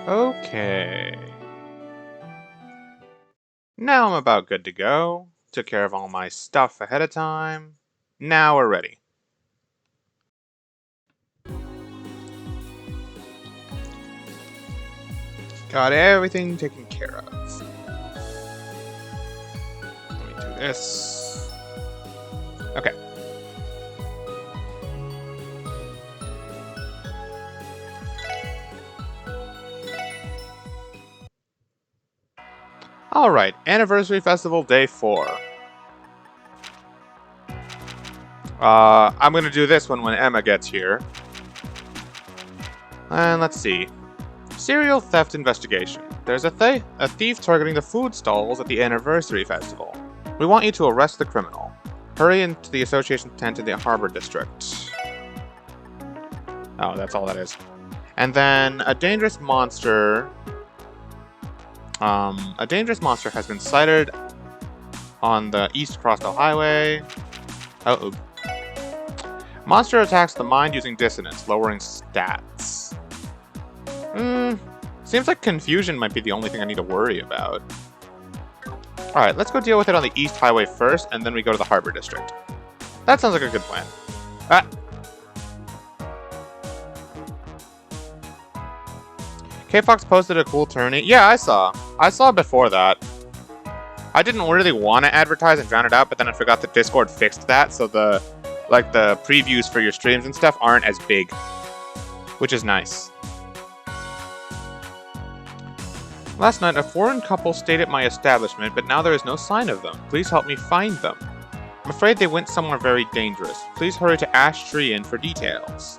Okay. Now I'm about good to go. Took care of all my stuff ahead of time. Now we're ready. Got everything taken care of. Let me do this. Okay. Alright, Anniversary Festival Day 4. I'm gonna do this one when Emma gets here. And let's see. Serial theft investigation. There's a thief targeting the food stalls at the Anniversary Festival. We want you to arrest the criminal. Hurry into the association tent in the Harbor District. Oh, that's all that is. And then a dangerous monster. A dangerous monster has been sighted on the East Crossdale Highway. Oh, monster attacks the mind using dissonance, lowering stats. Seems like confusion might be the only thing I need to worry about. Alright, let's go deal with it on the East Highway first, and then we go to the Harbor District. That sounds like a good plan. Ah! K-Fox posted a cool tourney. Yeah, I saw before that. I didn't really want to advertise and drown it out, but then I forgot that Discord fixed that, so the previews for your streams and stuff aren't as big. Which is nice. Last night, a foreign couple stayed at my establishment, but now there is no sign of them. Please help me find them. I'm afraid they went somewhere very dangerous. Please hurry to Ash Tree Inn for details.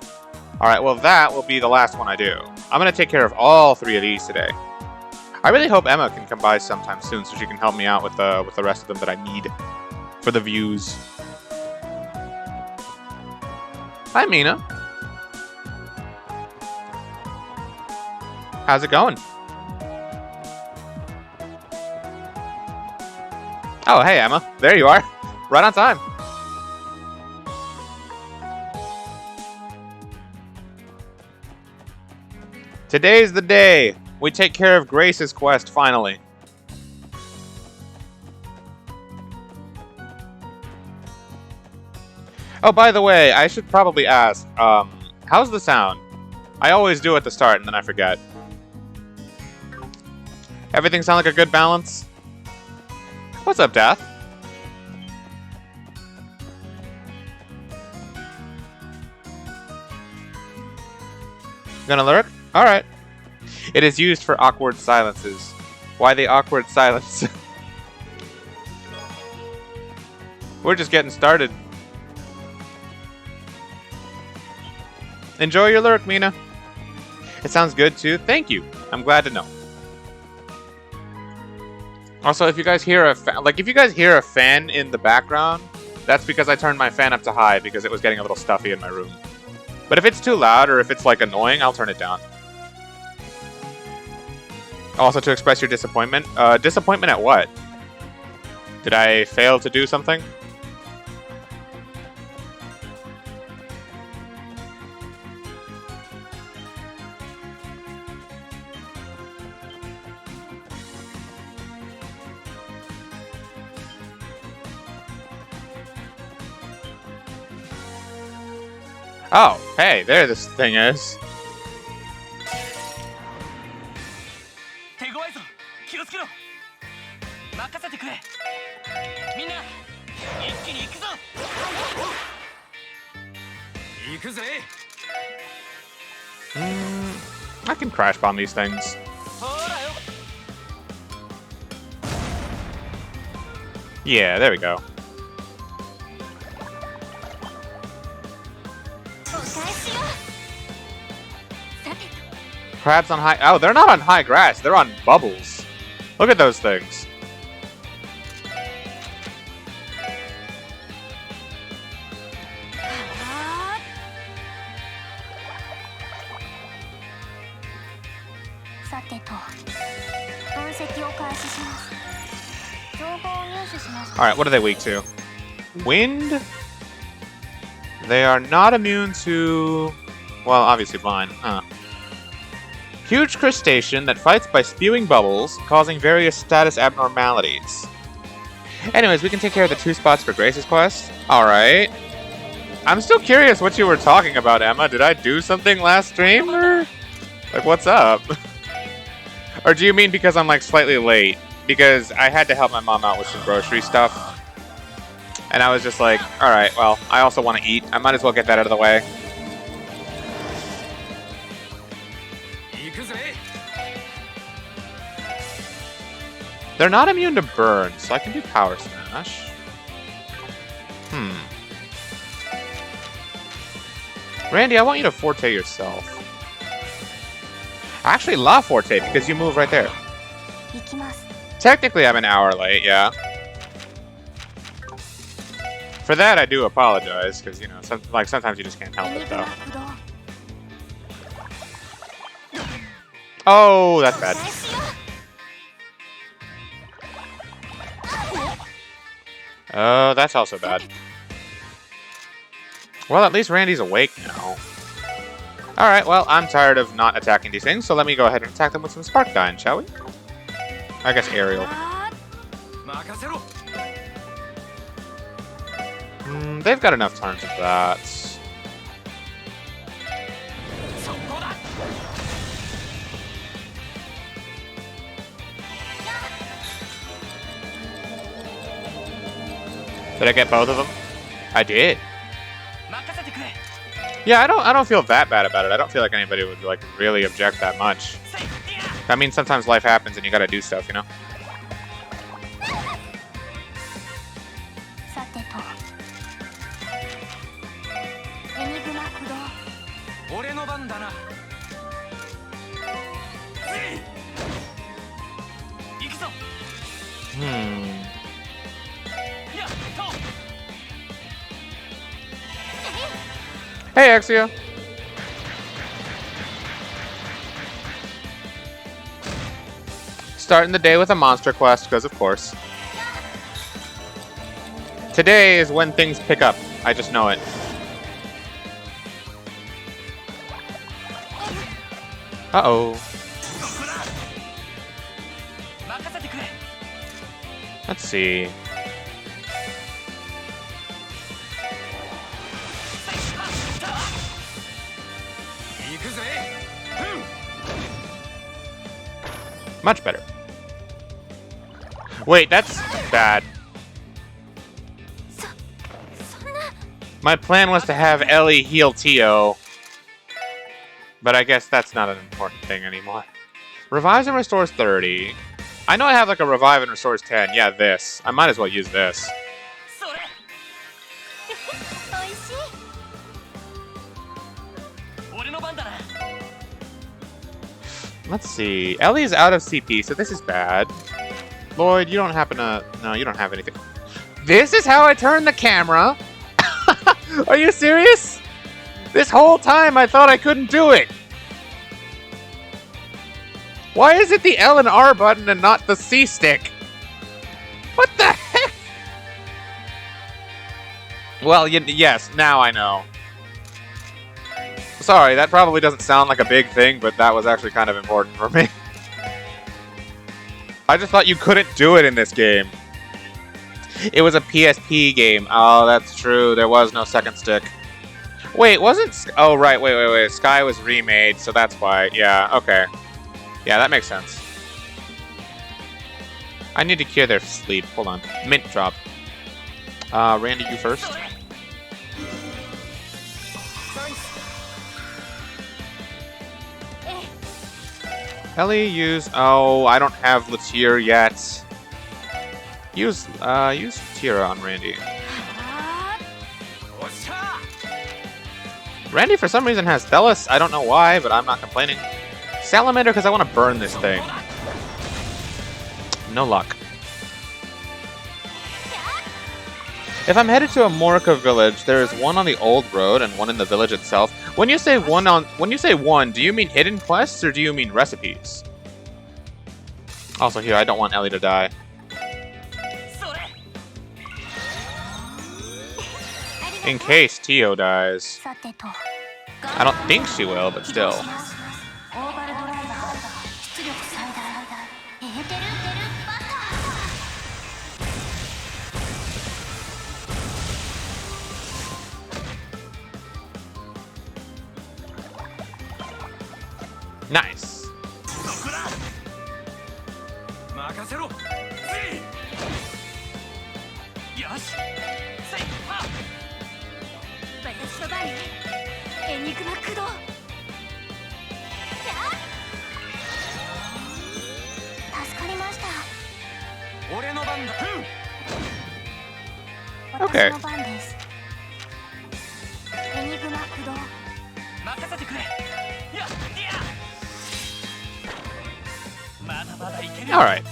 Alright, well that will be the last one I do. I'm going to take care of all 3 of these today. I really hope Emma can come by sometime soon so she can help me out with the rest of them that I need for the views. Hi, Mina. How's it going? Oh, hey, Emma. There you are. Right on time. Today's the day. We take care of Grace's quest, finally. Oh, by the way, I should probably ask, how's the sound? I always do at the start, and then I forget. Everything sound like a good balance? What's up, Death? Gonna lurk? Alright. It is used for awkward silences. Why the awkward silence? We're just getting started. Enjoy your lurk, Mina. It sounds good too. Thank you. I'm glad to know. Also, if you guys hear a fan in the background, that's because I turned my fan up to high because it was getting a little stuffy in my room. But if it's too loud or if it's like annoying, I'll turn it down. Also, to express your disappointment. Disappointment at what? Did I fail to do something? Oh, hey, there this thing is. I can crash bomb these things. Yeah, there we go. Crabs on high... Oh, they're not on high grass. They're on bubbles. Look at those things. Alright, what are they weak to? Wind? They are not immune to... Well, obviously blind. Huh. Huge crustacean that fights by spewing bubbles, causing various status abnormalities. Anyways, we can take care of the 2 spots for Grace's quest. Alright. I'm still curious what you were talking about, Emma. Did I do something last stream? Or... like, what's up? Or do you mean because I'm, like, slightly late? Because I had to help my mom out with some grocery stuff. And I was just like, alright, well, I also want to eat. I might as well get that out of the way. They're not immune to burn, so I can do Power Smash. Randy, I want you to Forte yourself. Actually, La Forte, because you move right there. Technically, I'm an hour late, yeah. For that, I do apologize, because, you know, sometimes you just can't help it, though. Oh, that's bad. Oh, that's also bad. Well, at least Randy's awake now. Alright, well, I'm tired of not attacking these things, so let me go ahead and attack them with some Spark Dyne, shall we? I guess Aerial. They've got enough turns of that. Did I get both of them? I did. Yeah, I don't feel that bad about it. I don't feel like anybody would like really object that much. I mean, sometimes life happens and you gotta do stuff, you know? Hey, Exia. Starting the day with a monster quest, because of course. Today is when things pick up. I just know it. Uh-oh. Let's see. Much better. Wait, that's bad. My plan was to have Ellie heal Tio. But I guess that's not an important thing anymore. Revives and restores 30. I know I have like a revive and restores 10. Yeah, this. I might as well use this. Let's see. Ellie's out of CP, so this is bad. Lloyd, you don't happen to... No, you don't have anything. This is how I turn the camera? Are you serious? This whole time I thought I couldn't do it. Why is it the L and R button and not the C stick? What the heck? Well, yes, now I know. Sorry, that probably doesn't sound like a big thing, but that was actually kind of important for me. I just thought you couldn't do it in this game. It was a PSP game. Oh, that's true. There was no second stick. Wait, wasn't... Oh, right. Wait. Sky was remade, so that's why. Yeah, okay. Yeah, that makes sense. I need to cure their sleep. Hold on. Mint drop. Randy, you first. Ellie, use... Oh, I don't have Latier yet. Use Tira on Randy. Randy, for some reason, has Thelis. I don't know why, but I'm not complaining. Salamander, because I want to burn this thing. No luck. If I'm headed to a Morica village, there is one on the old road and one in the village itself. When you say one, do you mean hidden quests or do you mean recipes? Also here, I don't want Ellie to die. In case Tio dies. I don't think she will, but still. Okay. Alright.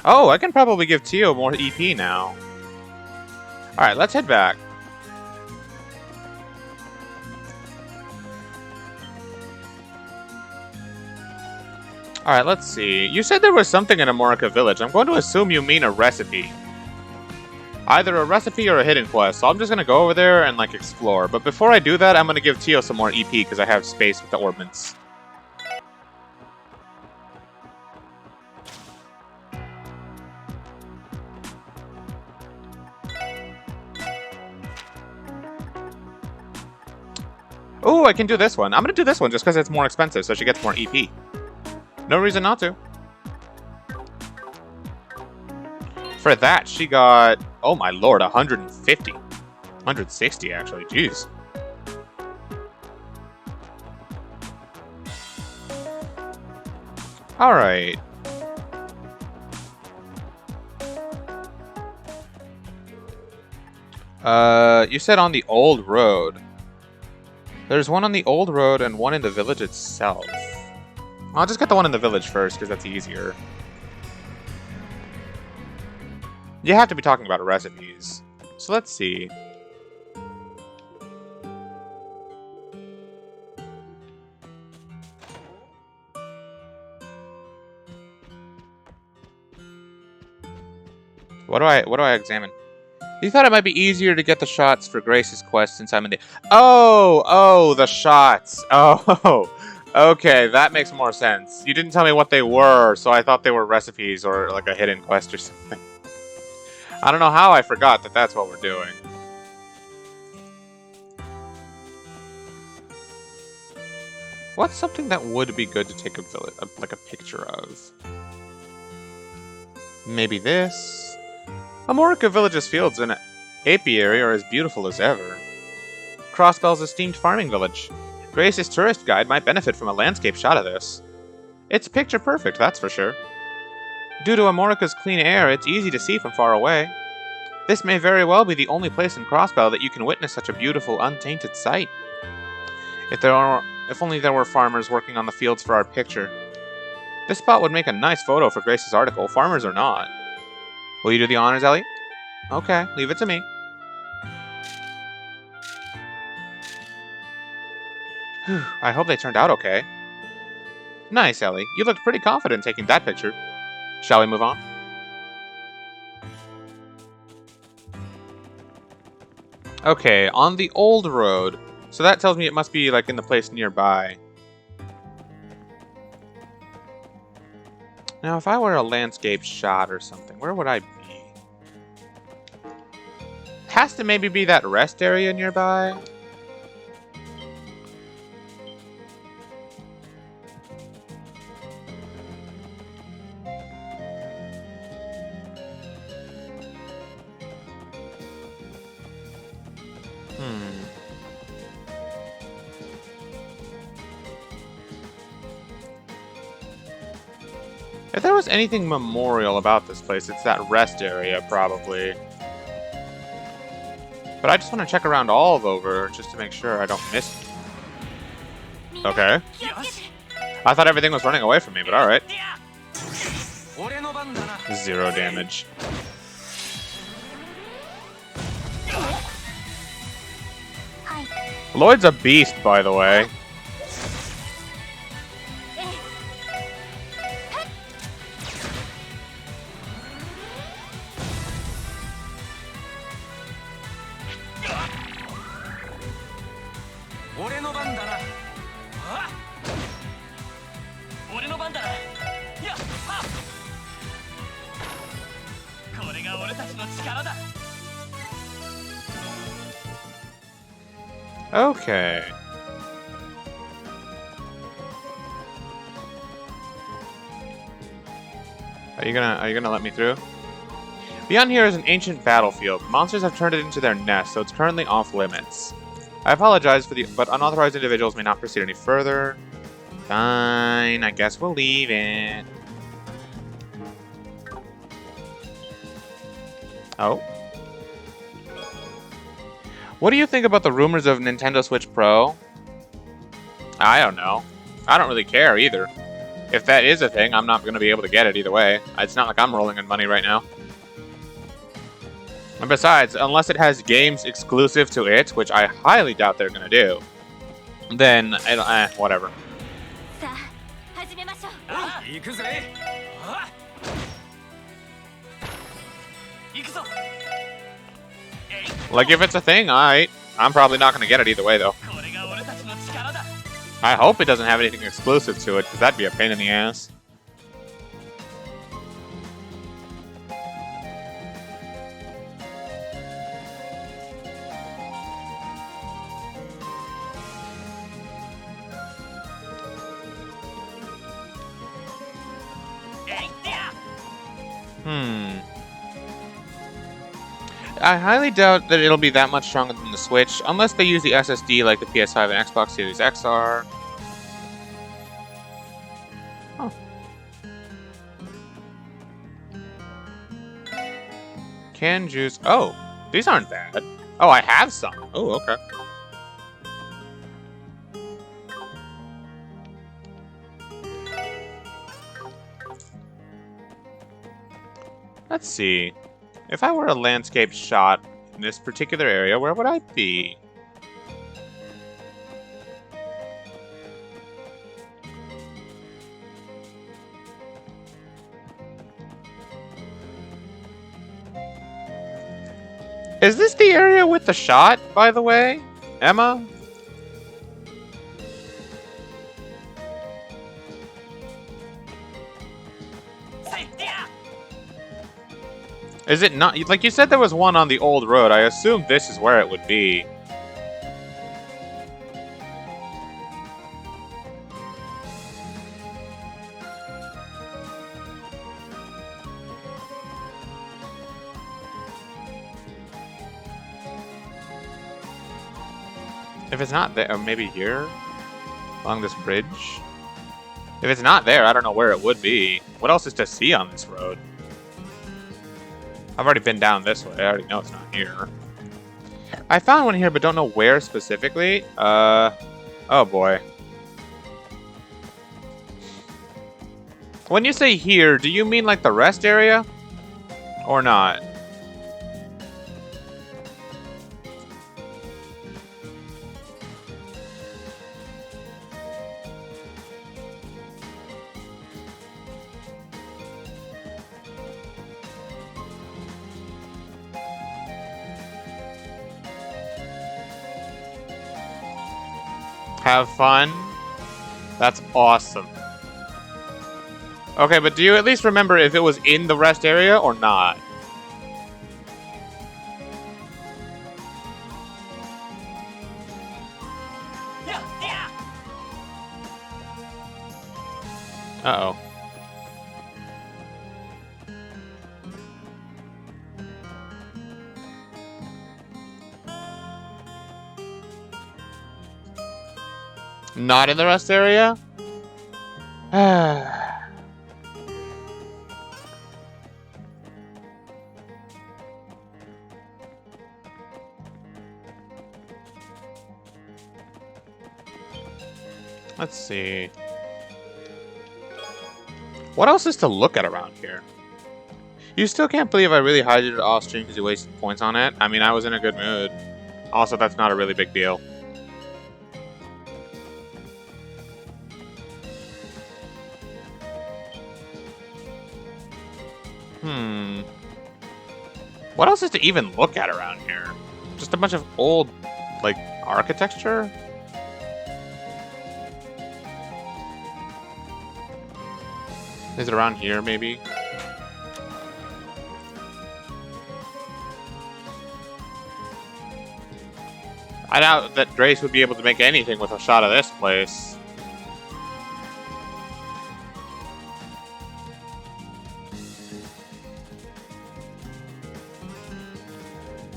Oh, I can probably give Tio more EP now. Alright, let's head back. Alright, let's see. You said there was something in Amorica Village. I'm going to assume you mean a recipe. Either a recipe or a hidden quest, so I'm just gonna go over there and, like, explore. But before I do that, I'm gonna give Tio some more EP, because I have space with the ordnance. Oh, I can do this one. I'm gonna do this one just because it's more expensive, so she gets more EP. No reason not to. For that, she got, oh my lord, 150. 160, actually. Jeez. Alright. You said on the old road. There's one on the old road and one in the village itself. I'll just get the one in the village first, because that's easier. You have to be talking about recipes. So let's see. What do I examine? You thought it might be easier to get the shots for Grace's quest since I'm in the... Oh, the shots. Oh, okay, that makes more sense. You didn't tell me what they were, so I thought they were recipes or like a hidden quest or something. I don't know how I forgot that that's what we're doing. What's something that would be good to take like a picture of? Maybe this? Amorica Village's fields and apiary are as beautiful as ever. Crossbell's esteemed farming village. Grace's tourist guide might benefit from a landscape shot of this. It's picture perfect, that's for sure. Due to Amorica's clean air, it's easy to see from far away. This may very well be the only place in Crossbell that you can witness such a beautiful, untainted sight. If only there were farmers working on the fields for our picture. This spot would make a nice photo for Grace's article, farmers or not. Will you do the honors, Ellie? Okay, leave it to me. Whew, I hope they turned out okay. Nice, Ellie. You looked pretty confident taking that picture. Shall we move on? Okay, on the old road. So that tells me it must be, like, in the place nearby. Now, if I were a landscape shot or something, where would I be? Has to maybe be that rest area nearby. If there was anything memorial about this place, it's that rest area, probably. But I just want to check around all over, just to make sure I don't miss... Okay. I thought everything was running away from me, but alright. 0 damage. Lloyd's a beast, by the way. Okay. Are you gonna let me through? Beyond here is an ancient battlefield. Monsters have turned it into their nest, so it's currently off limits. I apologize but unauthorized individuals may not proceed any further. Fine, I guess we'll leave it. Oh. What do you think about the rumors of Nintendo Switch Pro? I don't know. I don't really care either. If that is a thing, I'm not going to be able to get it either way. It's not like I'm rolling in money right now. And besides, unless it has games exclusive to it, which I highly doubt they're going to do, then, whatever. Like, if it's a thing, alright. I'm probably not going to get it either way, though. I hope it doesn't have anything exclusive to it, because that'd be a pain in the ass. I highly doubt that it'll be that much stronger than the Switch, unless they use the SSD like the PS5 and Xbox Series X are. Oh. Canned juice. Oh, these aren't bad. Oh, I have some. Oh, okay. Let's see. If I were a landscape shot in this particular area, where would I be? Is this the area with the shot, by the way? Emma? Is it not? Like you said there was one on the old road. I assume this is where it would be. If it's not there, or maybe here? Along this bridge? If it's not there, I don't know where it would be. What else is to see on this road? I've already been down this way. I already know it's not here. I found one here, but don't know where specifically. Oh boy. When you say here, do you mean like the rest area? Or not? Have fun? That's awesome. Okay, but do you at least remember if it was in the rest area or not? Uh-oh. Not in the rest area? Let's see. What else is to look at around here? You still can't believe I really hydrated off stream because you wasted points on it? I mean, I was in a good mood. Also, that's not a really big deal. What else is to even look at around here? Just a bunch of old, like, architecture? Is it around here, maybe? I doubt that Grace would be able to make anything with a shot of this place.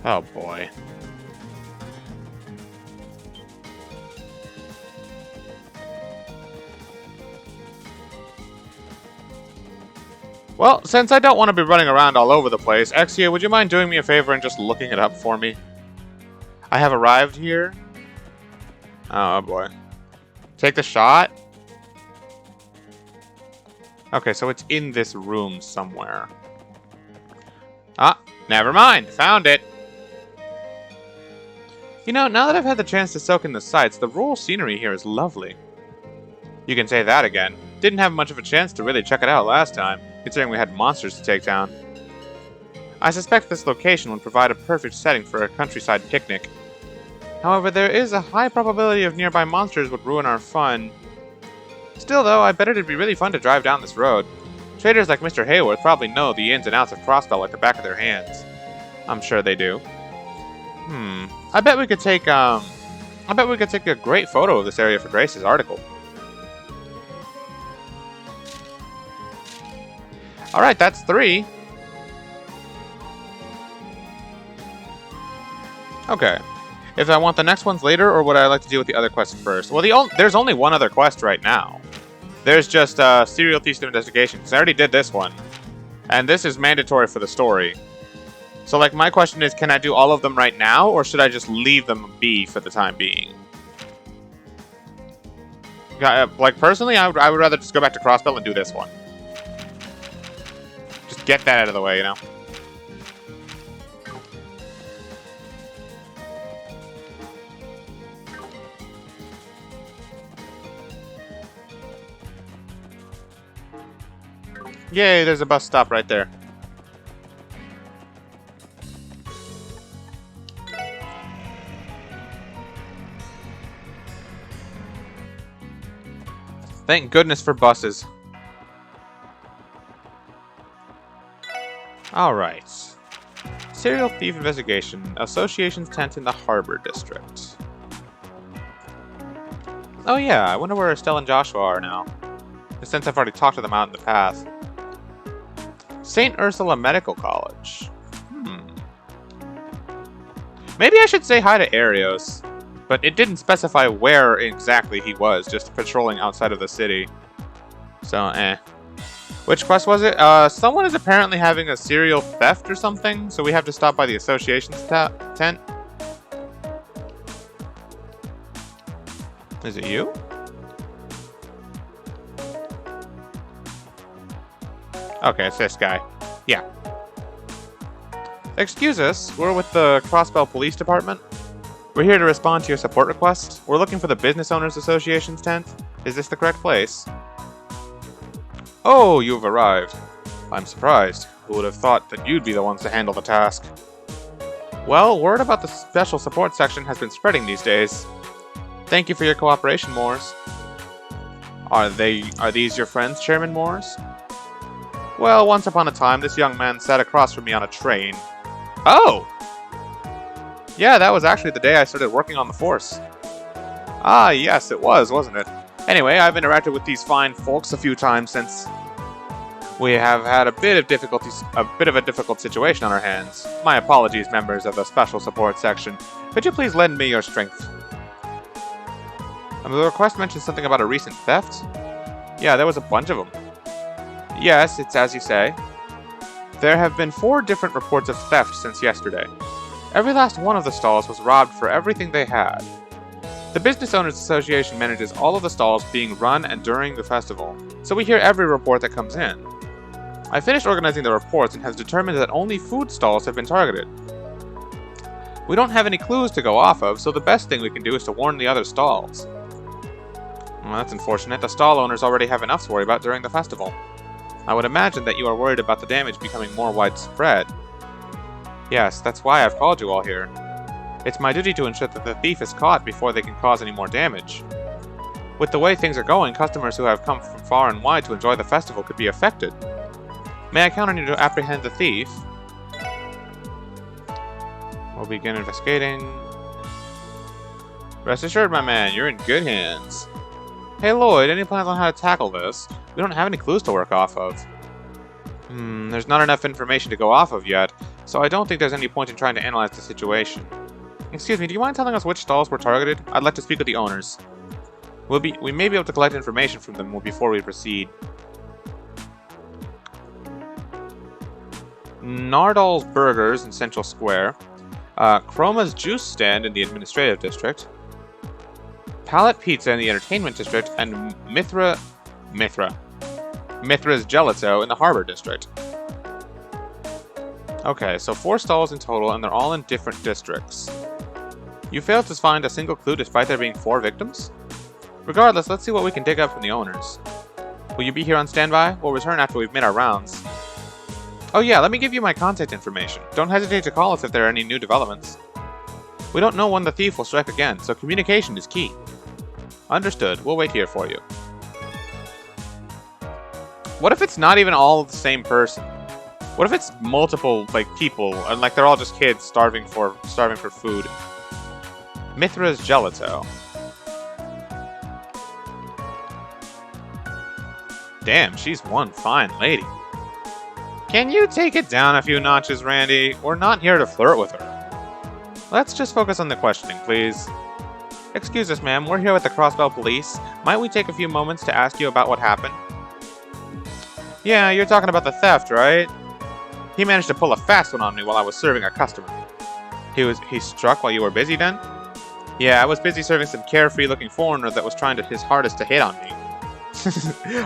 Oh boy. Well, since I don't want to be running around all over the place, Exia, would you mind doing me a favor and just looking it up for me? I have arrived here. Oh boy. Take the shot? Okay, so it's in this room somewhere. Ah, never mind. Found it. You know, now that I've had the chance to soak in the sights, the rural scenery here is lovely. You can say that again. Didn't have much of a chance to really check it out last time, considering we had monsters to take down. I suspect this location would provide a perfect setting for a countryside picnic. However, there is a high probability of nearby monsters would ruin our fun. Still though, I bet it'd be really fun to drive down this road. Traders like Mr. Hayworth probably know the ins and outs of Crossbell like the back of their hands. I'm sure they do. I bet we could take a great photo of this area for Grace's article. Alright, that's 3. Okay. If I want the next ones later, or would I like to deal with the other quests first? Well, there's only one other quest right now. There's just Serial Thief Investigation, because I already did this one. And this is mandatory for the story. So, like, my question is, can I do all of them right now, or should I just leave them be for the time being? Like, personally, I would rather just go back to Crossbell and do this one. Just get that out of the way, you know? Yay, there's a bus stop right there. Thank goodness for buses. Alright. Serial Thief Investigation. Association's tent in the Harbor District. Oh yeah, I wonder where Estelle and Joshua are now. Since I've already talked to them out in the past. St. Ursula Medical College. Maybe I should say hi to Arios. But it didn't specify where exactly he was, just patrolling outside of the city. So, Which quest was it? Someone is apparently having a serial theft or something, so we have to stop by the association's tent. Is it you? Okay, it's this guy. Yeah. Excuse us, we're with the Crossbell Police Department. We're here to respond to your support request. We're looking for the Business Owners Association's tent. Is this the correct place? Oh, you've arrived. I'm surprised. Who would have thought that you'd be the ones to handle the task? Well, word about the Special Support Section has been spreading these days. Thank you for your cooperation, Moores. Are these your friends, Chairman Moores? Well, once upon a time, this young man sat across from me on a train. Oh! Yeah, that was actually the day I started working on the force. Ah, yes, it was, wasn't it? Anyway, I've interacted with these fine folks a few times since we have had a bit of a difficult situation on our hands. My apologies, members of the Special Support Section. Could you please lend me your strength? The request mentioned something about a recent theft? Yeah, there was a bunch of them. Yes, it's as you say. There have been 4 different reports of theft since yesterday. Every last one of the stalls was robbed for everything they had. The Business Owners Association manages all of the stalls being run and during the festival, so we hear every report that comes in. I finished organizing the reports and has determined that only food stalls have been targeted. We don't have any clues to go off of, so the best thing we can do is to warn the other stalls. Well, that's unfortunate. The stall owners already have enough to worry about during the festival. I would imagine that you are worried about the damage becoming more widespread. Yes, that's why I've called you all here. It's my duty to ensure that the thief is caught before they can cause any more damage. With the way things are going, customers who have come from far and wide to enjoy the festival could be affected. May I count on you to apprehend the thief? We'll begin investigating. Rest assured, my man, you're in good hands. Hey Lloyd, any plans on how to tackle this? We don't have any clues to work off of. There's not enough information to go off of yet, so I don't think there's any point in trying to analyze the situation. Excuse me, do you mind telling us which stalls were targeted? I'd like to speak with the owners. We may be able to collect information from them before we proceed. Nardal's Burgers in Central Square. Chroma's Juice Stand in the Administrative District. Palette Pizza in the Entertainment District, and Mithra's Gelato in the Harbor District. Okay, so 4 stalls in total, and they're all in different districts. You failed to find a single clue despite there being 4 victims? Regardless, let's see what we can dig up from the owners. Will you be here on standby? We'll return after we've made our rounds. Oh yeah, let me give you my contact information. Don't hesitate to call us if there are any new developments. We don't know when the thief will strike again, so communication is key. Understood. We'll wait here for you. What if it's not even all the same person? What if it's multiple, people, and, they're all just kids starving for food? Mithra's Gelato. Damn, she's one fine lady. Can you take it down a few notches, Randy? We're not here to flirt with her. Let's just focus on the questioning, please. Excuse us, ma'am. We're here with the Crossbell Police. Might we take a few moments to ask you about what happened? Yeah, you're talking about the theft, right? He managed to pull a fast one on me while I was serving a customer. He struck while you were busy then? Yeah, I was busy serving some carefree-looking foreigner that was trying his hardest to hit on me.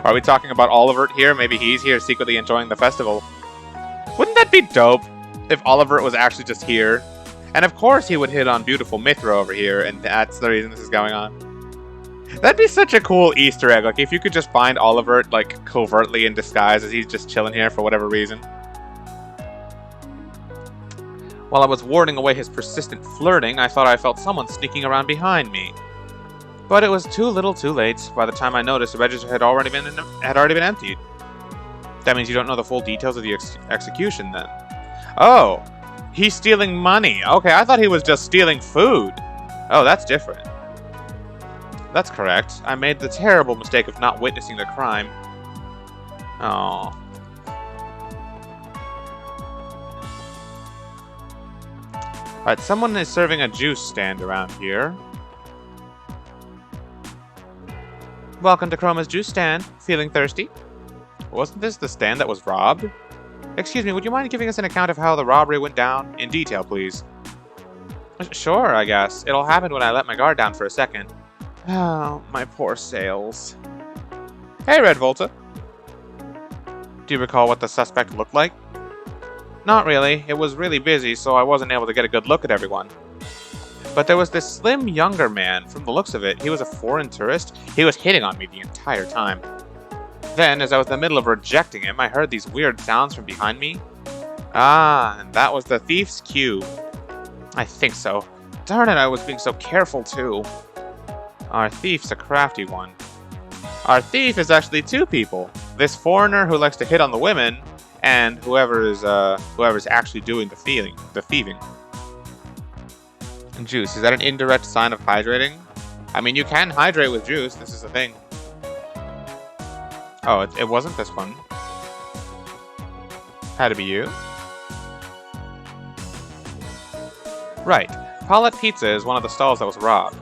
Are we talking about Olivert here? Maybe he's here secretly enjoying the festival. Wouldn't that be dope if Olivert was actually just here? And of course he would hit on beautiful Mithra over here, and that's the reason this is going on. That'd be such a cool Easter egg, if you could just find Olivert, covertly in disguise as he's just chilling here for whatever reason. While I was warding away his persistent flirting, I thought I felt someone sneaking around behind me. But it was too little too late. By the time I noticed, the register had already been emptied. That means you don't know the full details of the execution, then. Oh, he's stealing money. Okay, I thought he was just stealing food. Oh, that's different. That's correct. I made the terrible mistake of not witnessing the crime. Oh. Alright, someone is serving a juice stand around here. Welcome to Chroma's Juice Stand. Feeling thirsty? Wasn't this the stand that was robbed? Excuse me, would you mind giving us an account of how the robbery went down? In detail, please. Sure, I guess. It'll happen when I let my guard down for a second. Oh, my poor sales. Hey, Red Volta. Do you recall what the suspect looked like? Not really. It was really busy, so I wasn't able to get a good look at everyone. But there was this slim, younger man. From the looks of it, he was a foreign tourist. He was hitting on me the entire time. Then, as I was in the middle of rejecting him, I heard these weird sounds from behind me. Ah, and that was the thief's cue. I think so. Darn it, I was being so careful, too. Our thief's a crafty one. Our thief is actually 2 people. This foreigner who likes to hit on the women, and whoever's actually doing the thieving. Juice, is that an indirect sign of hydrating? I mean, you can hydrate with juice, this is the thing. Oh, it wasn't this one. Had to be you? Right. Palette Pizza is one of the stalls that was robbed.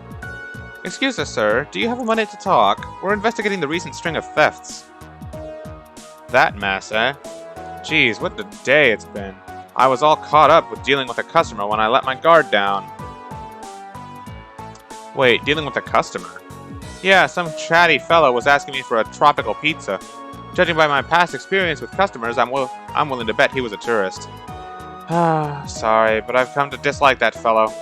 Excuse us, sir. Do you have a minute to talk? We're investigating the recent string of thefts. That mess, eh? Geez, what a day it's been. I was all caught up with dealing with a customer when I let my guard down. Wait, dealing with a customer? Yeah, some chatty fellow was asking me for a tropical pizza. Judging by my past experience with customers, I'm willing to bet he was a tourist. Sorry, but I've come to dislike that fellow.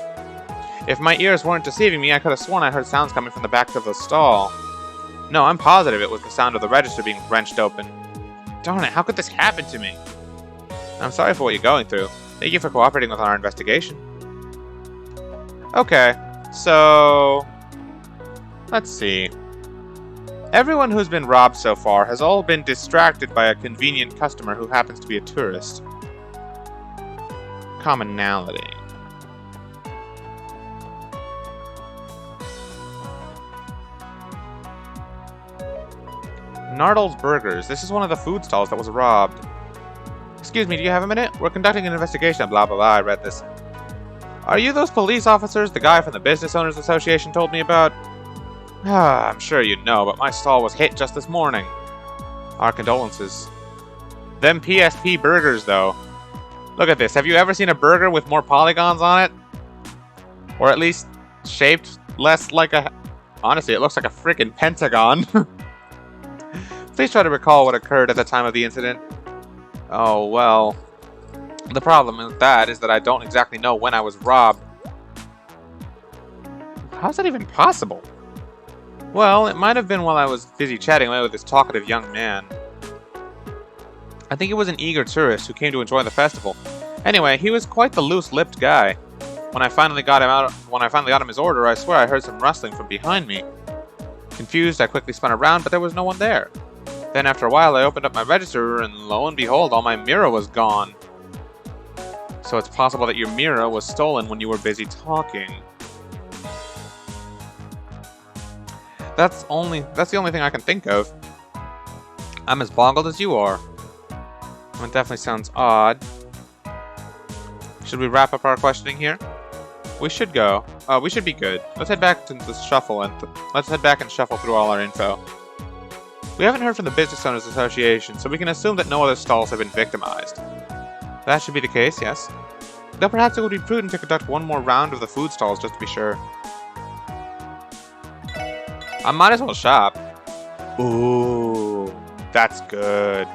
If my ears weren't deceiving me, I could have sworn I heard sounds coming from the back of the stall. No, I'm positive it was the sound of the register being wrenched open. Darn it, how could this happen to me? I'm sorry for what you're going through. Thank you for cooperating with our investigation. Okay. So, let's see. Everyone who's been robbed so far has all been distracted by a convenient customer who happens to be a tourist. Commonality. Nardle's Burgers. This is one of the food stalls that was robbed. Excuse me, do you have a minute? We're conducting an investigation, blah blah blah, I read this. Are you those police officers the guy from the Business Owners Association told me about? I'm sure you know, but my stall was hit just this morning. Our condolences. Them PSP burgers, though. Look at this. Have you ever seen a burger with more polygons on it? Or at least shaped less like a... Honestly, it looks like a freaking pentagon. Please try to recall what occurred at the time of the incident. Oh, well... The problem with that is that I don't exactly know when I was robbed. How's that even possible? Well, it might have been while I was busy chatting away with this talkative young man. I think he was an eager tourist who came to enjoy the festival. Anyway, he was quite the loose-lipped guy. When I finally got him his order, I swear I heard some rustling from behind me. Confused, I quickly spun around, but there was no one there. Then after a while, I opened up my register, and lo and behold, all my Mira was gone. So it's possible that your Mira was stolen when you were busy talking. That's the only thing I can think of. I'm as boggled as you are. It definitely sounds odd. Should we wrap up our questioning here? We should go. We should be good. Let's head back to the shuffle and let's head back and shuffle through all our info. We haven't heard from the Business Owners Association, so we can assume that no other stalls have been victimized. That should be the case, yes. Though perhaps it would be prudent to conduct one more round of the food stalls just to be sure. I might as well shop. Ooh, that's good.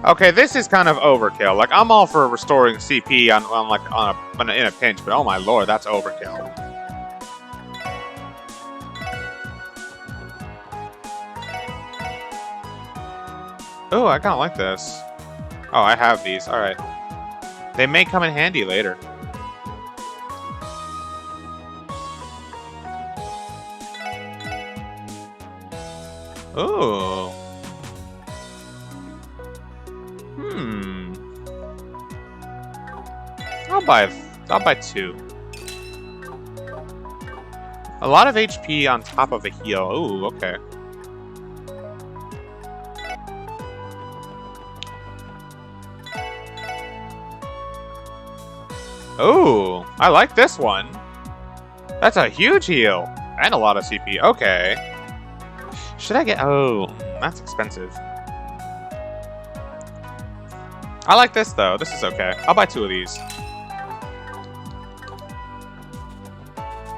Okay, this is kind of overkill. Like, I'm all for restoring CP in a pinch, but oh my lord, that's overkill. Oh, I kind of like this. Oh, I have these. All right. They may come in handy later. Ooh. I'll buy 2. A lot of HP on top of a heal. Ooh, okay. Ooh, I like this one. That's a huge heal. And a lot of CP. Okay. Should I get... Oh, that's expensive. I like this, though. This is okay. I'll buy 2 of these.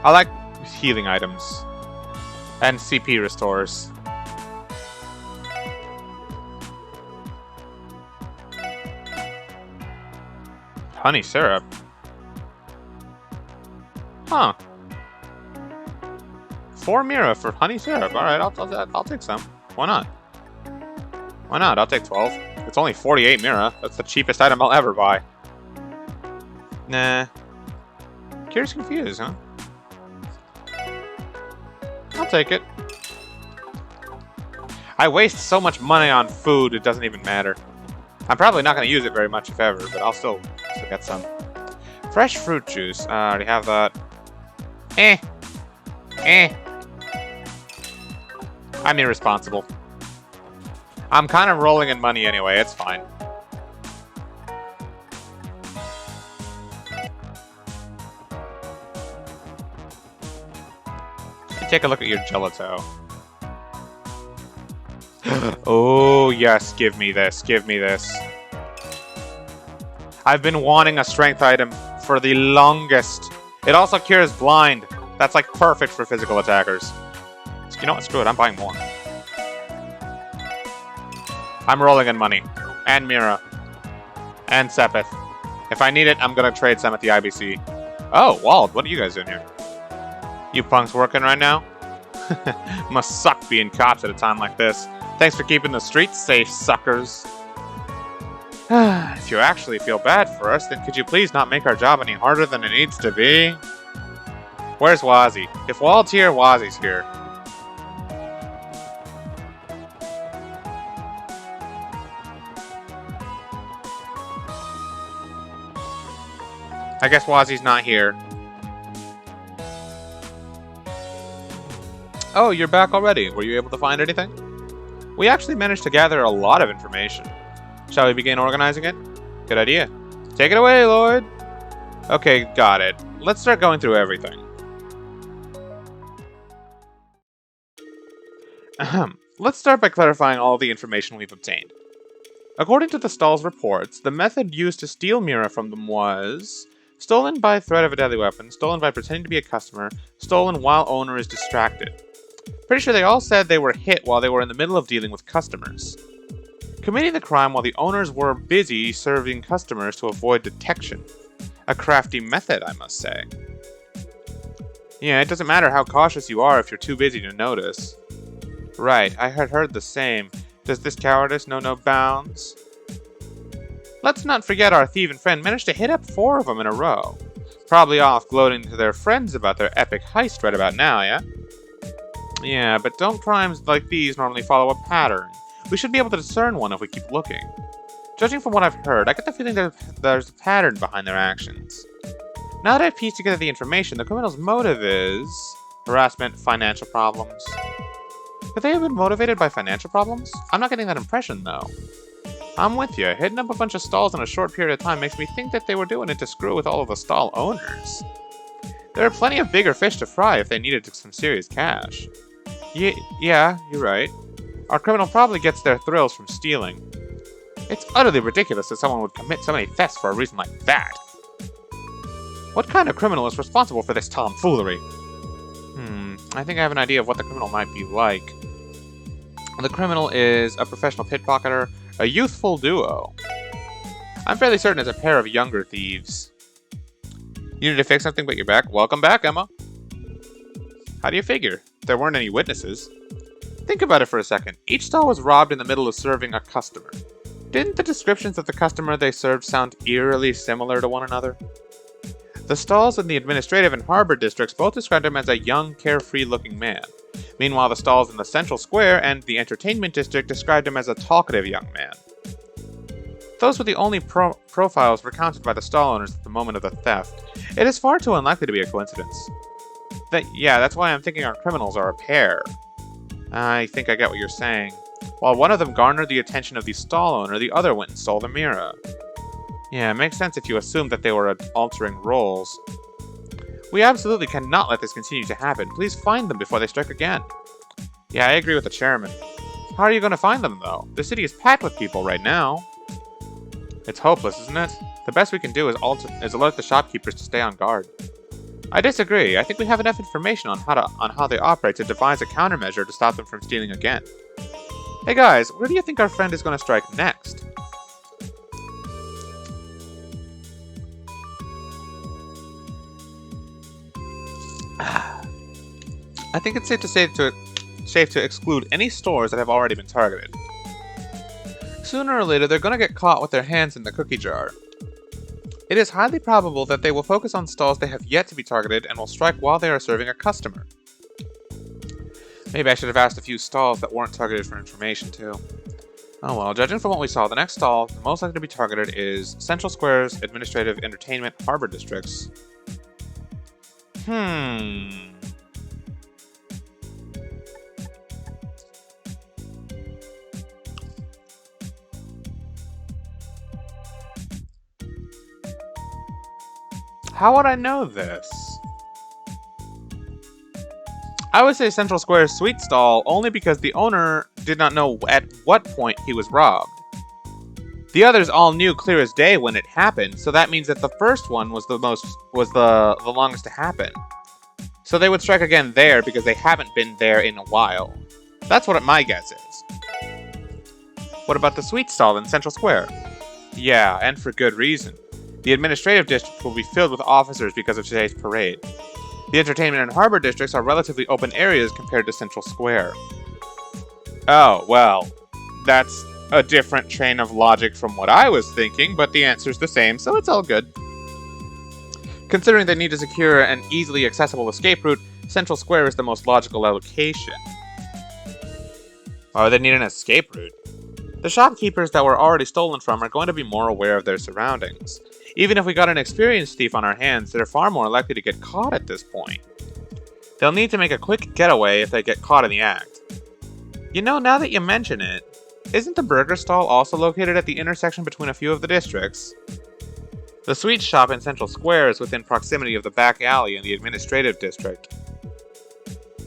I like healing items. And CP restores. Honey syrup. Huh. 4 Mira for honey syrup. Alright, I'll take some. Why not? Why not? I'll take 12. It's only 48 Mira. That's the cheapest item I'll ever buy. Nah. Curious Confused, huh? I'll take it. I waste so much money on food, it doesn't even matter. I'm probably not going to use it very much, if ever, but I'll still get some. Fresh fruit juice. I already have that. I'm irresponsible. I'm kind of rolling in money anyway, it's fine. Take a look at your gelato. Oh, yes, give me this, give me this. I've been wanting a strength item for the longest. It also cures blind. That's like perfect for physical attackers. So, you know what, screw it, I'm buying more. I'm rolling in money. And Mira. And Sepith. If I need it, I'm gonna trade some at the IBC. Oh, Wald, what are you guys doing here? You punks working right now? Must suck being cops at a time like this. Thanks for keeping the streets safe, suckers. If you actually feel bad for us, then could you please not make our job any harder than it needs to be? Where's Wazzy? If Wald's here, Wazzy's here. I guess Wazzy's not here. Oh, you're back already. Were you able to find anything? We actually managed to gather a lot of information. Shall we begin organizing it? Good idea. Take it away, Lord! Okay, got it. Let's start going through everything. Let's start by clarifying all the information we've obtained. According to the stall's reports, the method used to steal Mira from them was stolen by threat of a deadly weapon, stolen by pretending to be a customer, stolen while owner is distracted. Pretty sure they all said they were hit while they were in the middle of dealing with customers. Committing the crime while the owners were busy serving customers to avoid detection. A crafty method, I must say. Yeah, it doesn't matter how cautious you are if you're too busy to notice. Right, I had heard the same. Does this cowardice know no bounds? Let's not forget our thieving friend managed to hit up 4 of them in a row. Probably off gloating to their friends about their epic heist right about now, yeah? Yeah, but don't crimes like these normally follow a pattern? We should be able to discern one if we keep looking. Judging from what I've heard, I get the feeling that there's a pattern behind their actions. Now that I've pieced together the information, the criminal's motive is harassment, financial problems. Could they have been motivated by financial problems? I'm not getting that impression, though. I'm with you. Hitting up a bunch of stalls in a short period of time makes me think that they were doing it to screw with all of the stall owners. There are plenty of bigger fish to fry if they needed some serious cash. Yeah, you're right. Our criminal probably gets their thrills from stealing. It's utterly ridiculous that someone would commit so many thefts for a reason like that. What kind of criminal is responsible for this tomfoolery? I think I have an idea of what the criminal might be like. The criminal is a professional pickpocketer, a youthful duo. I'm fairly certain it's a pair of younger thieves. You need to fix something but you're back? Welcome back, Emma. How do you figure? There weren't any witnesses. Think about it for a second. Each stall was robbed in the middle of serving a customer. Didn't the descriptions of the customer they served sound eerily similar to one another? The stalls in the administrative and harbor districts both described him as a young, carefree-looking man. Meanwhile, the stalls in the central square and the entertainment district described him as a talkative young man. Those were the only profiles recounted by the stall owners at the moment of the theft. It is far too unlikely to be a coincidence. That's why I'm thinking our criminals are a pair. I think I get what you're saying. While one of them garnered the attention of the stall owner, the other went and stole the Mira. Yeah, it makes sense if you assume that they were altering roles. We absolutely cannot let this continue to happen. Please find them before they strike again. Yeah, I agree with the chairman. How are you going to find them, though? The city is packed with people right now. It's hopeless, isn't it? The best we can do is alert the shopkeepers to stay on guard. I disagree. I think we have enough information on how they operate to devise a countermeasure to stop them from stealing again. Hey guys, where do you think our friend is going to strike next? I think it's safe to exclude any stores that have already been targeted. Sooner or later, they're going to get caught with their hands in the cookie jar. It is highly probable that they will focus on stalls they have yet to be targeted and will strike while they are serving a customer. Maybe I should have asked a few stalls that weren't targeted for information, too. Oh well, judging from what we saw, the next stall, the most likely to be targeted, is Central Square's Administrative, Entertainment, Harbor Districts. How would I know this? I would say Central Square's sweet stall only because the owner did not know at what point he was robbed. The others all knew clear as day when it happened, so that means that the first one was the longest to happen. So they would strike again there because they haven't been there in a while. That's what my guess is. What about the sweet stall in Central Square? Yeah, and for good reason. The administrative district will be filled with officers because of today's parade. The entertainment and harbor districts are relatively open areas compared to Central Square. Oh, well, that's a different train of logic from what I was thinking, but the answer's the same, so it's all good. Considering they need to secure an easily accessible escape route, Central Square is the most logical location. Why would they need an escape route? The shopkeepers that were already stolen from are going to be more aware of their surroundings. Even if we got an experienced thief on our hands, they're far more likely to get caught at this point. They'll need to make a quick getaway if they get caught in the act. You know, now that you mention it, isn't the burger stall also located at the intersection between a few of the districts? The sweet shop in Central Square is within proximity of the back alley in the administrative district.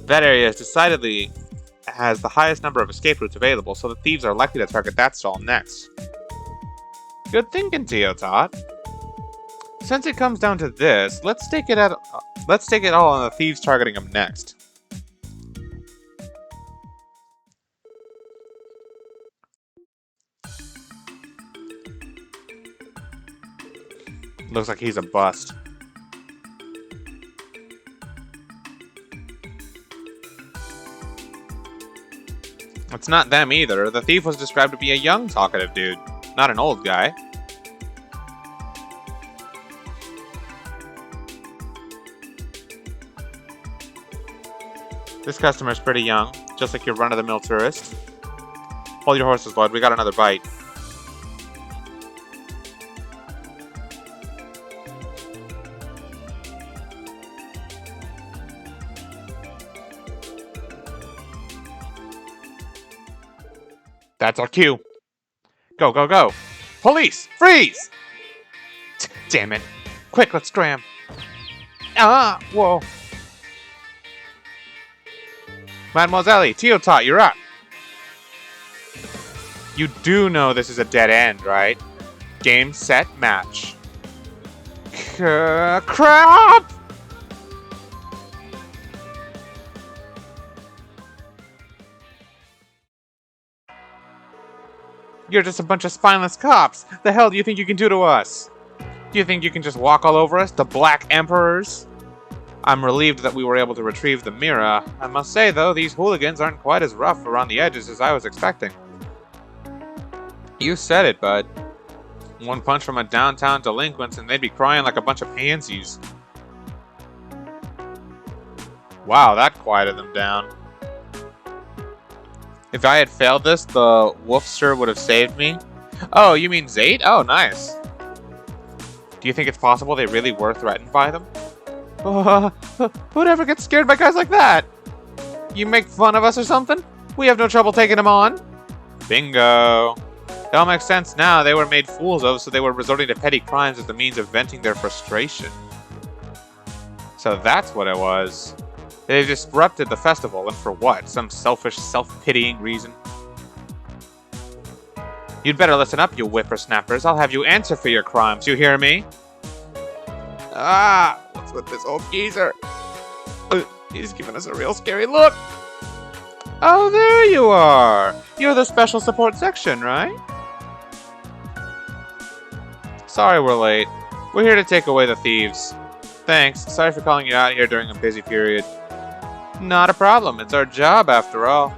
That area is decidedly has the highest number of escape routes available, so the thieves are likely to target that stall next. Good thinking, Teotot. Since it comes down to this, let's stake it all on the thieves targeting him next. Looks like he's a bust. It's not them either. The thief was described to be a young, talkative dude, not an old guy. This customer's pretty young, just like your run-of-the-mill tourist. Hold your horses, Lloyd. We got another bite. That's our cue. Go, go, go. Police! Freeze! Damn it. Quick, let's scram. Ah! Whoa. Mademoiselle, Teotot, you're up. You do know this is a dead end, right? Game, set, match. Crap! You're just a bunch of spineless cops. The hell do you think you can do to us? Do you think you can just walk all over us, the Black Emperors? I'm relieved that we were able to retrieve the mirror. I must say, though, these hooligans aren't quite as rough around the edges as I was expecting. You said it, bud. One punch from a downtown delinquent and they'd be crying like a bunch of pansies. Wow, that quieted them down. If I had failed this, the Wolfster would have saved me. Oh, you mean Zate? Oh, nice. Do you think it's possible they really were threatened by them? Who'd ever get scared by guys like that? You make fun of us or something? We have no trouble taking them on. Bingo. It all makes sense now. They were made fools of, so they were resorting to petty crimes as the means of venting their frustration. So that's what it was. They disrupted the festival, and for what? Some selfish, self-pitying reason? You'd better listen up, you whippersnappers. I'll have you answer for your crimes, you hear me? Ah, what's with this old geezer? He's giving us a real scary look. Oh, there you are. You're the special support section, right? Sorry we're late. We're here to take away the thieves. Thanks. Sorry for calling you out here during a busy period. Not a problem. It's our job, after all.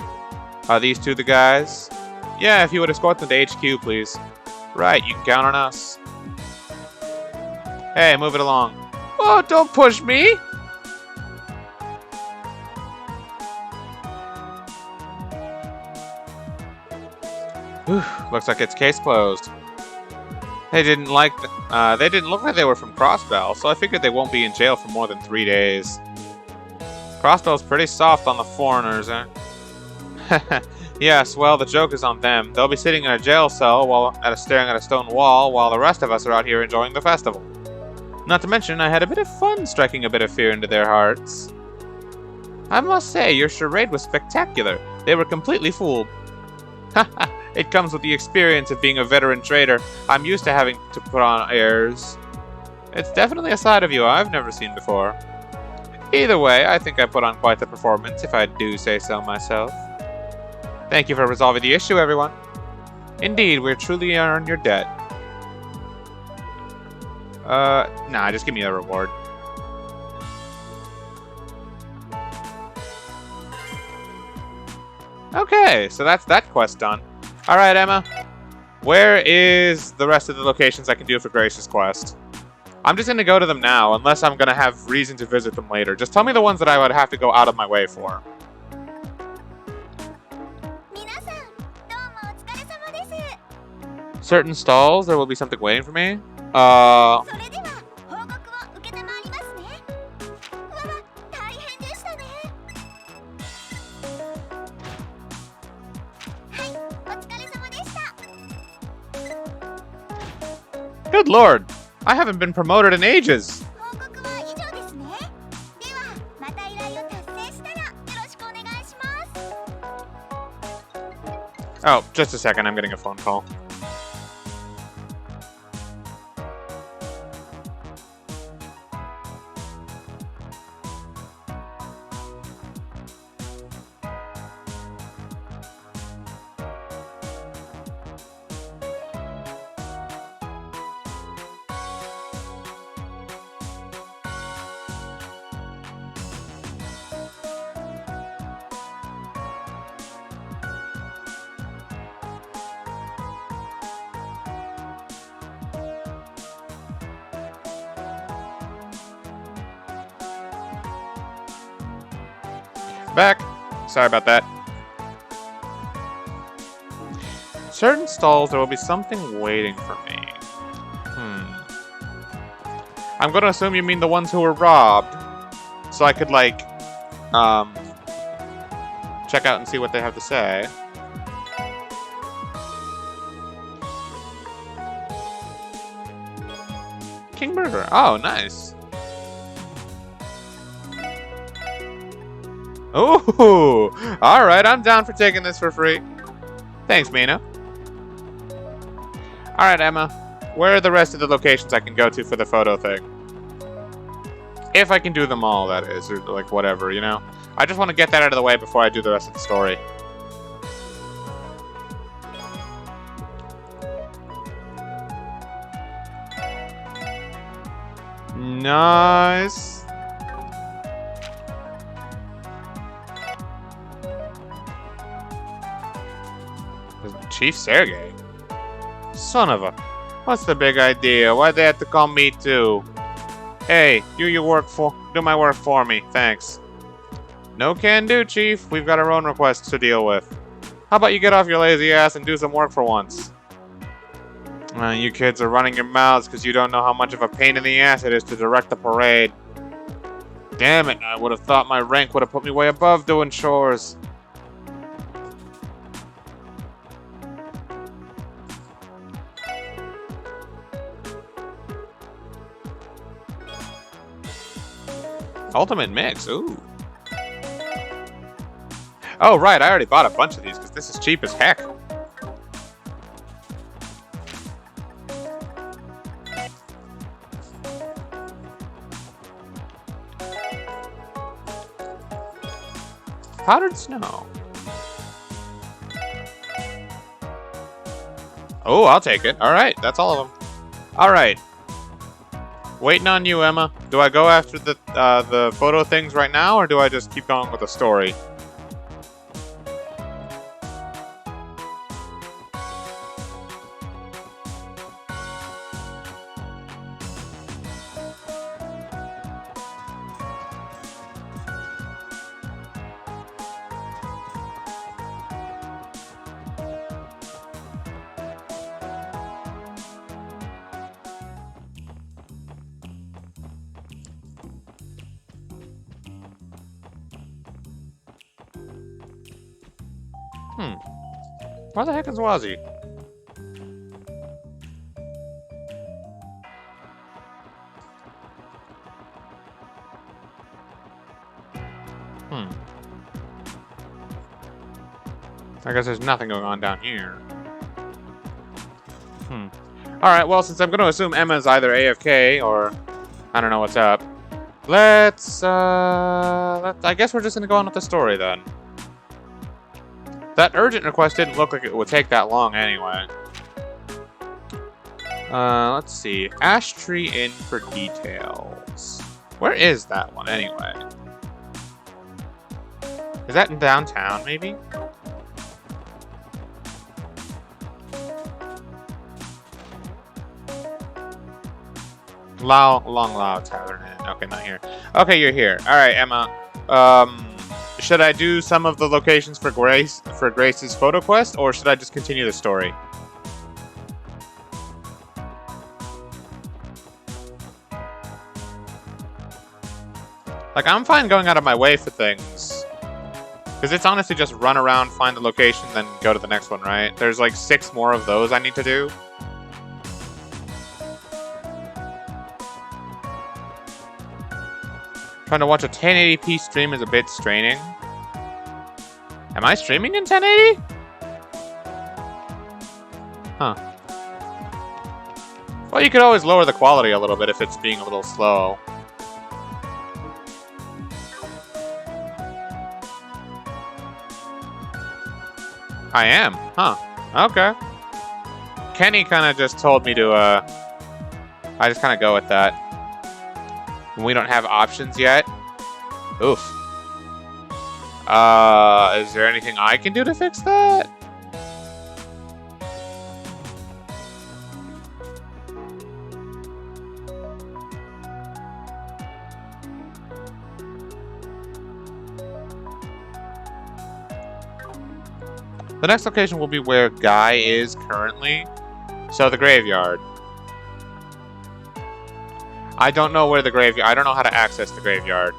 Are these two the guys? Yeah, if you would escort them to HQ, please. Right, you can count on us. Hey, move it along. Oh, don't push me! Whew, looks like it's case closed. They didn't look like they were from Crossbell, so I figured they won't be in jail for more than 3 days. Crossbell's pretty soft on the foreigners, eh? Yes, well, the joke is on them. They'll be sitting in a jail cell staring at a stone wall, while the rest of us are out here enjoying the festival. Not to mention, I had a bit of fun striking a bit of fear into their hearts. I must say, your charade was spectacular. They were completely fooled. Haha, it comes with the experience of being a veteran trader. I'm used to having to put on airs. It's definitely a side of you I've never seen before. Either way, I think I put on quite the performance, if I do say so myself. Thank you for resolving the issue, everyone. Indeed, we're truly in your debt. Nah, just give me a reward. Okay, so that's that quest done. Alright, Emma. Where is the rest of the locations I can do for Grace's quest? I'm just gonna go to them now, unless I'm gonna have reason to visit them later. Just tell me the ones that I would have to go out of my way for. Certain stalls, there will be something waiting for me. Good lord! I haven't been promoted in ages! Oh, just a second, I'm getting a phone call. Back. Sorry about that. Certain stalls, there will be something waiting for me. I'm gonna assume you mean the ones who were robbed. So I could, like, check out and see what they have to say. King Burger. Oh, nice. Ooh! Alright, I'm down for taking this for free. Thanks, Mina. Alright, Emma. Where are the rest of the locations I can go to for the photo thing? If I can do them all, that is. Or, like, whatever, you know? I just want to get that out of the way before I do the rest of the story. Nice. Chief Sergey? Son of a... What's the big idea? Why'd they have to call me too? Hey, do my work for me, thanks. No can do, Chief. We've got our own requests to deal with. How about you get off your lazy ass and do some work for once? You kids are running your mouths because you don't know how much of a pain in the ass it is to direct the parade. Damn it, I would have thought my rank would have put me way above doing chores. Ultimate mix, ooh. Oh, right, I already bought a bunch of these because this is cheap as heck. Powdered snow. Oh, I'll take it. Alright, that's all of them. Alright. Waiting on you, Emma. Do I go after the photo things right now, or do I just keep going with the story? Where the heck is Wazzy? I guess there's nothing going on down here. Alright, well, since I'm going to assume Emma's either AFK or I don't know what's up, I guess we're just going to go on with the story then. That urgent request didn't look like it would take that long anyway. Let's see. Ash Tree Inn for details. Where is that one anyway? Is that in downtown, maybe? Long Lao Tavern Inn. Okay, not here. Okay, you're here. Alright, Emma. Should I do some of the locations for Grace's photo quest, or should I just continue the story? Like, I'm fine going out of my way for things. Because it's honestly just run around, find the location, then go to the next one, right? There's like 6 more of those I need to do. Trying to watch a 1080p stream is a bit straining. Am I streaming in 1080? Huh. Well, you could always lower the quality a little bit if it's being a little slow. I am? Huh. Okay. Kenny kind of just told me to, I just kind of go with that. We don't have options yet. Oof. Is there anything I can do to fix that? The next location will be where Guy is currently. So the graveyard. I don't know where the graveyard... I don't know how to access the graveyard.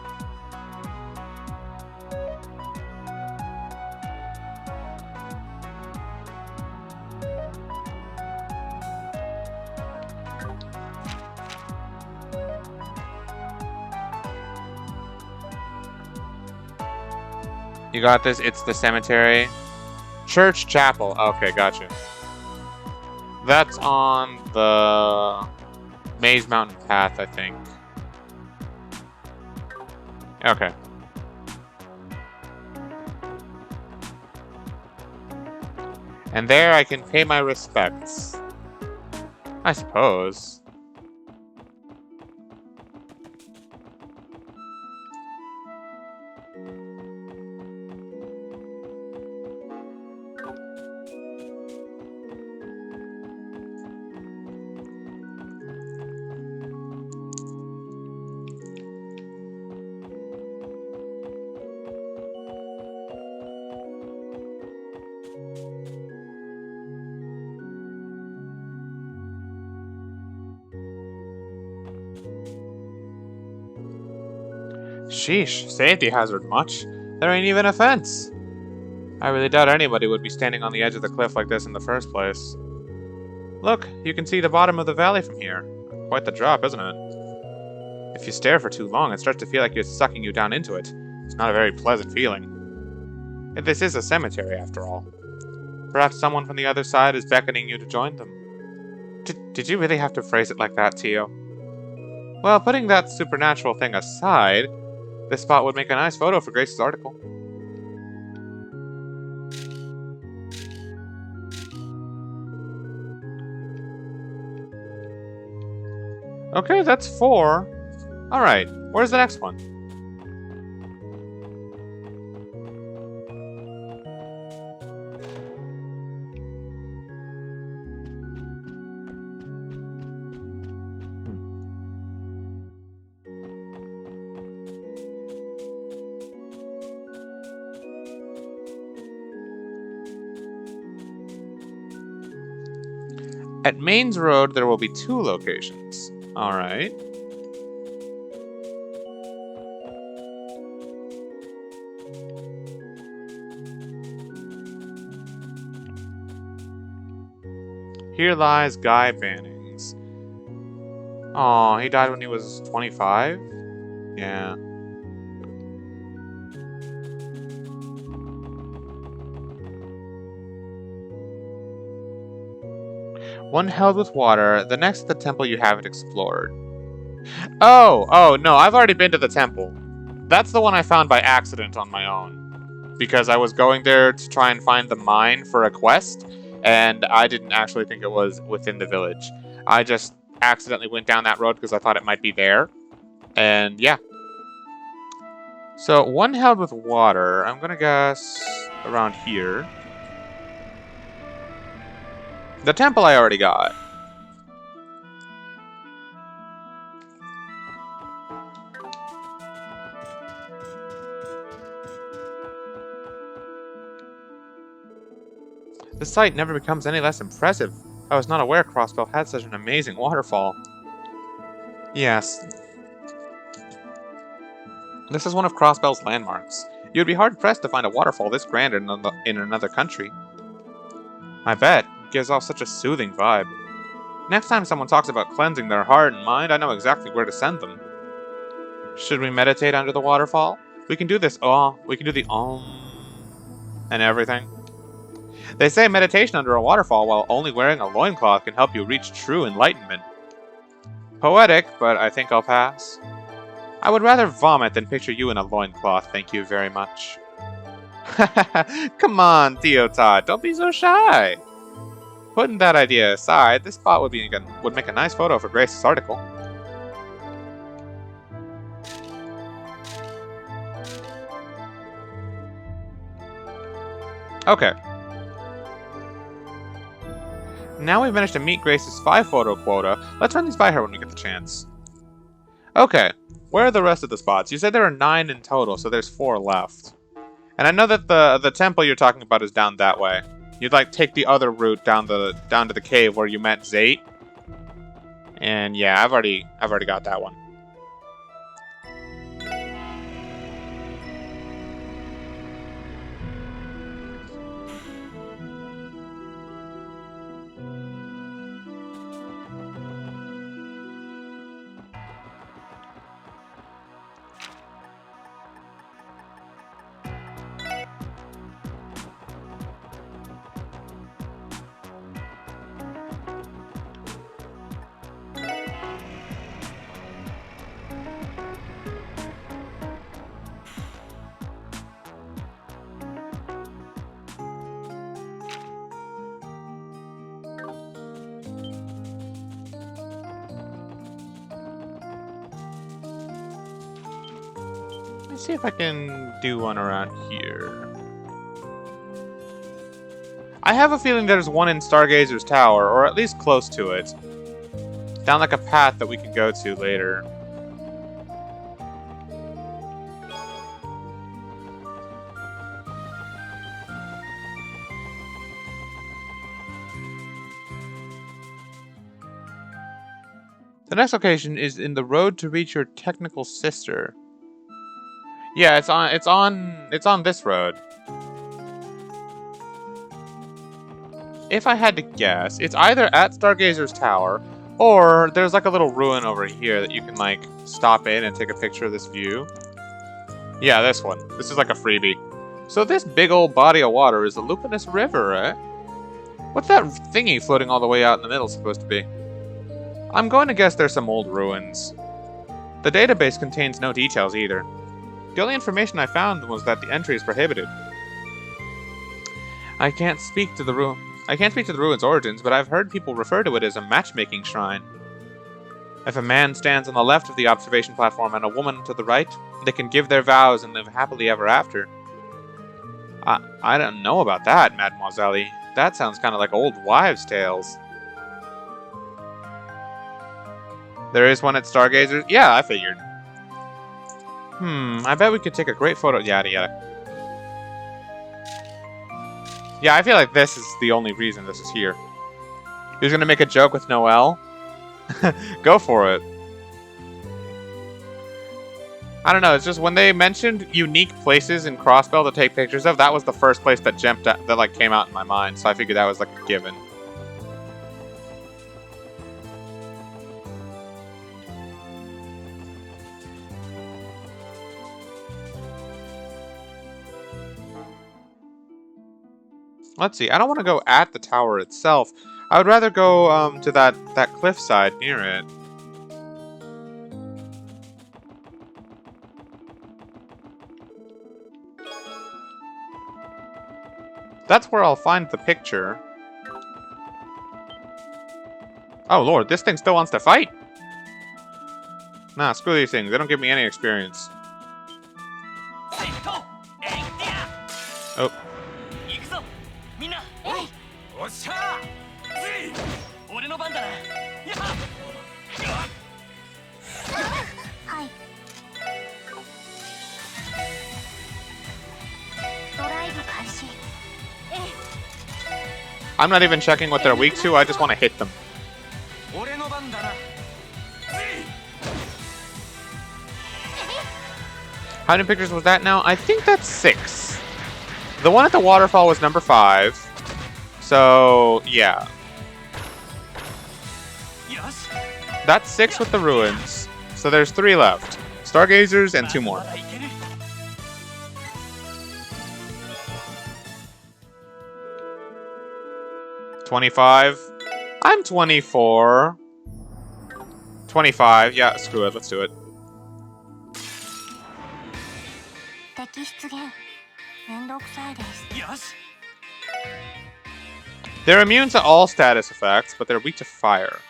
You got this? It's the cemetery. Church Chapel. Okay, gotcha. That's on the Maze Mountain Path, I think. Okay. And there I can pay my respects. I suppose. Sheesh, safety hazard much? There ain't even a fence. I really doubt anybody would be standing on the edge of the cliff like this in the first place. Look, you can see the bottom of the valley from here. Quite the drop, isn't it? If you stare for too long, it starts to feel like it's sucking you down into it. It's not a very pleasant feeling. This is a cemetery, after all. Perhaps someone from the other side is beckoning you to join them. Did you really have to phrase it like that, Tio? Well, putting that supernatural thing aside, this spot would make a nice photo for Grace's article. Okay, that's 4. Alright, where's the next one? At Mains Road, there will be 2 locations. Alright. Here lies Guy Bannings. Aw, he died when he was 25? Yeah. One held with water, the next the temple you haven't explored. Oh, no, I've already been to the temple. That's the one I found by accident on my own. Because I was going there to try and find the mine for a quest, and I didn't actually think it was within the village. I just accidentally went down that road because I thought it might be there. And yeah. So, one held with water, I'm gonna guess around here. The temple I already got. The sight never becomes any less impressive. I was not aware Crossbell had such an amazing waterfall. Yes. This is one of Crossbell's landmarks. You'd be hard-pressed to find a waterfall this grand in another country. I bet. It gives off such a soothing vibe. Next time someone talks about cleansing their heart and mind, I know exactly where to send them. Should we meditate under the waterfall? We can do this. Oh, we can do the and everything. They say meditation under a waterfall while only wearing a loincloth can help you reach true enlightenment. Poetic, but I think I'll pass. I would rather vomit than picture you in a loincloth, thank you very much. Come on, Teotad, don't be so shy. Putting that idea aside, this spot would make a nice photo for Grace's article. Okay. Now we've managed to meet Grace's 5-photo quota. Let's run these by her when we get the chance. Okay, where are the rest of the spots? You said there are 9 in total, so there's 4 left. And I know that the temple you're talking about is down that way. You'd like take the other route down to the cave where you met Zate. And yeah, I've already got that one. Let's see if I can do one around here. I have a feeling there's one in Stargazer's Tower, or at least close to it. Down like a path that we can go to later. The next location is in the road to reach your technical sister. Yeah, it's on this road. If I had to guess, it's either at Stargazer's Tower, or there's like a little ruin over here that you can like stop in and take a picture of this view. Yeah, this one. This is like a freebie. So this big old body of water is the Lupinus River, eh? What's that thingy floating all the way out in the middle supposed to be? I'm going to guess there's some old ruins. The database contains no details either. The only information I found was that the entry is prohibited. I can't speak to the ruin's origins, but I've heard people refer to it as a matchmaking shrine. If a man stands on the left of the observation platform and a woman to the right, they can give their vows and live happily ever after. I don't know about that, Mademoiselle. That sounds kind of like old wives' tales. There is one at Stargazer's? Yeah, I figured. I bet we could take a great photo. Yada yada. Yeah, I feel like this is the only reason this is here. He was gonna make a joke with Noelle? Go for it. I don't know, it's just when they mentioned unique places in Crossbell to take pictures of, that was the first place that like came out in my mind, so I figured that was like a given. Let's see, I don't want to go at the tower itself. I would rather go to that cliffside near it. That's where I'll find the picture. Oh lord, this thing still wants to fight? Nah, screw these things. They don't give me any experience. Oh. I'm not even checking what they're weak to, I just want to hit them. How many pictures was that now? I think that's 6. The one at the waterfall was number 5. So, yeah. That's 6 with the ruins. So there's 3 left. Stargazers and 2 more. $25. I'm 24. 25. Yeah, screw it. Let's do it. They're immune to all status effects, but they're weak to fire.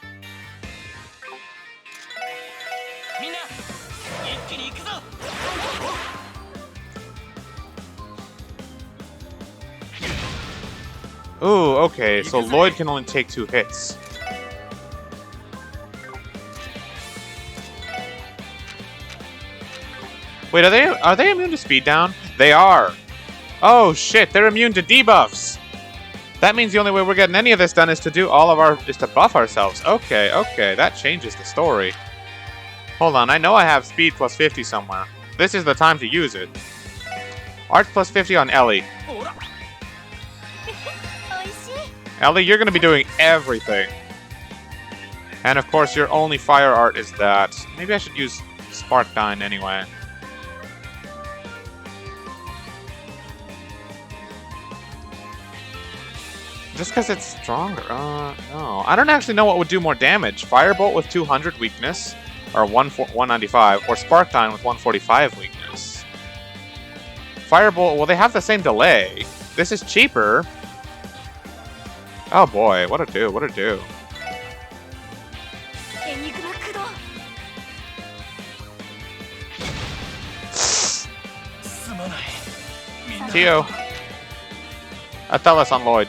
Ooh, okay, so Lloyd can only take 2 hits. Wait, are they immune to speed down? They are. Oh shit, they're immune to debuffs. That means the only way we're getting any of this done is to do is to buff ourselves. Okay, okay, that changes the story. Hold on, I know I have speed plus 50 somewhere. This is the time to use it. Art plus 50 on Ellie. Ellie, you're gonna be doing everything. And of course, your only fire art is that. Maybe I should use Sparkdyne anyway. Just because it's stronger. No. I don't actually know what would do more damage. Firebolt with 200 weakness, or 195, or Sparkdyne with 145 weakness. Firebolt, well, they have the same delay. This is cheaper. Oh boy, what a do, what a do. Tio. Athelus on Lloyd.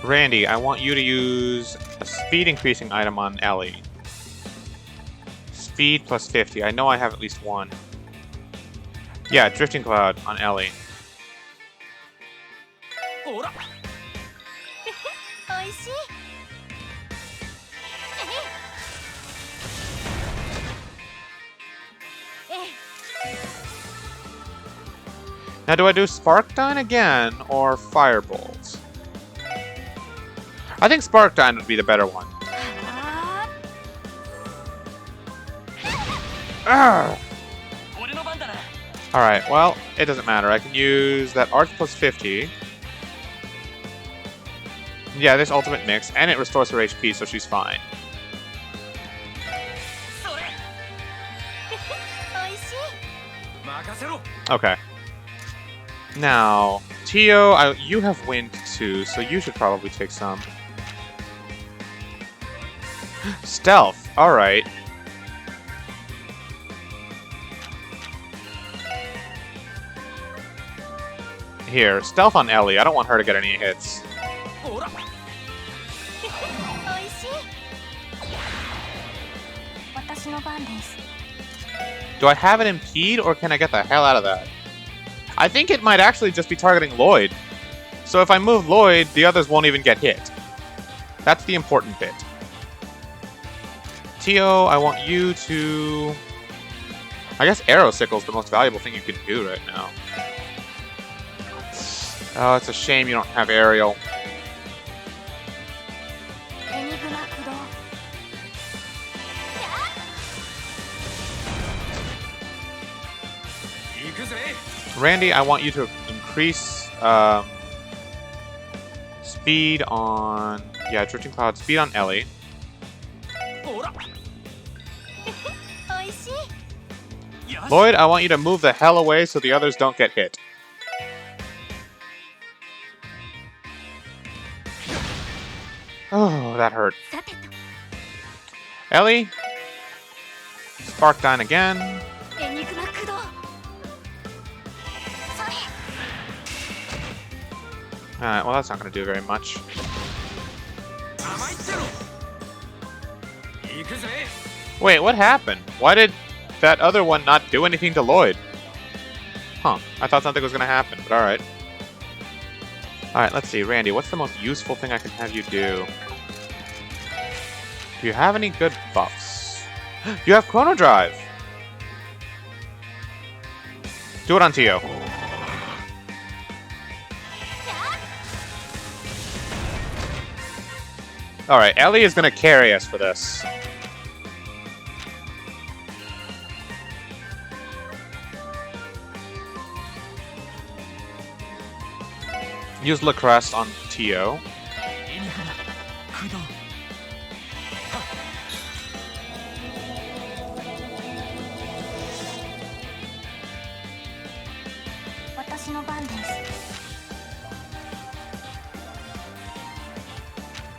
Randy, I want you to use a speed increasing item on Ellie. Speed plus 50. I know I have at least one. Yeah, Drifting Cloud on Ellie. Now, do I do Sparkdyne again or Firebolt? I think Sparkdyne would be the better one. Alright, well, it doesn't matter. I can use that Arch plus 50. Yeah, this ultimate mix, and it restores her HP, so she's fine. Okay. Now, Tio, you have wind too, so you should probably take some. Stealth, alright. Here, stealth on Ellie. I don't want her to get any hits. Do I have it impede, or can I get the hell out of that? I think it might actually just be targeting Lloyd. So if I move Lloyd, the others won't even get hit. That's the important bit. Tio, I want you to... I guess Arrow Sickle's the most valuable thing you can do right now. Oh, it's a shame you don't have Aerial. Randy, I want you to increase speed on... Yeah, Drifting Cloud. Speed on Ellie. Lloyd, I want you to move the hell away so the others don't get hit. Oh, that hurt. Ellie. Sparkdyne again. Alright, well that's not going to do very much. Wait, what happened? Why did that other one not do anything to Lloyd? Huh, I thought something was going to happen, but alright. Alright, let's see. Randy, what's the most useful thing I can have you do? Do you have any good buffs? You have Chrono Drive! Do it on Tio. Alright, Ellie is gonna carry us for this. Use Lacrest on Tio.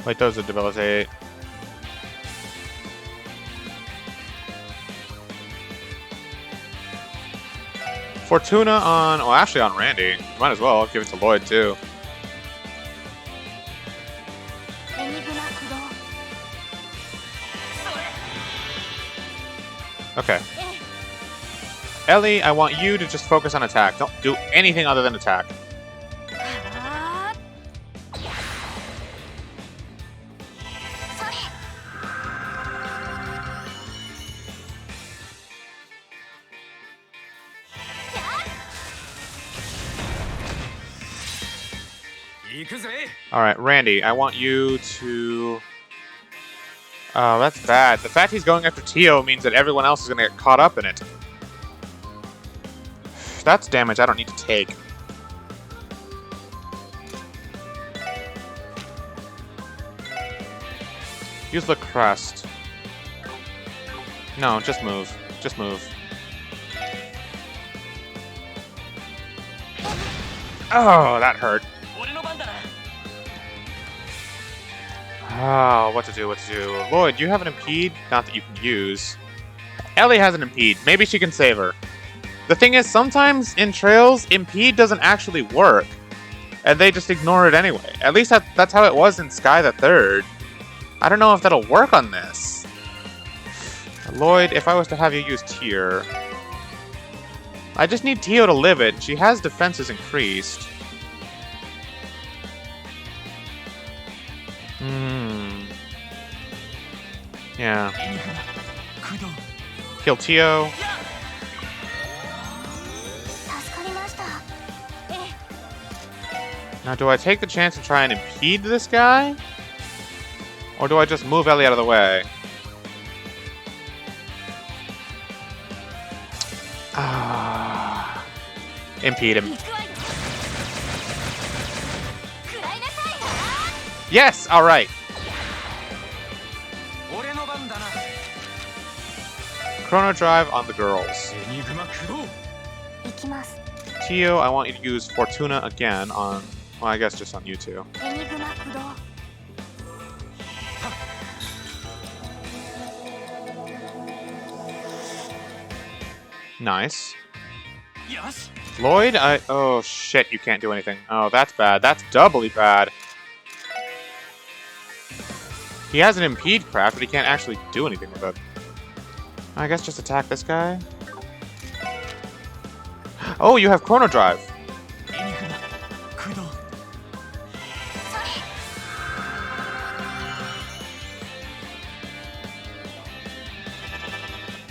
Wait, those are debilitate. Fortuna on... Oh, actually on Randy. Might as well give it to Lloyd, too. Okay. Ellie, I want you to just focus on attack. Don't do anything other than attack. Alright, Randy, I want you to... Oh, that's bad. The fact he's going after Tio means that everyone else is going to get caught up in it. That's damage I don't need to take. Use the crest. No, just move. Just move. Oh, that hurt. Oh, what to do, what to do. Lloyd, you have an impede? Not that you can use. Ellie has an impede. Maybe she can save her. The thing is, sometimes in Trails, impede doesn't actually work. And they just ignore it anyway. At least that's how it was in Sky the Third. I don't know if that'll work on this. Lloyd, if I was to have you use Tear... I just need Tio to live it. She has defenses increased. Yeah. Kill Tio. Now, do I take the chance and try and impede this guy? Or do I just move Ellie out of the way? Impede him. Yes! Alright. Chrono Drive on the girls. Tio, I want you to use Fortuna again on... Well, I guess just on you two. Nice. Lloyd, oh shit, you can't do anything. Oh, that's bad. That's doubly bad. He has an impede craft, but he can't actually do anything with it. I guess just attack this guy. Oh, you have Chrono Drive.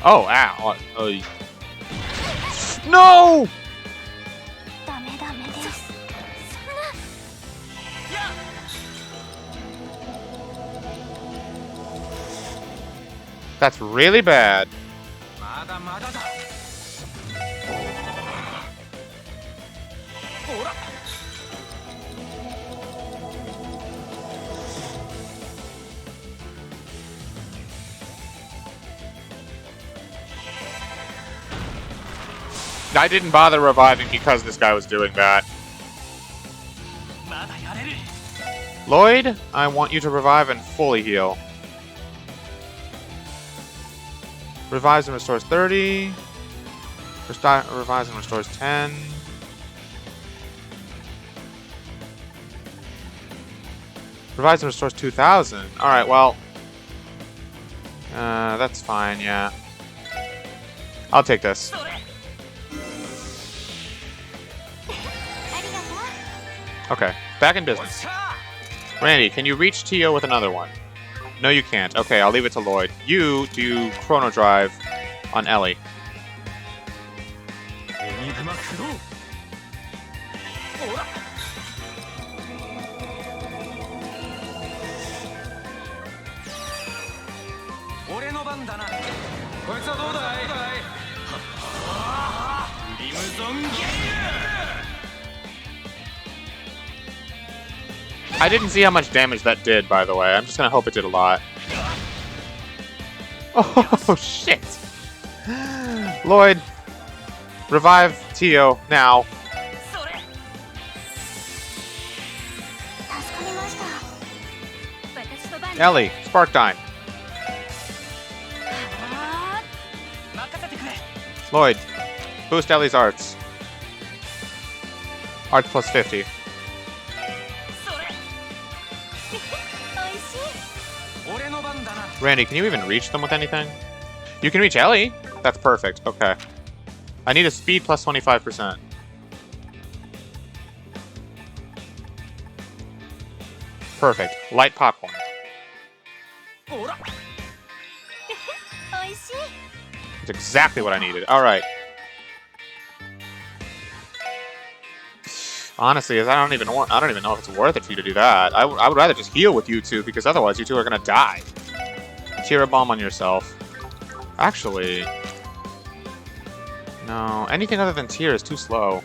Oh, ow. Oh. No! That's really bad. I didn't bother reviving because this guy was doing that. Lloyd, I want you to revive and fully heal. Revives and restores 30. Revives and restores 10. Revives and restores 2,000. Alright, well. That's fine, yeah. I'll take this. Okay, back in business. Randy, can you reach Tio with another one? No, you can't. Okay, I'll leave it to Lloyd. You do Chrono Drive on Ellie. I didn't see how much damage that did, by the way. I'm just gonna hope it did a lot. Oh, shit! Lloyd, revive Tio now. Ellie, Sparkdyne. Lloyd, boost Ellie's arts. Arts plus 50. Randy, can you even reach them with anything? You can reach Ellie? That's perfect. Okay. I need a speed plus 25%. Perfect. Light popcorn. That's exactly what I needed. Alright. Honestly, I don't even know if it's worth it for you to do that. I would rather just heal with you two, because otherwise you two are gonna die. Tear a bomb on yourself. Actually... No, anything other than Tear is too slow.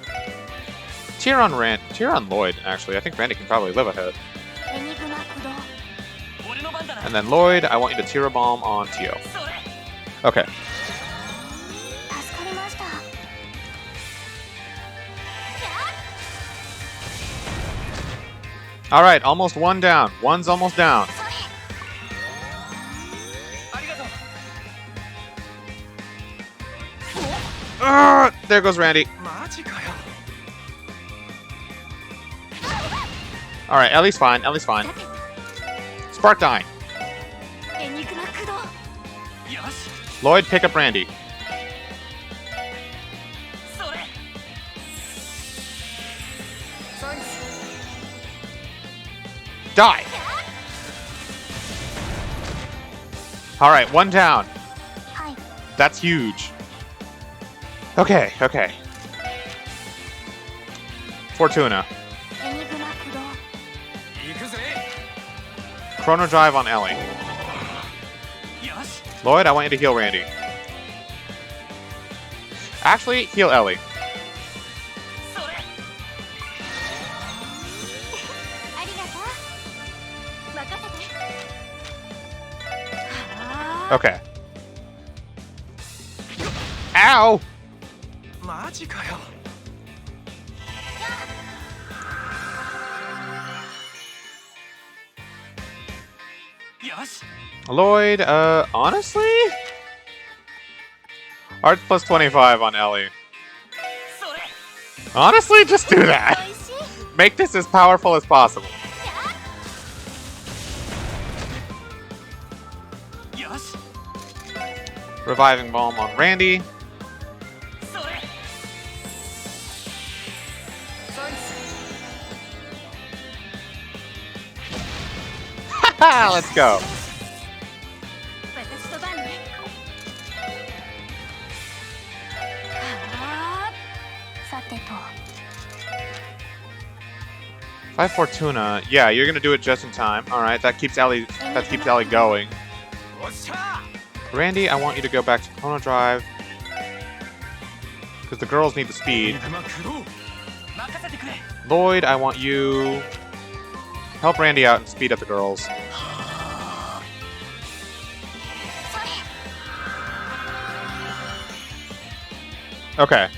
Tear on Lloyd, actually. I think Randy can probably live ahead. And then Lloyd, I want you to Tear a bomb on Tio. Okay. Alright, almost one down. One's almost down. There goes Randy. Alright, Ellie's fine. Ellie's fine. Sparkdyne. Lloyd, pick up Randy. Die! Alright, one down. That's huge. Okay, okay. Fortuna. Chrono Drive on Ellie. Lloyd, I want you to heal Randy. Actually, heal Ellie. Okay. Ow! Lloyd, honestly? Arts plus 25 on Ellie. Honestly, just do that. Make this as powerful as possible. Reviving Balm on Randy. Haha, let's go. Five Fortuna. Yeah, you're gonna do it just in time. Alright, that keeps Ellie going. Randy, I want you to go back to Chrono Drive. Because the girls need the speed. Lloyd, I want you... Help Randy out and speed up the girls. Okay.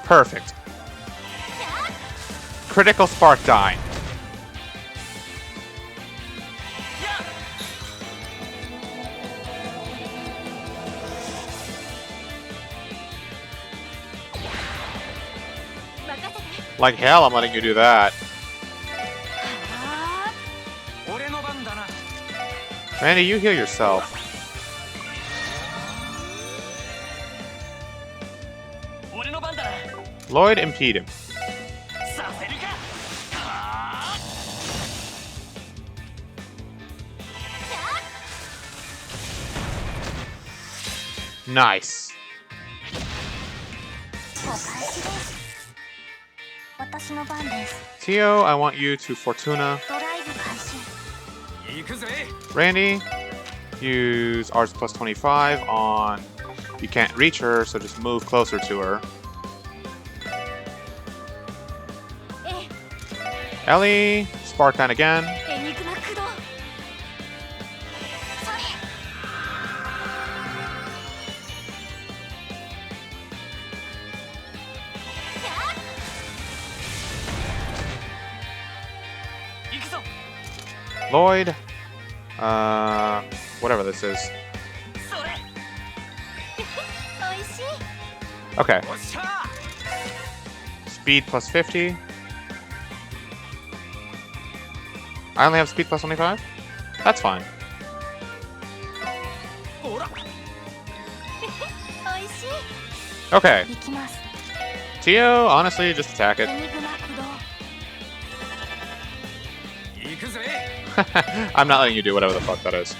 Perfect. Critical Sparkdyne. Like hell, I'm letting you do that. Randy, you heal yourself. Lloyd, impede him. Nice. Tio, I want you to Fortuna. Randy, use R's plus 25 on... You can't reach her, so just move closer to her. Ellie, Spartan again. Lloyd. Whatever this is. Okay. Speed plus 50. I only have speed plus 25? That's fine. Okay. Tio, honestly, just attack it. I'm not letting you do whatever the fuck that is.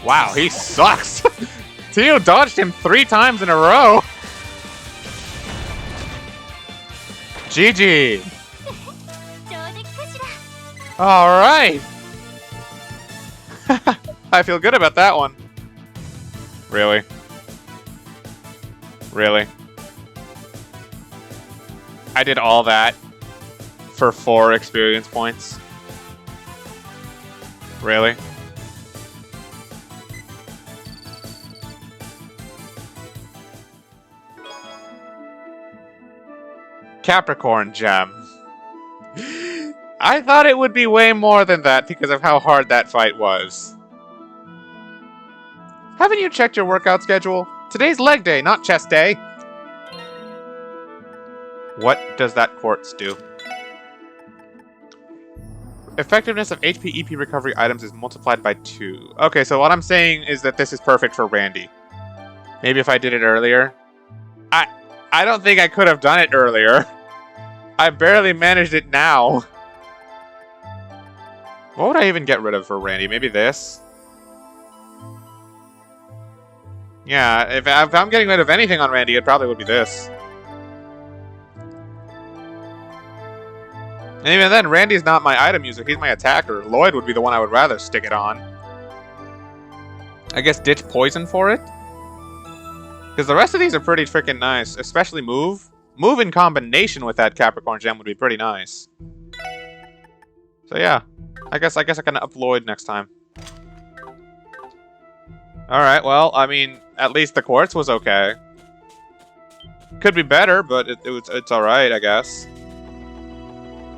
Wow, he sucks! Tio dodged him 3 times in a row! GG! Alright! I feel good about that one. Really? Really? I did all that for 4 experience points? Really? Capricorn gem. I thought it would be way more than that because of how hard that fight was. Haven't you checked your workout schedule? Today's leg day, not chest day. What does that quartz do? Effectiveness of HP EP recovery items is multiplied by 2. Okay, so what I'm saying is that this is perfect for Randy. Maybe if I did it earlier. I don't think I could have done it earlier. I barely managed it now. What would I even get rid of for Randy? Maybe this? Yeah, if I'm getting rid of anything on Randy, it probably would be this. And even then, Randy's not my item user, he's my attacker. Lloyd would be the one I would rather stick it on. I guess ditch poison for it? Because the rest of these are pretty freaking nice, especially move. Move in combination with that Capricorn gem would be pretty nice. So yeah, I guess I can up Lloyd next time. Alright, well, I mean, at least the quartz was okay. Could be better, but it's alright, I guess.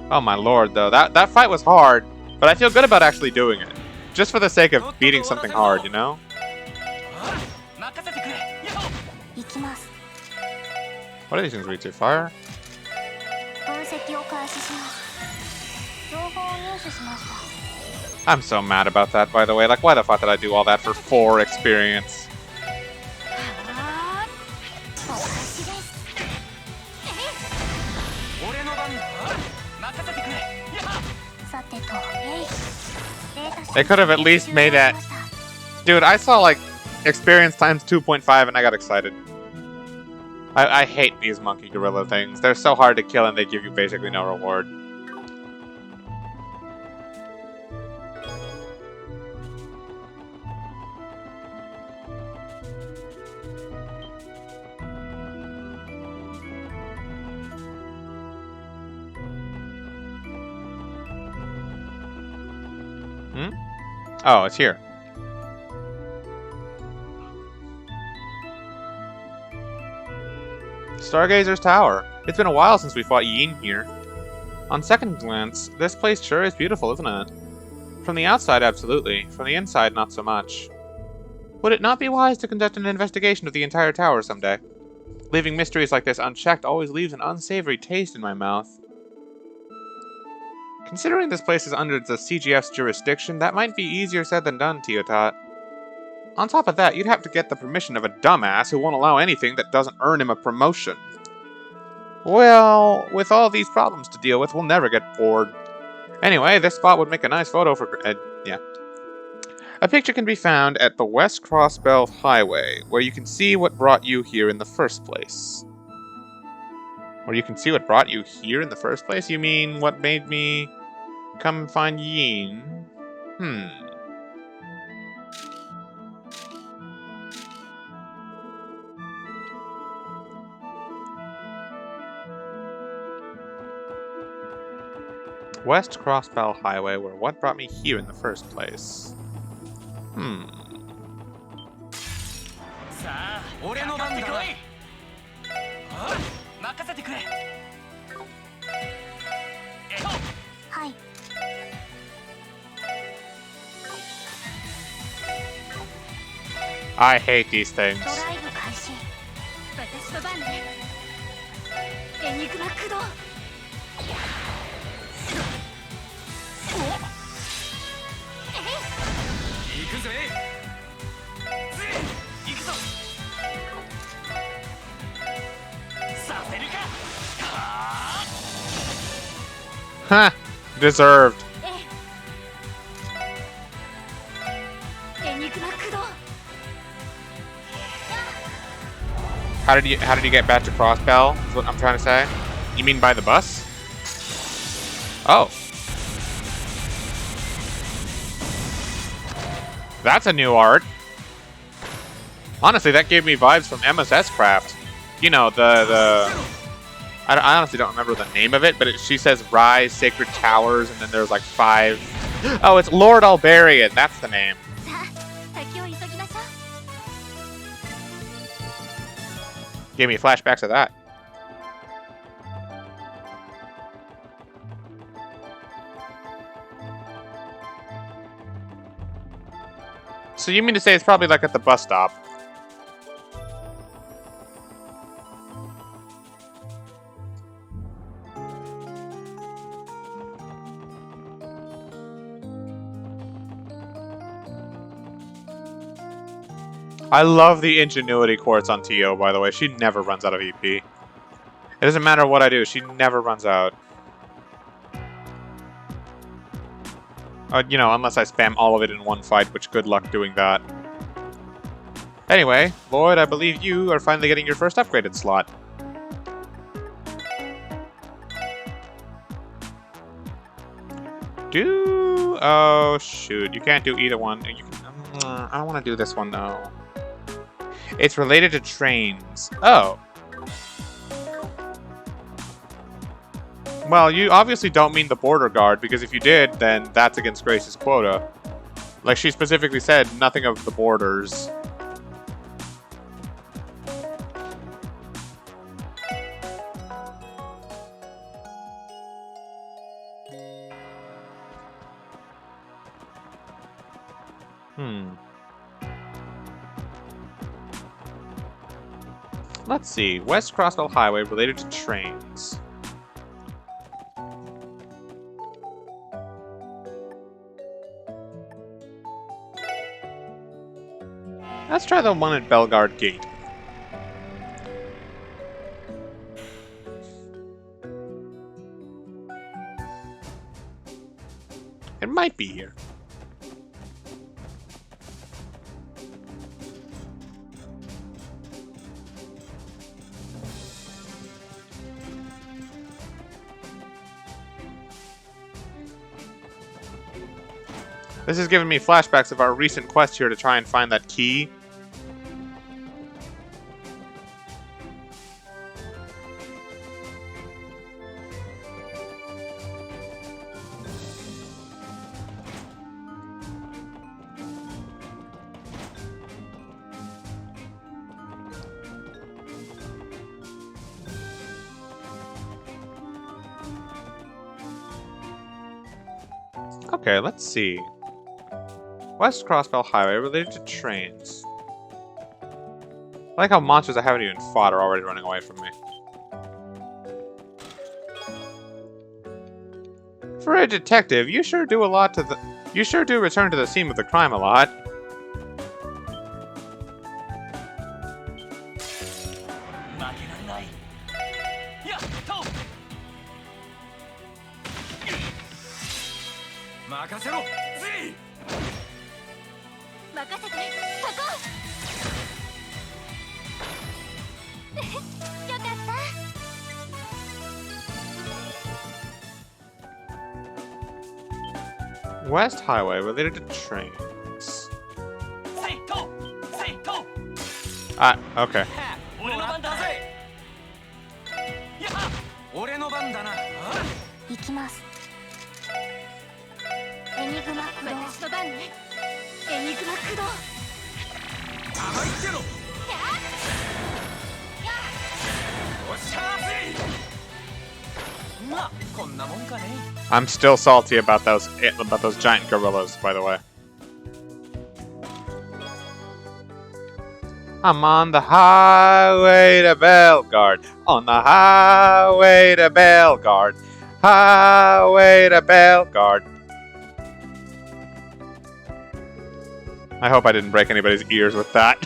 Oh my lord, though. That fight was hard, but I feel good about actually doing it. Just for the sake of beating something hard, you know? What do these things read to? Fire? I'm so mad about that, by the way. Like, why the fuck did I do all that for 4 experience? They could have at least made that... Dude, I saw, like, experience times 2.5 and I got excited. I hate these monkey gorilla things. They're so hard to kill and they give you basically no reward. Hmm? Oh, it's here. Stargazer's Tower. It's been a while since we fought Yin here. On second glance, this place sure is beautiful, isn't it? From the outside, absolutely. From the inside, not so much. Would it not be wise to conduct an investigation of the entire tower someday? Leaving mysteries like this unchecked always leaves an unsavory taste in my mouth. Considering this place is under the CGF's jurisdiction, that might be easier said than done, Teotot. On top of that, you'd have to get the permission of a dumbass who won't allow anything that doesn't earn him a promotion. Well, with all these problems to deal with, we'll never get bored. Anyway, this spot would make a nice photo for... yeah. A picture can be found at the West Crossbell Highway, where you can see what brought you here in the first place. Where you can see what brought you here in the first place? You mean what made me come find Yin? West Crossbell Highway, where what brought me here in the first place? I hate these things. Huh, deserved. How did you get back to Crossbell? Is what I'm trying to say. You mean by the bus? Oh. That's a new art. Honestly, that gave me vibes from MSS Craft. You know, I honestly don't remember the name of it, but she says Rise, Sacred Towers, and then there's like 5... Oh, it's Lord Albarian. That's the name. Gave me flashbacks of that. So you mean to say it's probably like at the bus stop? I love the Ingenuity Quartz on Tio, by the way. She never runs out of EP. It doesn't matter what I do, she never runs out. You know, unless I spam all of it in one fight, which good luck doing that. Anyway, Lloyd, I believe you are finally getting your first upgraded slot. Oh, shoot. You can't do either one. I don't want to do this one, though. It's related to trains. Oh. Well, you obviously don't mean the border guard, because if you did, then that's against Grace's quota. Like, she specifically said, nothing of the borders. Let's see. West Crossbell Highway related to trains. Let's try the one at Bellegarde Gate. It might be here. This is giving me flashbacks of our recent quest here to try and find that key. Okay, let's see. West Crossbell Highway related to trains. I like how monsters I haven't even fought are already running away from me. For a detective, you sure do return to the scene of the crime a lot. 任せろ Z。 任せてそこよかった。 West Highway related to trains. Ah, okay. 俺の番だぜ。俺の番だな。行きます。エニグマ駆動。私の番ね。エニグマ駆動。甘いってろ。おっしゃーぜ。まあこんなもんかね。 I'm still salty about those giant gorillas, by the way. I'm on the highway to Belgard. On the highway to Belgard. Highway to Belgard. I hope I didn't break anybody's ears with that.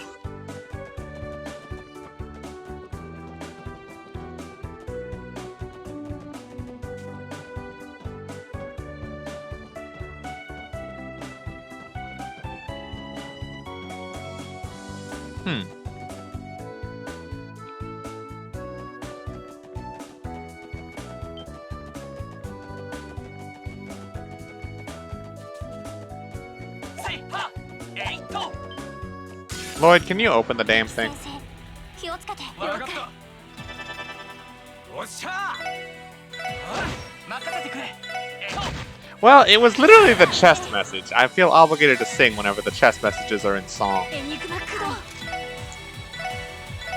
Hmm. Lloyd, can you open the damn thing? 気をつけて。わかった。おっしゃー。任せてくれ。 Well, it was literally the chest message. I feel obligated to sing whenever the chest messages are in song. エニグマ駆動。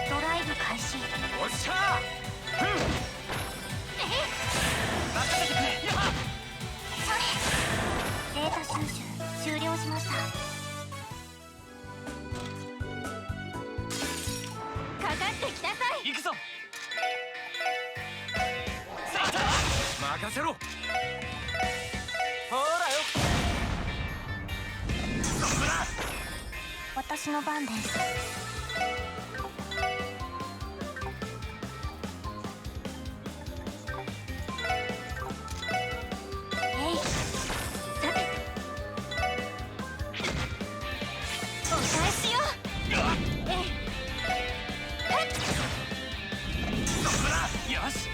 ドライブ開始。おっしゃー。任せてくれ。それ。データ収集終了しました。かかってきなさい。行くぞ。任せろ。ほらよ。私の番です。えい。さて。お返しよ。えい。よし。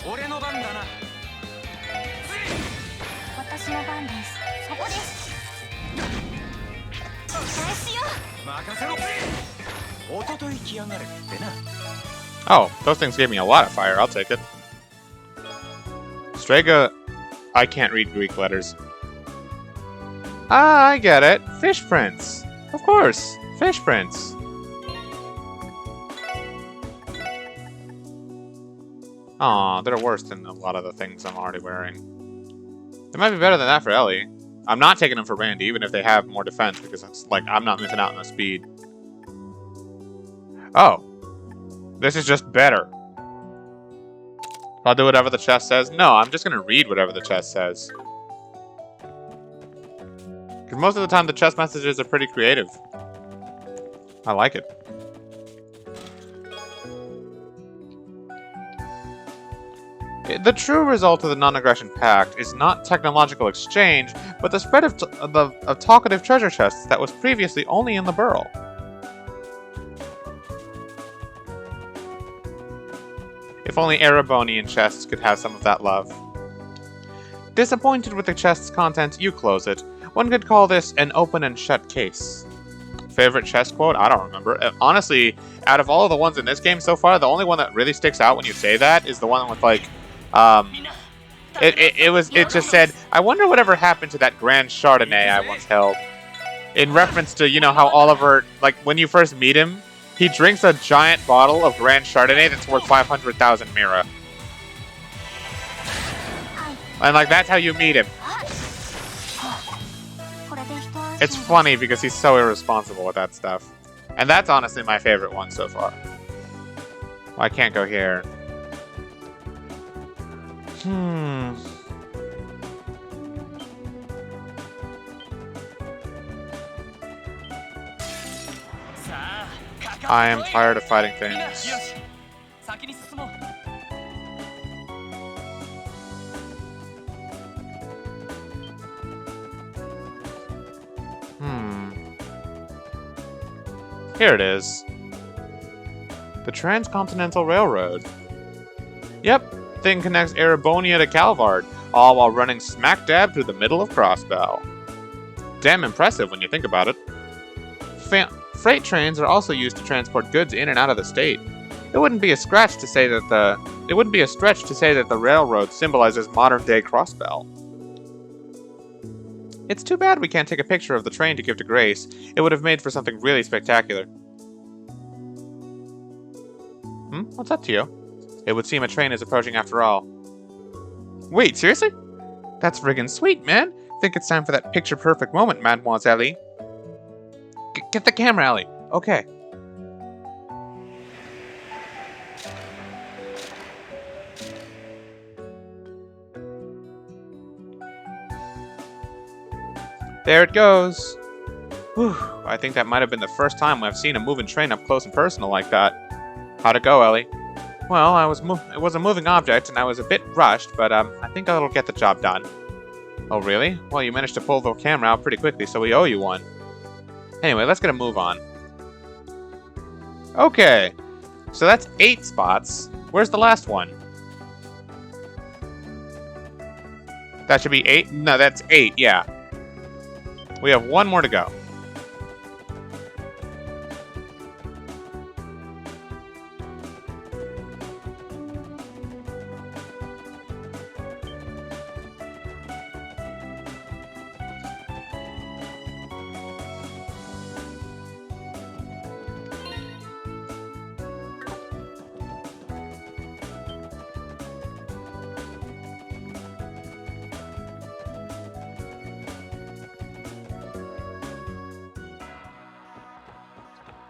俺の番だな。私の番です。そこです。お返しよ。任せろ。おととい来やがれってな。 Oh, those things gave me a lot of fire. I'll take it. Strega... I can't read Greek letters. Ah, I get it. Fish Prince. Of course. Fish Prince. Aw, they're worse than a lot of the things I'm already wearing. They might be better than that for Ellie. I'm not taking them for Randy, even if they have more defense, because it's like I'm not missing out on the speed. Oh. This is just better. I'll do whatever the chest says. No, I'm just gonna read whatever the chest says. Because most of the time the chest messages are pretty creative. I like it. The true result of the Non-Aggression Pact is not technological exchange, but the spread of talkative treasure chests that was previously only in the Burl. If only Erebonian chests could have some of that love. Disappointed with the chest's content, you close it. One could call this an open and shut case. Favorite chest quote? I don't remember. Honestly, out of all of the ones in this game so far, the only one that really sticks out when you say that is the one with like, it just said, I wonder whatever happened to that Grand Chardonnay I once held. In reference to, you know, how Oliver, like, when you first meet him, he drinks a giant bottle of Grand Chardonnay that's worth 500,000 Mira. And, like, that's how you meet him. It's funny because he's so irresponsible with that stuff. And that's honestly my favorite one so far. Well, I can't go here. I am tired of fighting things. Here it is. The Transcontinental Railroad. Yep, thing connects Erebonia to Calvard, all while running smack dab through the middle of Crossbell. Damn impressive when you think about it. Freight trains are also used to transport goods in and out of the state. It wouldn't be a stretch to say that the railroad symbolizes modern-day Crossbell. It's too bad we can't take a picture of the train to give to Grace. It would have made for something really spectacular. What's up to you? It would seem a train is approaching after all. Wait, seriously? That's friggin' sweet, man. Think it's time for that picture-perfect moment, Mademoiselle. Get the camera, Ellie. Okay. There it goes. Whew, I think that might have been the first time I've seen a moving train up close and personal like that. How'd it go, Ellie? Well, it was a moving object, and I was a bit rushed, but I think it'll get the job done. Oh, really? Well, you managed to pull the camera out pretty quickly, so we owe you one. Anyway, let's get a move on. Okay, so that's 8 spots. Where's the last one? That should be 8? No, that's 8, yeah. We have one more to go.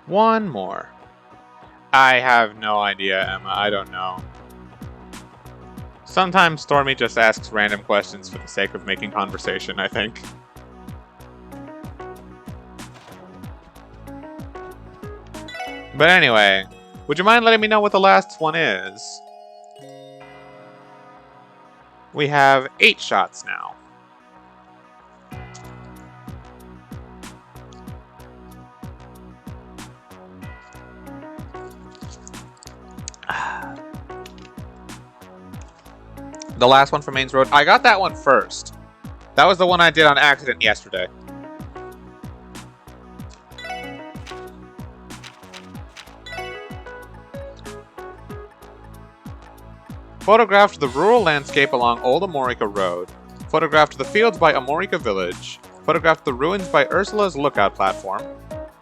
One more. I have no idea, Emma. I don't know. Sometimes Stormy just asks random questions for the sake of making conversation, I think. But anyway, would you mind letting me know what the last one is? We have 8 shots now. The last one from Mains Road. I got that one first. That was the one I did on accident yesterday. Photographed the rural landscape along Old Amorica Road. Photographed the fields by Amorica Village. Photographed the ruins by Ursula's lookout platform.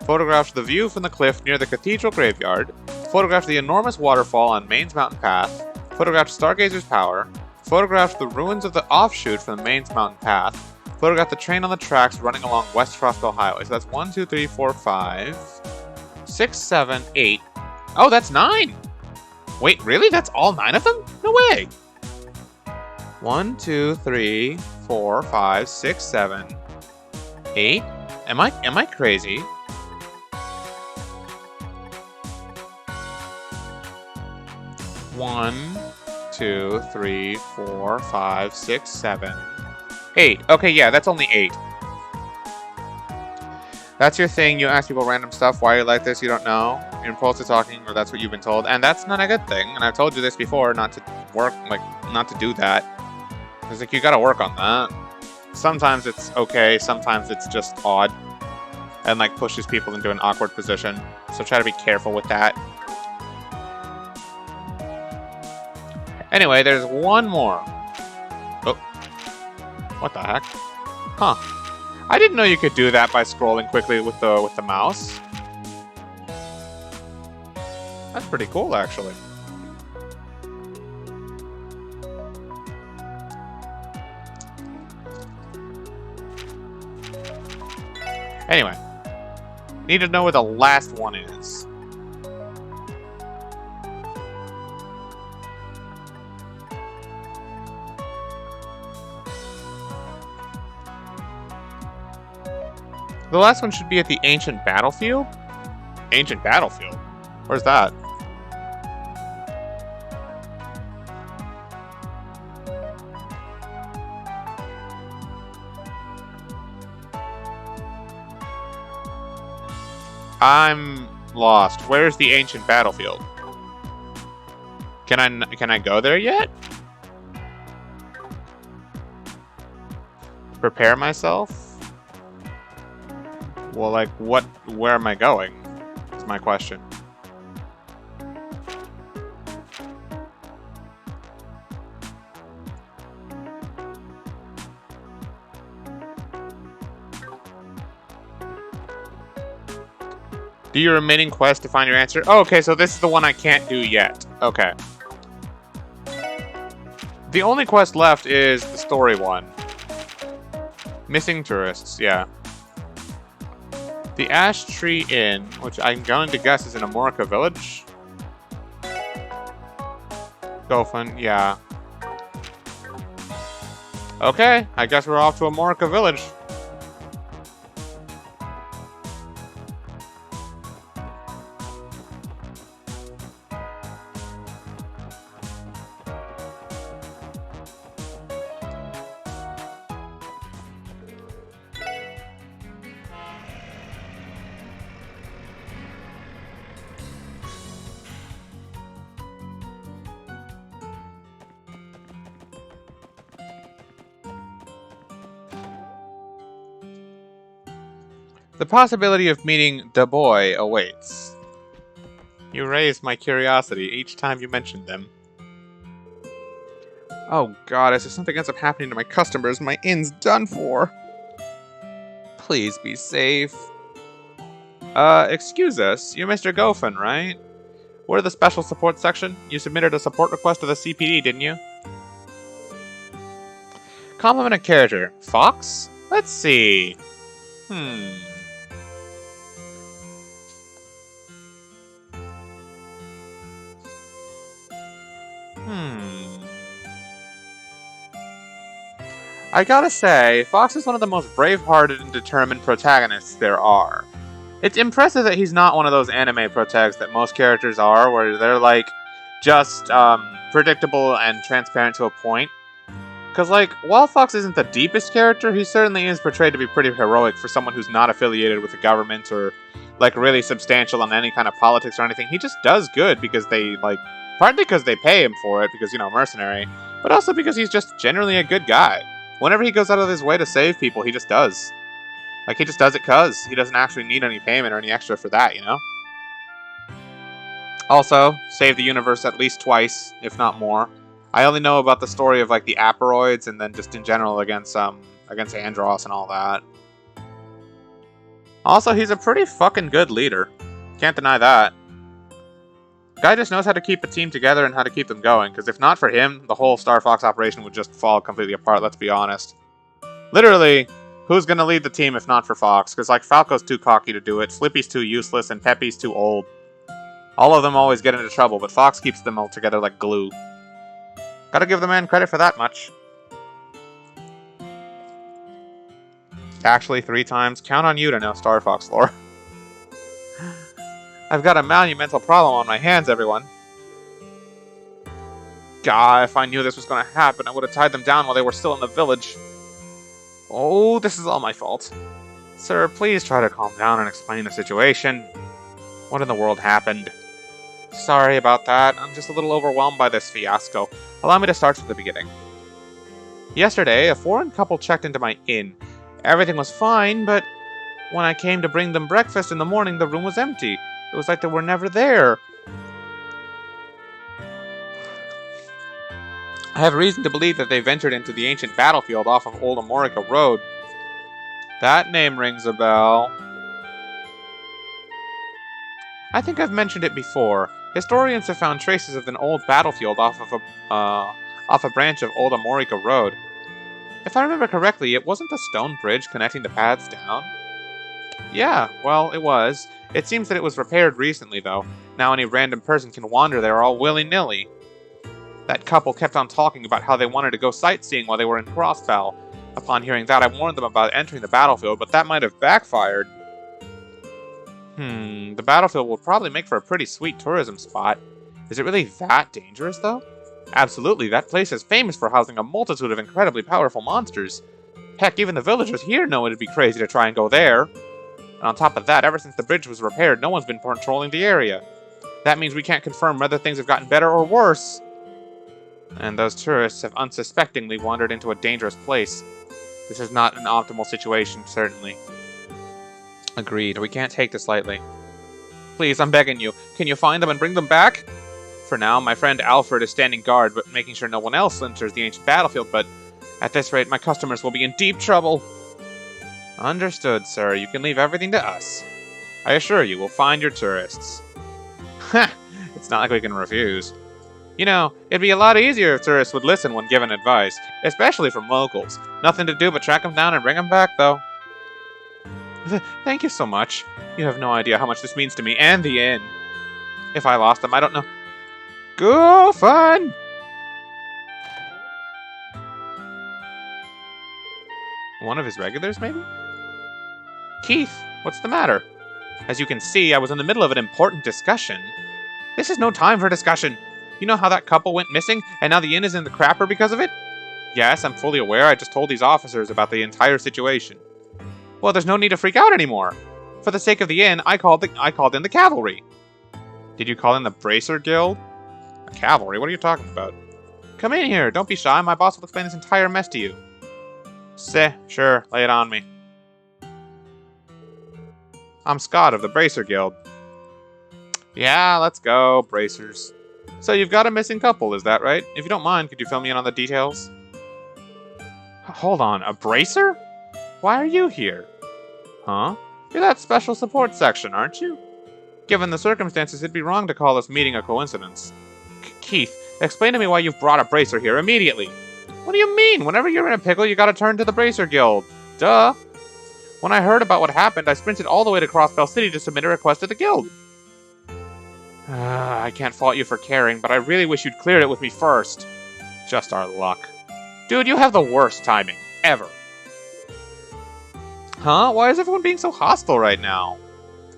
Photographed the view from the cliff near the cathedral graveyard. Photographed the enormous waterfall on Mains Mountain Path. Photographed Stargazer's Power. Photographed the ruins of the offshoot from the Mains Mountain Path. Photographed the train on the tracks running along West Crossbell Highway. So that's 1, 2, 3, 4, 5, 6, 7, 8. Oh, that's 9! Wait, really? That's all 9 of them? No way! 1, 2, 3, 4, 5, 6, 7, 8? Am I crazy? One, 2, 3, 4, 5, 6, 7, 8. Okay, yeah, that's only 8. That's your thing. You ask people random stuff. Why you like this, you don't know. You're impulsive talking, or that's what you've been told. And that's not a good thing. And I've told you this before, not to do that. It's like, you gotta work on that. Sometimes it's okay, sometimes it's just odd. And like pushes people into an awkward position. So try to be careful with that. Anyway, there's one more. Oh. What the heck? Huh. I didn't know you could do that by scrolling quickly with the mouse. That's pretty cool, actually. Anyway. Need to know where the last one is. The last one should be at the Ancient Battlefield? Ancient Battlefield? Where's that? I'm lost. Where's the ancient battlefield? Can I go there yet? Prepare myself? Well, like, where am I going? Is my question. Do your remaining quest to find your answer. Oh, okay, so this is the one I can't do yet. Okay. The only quest left is the story one. Missing tourists, yeah. The Ash Tree Inn, which I'm going to guess is in Amorica Village. Gofun, yeah. Okay, I guess we're off to Amorica Village. The possibility of meeting the boy awaits. You raise my curiosity each time you mention them. Oh god, if something ends up happening to my customers, my inn's done for. Please be safe. Excuse us, you're Mr. Gofun, right? We're the special support section. You submitted a support request to the CPD, didn't you? Compliment a character. Fox? Let's see. I gotta say, Fox is one of the most brave-hearted and determined protagonists there are. It's impressive that he's not one of those anime protags that most characters are, where they're, like, just, predictable and transparent to a point. Because, like, while Fox isn't the deepest character, he certainly is portrayed to be pretty heroic for someone who's not affiliated with the government or, like, really substantial on any kind of politics or anything. He just does good because they, like, partly because they pay him for it, because, you know, mercenary, but also because he's just generally a good guy. Whenever he goes out of his way to save people, he just does. Like, he just does it cuz. He doesn't actually need any payment or any extra for that, you know? Also, save the universe at least twice, if not more. I only know about the story of, like, the Aporoids, and then just in general against Andross and all that. Also, he's a pretty fucking good leader. Can't deny that. Guy just knows how to keep a team together and how to keep them going, because if not for him, the whole Star Fox operation would just fall completely apart, let's be honest. Literally, who's gonna lead the team if not for Fox? Because, like, Falco's too cocky to do it, Flippy's too useless, and Peppy's too old. All of them always get into trouble, but Fox keeps them all together like glue. Gotta give the man credit for that much. Actually, 3 times. Count on you to know Star Fox lore. I've got a monumental problem on my hands, everyone. God, if I knew this was going to happen, I would have tied them down while they were still in the village. Oh, this is all my fault. Sir, please try to calm down and explain the situation. What in the world happened? Sorry about that. I'm just a little overwhelmed by this fiasco. Allow me to start from the beginning. Yesterday, a foreign couple checked into my inn. Everything was fine, but when I came to bring them breakfast in the morning, the room was empty. It was like they were never there. I have reason to believe that they ventured into the ancient battlefield off of Old Amorica Road. That name rings a bell. I think I've mentioned it before. Historians have found traces of an old battlefield off a branch of Old Amorica Road. If I remember correctly, it wasn't the stone bridge connecting the paths down? Yeah, well, it was. It seems that it was repaired recently, though. Now any random person can wander there all willy-nilly. That couple kept on talking about how they wanted to go sightseeing while they were in Crossfell. Upon hearing that, I warned them about entering the battlefield, but that might have backfired. The battlefield will probably make for a pretty sweet tourism spot. Is it really that dangerous, though? Absolutely, that place is famous for housing a multitude of incredibly powerful monsters. Heck, even the villagers here know it'd be crazy to try and go there. And on top of that, ever since the bridge was repaired, no one's been patrolling the area. That means we can't confirm whether things have gotten better or worse. And those tourists have unsuspectingly wandered into a dangerous place. This is not an optimal situation, certainly. Agreed. We can't take this lightly. Please, I'm begging you. Can you find them and bring them back? For now, my friend Alfred is standing guard, but making sure no one else enters the ancient battlefield, but at this rate, my customers will be in deep trouble. Understood, sir. You can leave everything to us. I assure you, we'll find your tourists. Ha! It's not like we can refuse. You know, it'd be a lot easier if tourists would listen when given advice, especially from locals. Nothing to do but track them down and bring them back, though. Thank you so much. You have no idea how much this means to me and the inn. If I lost them, I don't know. Go fun! One of his regulars, maybe? Keith, what's the matter? As you can see, I was in the middle of an important discussion. This is no time for discussion. You know how that couple went missing, and now the inn is in the crapper because of it? Yes, I'm fully aware. I just told these officers about the entire situation. Well, there's no need to freak out anymore. For the sake of the inn, I called in the cavalry. Did you call in the Bracer Guild? A cavalry? What are you talking about? Come in here. Don't be shy. My boss will explain this entire mess to you. Sure. Lay it on me. I'm Scott of the Bracer Guild. Yeah, let's go, Bracers. So you've got a missing couple, is that right? If you don't mind, could you fill me in on the details? Hold on, a Bracer? Why are you here? Huh? You're that special support section, aren't you? Given the circumstances, it'd be wrong to call this meeting a coincidence. Keith, explain to me why you've brought a Bracer here immediately. What do you mean? Whenever you're in a pickle, you gotta turn to the Bracer Guild. Duh. When I heard about what happened, I sprinted all the way to Crossbell City to submit a request to the guild. I can't fault you for caring, but I really wish you'd cleared it with me first. Just our luck. Dude, you have the worst timing. Ever. Huh? Why is everyone being so hostile right now?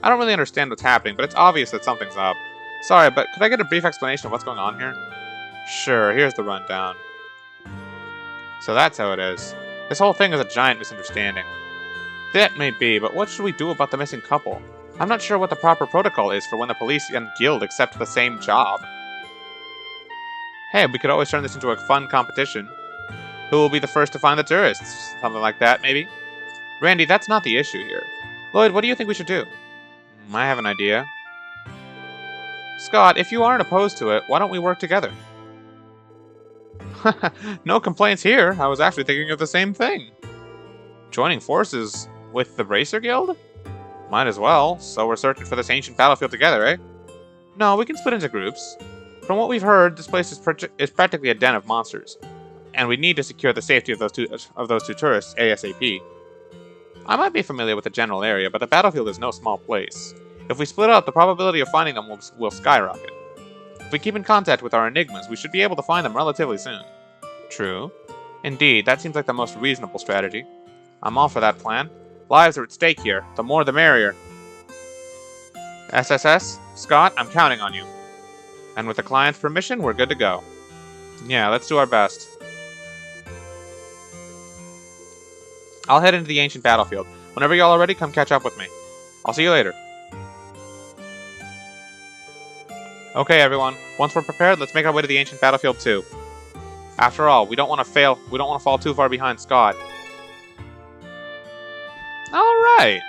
I don't really understand what's happening, but it's obvious that something's up. Sorry, but could I get a brief explanation of what's going on here? Sure, here's the rundown. So that's how it is. This whole thing is a giant misunderstanding. That may be, but what should we do about the missing couple? I'm not sure what the proper protocol is for when the police and guild accept the same job. Hey, we could always turn this into a fun competition. Who will be the first to find the tourists? Something like that, maybe? Randy, that's not the issue here. Lloyd, what do you think we should do? I have an idea. Scott, if you aren't opposed to it, why don't we work together? No complaints here. I was actually thinking of the same thing. Joining forces with the Bracer Guild? Might as well, so we're searching for this ancient battlefield together, eh? No, we can split into groups. From what we've heard, this place is practically a den of monsters, and we need to secure the safety of those two tourists ASAP. I might be familiar with the general area, but the battlefield is no small place. If we split up, the probability of finding them will skyrocket. If we keep in contact with our enigmas, we should be able to find them relatively soon. True. Indeed, that seems like the most reasonable strategy. I'm all for that plan. Lives are at stake here. The more the merrier. SSS, Scott, I'm counting on you. And with the client's permission, we're good to go. Yeah, let's do our best. I'll head into the ancient battlefield. Whenever y'all are ready, come catch up with me. I'll see you later. Okay, everyone. Once we're prepared, let's make our way to the ancient battlefield too. After all, we don't want to fail. We don't want to fall too far behind Scott. All right.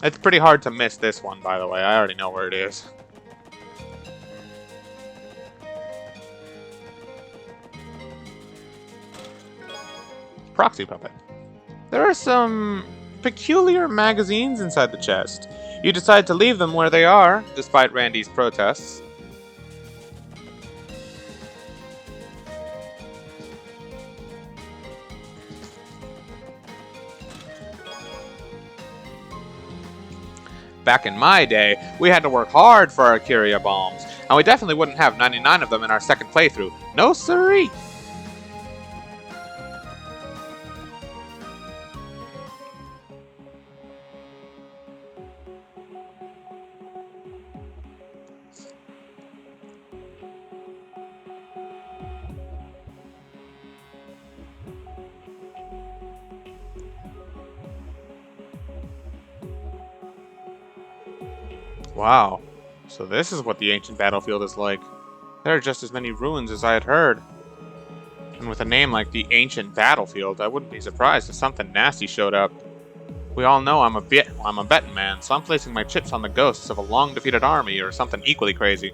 It's pretty hard to miss this one, by the way. I already know where it is. Proxy puppet. There are some peculiar magazines inside the chest. You decide to leave them where they are, despite Randy's protests. Back in my day, we had to work hard for our Curia bombs, and we definitely wouldn't have 99 of them in our second playthrough. No siree! Wow. So this is what the ancient battlefield is like. There are just as many ruins as I had heard. And with a name like the Ancient Battlefield, I wouldn't be surprised if something nasty showed up. We all know I'm a betting man, so I'm placing my chips on the ghosts of a long-defeated army or something equally crazy.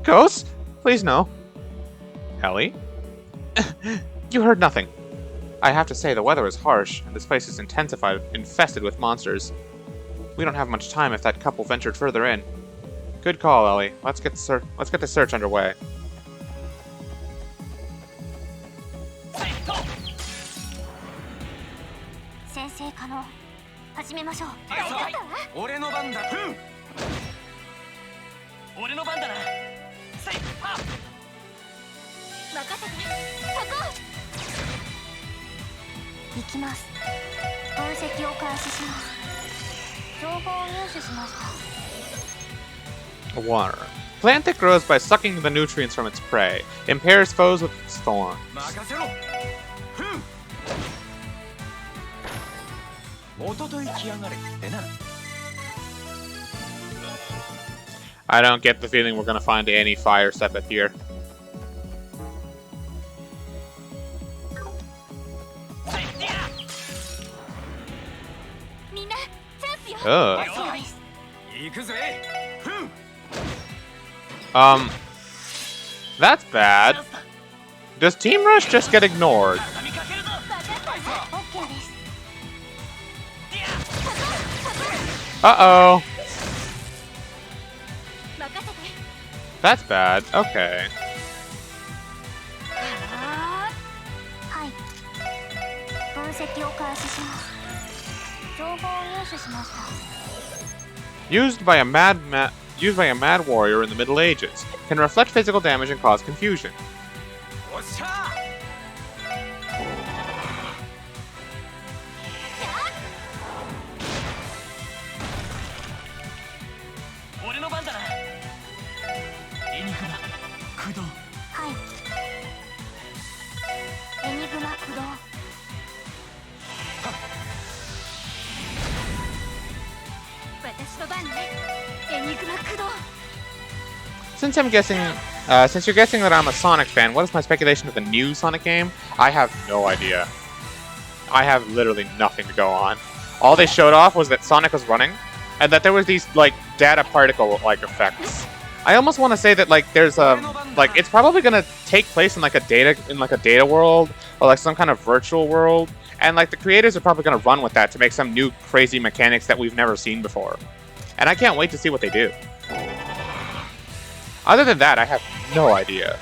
Ghosts? Please no. Ellie? You heard nothing. I have to say, the weather is harsh, and this place is infested with monsters. We don't have much time if that couple ventured further in. Good call, Ellie. Let's get the search underway. 先生可能始めましょう。はい分かったわ。俺の番だ。俺の番だな。せいはっ。任せて。そこ。行きます。分析を開始します。情報を入手しました。 Water. Plant that grows by sucking the nutrients from its prey. Impairs foes with its thorns. 任せろ。おととい来やがれってな。 I don't get the feeling we're gonna find any fire sepet here. みんなチャンスよ。 Ugh. そうです。行くぜ。That's bad. Does Team Rush just get ignored? 畳みかけるぞ。分かったわ。オッケーです。 Uh-oh. 任せて。 That's bad. Okay. はい。分析を開始します。情報を入手しました。 Used by a mad warrior in the Middle Ages. Can reflect physical damage and cause confusion. おっしゃ。俺の番だな。エニグマ駆動。はい。エニグマ駆動。私の番ね。エニグマ駆動。 Since you're guessing that I'm a Sonic fan, what is my speculation of the new Sonic game? I have no idea. I have literally nothing to go on. All they showed off was that Sonic was running, and that there was these like data particle like effects. I almost want to say that like there's like it's probably gonna take place in like a data world or like some kind of virtual world, and like the creators are probably gonna run with that to make some new crazy mechanics that we've never seen before. And I can't wait to see what they do. Other than that, I have no idea.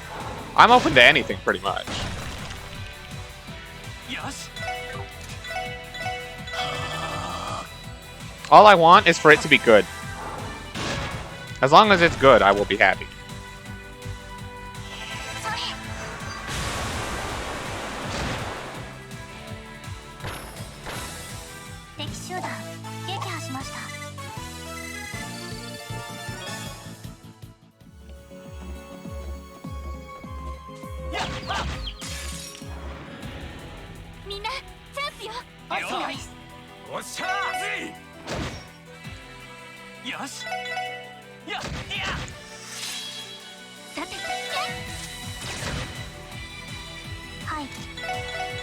I'm open to anything, pretty much. よし。 All I want is for it to be good. As long as it's good, I will be happy. それ。敵集団撃破しました。 やっは。みんなチャンスよ。はいそうです。おっしゃ。よし。やっ。さて。はい。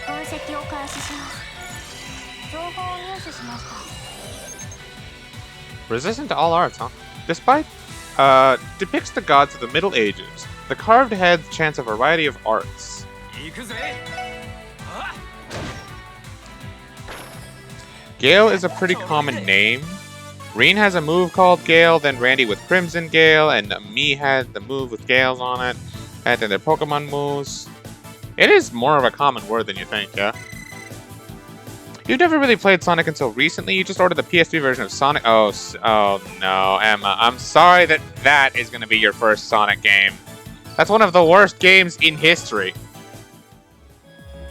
分析を開始します。情報を入手しました。 Resistant to all arts, huh? Depicts the gods of the Middle Ages. The carved heads chants a variety of arts. 行くぜ。あ。 Gale is a pretty common name. Reen has a move called Gale, then Randy with Crimson Gale, and me had the move with Gales on it, and then their Pokemon moves. It is more of a common word than you think, yeah? You've never really played Sonic until recently. You just ordered the PS3 version of Sonic. Oh no, Emma. I'm sorry that is going to be your first Sonic game. That's one of the worst games in history.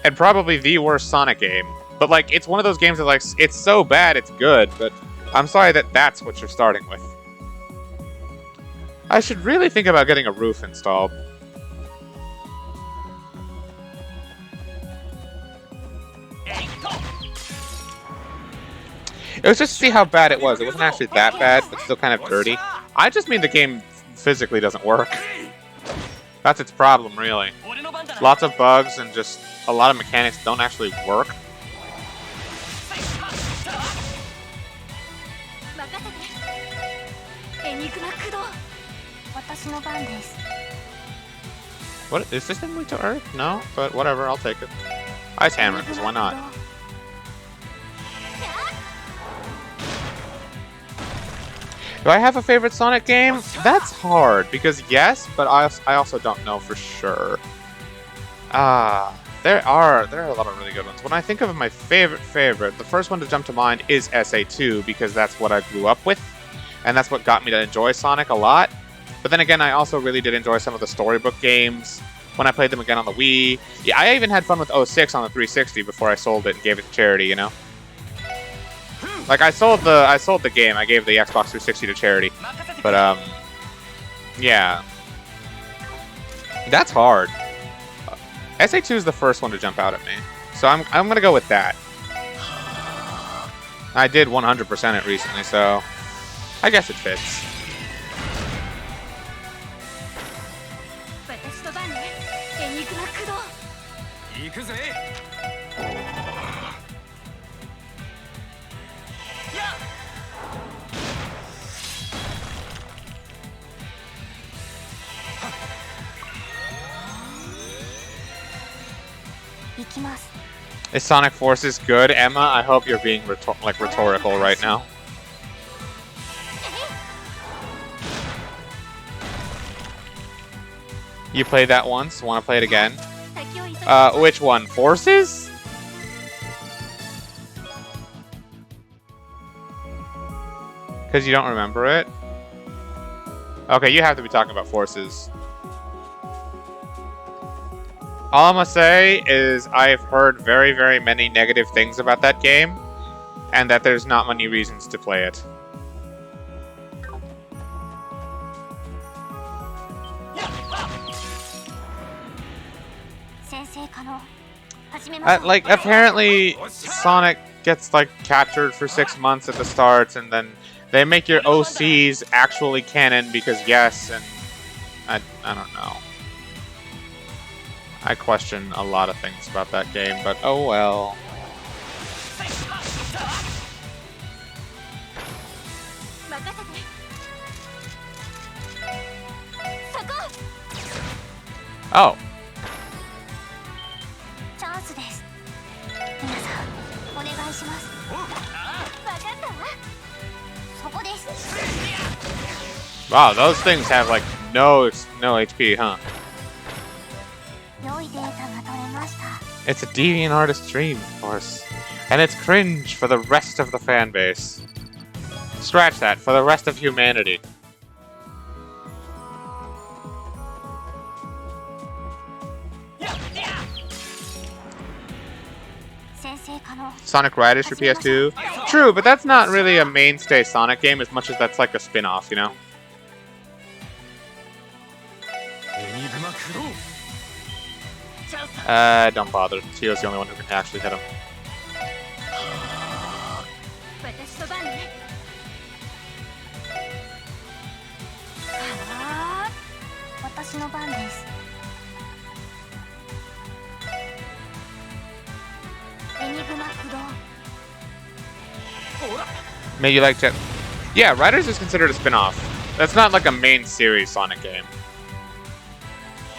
And probably the worst Sonic game. But, like, it's one of those games that, like, it's so bad it's good, but I'm sorry that that's what you're starting with. I should really think about getting a roof installed. It was just to see how bad it was. It wasn't actually that bad, but still kind of dirty. I just mean the game physically doesn't work. That's its problem, really. Lots of bugs and just a lot of mechanics don't actually work. エニグマ駆動私の番です What is this thing weak to Earth? No, but whatever, I'll take it. Ice Hammer, because why not? Do I have a favorite Sonic game? That's hard, because yes, but I also don't know for sure. There are a lot of really good ones. When I think of my favorite, the first one to jump to mind is SA2, because that's what I grew up with, and that's what got me to enjoy Sonic a lot. But then again, I also really did enjoy some of the storybook games when I played them again on the Wii. Yeah, I even had fun with 06 on the 360 before I sold it and gave it to charity, you know? Like, I sold the game, I gave the Xbox 360 to charity. But, yeah. That's hard. SA2 is the first one to jump out at me. So I'm gonna go with that. I did 100% it recently, so I guess it fits. 私の番ねエニグマ駆動行くぜやっ行きます Is Sonic Forces good, Emma? I hope you're being rhetorical right now. You played that once. Want to play it again? 先を急ぎ Which one? Forces? Because you don't remember it? Okay, you have to be talking about Forces. All I'm gonna say is I've heard very, very many negative things about that game, and that there's not many reasons to play it. Like, apparently, Sonic gets, like, captured for 6 months at the start, and then they make your OCs actually canon because yes, and I don't know. I question a lot of things about that game, but oh well. Oh. チャンスです皆さんお願いします分かったわそこです Wow, those things have like no HP, huh? 良いデータが取れました It's a DeviantArtist dream, of course. And it's cringe for the rest of the fan base. Scratch that, for the rest of humanity. Sonic Riders for PS2? True, but that's not really a mainstay Sonic game as much as that's like a spin-off, you know? エニグマ駆動 Don't bother. Tio's the only one who can actually hit him. 私の番ねはー私の番ですエニグマ駆動 Maybe you like to... Yeah, Riders is considered a spin-off. That's not like a main series Sonic game.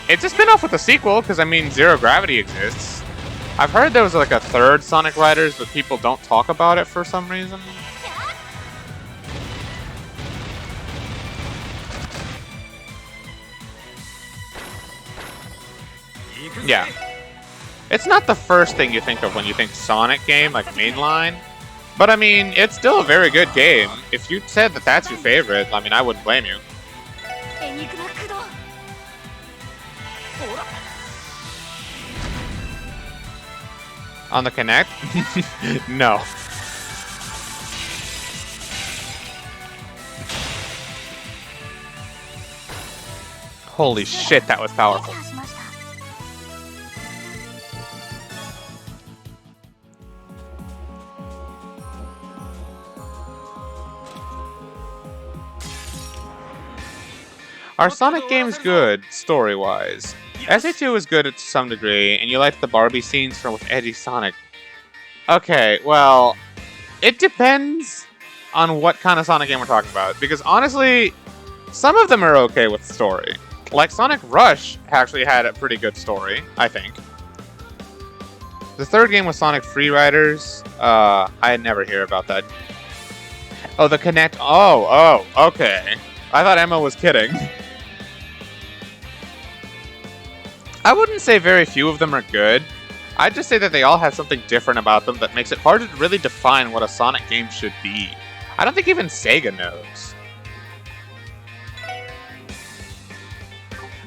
It's a spin-off with a sequel, because I mean, Zero Gravity exists. I've heard there was like a third Sonic Riders, but people don't talk about it for some reason. Yeah. It's not the first thing you think of when you think Sonic game, like mainline. But I mean, it's still a very good game. If you said that that's your favorite, I mean, I wouldn't blame you. エニグマ駆動 On the Kinect? No. Holy shit, that was powerful. 撃破しました Ugh. Are Sonic games good, story-wise? SA2 is good to some degree, and you liked the Barbie scenes from with Edgy Sonic. Okay, well, it depends on what kind of Sonic game we're talking about, because honestly, some of them are okay with story. Like Sonic Rush actually had a pretty good story, I think. The third game was Sonic Freeriders. I never hear about that. Oh, the Connect. Oh, okay. I thought Emma was kidding. I wouldn't say very few of them are good. I'd just say that they all have something different about them that makes it hard to really define what a Sonic game should be. I don't think even Sega knows.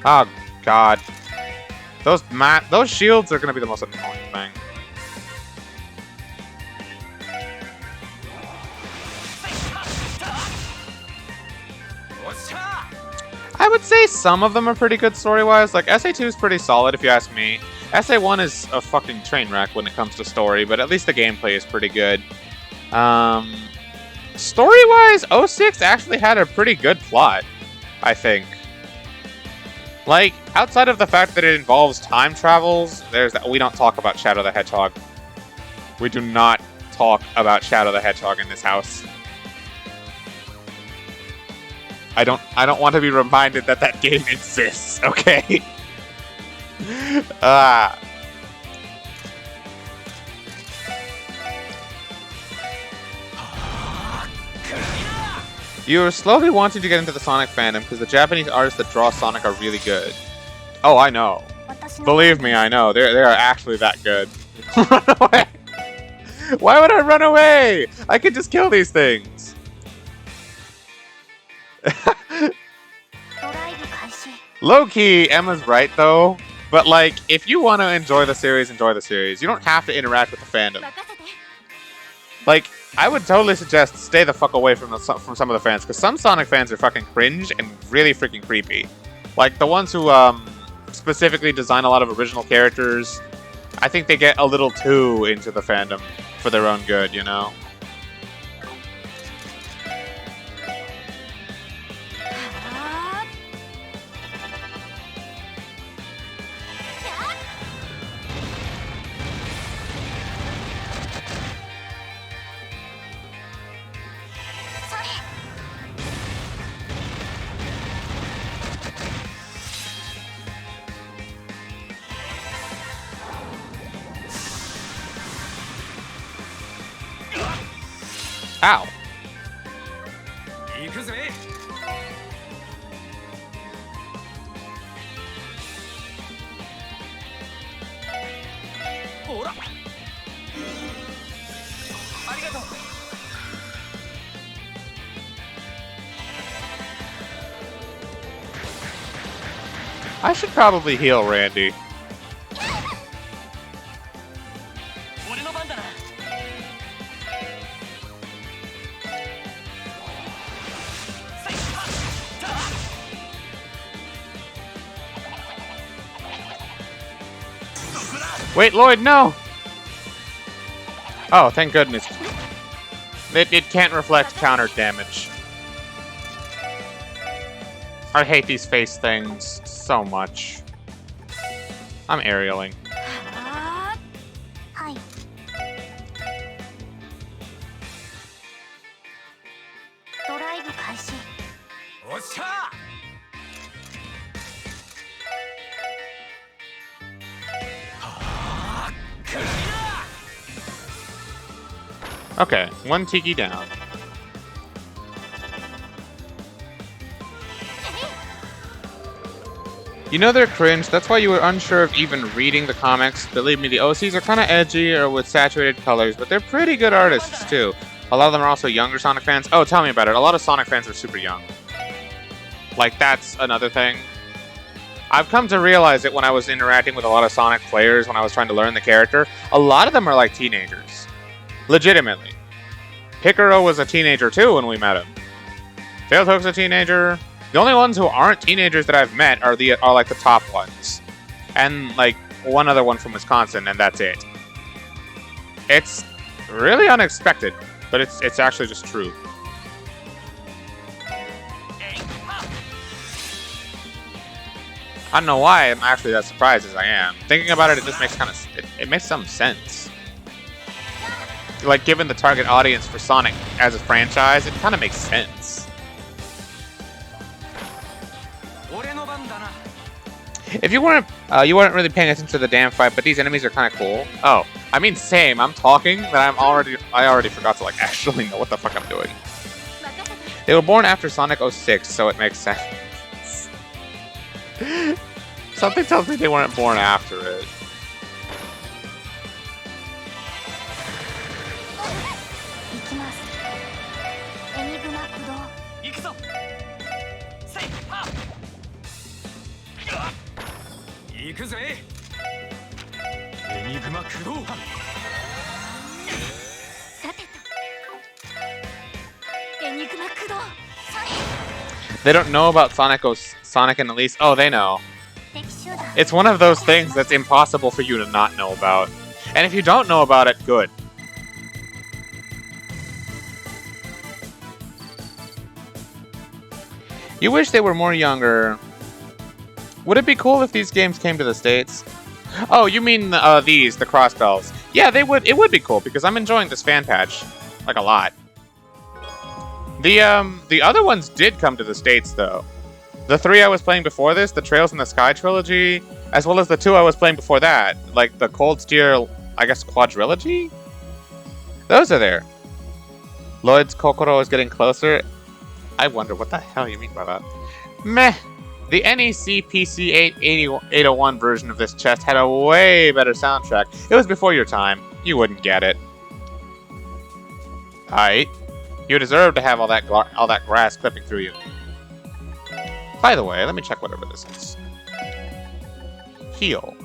Oh, God. Those shields are going to be the most annoying thing. I would say some of them are pretty good story-wise. Like, SA2 is pretty solid, if you ask me. SA1 is a fucking train wreck when it comes to story, but at least the gameplay is pretty good. Story-wise, 06 actually had a pretty good plot, I think. Like, outside of the fact that it involves time travels, we don't talk about Shadow the Hedgehog. We do not talk about Shadow the Hedgehog in this house. I don't want to be reminded that that game exists, okay? You're slowly wanting to get into the Sonic fandom because the Japanese artists that draw Sonic are really good. Oh, I know. Believe me, I know. They are actually that good. Run away! Why would I run away? I could just kill these things. Low-key, Emma's right, though. But, like, if you want to enjoy the series, enjoy the series. You don't have to interact with the fandom. Like, I would totally suggest stay the fuck away from some of the fans, because some Sonic fans are fucking cringe and really freaking creepy. Like, the ones who specifically design a lot of original characters, I think they get a little too into the fandom for their own good, you know? Ow. I should probably heal Randy. Wait, Lloyd, no! Oh, thank goodness. It can't reflect counter damage. I hate these face things so much. I'm aerialing. Okay, one Tiki down. You know they're cringe, that's why you were unsure of even reading the comics. Believe me, the OCs are kinda edgy or with saturated colors, but they're pretty good artists too. A lot of them are also younger Sonic fans. Oh, tell me about it. A lot of Sonic fans are super young. Like, that's another thing. I've come to realize it when I was interacting with a lot of Sonic players when I was trying to learn the character. A lot of them are like teenagers. Legitimately. Picaro was a teenager too when we met him. Tailtoke's a teenager. The only ones who aren't teenagers that I've met are like the top ones. And like one other one from Wisconsin, and that's it. It's really unexpected, but it's actually just true. I don't know why I'm actually that surprised as I am. Thinking about it, it just makes it makes some sense. Like, given the target audience for Sonic as a franchise, it kind of makes sense. If you weren't really paying attention to the damn fight, but these enemies are kind of cool. Oh, I mean, same. I'm talking, but I already forgot to like actually know what the fuck I'm doing. They were born after Sonic 06, so it makes sense. Something tells me they weren't born after it. They don't know about Sonic and Elise. Oh, they know. It's one of those things that's impossible for you to not know about. And if you don't know about it, good. You wish they were more younger. Would it be cool if these games came to the States? Oh, you mean the Crossbells. Yeah, they would. It would be cool because I'm enjoying this fan patch. Like, a lot. The other ones did come to the States, though. The 3 I was playing before this, the Trails in the Sky trilogy, as well as the 2 I was playing before that, like the Cold Steel, I guess, quadrilogy? Those are there. Lloyd's Kokoro is getting closer. I wonder what the hell you mean by that. Meh. The NEC PC 801 version of this chest had a way better soundtrack. It was before your time. You wouldn't get it. Aight. You deserve to have all that grass clipping through you. By the way, let me check whatever this is. Heal.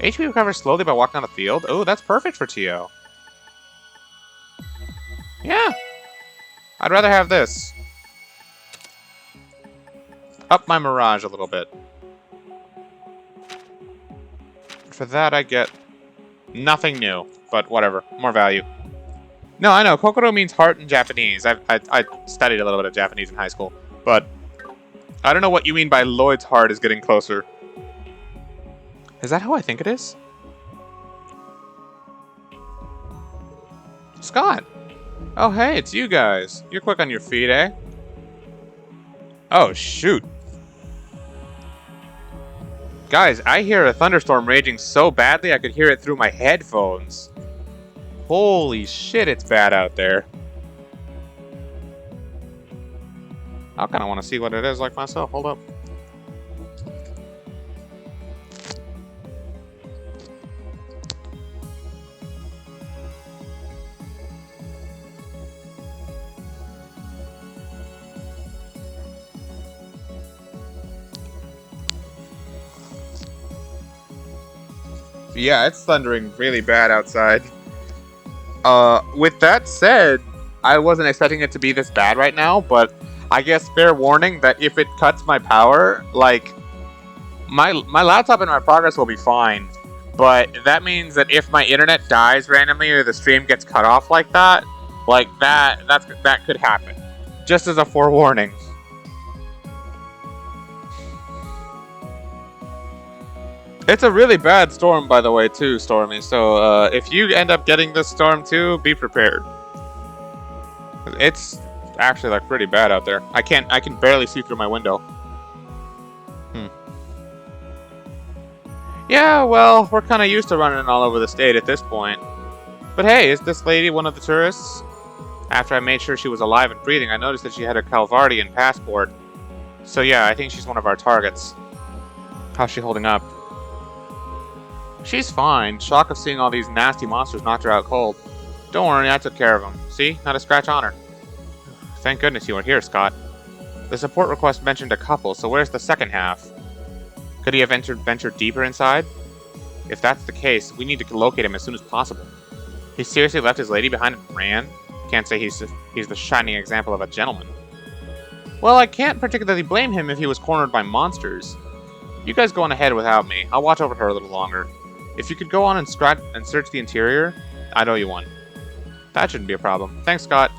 HP recovers slowly by walking on the field. Oh, that's perfect for Tio. Yeah. I'd rather have this. Up my Mirage a little bit. For that, I get nothing new, but whatever. More value. No, I know. Kokoro means heart in Japanese. I studied a little bit of Japanese in high school, but I don't know what you mean by Lloyd's heart is getting closer. Is that how I think it is? Scott! Oh, hey, it's you guys. You're quick on your feet, eh? Oh, shoot. Guys, I hear a thunderstorm raging so badly I could hear it through my headphones. Holy shit, it's bad out there. I kind of want to see what it is like myself. Hold up. Yeah, it's thundering really bad outside. With that said, I wasn't expecting it to be this bad right now, but I guess fair warning that if it cuts my power, like, my laptop and my progress will be fine, but that means that if my internet dies randomly or the stream gets cut off like that, that could happen. Just as a forewarning. It's a really bad storm, by the way, too, Stormy. So, if you end up getting this storm, too, be prepared. It's actually, like, pretty bad out there. I can barely see through my window. Yeah, well, we're kind of used to running all over the state at this point. But hey, is this lady one of the tourists? After I made sure she was alive and breathing, I noticed that she had a Calvardian passport. So yeah, I think she's one of our targets. How's she holding up? She's fine. Shock of seeing all these nasty monsters knocked her out cold. Don't worry, I took care of them. See? Not a scratch on her. Thank goodness you were here, Scott. The support request mentioned a couple, so where's the second half? Could he have ventured deeper inside? If that's the case, we need to locate him as soon as possible. He seriously left his lady behind and ran? Can't say he's the shining example of a gentleman. Well, I can't particularly blame him if he was cornered by monsters. You guys go on ahead without me. I'll watch over her a little longer. If you could go on and search the interior, I'd owe you one. That shouldn't be a problem. Thanks, Scott.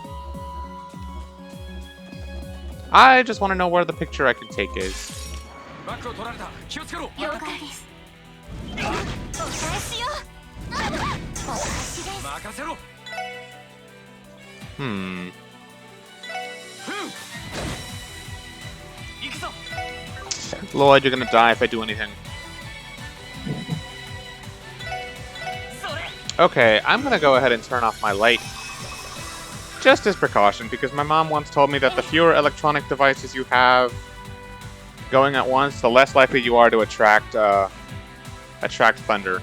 I just want to know where the picture I can take is. バックを取られた。気をつけろ。了解です。お返しよ。お返しです。任せろ。Hmm. 行くぞ。 Lloyd, you're gonna die if I do anything. それ。 Okay, I'm gonna go ahead and turn off my light. Just as precaution, because my mom once told me that the fewer electronic devices you have going at once, the less likely you are to attract thunder.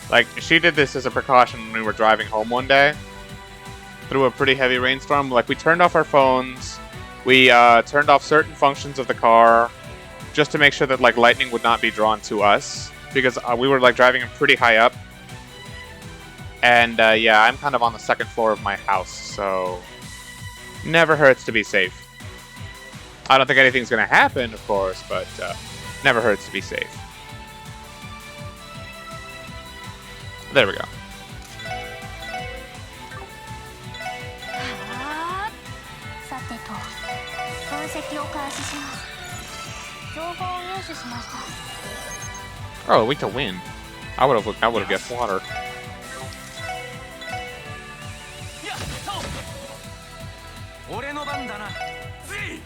Like, she did this as a precaution when we were driving home one day through a pretty heavy rainstorm. Like, we turned off our phones, we turned off certain functions of the car just to make sure that, like, lightning would not be drawn to us, because we were, like, driving pretty high up. And, yeah, I'm kind of on the second floor of my house, so never hurts to be safe. I don't think anything's gonna happen, of course, but never hurts to be safe. There we go. さてと、分析を開始します。情報を入手しました。 Oh, weak to wind. I would have guessed water. やっと。俺の番だな。つい。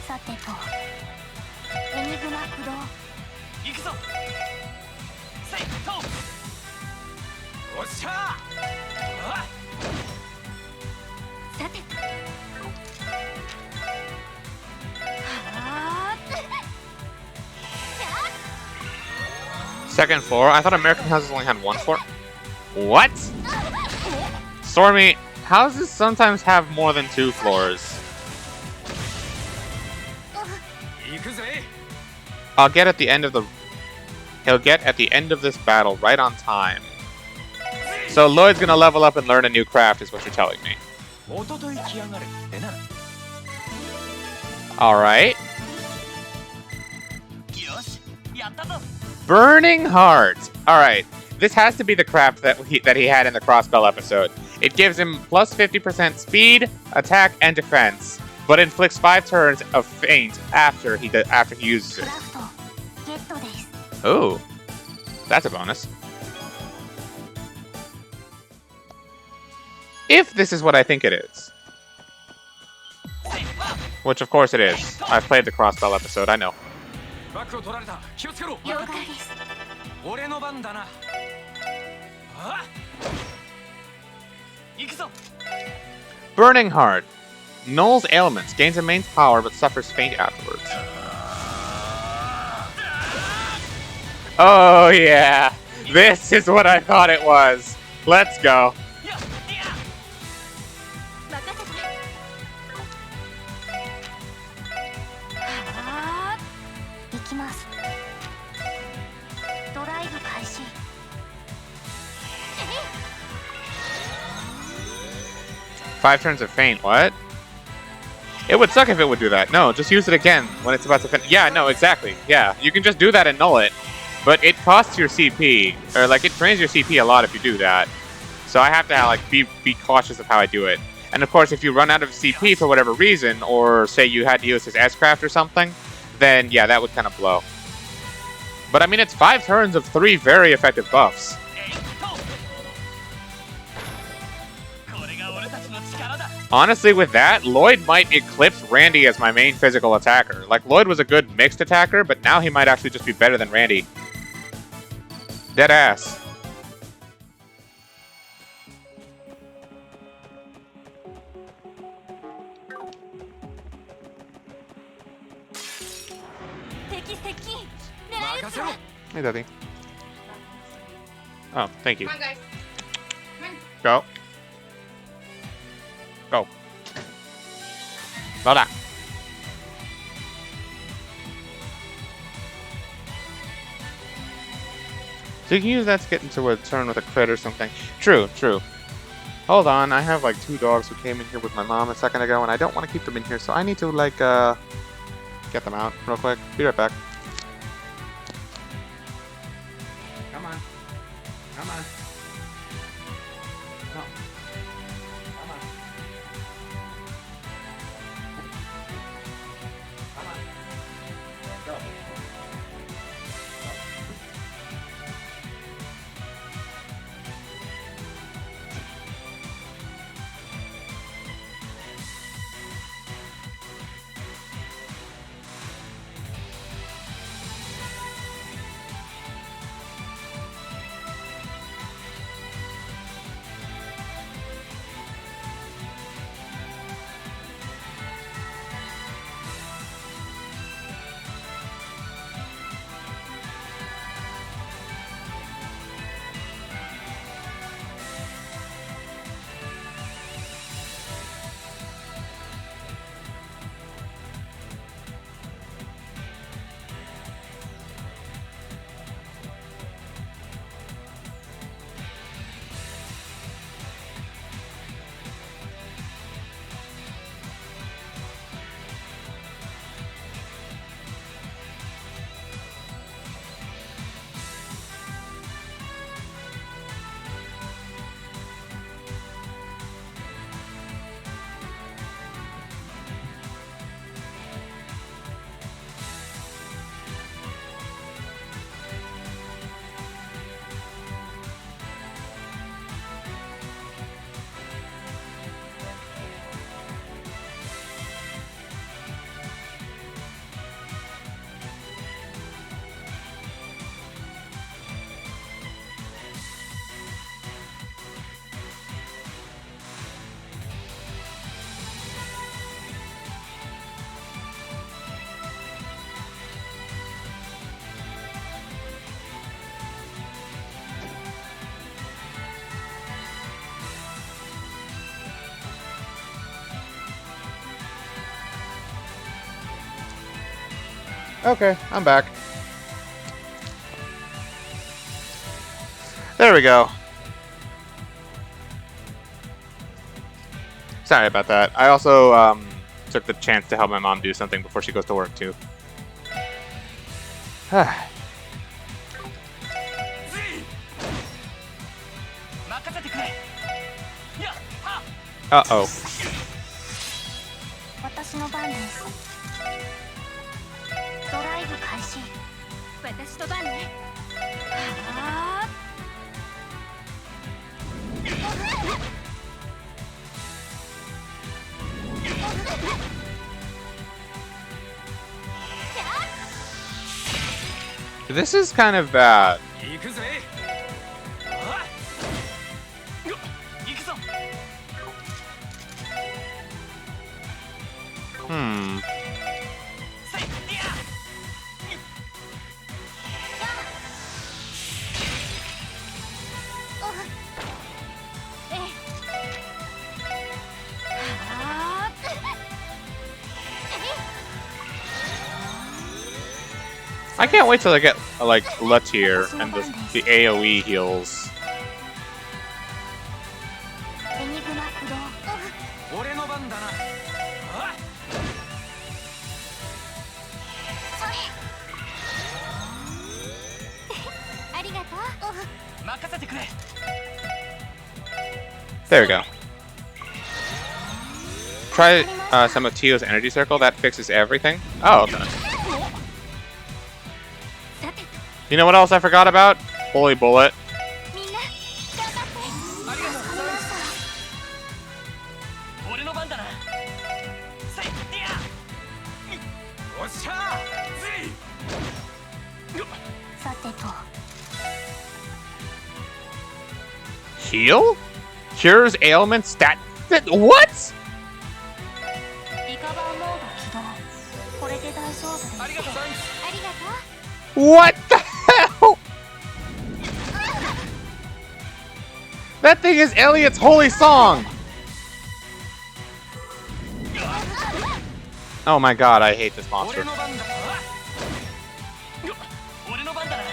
さてと、エニグマ駆動。行くぞ。せいと。おっしゃー。あ。さて。Second floor? I thought American houses only had one floor. What? Stormy, houses sometimes have more than 2 floors. 行くぜ。 He'll get at the end of this battle right on time. So Lloyd's gonna level up and learn a new craft is what you're telling me. おととい来やがれってな。 Alright. よし、やったぞ。 Burning Heart. Alright. This has to be the craft that he had in the Crossbell episode. It gives him plus 50% speed, attack, and defense, but inflicts 5 turns of feint after he uses it. クラフトゲットです。 Ooh. That's a bonus. If this is what I think it is. Which of course it is. I've played the Crossbell episode, I know. バックを取られた。気をつけろ。了解です。俺の番だな。あ。行くぞ。 Burning Heart. Null's ailments. Gains immense power but suffers faint afterwards. Oh yeah. This is what I thought it was. Let's go. やっ。任せて。行きます。ドライブ開始。 5 turns of feint. What? It would suck if it would do that. No, just use it again when it's about to finish. Yeah, no, exactly. Yeah, you can just do that and null it. But it costs your CP. Or, like, it drains your CP a lot if you do that. So I have to, like, be cautious of how I do it. And, of course, if you run out of CP for whatever reason, or say you had to use his S-Craft or something, then, yeah, that would kind of blow. But, I mean, it's 5 turns of 3 very effective buffs. Honestly, with that, Lloyd might eclipse Randy as my main physical attacker. Like, Lloyd was a good mixed attacker, but now he might actually just be better than Randy. Dead ass. Hey, Daddy. Oh, thank you. Come on, guys. Come on. Go. Go. Lola. So you can use that to get into a turn with a crit or something. True, true. Hold on, I have like 2 dogs who came in here with my mom a second ago, and I don't want to keep them in here, so I need to like, get them out real quick. Be right back. Come on. No. Come on. Come on. Go. Okay, I'm back. There we go. Sorry about that. I also took the chance to help my mom do something before she goes to work too. Z 任せてくれやっは Uh-oh. 私の番ですドライブ開始私の番ねはあThis is kind of bad. 行くぜあっ行くぞ Hmm. せいや I can't wait till I get like Latier and the AoE heals. エニグマ駆動俺の番だなあっそれありがとう任せてくれ There we go. Try some of Tio's energy circle. That fixes everything. Oh, okay. さてと You know what else I forgot about? Holy Bullet. みんな頑張ってありがとうございますさ俺の番だなせいやおっしゃー Z さてと Heal? Cures ailments what? リカバーモード起動これで大丈夫ですありがとうございますありがとう What the hell? That thing is Elliot's holy song! Oh my god, I hate this 俺 monster. の番だ俺の番だな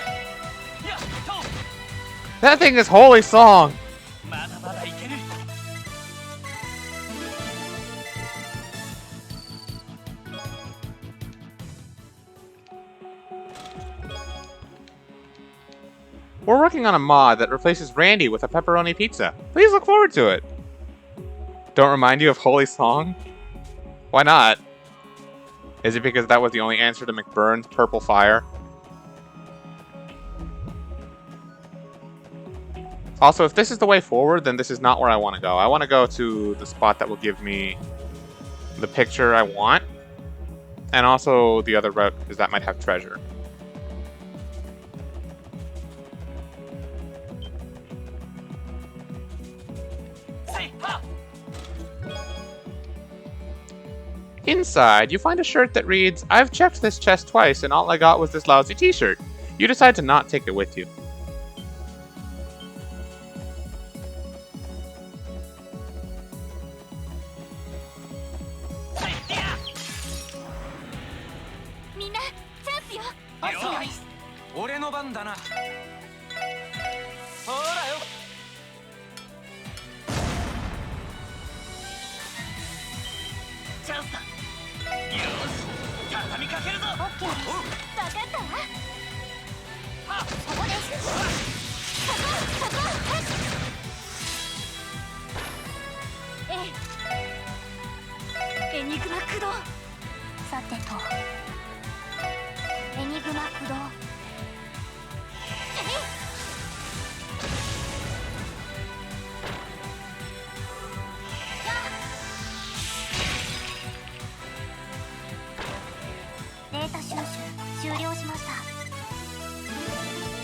やっと That thing is holy song! まだまだいける Huh. We're working on a mod that replaces Randy with a pepperoni pizza. Please look forward to it. Don't remind you of Holy Song? Why not? Is it because that was the only answer to McBurn's Purple Fire? Also, if this is the way forward, then this is not where I want to go. I want to go to the spot that will give me the picture I want. And also the other route, because that might have treasure. Inside, you find a shirt that reads, "I've checked this chest twice and all I got was this lousy t-shirt." You decide to not take it with you.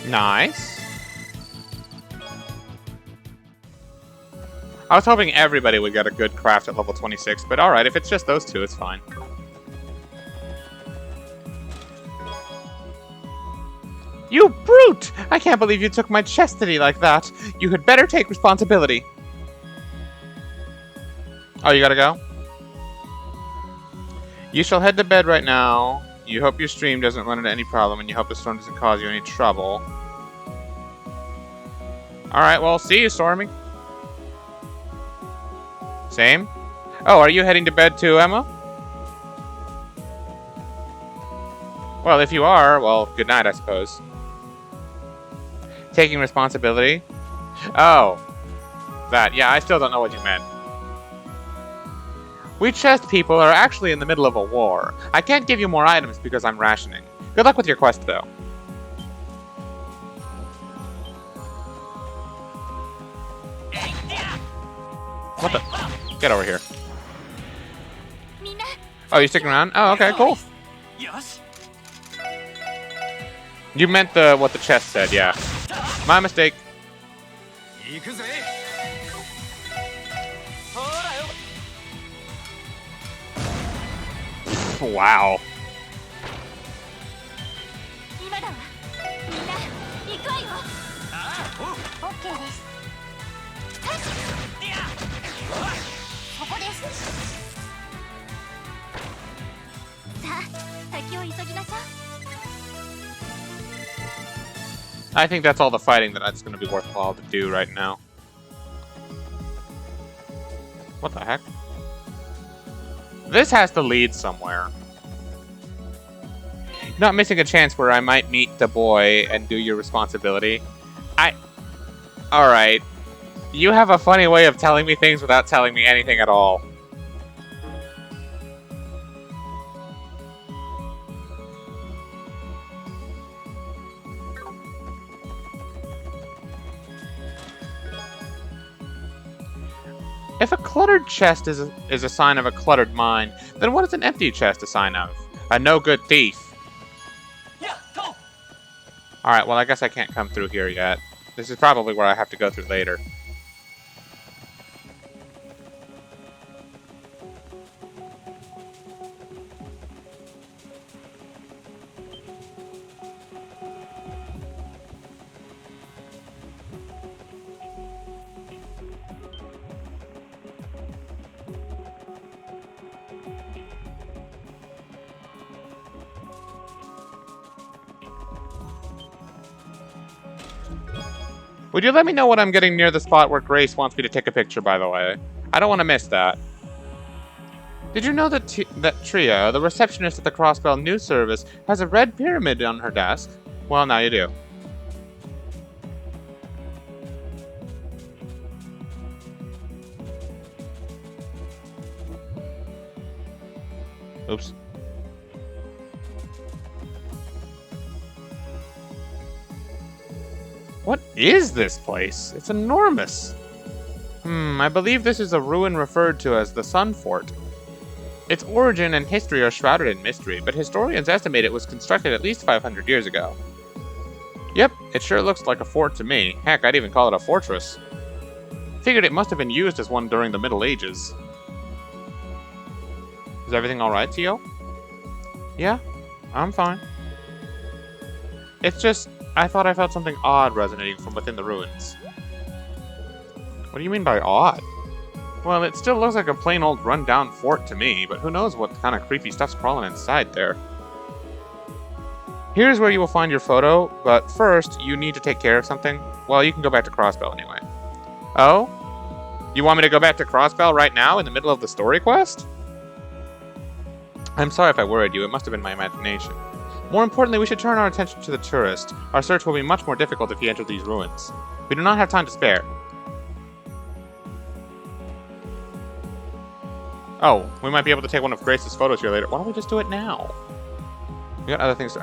Nice. I was hoping everybody would get a good craft at level 26, but alright, if it's just those two, it's fine. You brute! I can't believe you took my chastity like that. You had better take responsibility. Oh, you gotta go? You shall head to bed right now. You hope your stream doesn't run into any problem, and you hope the storm doesn't cause you any trouble. Alright, well, see you, Stormy. Same? Oh, are you heading to bed too, Emma? Well, if you are, well, good night, I suppose. Taking responsibility? Oh. That, yeah, I still don't know what you meant. We chest people are actually in the middle of a war. I can't give you more items because I'm rationing. Good luck with your quest, though. What the? Get over here. Oh, you sticking around? Oh, okay, cool. You meant what the chest said, yeah. My mistake. Wow. I think that's all the fighting that's going to be worthwhile to do right now. What the heck? This has to lead somewhere. Not missing a chance where I might meet the boy and do your responsibility. Alright. You have a funny way of telling me things without telling me anything at all. If a cluttered chest is a sign of a cluttered mind, then what is an empty chest a sign of? A no-good thief. Alright, well I guess I can't come through here yet. This is probably where I have to go through later. Would you let me know when I'm getting near the spot where Grace wants me to take a picture, by the way? I don't want to miss that. Did you know that Tria, the receptionist at the Crossbell News Service, has a red pyramid on her desk? Well, now you do. What is this place? It's enormous. I believe this is a ruin referred to as the Sun Fort. Its origin and history are shrouded in mystery, but historians estimate it was constructed at least 500 years ago. Yep, it sure looks like a fort to me. Heck, I'd even call it a fortress. Figured it must have been used as one during the Middle Ages. Is everything alright, Tio? Yeah, I'm fine. It's just, I thought I felt something odd resonating from within the ruins. What do you mean by odd? Well, it still looks like a plain old run-down fort to me, but who knows what kind of creepy stuff's crawling inside there. Here's where you will find your photo, but first, you need to take care of something. Well, you can go back to Crossbell anyway. Oh? You want me to go back to Crossbell right now in the middle of the story quest? I'm sorry if I worried you, it must have been my imagination. More importantly, we should turn our attention to the tourist. Our search will be much more difficult if he enters these ruins. We do not have time to spare. Oh, we might be able to take one of Grace's photos here later. Why don't we just do it now? We got other things to...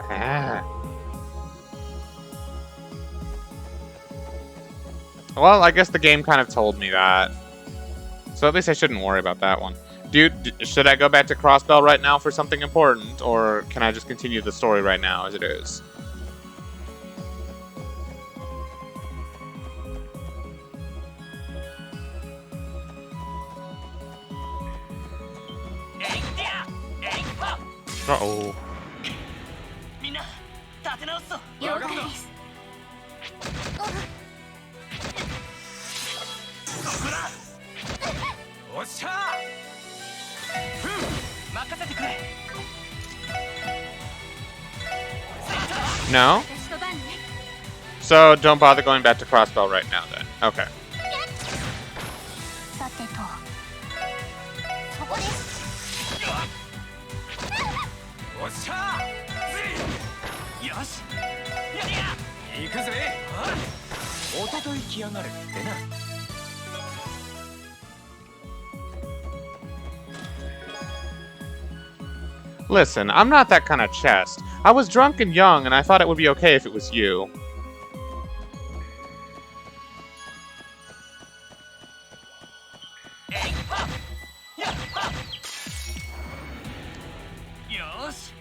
Well, I guess the game kind of told me that. So at least I shouldn't worry about that one. Dude, should I go back to Crossbell right now for something important? Or can I just continue the story right now as it is? Uh-oh. みんな立て直すぞ。了解です。そこだ。おっしゃ任せてくれ。 No? 私の番ね。 So don't bother going back to Crossbell right now then. Okay. さてと、そこです。おっしゃよしやりや行くぜおととい来やがるってな Listen, I'm not that kind of chest. I was drunk and young, and I thought it would be okay if it was you.よし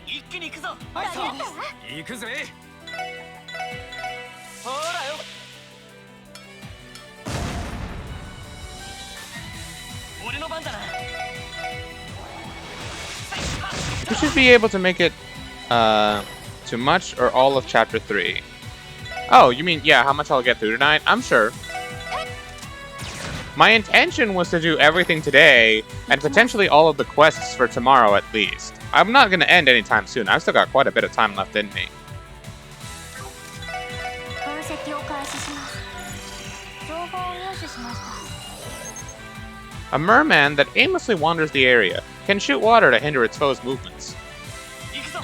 一気に行くぞはいそう行くぜほらよ俺の番だな You should be able to make it, to much or all of Chapter 3. Oh, you mean, yeah, how much I'll get through tonight? I'm sure. My intention was to do everything today, and potentially all of the quests for tomorrow at least. I'm not going to end anytime soon. I've still got quite a bit of time left in me. 分析を開始します。情報を入手しました。 A merman that aimlessly wanders the area can shoot water to hinder its foes' movements. 行くぞ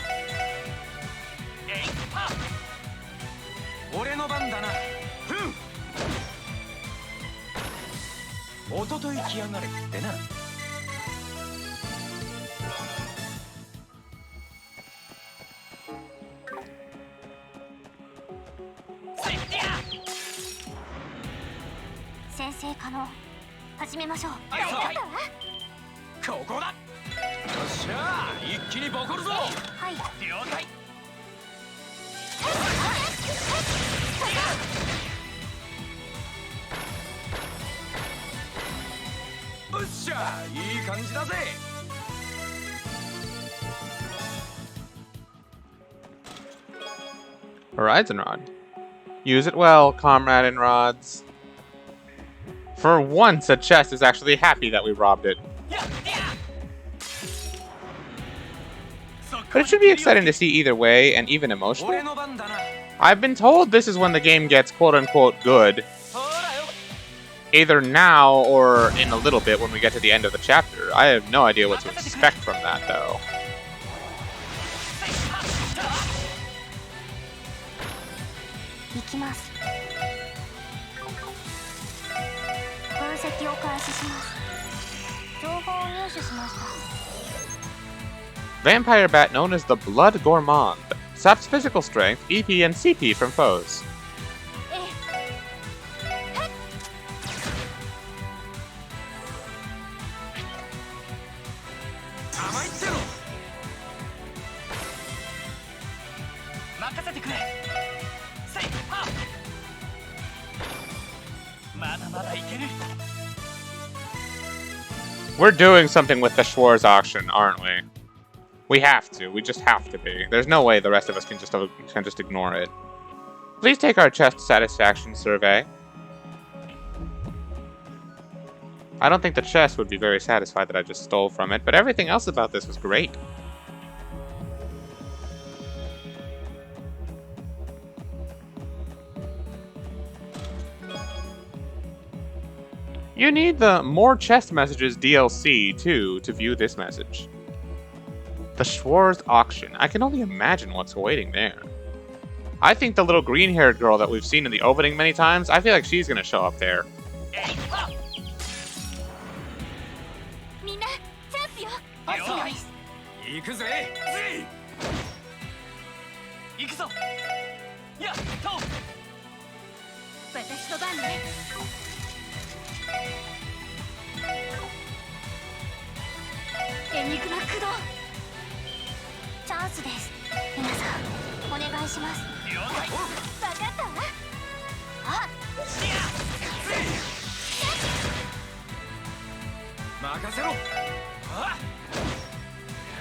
俺の番だなおととい来やがれってな 先生可能。始めましょう。はいはいはいここだよっしゃ一気にボコるぞはい。了解よっしゃいい感じだぜ Horizon Rod. Use it well, comrade and rods. For once, a chest is actually happy that we robbed it. But it should be exciting to see either way, and even emotional. I've been told this is when the game gets quote-unquote good. Either now or in a little bit when we get to the end of the chapter. I have no idea what to expect from that, though. 行きます。分析を開始します。情報を入手しました。 Vampire bat known as the Blood Gourmand. Saps physical strength, EP, and CP from foes. え任せてくれ。せいはっ。まだまだいける。 We're doing something with the Schwarz auction, aren't we? We have to. We just have to be. There's no way the rest of us can just ignore it. Please take our chest satisfaction survey. I don't think the chest would be very satisfied that I just stole from it, but everything else about this was great. You need the More Chest Messages DLC, too, to view this message. The Schwarz auction. I can only imagine what's waiting there. I think the little green-haired girl that we've seen in the opening many times, I feel like she's gonna show up there. みんなチャンスよ。行くぜ。行くぞ。やっと。私の番ね。エニグマ駆動。チャンスです。皆さんお願いします。了解。分かったわ。あ、任せろ。あ。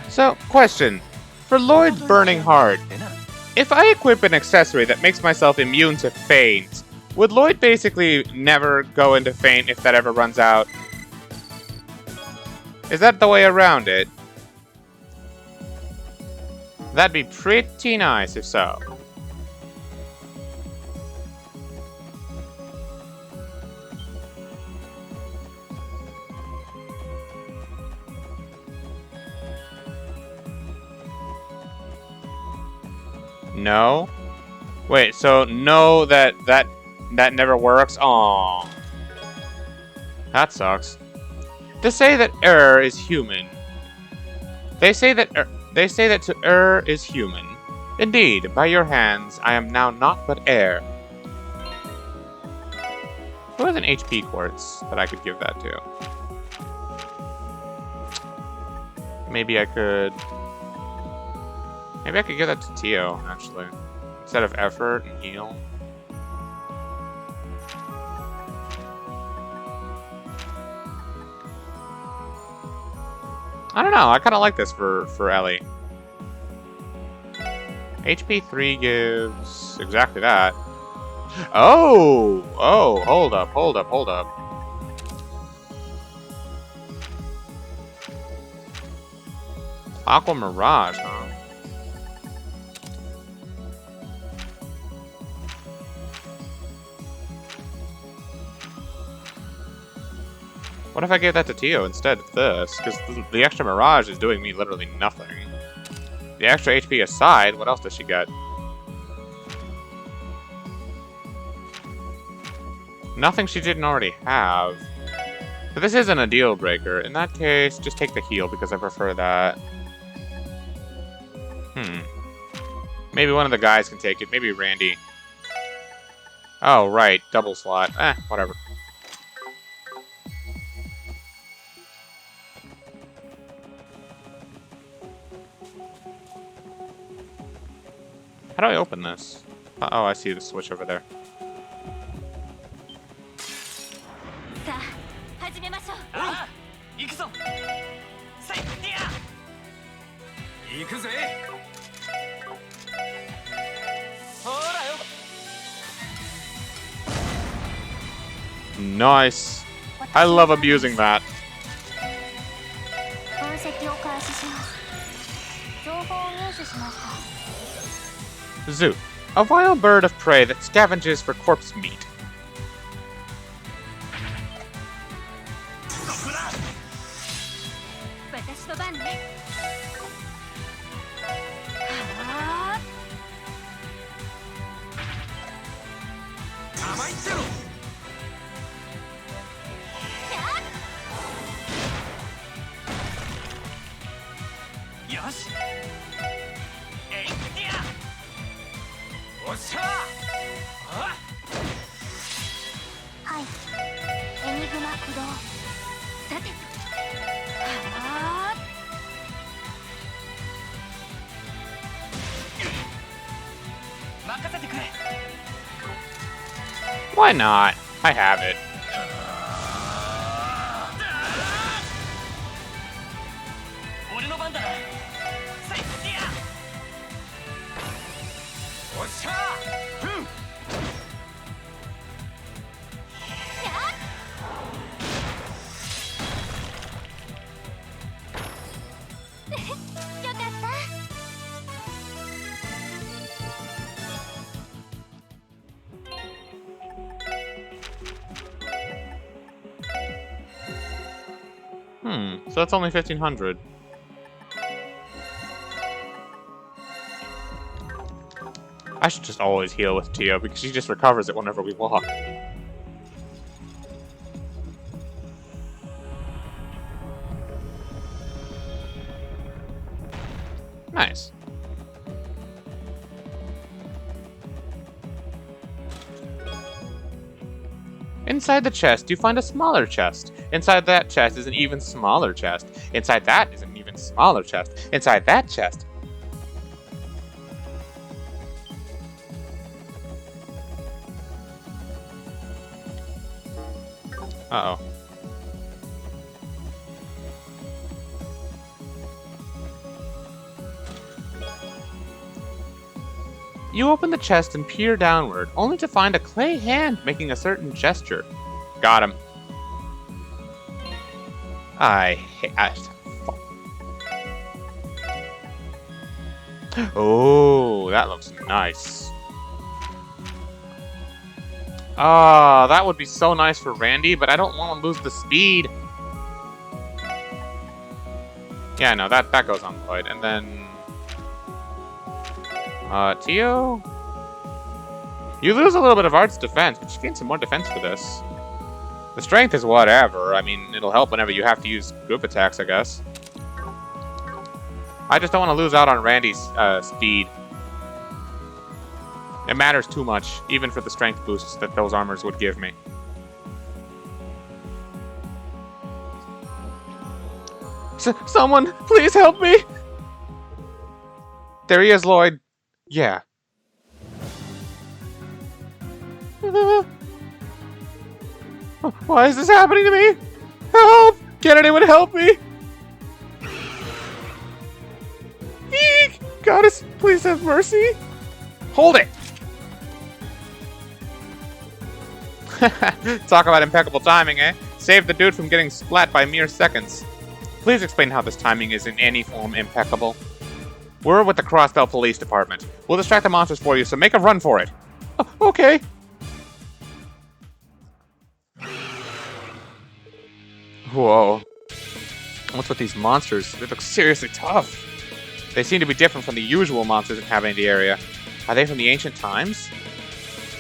So, question. For Lloyd's Burning Heart, if I equip an accessory that makes myself immune to faint, would Lloyd basically never go into faint if that ever runs out? Is that the way around it? That'd be pretty nice if so. No? Wait, so no that never works? Aww. That sucks. To say that error is human. They say that to err is human. Indeed, by your hands, I am now naught but air. Who has an HP quartz that I could give that to? Maybe I could give that to Tio, actually. Instead of effort and heal. I don't know, I kinda like this for Ellie. HP 3 gives exactly that. Oh! Oh, hold up. Aqua Mirage, huh? What if I gave that to Tio instead of this? Because the extra Mirage is doing me literally nothing. The extra HP aside, what else does she get? Nothing she didn't already have. But this isn't a deal breaker. In that case, just take the heal because I prefer that. Maybe one of the guys can take it. Maybe Randy. Oh, right. Double slot. Whatever. How do I open this? Oh, I see the switch over there. さあ始めましょう。ああ、行くぞ。せいや。行くぜ。ほらよ。 Nice. I love abusing that. 分析を開始します。情報を入手しました。 Zoo. A vile bird of prey that scavenges for corpse meat. 私の番ね。はあ。甘いってろ。よし。えいや。おっしゃ。あ。はい。エニグマ駆動。さて。はあ。任せてくれ。 Why not? I have it. 俺の番だな。せいや。おっしゃー。うん。よかった。 So that's only 1,500. I should just always heal with Tio because she just recovers it whenever we walk. Nice. Inside the chest, you find a smaller chest. Inside that chest is an even smaller chest. Inside that is an even smaller chest. Inside that chest. Uh-oh. You open the chest and peer downward, only to find a clay hand making a certain gesture. Got him. Oh, that looks nice. Ah, that would be so nice for Randy, but I don't want to lose the speed. Yeah, no, that goes on Lloyd. And then... Tio? You lose a little bit of Art's defense, but you gain some more defense for this. The strength is whatever. I mean, it'll help whenever you have to use group attacks, I guess. I just don't want to lose out on Randy's speed. It matters too much, even for the strength boosts that those armors would give me. Someone, please help me! There he is, Lloyd. Yeah. Why is this happening to me? Help! Can anyone help me? Eek! Goddess, please have mercy. Hold it! Talk about impeccable timing, eh? Save the dude from getting splat by mere seconds. Please explain how this timing is in any form impeccable. We're with the Crossbell Police Department. We'll distract the monsters for you, so make a run for it. Okay. Whoa. What's with these monsters? They look seriously tough. They seem to be different from the usual monsters inhabiting the area. Are they from the ancient times?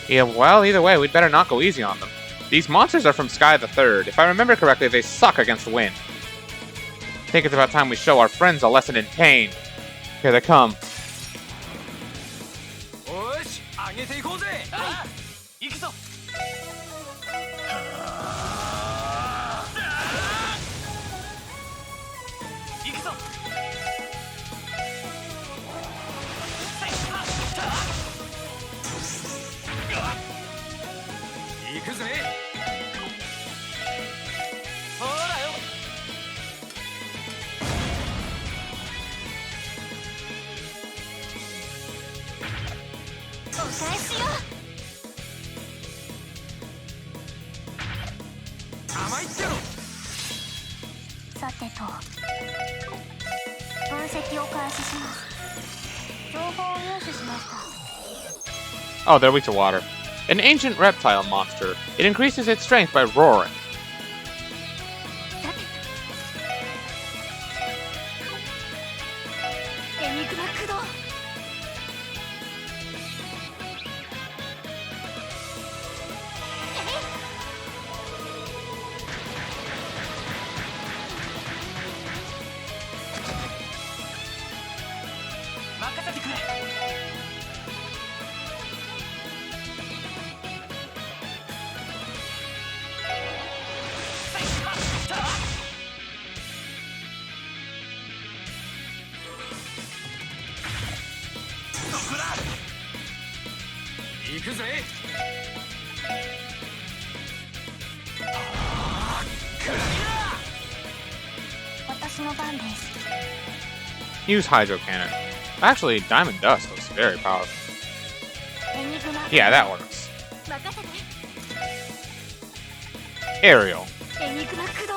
Yeah, well, either way, we'd better not go easy on them. These monsters are from Sky the Third. If I remember correctly, they suck against the wind. I think it's about time we show our friends a lesson in pain. Here they come. おし、上げていこうぜ。ああ、行くぞ。行くぞ。行くぜ。ほらよ。 お返しよ。甘いってろ。さてと、分析を開始します。情報を入手しました。 Oh, they're weak to water. An ancient reptile monster. It increases its strength by roaring. エニグマ駆動。 任せてくれ。行くぜ。私の番です。 Use Hydro Cannon. Actually, Diamond Dust looks very powerful. エニグマ Yeah, that works. 任せて。 Aerial. エニグマ駆動。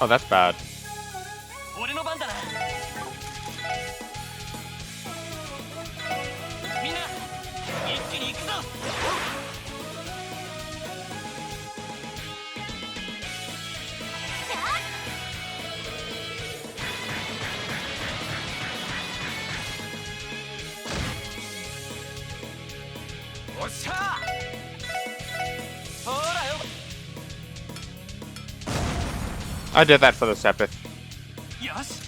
Oh, that's bad. 俺の番だな。みんな一気に行くぞ。おっしゃー。ほらよ。 I did that for the Sepith. よし。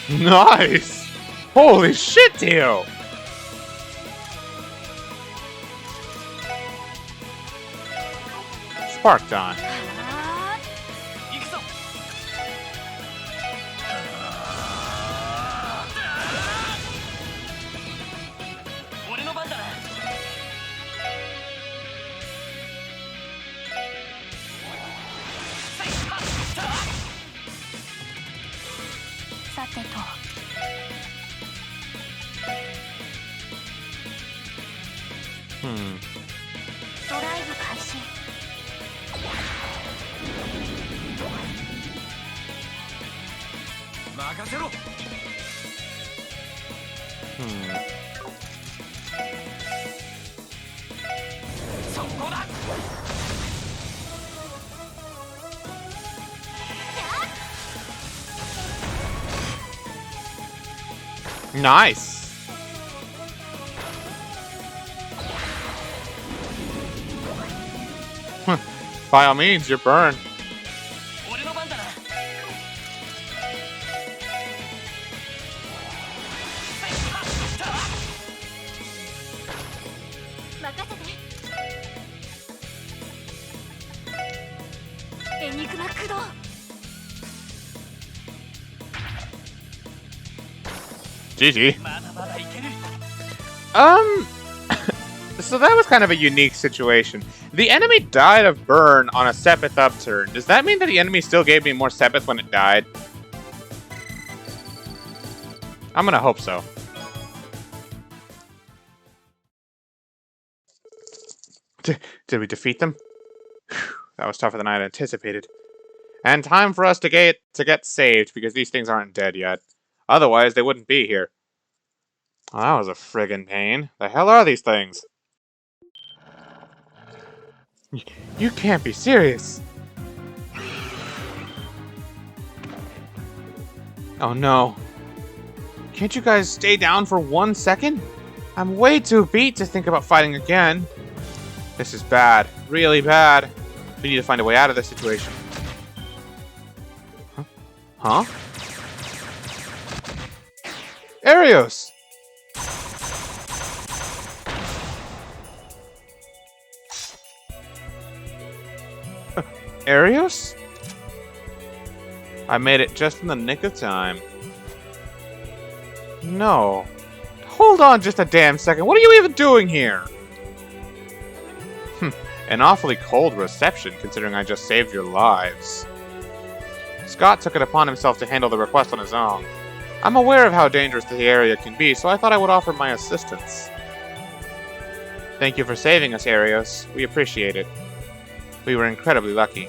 Nice! Holy shit, Teo! Spark Dawn. 行くぞ。俺の番だな。さてと。 ドライブ開始。 任せろ。 そこだ。 Nice! By all means, you're burned. 俺の番だな。 任せて。エニグマ駆動。 GG. まだまだいける。 So that was kind of a unique situation. The enemy died of burn on a Sepith upturn. Does that mean that the enemy still gave me more Sepith when it died? I'm gonna hope so. Did we defeat them? Whew, that was tougher than I had anticipated. And time for us to get saved, because these things aren't dead yet. Otherwise, they wouldn't be here. Well, that was a friggin' pain. The hell are these things? You can't be serious. Oh no. Can't you guys stay down for 1 second? I'm way too beat to think about fighting again. This is bad. Really bad. We need to find a way out of this situation. Huh? Arios! Arios? I made it just in the nick of time. No. Hold on just a damn second. What are you even doing here? An awfully cold reception, considering I just saved your lives. Scott took it upon himself to handle the request on his own. I'm aware of how dangerous the area can be, so I thought I would offer my assistance. Thank you for saving us, Arios. We appreciate it. We were incredibly lucky.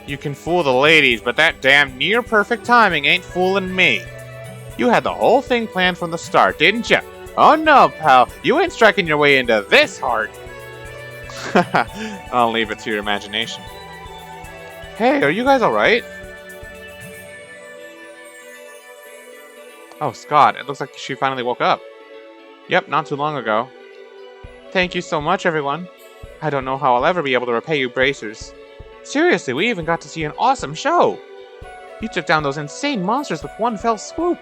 You can fool the ladies, but that damn near-perfect timing ain't fooling me. You had the whole thing planned from the start, didn't you? Oh no, pal. You ain't striking your way into this heart. I'll leave it to your imagination. Hey, are you guys alright? Oh, Scott, it looks like she finally woke up. Yep, not too long ago. Thank you so much, everyone. I don't know how I'll ever be able to repay you bracers. Seriously, we even got to see an awesome show. You took down those insane monsters with one fell swoop.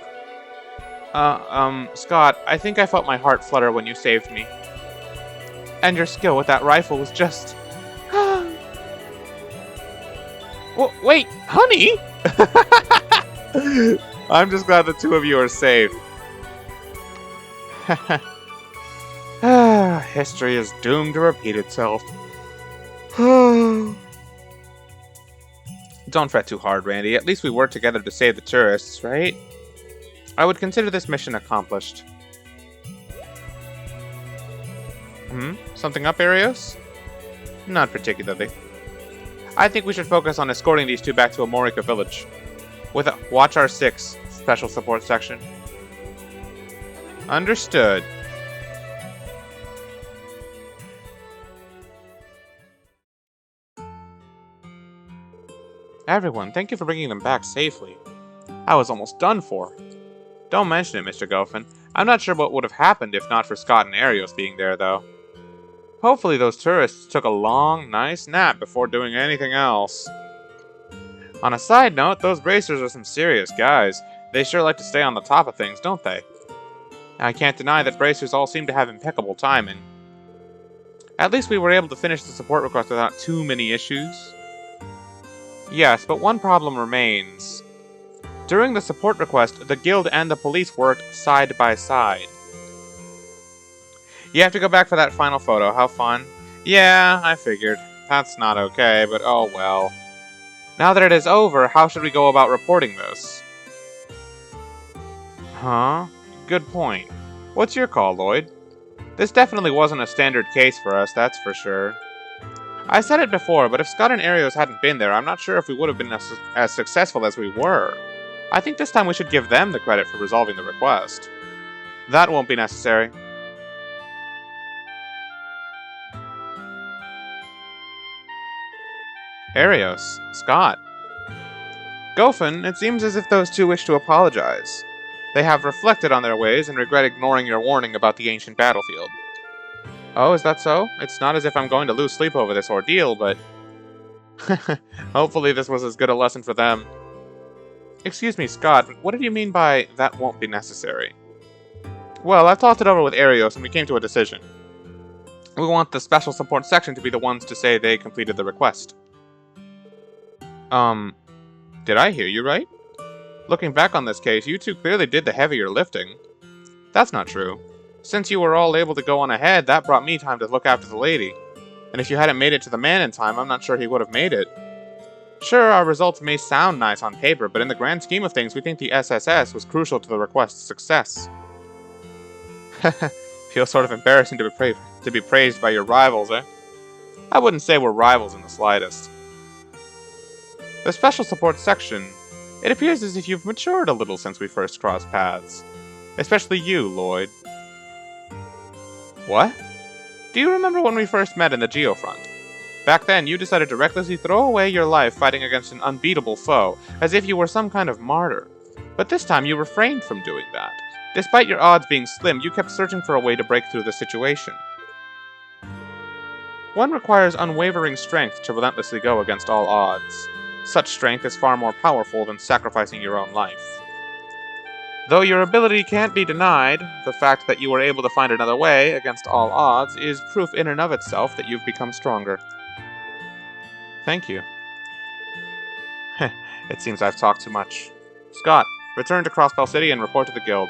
Scott, I think I felt my heart flutter when you saved me. And your skill with that rifle was just... Wait, honey? I'm just glad the two of you are safe. History is doomed to repeat itself. Don't fret too hard, Randy. At least we worked together to save the tourists, right? I would consider this mission accomplished. Something up, Arios? Not particularly. I think we should focus on escorting these two back to Amorica Village. With a Watch R6 special support section. Understood. Everyone, thank you for bringing them back safely. I was almost done for. Don't mention it, Mr. Goffin. I'm not sure what would have happened if not for Scott and Arios being there, though. Hopefully those tourists took a long, nice nap before doing anything else. On a side note, those bracers are some serious guys. They sure like to stay on the top of things, don't they? I can't deny that bracers all seem to have impeccable timing. At least we were able to finish the support request without too many issues. Yes, but one problem remains. During the support request, the guild and the police worked side by side. You have to go back for that final photo. How fun. Yeah, I figured. That's not okay, but oh well. Now that it is over, how should we go about reporting this? Huh? Good point. What's your call, Lloyd? This definitely wasn't a standard case for us, that's for sure. I said it before, but if Scott and Arios hadn't been there, I'm not sure if we would have been as successful as we were. I think this time we should give them the credit for resolving the request. That won't be necessary. Arios, Scott. Goffin, it seems as if those two wish to apologize. They have reflected on their ways and regret ignoring your warning about the ancient battlefield. Oh, is that so? It's not as if I'm going to lose sleep over this ordeal, but... Hopefully this was as good a lesson for them. Excuse me, Scott, what did you mean by that won't be necessary? Well, I've talked it over with Arios and we came to a decision. We want the special support section to be the ones to say they completed the request. Did I hear you right? Looking back on this case, you two clearly did the heavier lifting. That's not true. Since you were all able to go on ahead, that brought me time to look after the lady. And if you hadn't made it to the man in time, I'm not sure he would have made it. Sure, our results may sound nice on paper, but in the grand scheme of things, we think the SSS was crucial to the request's success. Feels sort of embarrassing to be praised by your rivals, eh? I wouldn't say we're rivals in the slightest. The special support section. It appears as if you've matured a little since we first crossed paths. Especially you, Lloyd. What? Do you remember when we first met in the Geofront? Back then, you decided to recklessly throw away your life fighting against an unbeatable foe, as if you were some kind of martyr. But this time, you refrained from doing that. Despite your odds being slim, you kept searching for a way to break through the situation. One requires unwavering strength to relentlessly go against all odds. Such strength is far more powerful than sacrificing your own life. Though your ability can't be denied, the fact that you were able to find another way against all odds is proof in and of itself that you've become stronger. Thank you. It seems I've talked too much. Scott, return to Crossbell City and report to the guild.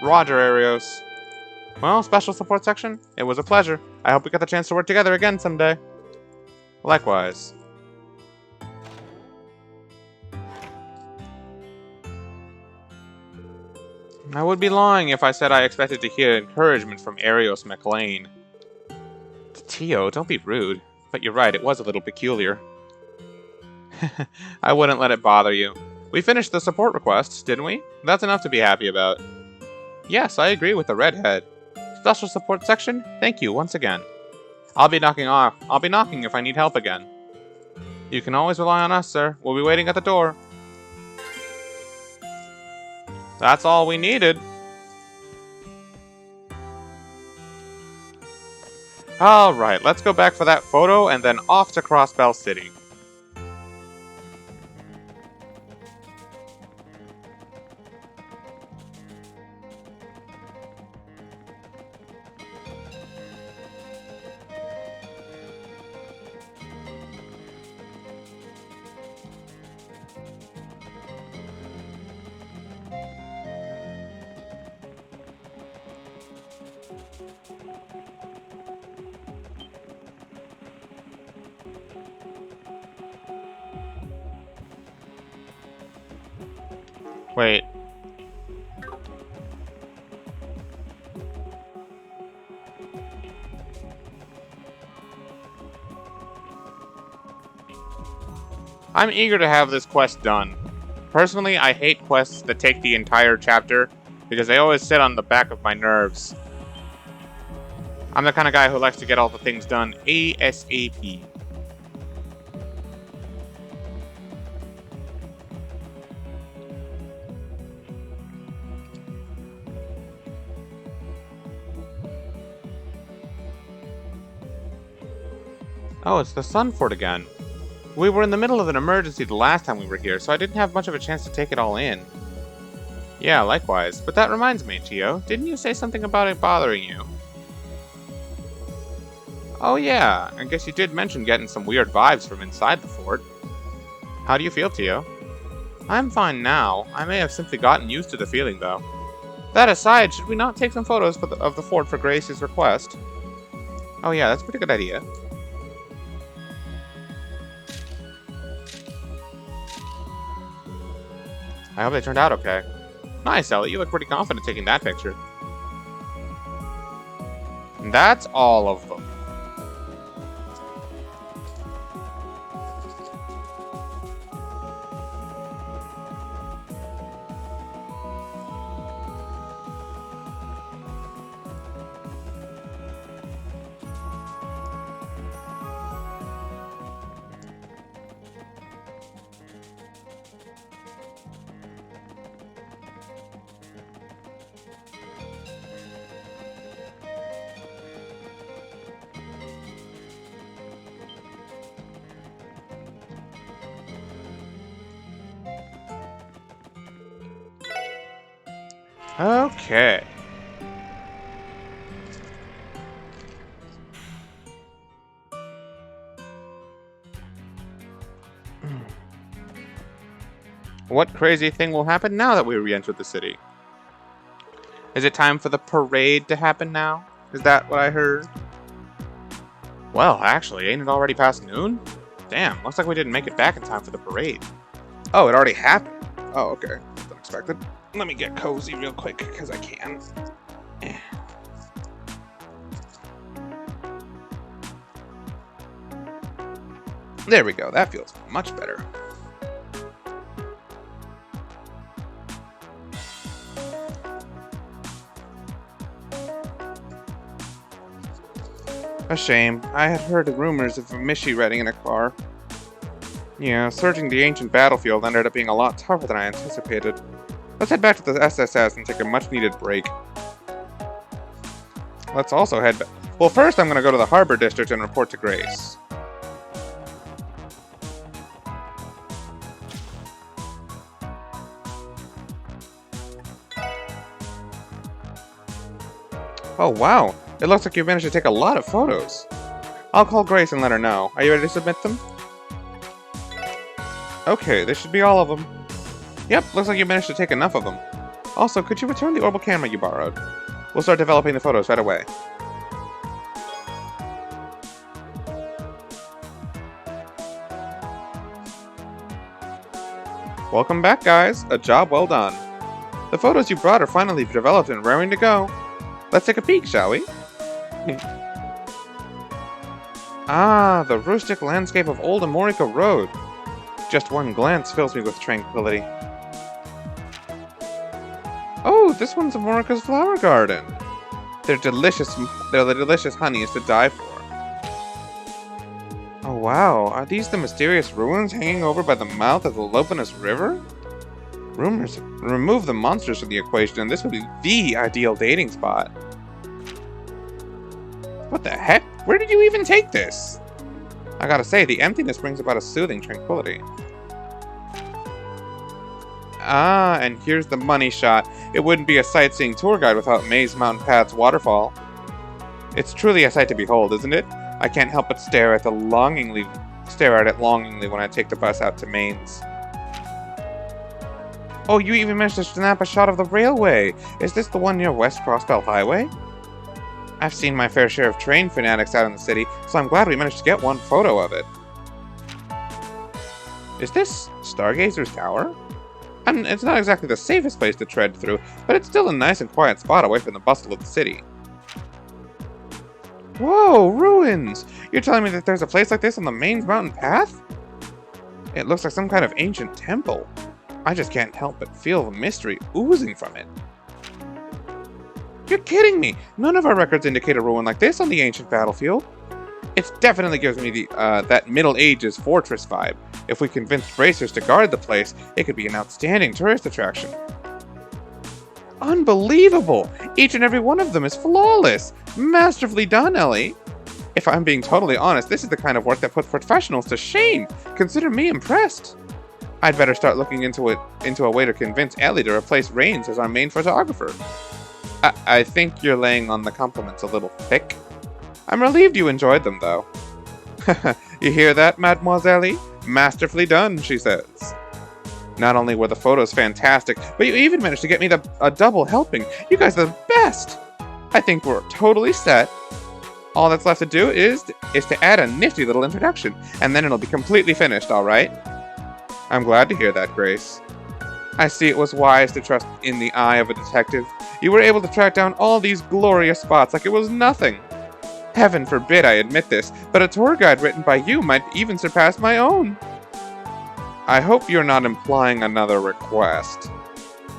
Roger, Arios. Well, special support section, it was a pleasure. I hope we get the chance to work together again someday. Likewise. I would be lying if I said I expected to hear encouragement from Arios McLean. Tio, don't be rude. But you're right, it was a little peculiar. I wouldn't let it bother you. We finished the support requests, didn't we? That's enough to be happy about. Yes, I agree with the redhead. Special support section, thank you once again. I'll be knocking if I need help again. You can always rely on us, sir. We'll be waiting at the door. That's all we needed. Alright, let's go back for that photo and then off to Crossbell City. Wait. I'm eager to have this quest done. Personally, I hate quests that take the entire chapter because they always sit on the back of my nerves. I'm the kind of guy who likes to get all the things done ASAP. Oh, it's the Sun Fort again. We were in the middle of an emergency the last time we were here, so I didn't have much of a chance to take it all in. Yeah, likewise. But that reminds me, Tio, didn't you say something about it bothering you? Oh yeah, I guess you did mention getting some weird vibes from inside the fort. How do you feel, Tio? I'm fine now. I may have simply gotten used to the feeling, though. That aside, should we not take some photos of the fort for Grace's request? Oh yeah, that's a pretty good idea. I hope they turned out okay. Nice, Elliot. You look pretty confident taking that picture. And that's all of them. Okay. What crazy thing will happen now that we re-enter the city? Is it time for the parade to happen now? Is that what I heard? Well, actually, ain't it already past noon? Damn, looks like we didn't make it back in time for the parade. Oh, it already happened? Oh, okay. That's unexpected. Let me get cozy real quick, because I can. There we go, that feels much better. A shame. I had heard rumors of a Mishi riding in a car. Yeah, searching the ancient battlefield ended up being a lot tougher than I anticipated. Let's head back to the SSS and take a much-needed break. Let's also head back. Well, first I'm going to go to the Harbor District and report to Grace. Oh, wow. It looks like you've managed to take a lot of photos. I'll call Grace and let her know. Are you ready to submit them? Okay, this should be all of them. Yep, looks like you managed to take enough of them. Also, could you return the orbital camera you borrowed? We'll start developing the photos right away. Welcome back, guys. A job well done. The photos you brought are finally developed and raring to go. Let's take a peek, shall we? Ah, the rustic landscape of Old Amorica Road. Just one glance fills me with tranquility. Oh, this one's Amorica's flower garden. They're the delicious honeys to die for. Oh wow, are these the mysterious ruins hanging over by the mouth of the Lopunus River? Remove the monsters from the equation and this would be the ideal dating spot. What the heck? Where did you even take this? I gotta say, the emptiness brings about a soothing tranquility. Ah, and here's the money shot. It wouldn't be a sightseeing tour guide without Maze Mountain Path's waterfall. It's truly a sight to behold, isn't it? I can't help but stare at it longingly when I take the bus out to Mainz. Oh, you even managed to snap a shot of the railway! Is this the one near West Crossbell Highway? I've seen my fair share of train fanatics out in the city, so I'm glad we managed to get one photo of it. Is this Stargazer's Tower? it's not exactly the safest place to tread through, but it's still a nice and quiet spot away from the bustle of the city. Whoa, ruins! You're telling me that there's a place like this on the main mountain path? It looks like some kind of ancient temple. I just can't help but feel the mystery oozing from it. You're kidding me! None of our records indicate a ruin like this on the ancient battlefield. It definitely gives me the that Middle Ages fortress vibe. If we convinced bracers to guard the place, it could be an outstanding tourist attraction. Unbelievable! Each and every one of them is flawless! Masterfully done, Ellie! If I'm being totally honest, this is the kind of work that puts professionals to shame. Consider me impressed. I'd better start looking into a way to convince Ellie to replace Rains as our main photographer. I think you're laying on the compliments a little thick. I'm relieved you enjoyed them, though. You hear that, Mademoiselle? Masterfully done, she says. Not only were the photos fantastic, but you even managed to get me a double helping. You guys are the best! I think we're totally set. All that's left to do is to add a nifty little introduction, and then it'll be completely finished, alright? I'm glad to hear that, Grace. I see it was wise to trust in the eye of a detective. You were able to track down all these glorious spots like it was nothing. Heaven forbid I admit this, but a tour guide written by you might even surpass my own. I hope you're not implying another request.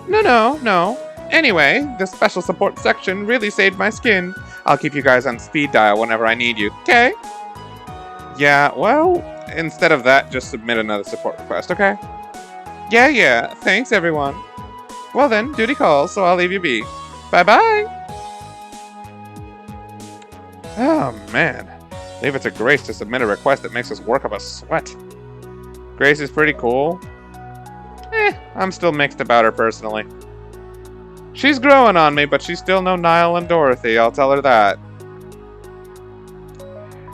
No. Anyway, the special support section really saved my skin. I'll keep you guys on speed dial whenever I need you, okay? Yeah, well, instead of that, just submit another support request, okay? Yeah, thanks everyone. Well then, duty calls, so I'll leave you be. Bye-bye! Oh man, leave it to Grace to submit a request that makes us work up a sweat. Grace is pretty cool. I'm still mixed about her personally. She's growing on me, but she's still no Niall and Dorothy, I'll tell her that.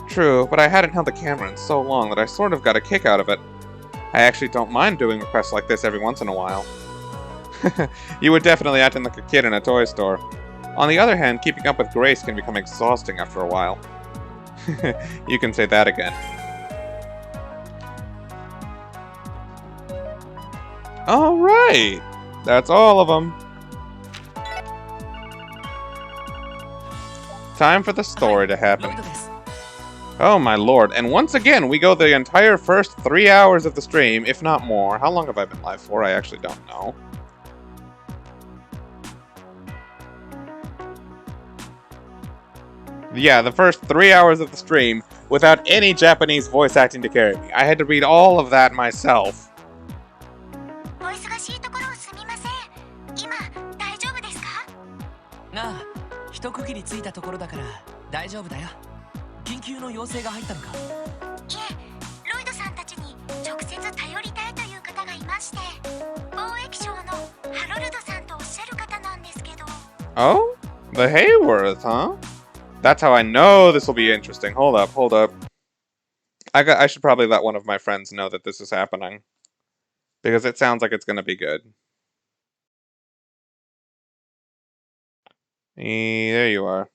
True, but I hadn't held the camera in so long that I sort of got a kick out of it. I actually don't mind doing requests like this every once in a while. You were definitely acting like a kid in a toy store. On the other hand, keeping up with Grace can become exhausting after a while. You can say that again. Alright! That's all of them. Time for the story to happen. Oh my lord, and once again, we go the entire first 3 hours of the stream, if not more. How long have I been live for? I actually don't know. Yeah, the first 3 hours of the stream without any Japanese voice acting to carry me. I had to read all of that myself. Oh? The Hayworth, huh? That's how I know this will be interesting. Hold up. I should probably let one of my friends know that this is happening. Because it sounds like it's going to be good. There you are.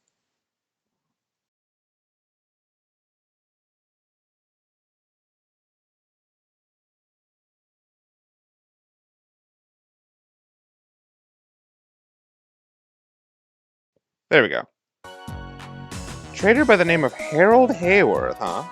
There we go. Trader by the name of Harold Hayworth, huh?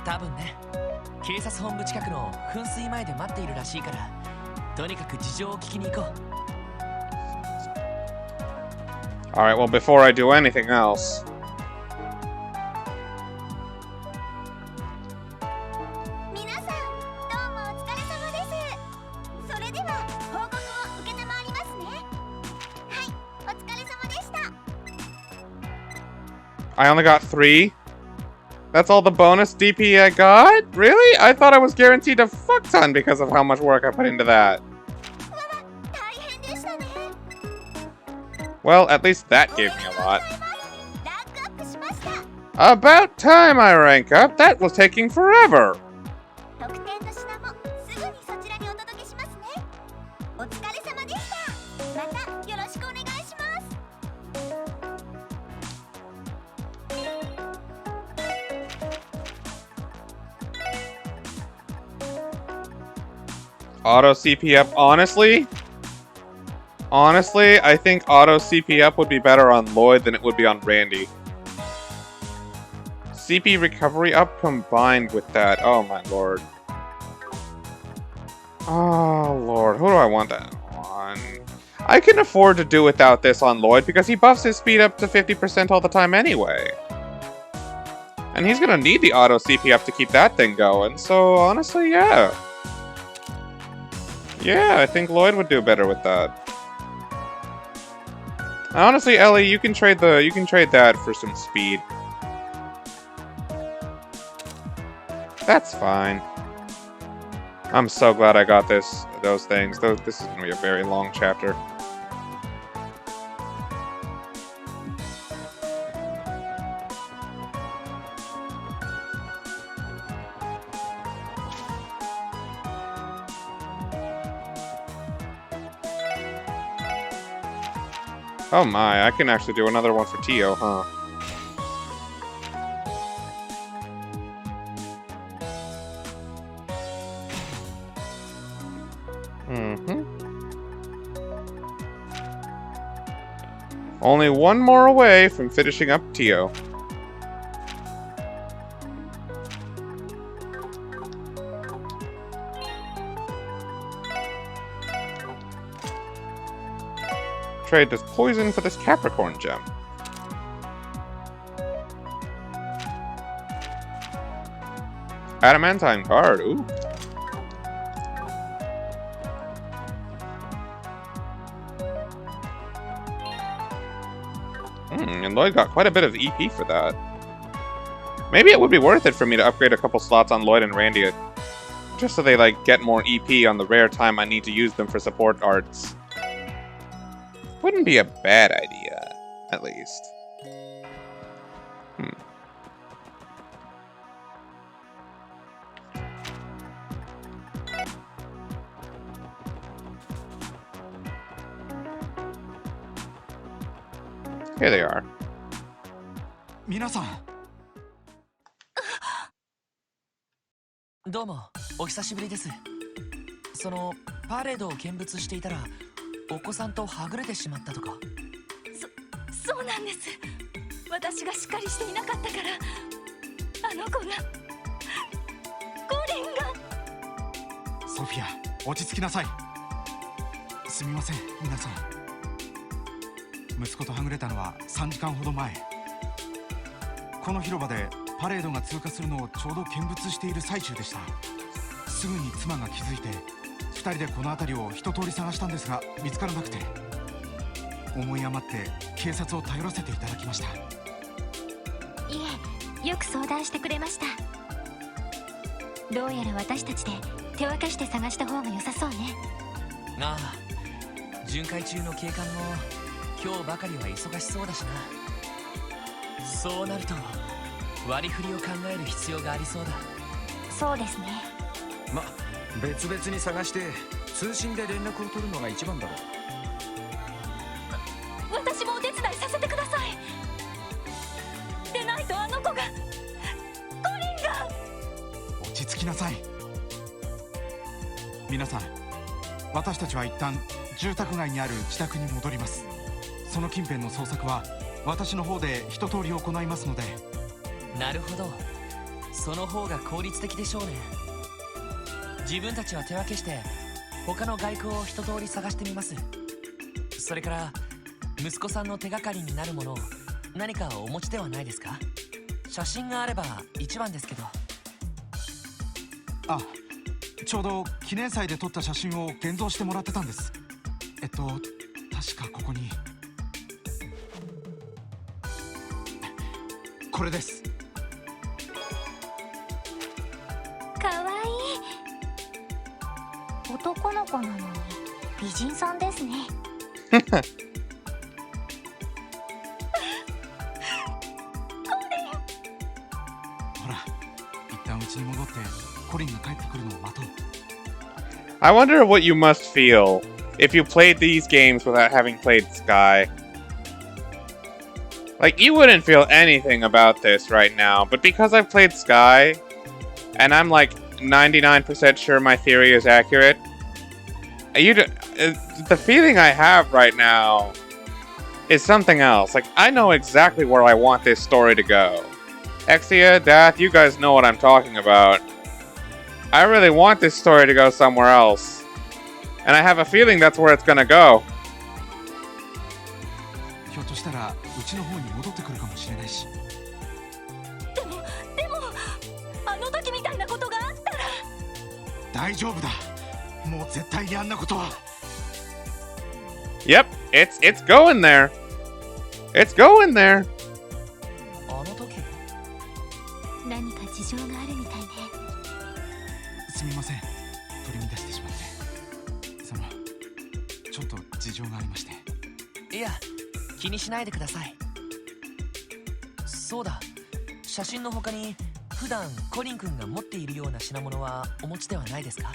多分ね。警察本部近くの噴水前で待っているらしいから、とにかく事情を聞きに行こう。Alright, well, before I do anything else. 皆さん、どうもお疲れ様です。それでは報告を受けたまわりますね。はい、お疲れ様でした。I only got 3? That's all the bonus DP I got? Really? I thought I was guaranteed a fuck ton because of how much work I put into that. 大変でしたね。Well, at least that gave me a lot. ランクアップしました。 About time I rank up. That was taking forever. 特典の品もすぐにそちらにお届けしますね。お疲れ様でした。またよろしくお願いします。 Auto CP up, honestly, I think auto CP up would be better on Lloyd than it would be on Randy. CP recovery up combined with that. Oh my lord. Oh lord, who do I want that on? I can afford to do without this on Lloyd because he buffs his speed up to 50% all the time anyway. And he's gonna need the auto CP up to keep that thing going, so honestly, yeah. Yeah, I think Lloyd would do better with that. Honestly, Ellie, you can trade that for some speed. That's fine. I'm so glad I got those things. This is gonna be a very long chapter. Oh my, I can actually do another one for Tio, huh? Only one more away from finishing up Tio. Trade this poison for this Capricorn gem. Adamantine card, ooh. And Lloyd got quite a bit of EP for that. Maybe it would be worth it for me to upgrade a couple slots on Lloyd and Randy, just so they, like, get more EP on the rare time I need to use them for support arts. Wouldn't be a bad idea, at least. Here they are. 皆さん。どうも、お久しぶりです。そのパレードを見物していたら、お子さんとはぐれてしまったとか。そうなんです。私がしっかりしていなかったから、あの子が、コリンが。ソフィア、落ち着きなさい。すみません、皆さん。息子とはぐれたのは3時間ほど前。この広場でパレードが通過するのをちょうど見物している最中でした。すぐに妻が気づいて、2人でこの辺りを一通り探したんですが見つからなくて、思い余って警察を頼らせていただきました。いえ、よく相談してくれました。どうやら私たちで手分けして探した方が良さそうね。ああ、巡回中の警官も今日ばかりは忙しそうだしな。そうなると割り振りを考える必要がありそうだ。そうですね。別々に探して通信で連絡を取るのが一番だろう。私もお手伝いさせてください。でないとあの子が、コリンが。落ち着きなさい。皆さん、私たちは一旦住宅街にある自宅に戻ります。その近辺の捜索は私の方で一通り行いますので。なるほど。その方が効率的でしょうね。自分たちは手分けして他の外交を一通り探してみます。それから息子さんの手がかりになるものを何かお持ちではないですか？写真があれば一番ですけど。あ、ちょうど記念祭で撮った写真を現像してもらってたんです。確かここにこれです。かわいい。男の子なのに美人さんですね。ほら、一旦家に戻ってコリンが帰ってくるのを待とう。I wonder what you must feel if you played these games without having played Sky. Like, you wouldn't feel anything about this right now, but because I've played Sky, and I'm like 99% sure my theory is accurate, the feeling I have right now is something else. Like, I know exactly where I want this story to go. Exia, Dath, you guys know what I'm talking about. I really want this story to go somewhere else. And I have a feeling that's where it's gonna go. ひょっとしたらうちの方に戻ってくるかもしれないし。でもあの時みたいなことがあったら。大丈夫だ。もう絶対にあんなことは。Yep, it's going there. It's going there. あの時何か事情があるみたいね。すみません、取り乱してしまって。ちょっと事情がありまして。いや、気にしないでください。そうだ、写真の他に普段コリン君が持っているような品物はお持ちではないですか？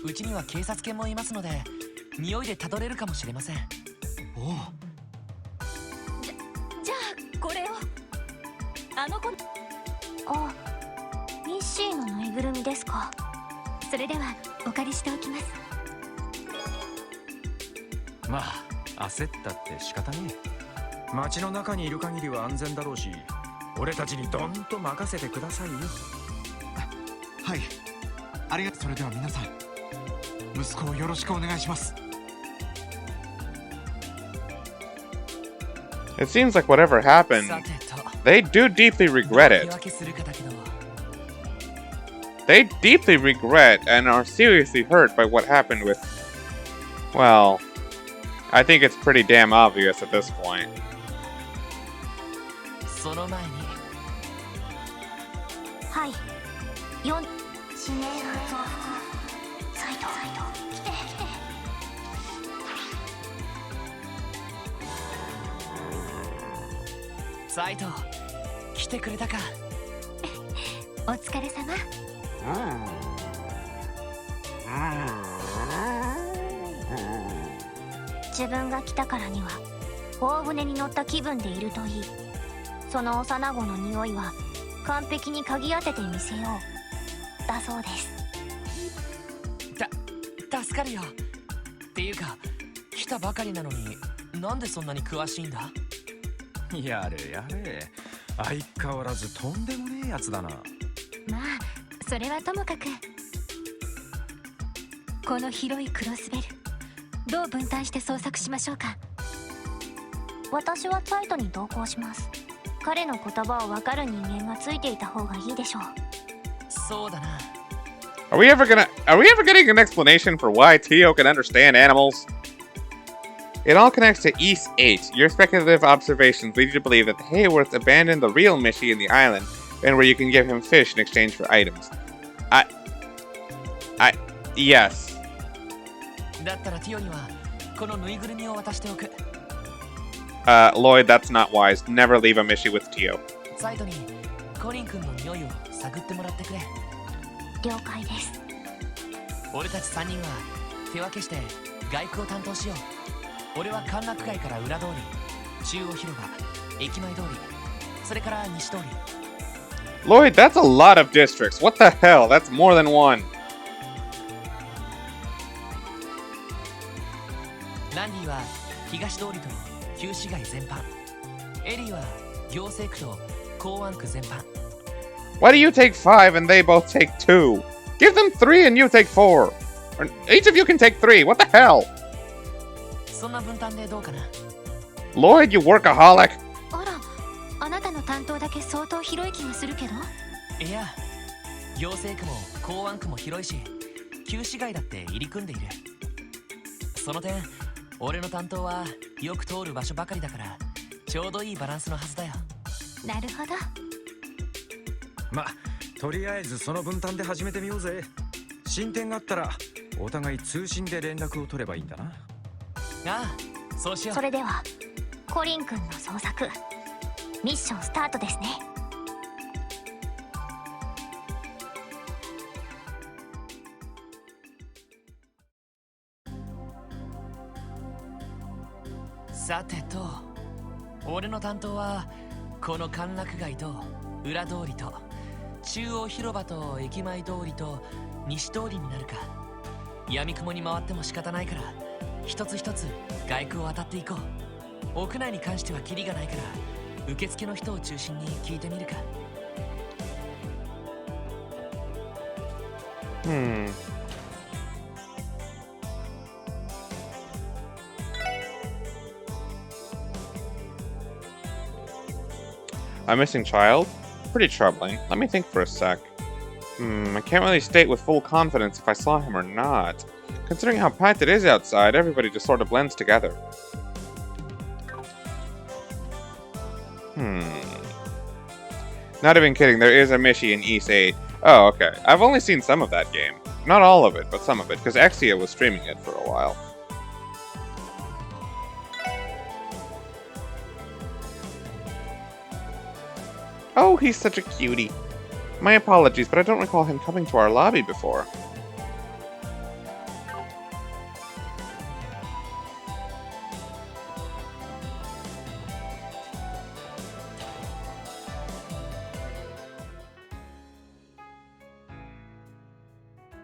うちには警察犬もいますので、匂いでたどれるかもしれません。おお。じゃあこれを。あの子。あ、ミッシーのぬいぐるみですか。それではお借りしておきます。まあ焦ったって仕方ねえ。街の中にいる限りは安全だろうし、俺たちにドンと任せてくださいよ。はい、ありがとう。それでは皆さん、息子をよろしくお願いします。 It seems like whatever happened, さてと、 they do deeply regret 手 it. 分けするかだけど。They deeply regret and are seriously hurt by what happened with... Well, I think it's pretty damn obvious at this point. その前にはい。指名発をサイト来て。サイト来てくれたか。お疲れ様。自分が来たからには大船に乗った気分でいるといい。その幼子の匂いは完璧に嗅ぎ当ててみせようだそうです。助かるよ。っていうか、来たばかりなのになんでそんなに詳しいんだ？やれやれ、相変わらずとんでもねえやつだな。まあそれはともかく、この広いクロスベルどう分担して捜索しましょうか。私はサイトに同行します。彼の言葉を分かる人間がついていた方がいいでしょう。そうだな。Are we ever getting an explanation for why Tio can understand animals? It all connects to East 8. Your speculative observations lead you to believe that the Hayworths abandoned the real Mishi in the island, and where you can give him fish in exchange for items. Yes. だったらティオにはこのぬいぐるみを渡しておく。Lloyd, that's not wise. Never leave a Mishi with Tio. サイトにコリン君の匂いを探ってもらってくれ。了解です。俺たち3人は手分けして外区を担当しよう。俺は歓楽街から裏通り、中央広場、駅前通り、それから西通り。Lloyd, that's a lot of districts. What the hell? That's more than one. ランディは東通りと旧市街全般。エリーは行政区と港湾区全般。Why do you take 5 and they both take 2? Give them 3 and you take 4. Or each of you can take 3. What the hell? そんな分担でどうかな。 Lloyd, you workaholic. あら、あなたの担当だけ相当広い気がするけど。いや、行政区も公安区も広いし、旧市街だって入り組んでいる。その点、俺の担当はよく通る場所ばかりだから、ちょうどいいバランスのはずだよ。なるほど。ま、とりあえずその分担で始めてみようぜ。進展があったらお互い通信で連絡を取ればいいんだな。ああ、そうしよう。それではコリン君の捜索ミッションスタートですね。さてと、俺の担当はこの歓楽街と裏通りと中央広場と駅前通りと西通りになるか。闇雲に回っても仕方ないから一つ一つ街区を渡っていこう。屋内に関してはキリがないから受付の人を中心に聞いてみるか。A missing child? Pretty troubling. Let me think for a sec. I can't really state with full confidence if I saw him or not. Considering how packed it is outside, everybody just sort of blends together. Not even kidding, there is a Mishi in East 8. Oh, okay. I've only seen some of that game. Not all of it, but some of it, because Exia was streaming it for a while. Oh, he's such a cutie. My apologies, but I don't recall him coming to our lobby before.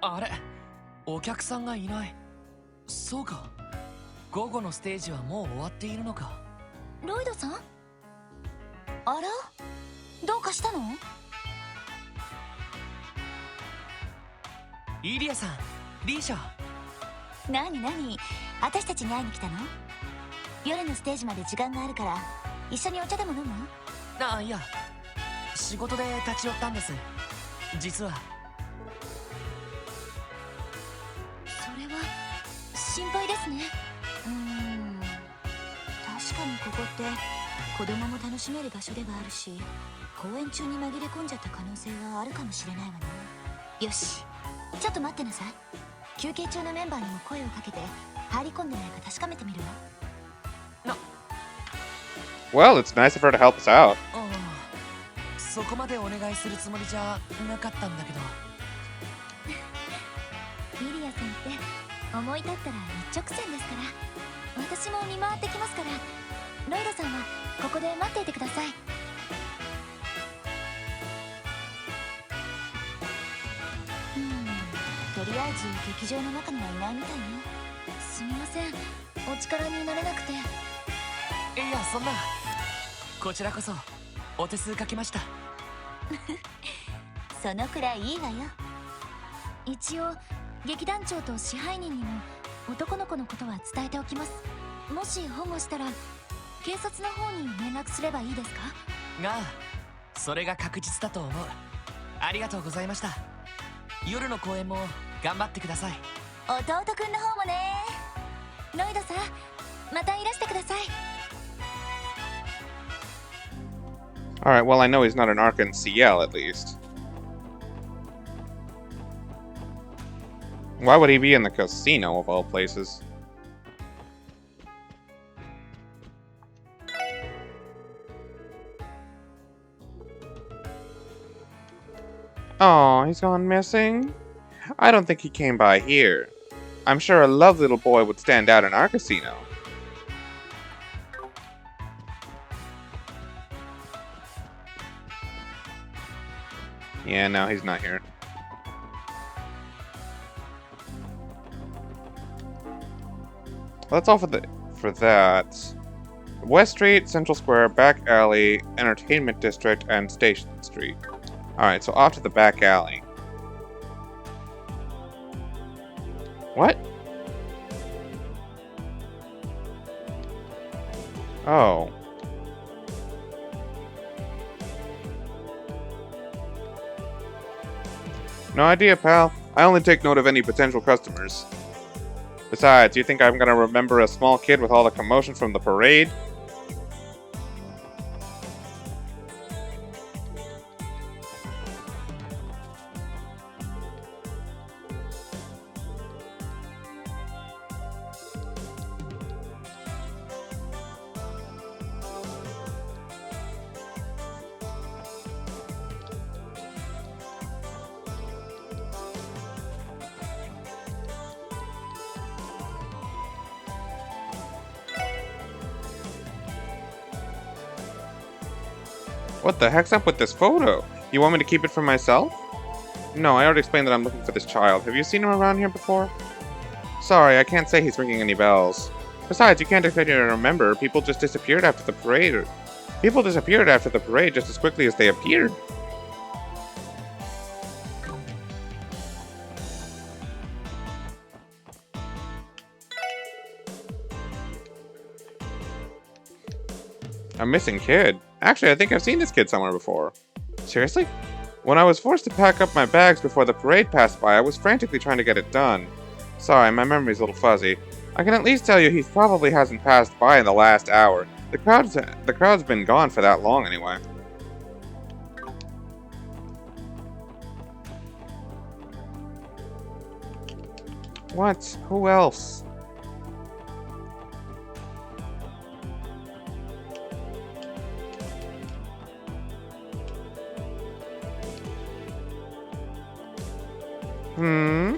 Are? お客さんがいない。そうか。午後のステージはもう終わっているのか。ロイドさん？あら？どうかしたの？イリアさん、リーシャ。なになに、私たちに会いに来たの？夜のステージまで時間があるから一緒にお茶でも飲む？ああ、いや、仕事で立ち寄ったんです。実は。それは心配ですね。確かにここって子供も楽しめる場所ではあるし、公演中に紛れ込んじゃった可能性はあるかもしれないわね。よし、ちょっと待ってなさい。休憩中のメンバーにも声をかけて入り込んでないか確かめてみるわ。Well, it's nice of her to help us out. そこまでお願いするつもりじゃなかったんだけど。ミリアさんって思い立ったら一直線ですから、私も見回ってきますから、ロイドさんはここで待っていてください。とりあえず劇場の中にはいないみたいね。すみません、お力になれなくて。いや、そんな。こちらこそお手数かけました。そのくらいいいわよ。一応劇団長と支配人にも男の子のことは伝えておきます。もし保護したら警察の方に連絡すればいいですか？が、それが確実だと思う。ありがとうございました。夜の公演も頑張ってください。弟くんの方もね。ロイドさん、またいらしてください。Alright, well, I know he's not an Arkan CL, at least. Why would he be in the casino, of all places? Oh, he's gone missing? I don't think he came by here. I'm sure a lovely little boy would stand out in our casino. Yeah, no, he's not here. Well, that's all for that. West Street, Central Square, Back Alley, Entertainment District, and Station Street. Alright, so off to the back alley. What? Oh. No idea, pal. I only take note of any potential customers. Besides, you think I'm gonna remember a small kid with all the commotion from the parade? What the heck's up with this photo? You want me to keep it for myself? No, I already explained that I'm looking for this child. Have you seen him around here before? Sorry, I can't say he's ringing any bells. Besides, you can't expect me to remember. People just disappeared after the parade. People disappeared after the parade just as quickly as they appeared. A missing kid. Actually, I think I've seen this kid somewhere before. Seriously? When I was forced to pack up my bags before the parade passed by, I was frantically trying to get it done. Sorry, my memory's a little fuzzy. I can at least tell you he probably hasn't passed by in the last hour. The crowd's been gone for that long anyway. What? Who else?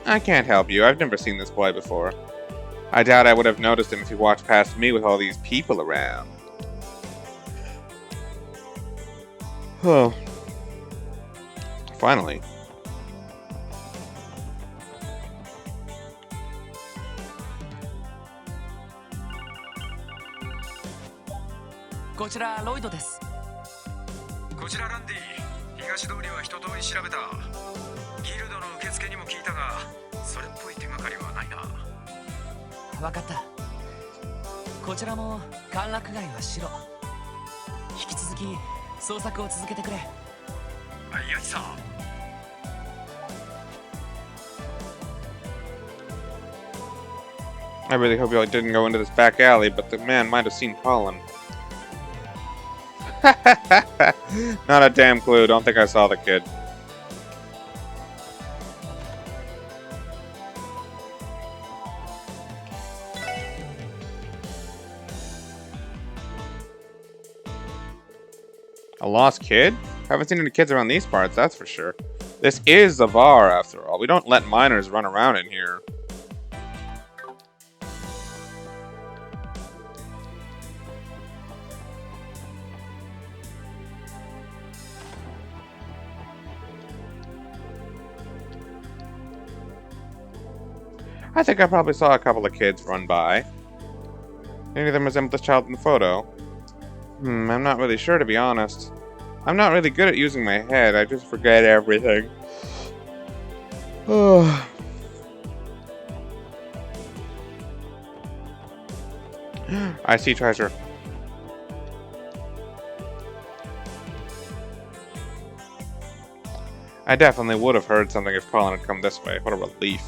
I can't help you. I've never seen this boy before. I doubt I would have noticed him if he walked past me with all these people around. Oh. Finally.こちらロイドです。こちらランディ。東通りは一通り調べた。ギルドの受付にも聞いたが、それっぽい手がかりはないな。わかった。こちらも歓楽街は白。引き続き捜索を続けてくれ。よいさ。I really hope you didn't go into this back alley, but the man might have seen Colin. Not a damn clue. Don't think I saw the kid. A lost kid? Haven't seen any kids around these parts, that's for sure. This is Zavar, after all. We don't let minors run around in here. I think I probably saw a couple of kids run by. Any of them resemble this child in the photo? I'm not really sure, to be honest. I'm not really good at using my head. I just forget everything. I see treasure. I definitely would have heard something if Colin had come this way. What a relief.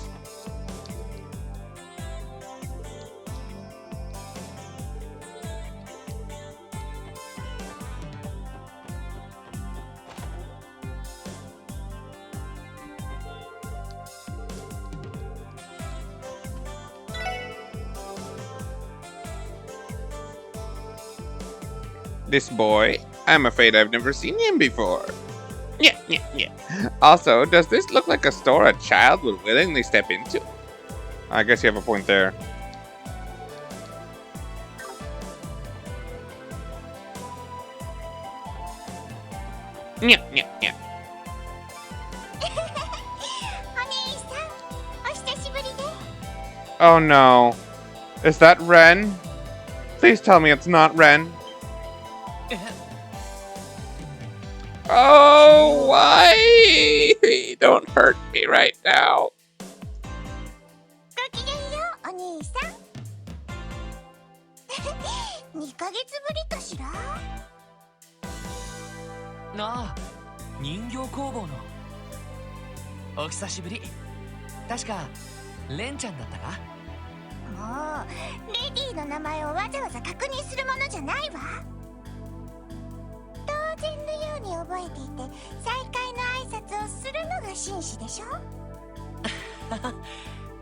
This boy? I'm afraid I've never seen him before. Yeah. Also, does this look like a store a child would willingly step into? I guess you have a point there. Yeah. Oh no. Is that Ren? Please tell me it's not Ren. Oh, why? Don't hurt me right now. ごきげんよう、お兄さん。2ヶ月ぶりかしら。ああ、人形工房の。お久しぶり。確かレンちゃんだったか？もうレディーの名前をわざわざ確認するものじゃないわ。当然のように覚えていて再会の挨拶をするのが紳士でしょ。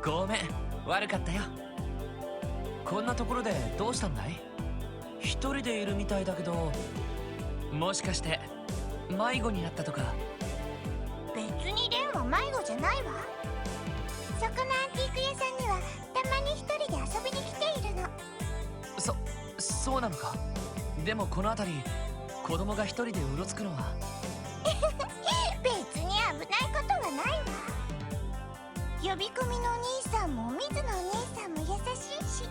ごめん、悪かったよ。こんなところでどうしたんだい？一人でいるみたいだけど、もしかして迷子になったとか？別にレンは迷子じゃないわ。そこのアンティーク屋さんにはたまに一人で遊びに来ているの。そうなのか？でもこの辺り子供が一人でうろつくのは。別に危ないことはないわ。呼び込みのお兄さんも水野お姉さんも優しいし、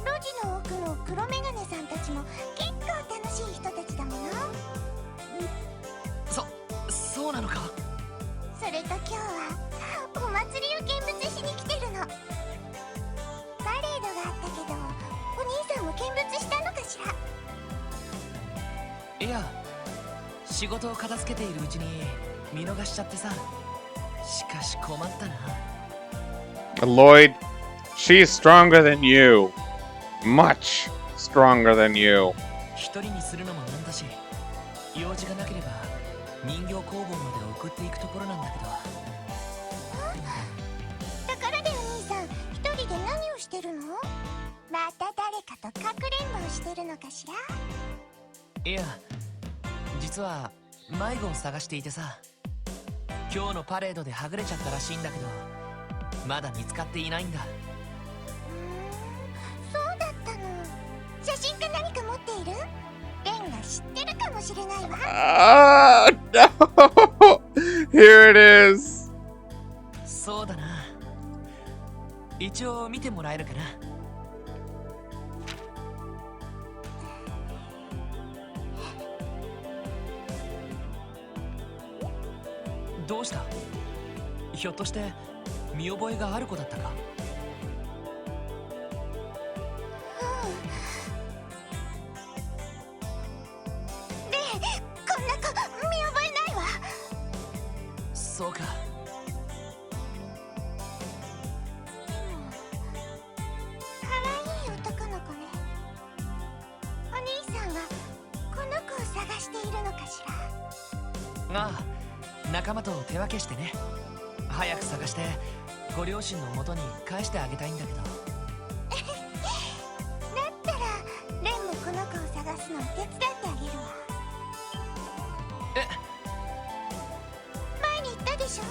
路地の奥の黒メガネさんたちも結構楽しい人たちだもの。そうなのか？それと今日はお祭りを見物しに来てるの。パレードがあったけど、お兄さんも見物したのかしら？いや、仕事を片付けているうちに見逃しちゃってさ。しかし困ったな。Lloyd, she's stronger than you. Much stronger than you. 一人にするのもなんだし、用事がなければ人形工房まで送っていくところなんだけど。ところでお兄さん、一人で何をしてるの？また誰かとかくれんぼをしてるのかしら？いや、実は迷子を探していてさ。今日のパレードではぐれちゃったらしいんだけど、まだ見つかっていないんだ。そうだったの。写真か何か持っている？レンが知ってるかもしれないわ。No! Here it is. そうだな。一応見てもらえるかな。どうした？ひょっとして見覚えがある子だったか？レン、こんな子見覚えないわ。そうか。可愛い男の子ね。お兄さんはこの子を探しているのかしら？ああ、仲間と手分けしてね。早く探してご両親の元に返してあげたいんだけど。だったらレンもこの子を探すのを手伝ってあげるわ。前に言ったでしょ、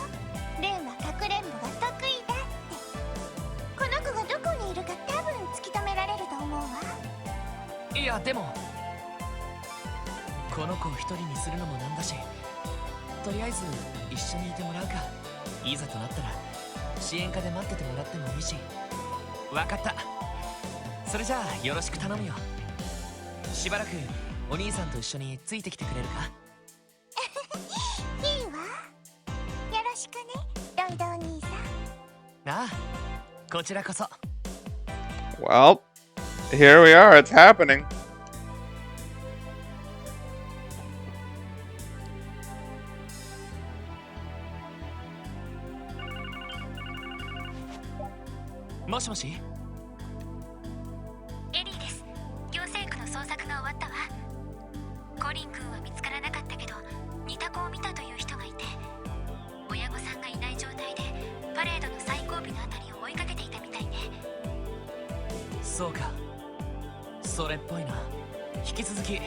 レンはかくれんぼが得意だって。この子がどこにいるか多分突き止められると思うわ。いや、でもこの子を一人にするのもなんだし、とりあえず一緒にいてもらうか。いざとなったら支援課で待っててもらってもいいし。わかった。それじゃあよろしく頼むよ。しばらくお兄さんと一緒についてきてくれるか？いいわ。よろしくね、ロイドお兄さん。ああ、こちらこそ。 Well, here we are. It's happening. もしもし？エリーです。行政区の捜索が終わったわ。コリン君は見つからなかったけど、似た子を見たという人がいて、親御さんがいない状態でパレードの最後尾のあたりを追いかけていたみたいね。そうか、それっぽいな。引き続き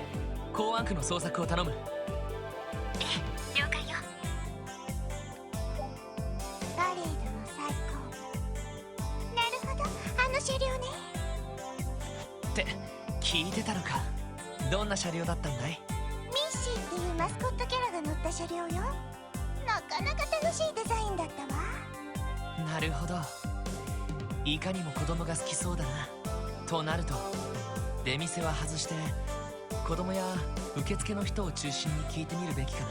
公安区の捜索を頼む。ええ、了解よ。パレードの最後尾。なるほど、あの車両ね。って聞いてたのか。どんな車両だったんだい？ミッシーっていうマスコットキャラが乗った車両よ。なかなか楽しいデザインだったわ。なるほど。いかにも子供が好きそうだな。となると出店は外して子供や受付の人を中心に聞いてみるべきかな。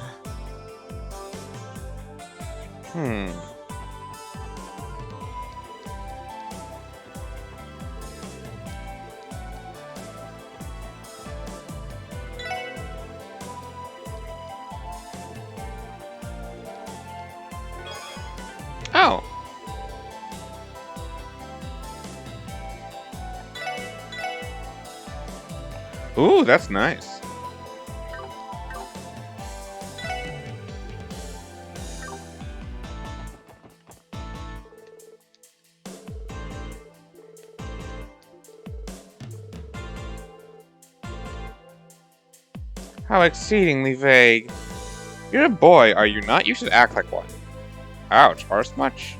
Oh. Ooh, that's nice. How exceedingly vague. You're a boy, are you not? You should act like one. Ouch, arse much?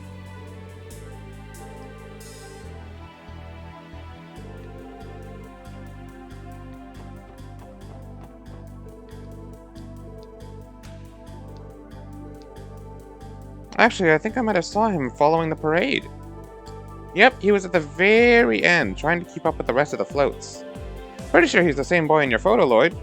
Actually, I think I might have saw him following the parade. Yep, he was at the very end, trying to keep up with the rest of the floats. Pretty sure he's the same boy in your photo, Lloyd.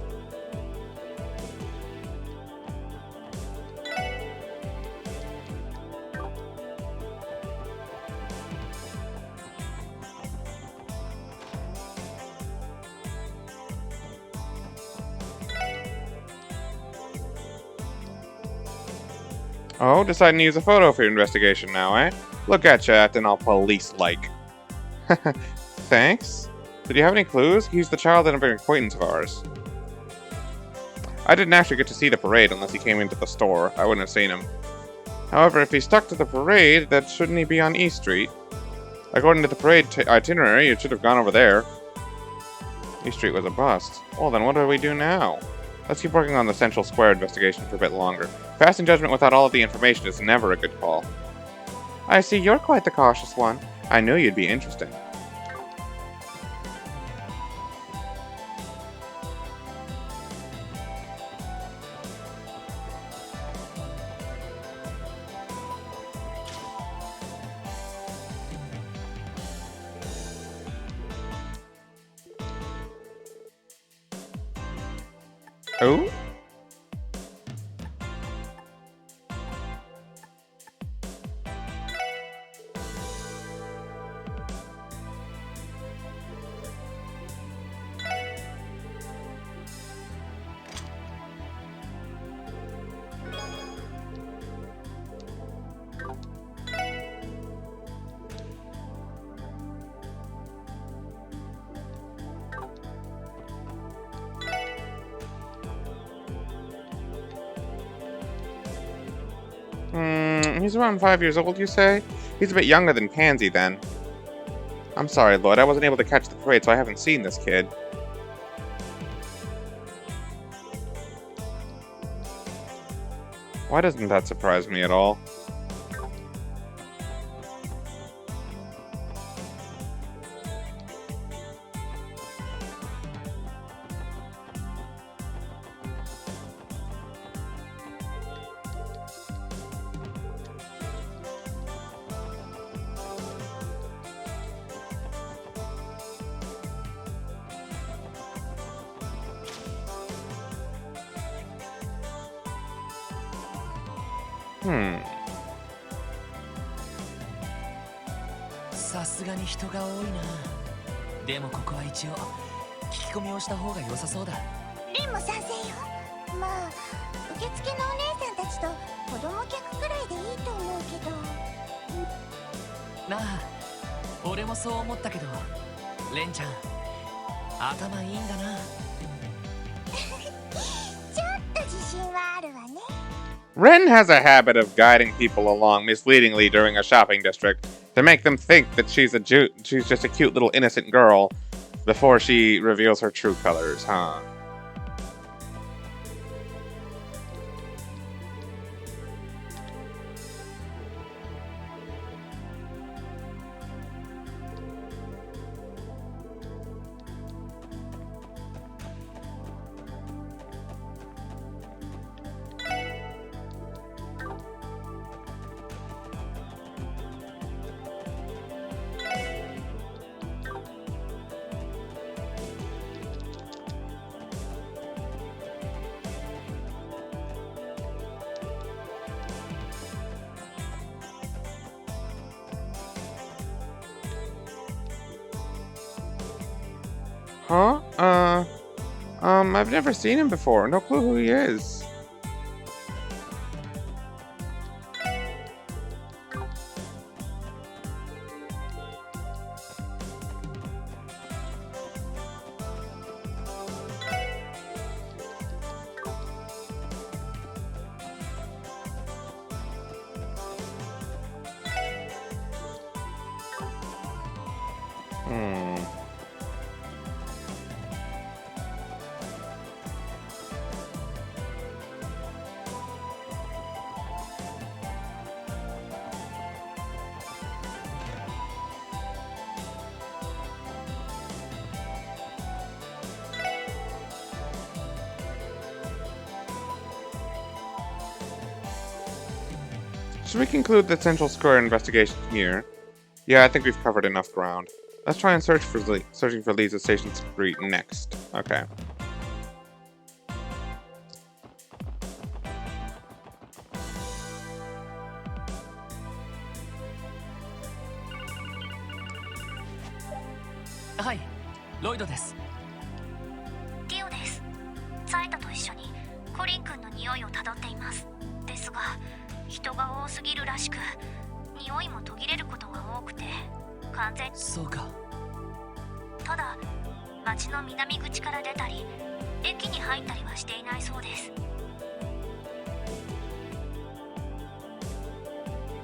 Oh, deciding to use a photo for your investigation now, eh? Look at ya, acting all police-like. Thanks. Did you have any clues? He's the child of an acquaintance of ours. I didn't actually get to see the parade unless he came into the store. I wouldn't have seen him. However, if he stuck to the parade, then shouldn't he be on E Street? According to the parade itinerary, it should have gone over there. E Street was a bust. Well, then what do we do now? Let's keep working on the Central Square investigation for a bit longer. Passing judgment without all of the information is never a good call. I see you're quite the cautious one. I knew you'd be interesting. Oh? He's around 5 years old, you say? He's a bit younger than Pansy, then. I'm sorry, Lloyd. I wasn't able to catch the parade, so I haven't seen this kid. Why doesn't that surprise me at all?さすがに人が多いな。でもここは一応聞き込みをした方が良さそうだ。リンも賛成よ。まあ受付のお姉さんたちと子供客くらいでいいと思うけど。なあ、俺もそう思ったけど、レンちゃん頭いいんだな。ちょっと自信はあるわね。Ren has a habit of guiding people along misleadingly during a shopping district to make them think that she's just a cute little innocent girl before she reveals her true colors, huh? Huh? I've never seen him before. No clue who he is. Should we conclude the Central Square investigation here? Yeah, I think we've covered enough ground. Let's try and searching for leads at Station Street next. Okay. Hi, ロイドです。リオです。サイタと一緒にコリン君の匂いをたどっています。ですが、人が多すぎるらしく、匂いも途切れることが多くて、完全。そうか。ただ、町の南口から出たり、駅に入ったりはしていないそうです。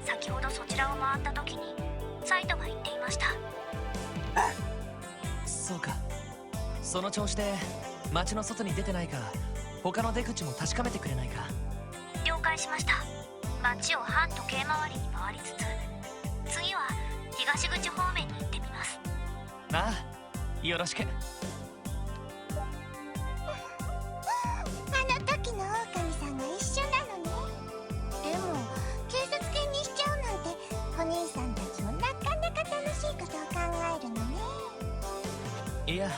先ほどそちらを回った時に、サイトが言っていました。そうか。その調子で町の外に出てないか、他の出口も確かめてくれないか。了解しました。町を反時計回りに回りつつ、次は東口方面に行ってみます。ああ、よろしく。あの時の狼さんが一緒なのね。でも警察犬にしちゃうなんて、お兄さんたちもなかなか楽しいことを考えるのね。いや、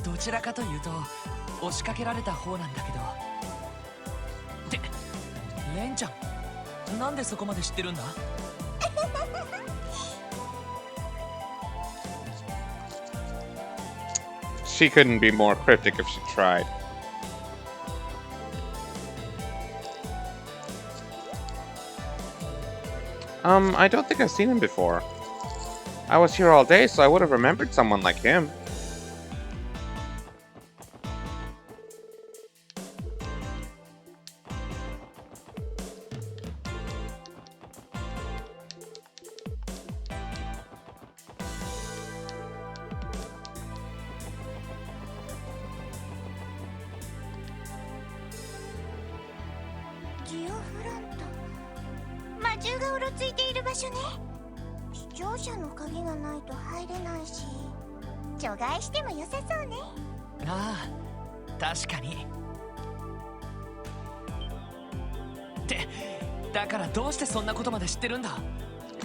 どちらかというと押しかけられた方なんだけど。ってレンちゃん、なんでそこまで知ってるんだ？She couldn't be more cryptic if she tried. I don't think I've seen him before. I was here all day, so I would have remembered someone like him.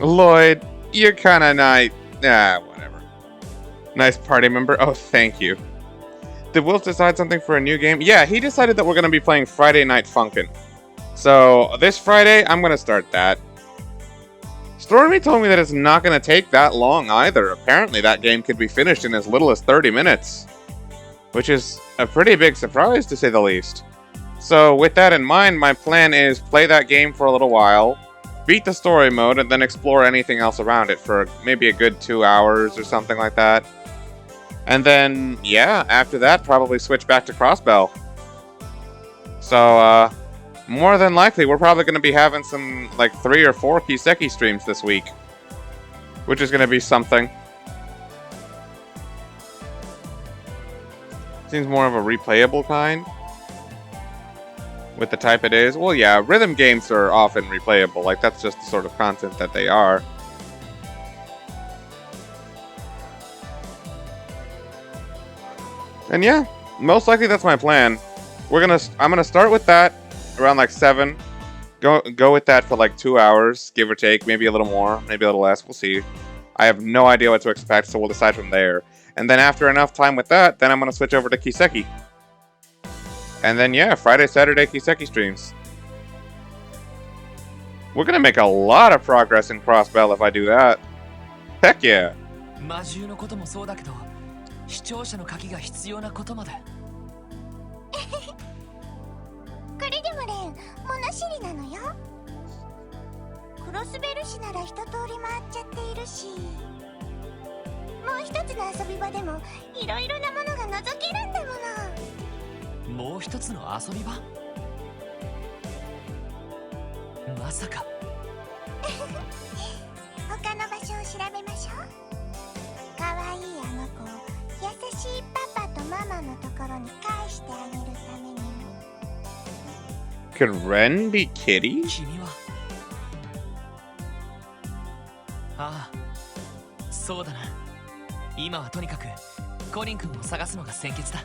Lloyd, you're kinda nice. Whatever. Nice party member. Oh, thank you. Did Will decide something for a new game? Yeah, he decided that we're gonna be playing Friday Night Funkin'. So, this Friday, I'm gonna start that. Stormy told me that it's not gonna take that long either. Apparently, that game could be finished in as little as 30 minutes. Which is a pretty big surprise, to say the least. So, with that in mind, my plan is play that game for a little while, beat the story mode, and then explore anything else around it for maybe a good 2 hours or something like that. And then, yeah, after that, probably switch back to Crossbell. So, more than likely, we're probably going to be having some, like, 3 or 4 Kiseki streams this week. Which is going to be something. Seems more of a replayable kind. With the type it is. Well, yeah, rhythm games are often replayable. Like, that's just the sort of content that they are. And yeah, most likely that's my plan. I'm gonna start with that around like 7. Go with that for like 2 hours, give or take, maybe a little more, maybe a little less. We'll see. I have no idea what to expect, so we'll decide from there. And then after enough time with that, then I'm gonna switch over to Kiseki. And then, yeah, Friday, Saturday, Kiseki streams. We're gonna make a lot of progress in Crossbell if I do that. Heck yeah. 魔獣のこともそうだけど、視聴者の鍵が必要なことまで。これでもレン、物知りなのよ。クロスベル市なら一通り回っちゃっているし、もう一つの遊び場でもいろいろなものが覗けるんだもの。もう一つの遊び場？まさか。他の場所を調べましょう。かわいいあの子を優しいパパとママのところに返してあげるためにも。 Could Ren be Kitty? 君は。ああ、そうだな。今はとにかくコリン君を探すのが先決だ。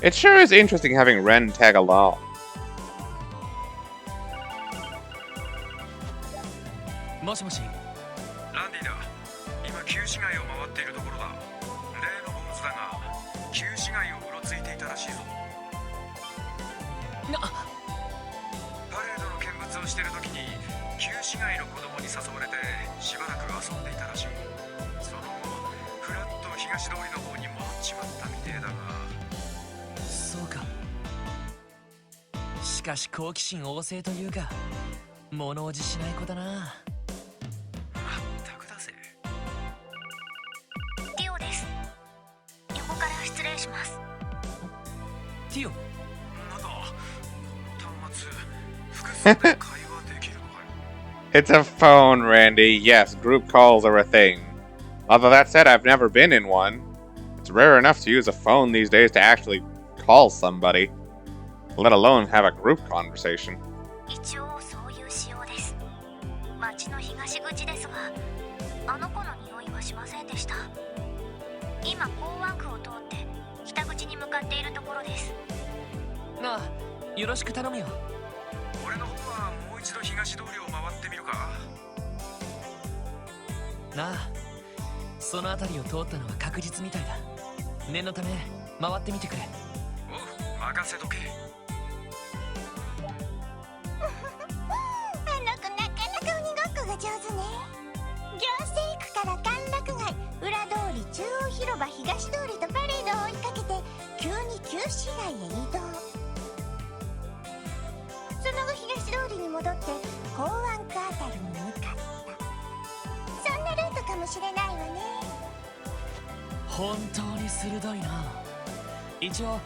It sure is interesting having Ren tag along. もしもし。ランディだ。今旧市街を回っているところだ。例のボムズだが旧市街をうろついていたらしいぞ。パレードの見物をしている時に旧市街の子供に誘われてしばらく遊んでいたらしい。その後フラッと東通りの方に戻っちまったみてえだが。そうか。しかし好奇心旺盛というか物おじしない子だな。まったくだぜ。ティオです。横から失礼します。ティオ。なんだこの端末複数で会話できるのかよ。It's a phone, Randy. Yes, group calls are a thing. Although that said, I've never been in one. It's rare enough to use a phone these days to actually call somebody, let alone have a group conversation. 一応そういう仕様です。町の東口ですが、あの子の匂いはしませんでした。今港湾区を通って北口に向かっているところです。なあ、よろしく頼むよ。俺の方はもう一度東通りを回ってみるか。なあ、その辺りを通ったのは確実みたいだ。念のため回ってみてくれ。おう、任せとけ。あの子なかなか鬼ごっこが上手ね。行政区から歓楽街、裏通り、中央広場、東通りとパレードを追いかけて急に旧市街へ移動。その後東通りに戻って港湾区あたりに向かった。そんなルートかもしれないわね。本当に鋭いな。一応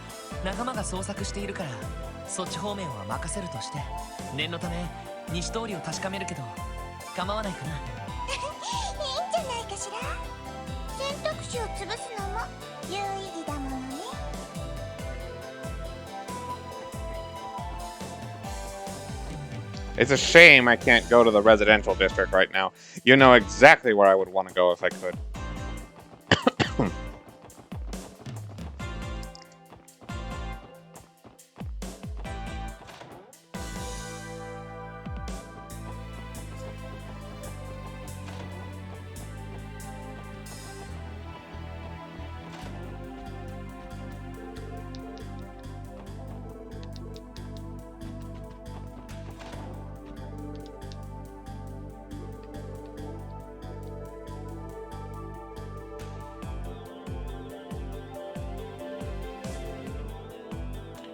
仲間が捜索しているからそっち方面は任せるとして、念のため西通りを確かめるけど構わないかな。いいんじゃないかしら。選択肢を潰すのも有意義だものね。It's a shame I can't go to the residential district right now. You know exactly where I would want to go if I could.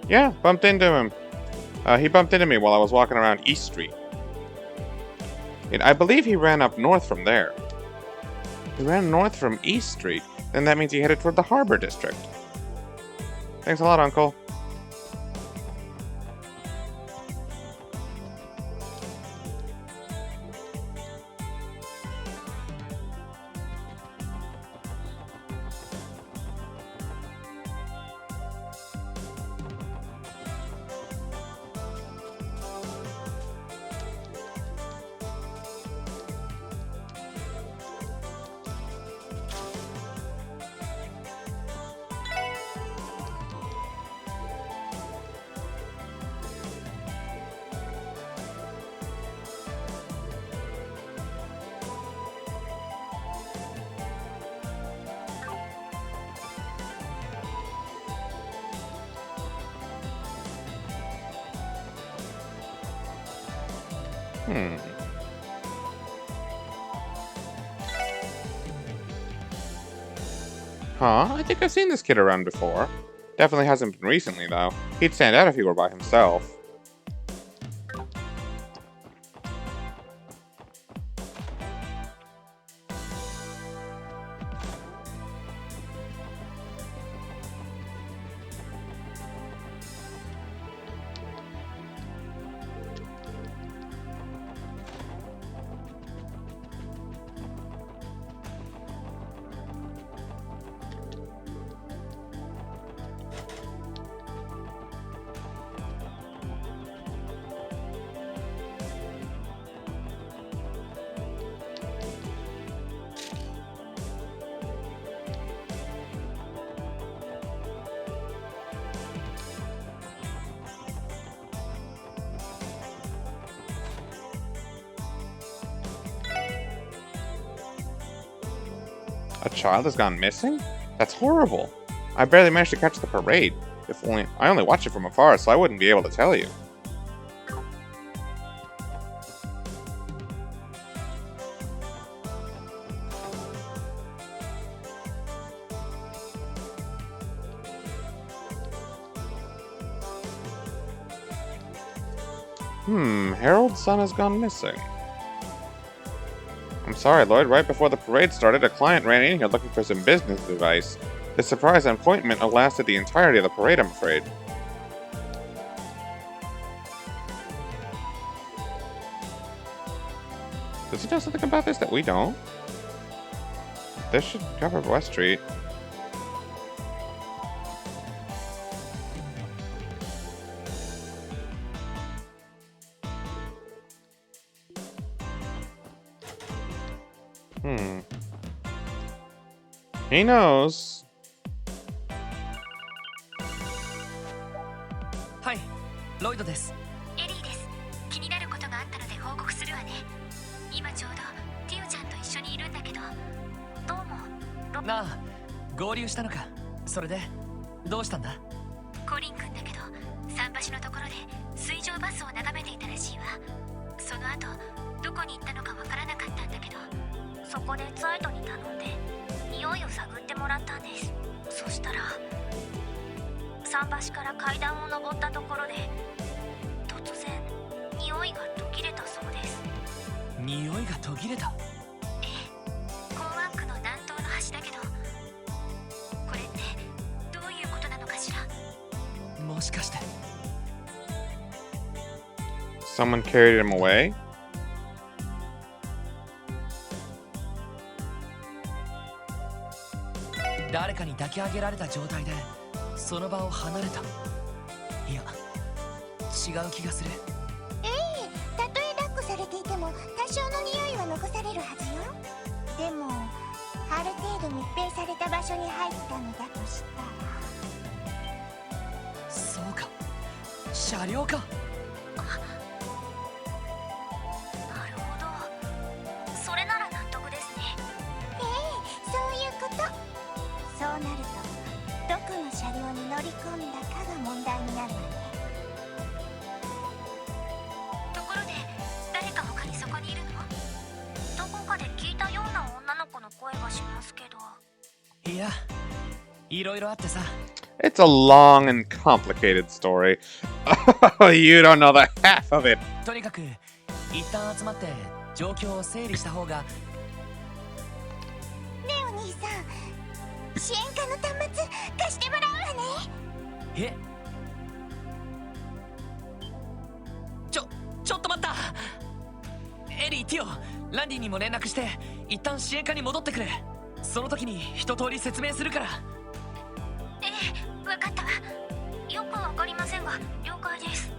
Yeah, bumped into him. He bumped into me while I was walking around East Street. And I believe he ran up north from there. He ran north from East Street. Then that means he headed toward the Harbor District. Thanks a lot, Uncle. Hmm. Huh? I think I've seen this kid around before. Definitely hasn't been recently, though. He'd stand out if he were by himself. A child has gone missing? That's horrible. I barely managed to catch the parade. I only watched it from afar, so I wouldn't be able to tell you. Harold's son has gone missing. I'm sorry, Lloyd. Right before the parade started, a client ran in here looking for some business advice. The surprise appointment lasted the entirety of the parade, I'm afraid. Does he know something about this that we don't? This should cover West Street. He knows. はい、ロイドです。エリーです。気になることがあったので報告するわね。今ちょうどティオちゃんと一緒にいるんだけど、どうも。なあ、合流したのか。それでどうしたんだ？コリン君だけど、桟橋のところで水上バスを眺めていたらしいわ。その後どこに行ったのかわからなかったんだけど、そこでツァイトに頼んで匂いを探ってもらったんです。そしたら桟橋から階段を登ったところで突然匂いが途切れたそうです。匂いが途切れた？ええ、港湾区の南東の端だけど、これってどういうことなのかしら。もしかして Someone carried him away? 誰かに抱き上げられた状態でその場を離れた。いや、違う気がする。たとえ抱っこされていても多少の匂いは残されるはずよ。でもある程度密閉された場所に入ったのだとしたら。そうか、車両か。なるほど、それなら納得ですね。そういうこと。そうなるとどこの車両に乗り込んだかが問題になるわね。ところで誰か他にそこにいるの？どこかで聞いたような女の子の声がしますけど。いや、いろいろあってさ。It's a long and complicated story. You don't know the half of it. とにかく一旦集まって状況を整理した方が。ねえお兄さん、支援課の端末貸してもらうわね。え？ちょっと待った。エリー、ティオ、ランディにも連絡して一旦支援課に戻ってくれ。その時に一通り説明するから。ええ、わかったわ。よくわかりませんが了解です。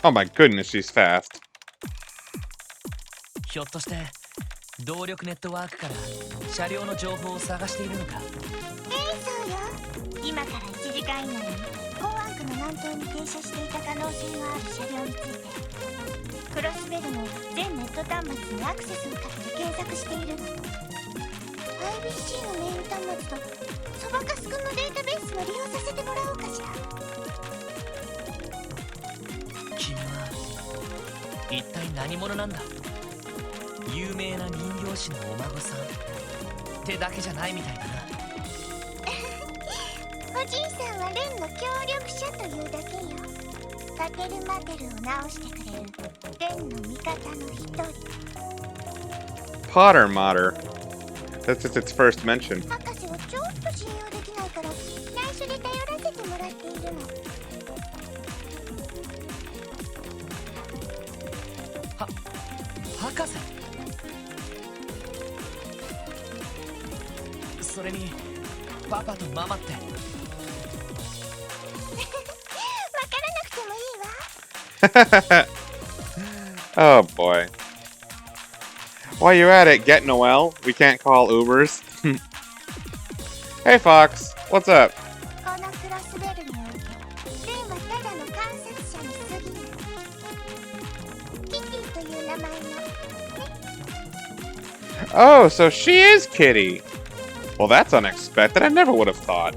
Oh my goodness, she's fast. ひょっとして動力ネットワークから車両の情報を探しているのか？そうよ。今から1時間以内に港湾区の南東に停車していた可能性のある車両についてクロスベルの全ネット端末にアクセスをかけて検索しているの。PC のメール端末とそばかすくんのデータベースを利用させてもらおうかしら。君は一体何者なんだ？有名な人形師のお孫さんってだけじゃないみたいだな。おじいさんはレンの協力者というだけよ。タケルマテルを直してくれるレンの味方の一人。 Potter Modder. That's just its first mention. 博士はちょっと信用できないから内緒で頼らせてもらっているの。博士。それにパパとママって。わからなくてもいいわ。Oh boy. While you're at it, get Noelle. We can't call Ubers. Hey Fox, what's up? このクロスベルにおいてレンはただの観察者に過ぎない。キティという名前のね。 Oh, so she is Kitty. Well, that's unexpected. I never would have thought.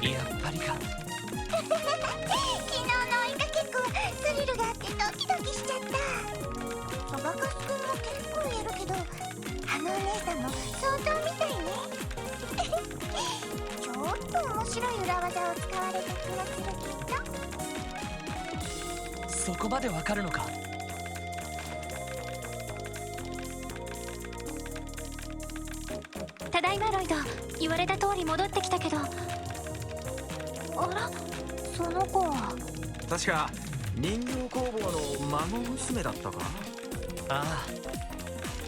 やっぱりか。昨日の追いかけっこはスリルがあってドキドキしちゃった。そばかすくんも結構やるけどあのお姉さんも相当みたいね。ちょっと面白い裏技を使われた気がするけど。そこまでわかるのか。ただいまロイド。言われた通り戻ってきたけど。あら、その子は。確か人形工房の孫娘だったか。ああ、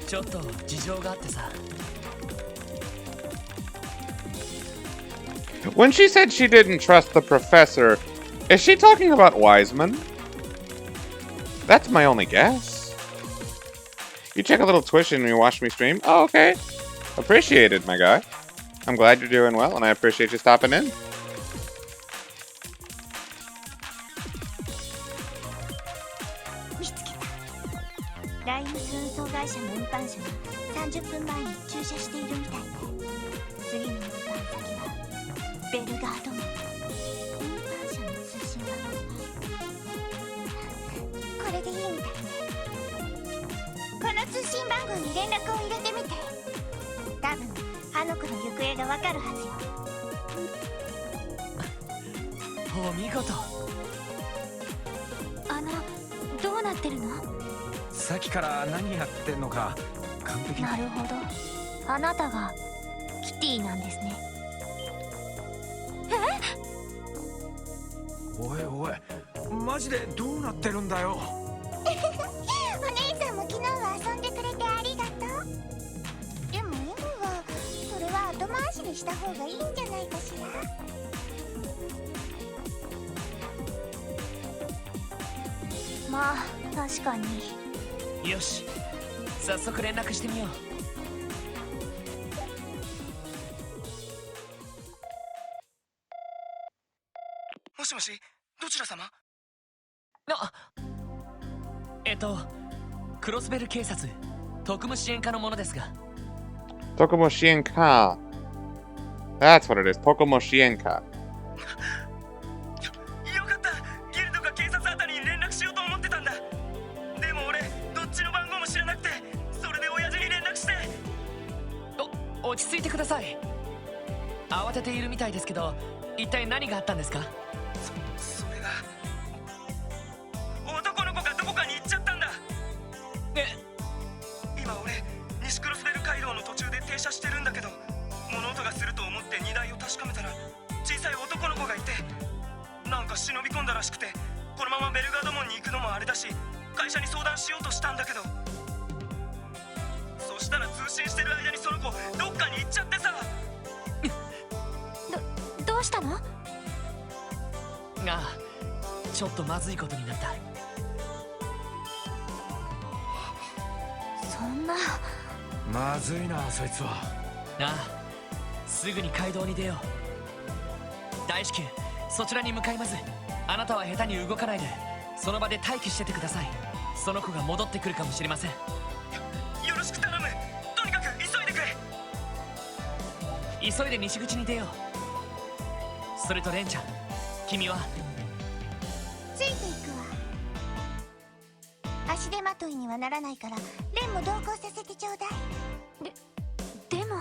ちょっと事情があってさ。When she said she didn't trust the professor, is she talking about Wiseman? That's my only guess. You check a little tuition when you watch me stream? Oh, okay. Appreciate it, my guy. I'm glad you're doing well, and I appreciate you stopping in. 見つけた。ライムス運送会社の運搬車が30分前に駐車しているみたいね。次の運搬先はベルガード門。運搬車の通信番号。これでいいみたいね。この通信番号に連絡を入れてみて。多分あの子の行方がわかるはずよ。お見事。どうなってるの？さっきから何やってんのか完璧なるほど。あなたがキティなんですね。おいおいマジでどうなってるんだよ。お姉さんも昨日は遊んでくれてありがとう。でも今はそれは後回しにした方がいいんじゃないかしら。まあ確かに。よし、早速連絡してみよう。もしもし、どちら様？クロスベル警察特務支援課のものですが。 Tokumo Shienka. That's what it is. Tokumo Shienka. よかった。ギルドが警察あたりに連絡しようと思ってたんだ。でも俺どっちの番号も知らなくて、それで親父に連絡して。落ち着いてください。慌てているみたいですけど、一体何があったんですか？それが男の子がどこかに行っちゃったんだ。今俺西クロスベル街道の途中で停車してるんだけど、物音がすると思って荷台を確かめたら小さい男の子がいて、なんか忍び込んだらしくて、このままベルガード門に行くのもあれだし、会社に相談しようとしたんだけど、そしたら通信してる間にその子どっかに行っちゃってさ。どうしたの？ああ、ちょっとまずいことになった。そんな。まずいなそいつは。ああ、すぐに街道に出よう。大至急そちらに向かいます。あなたは下手に動かないで、その場で待機しててください。その子が戻ってくるかもしれません。よろしく頼む。とにかく急いでくれ。急いで西口に出よう。それとレンちゃん、君は？ついていくわ。足手まといにはならないからレンも同行させてちょうだい。でも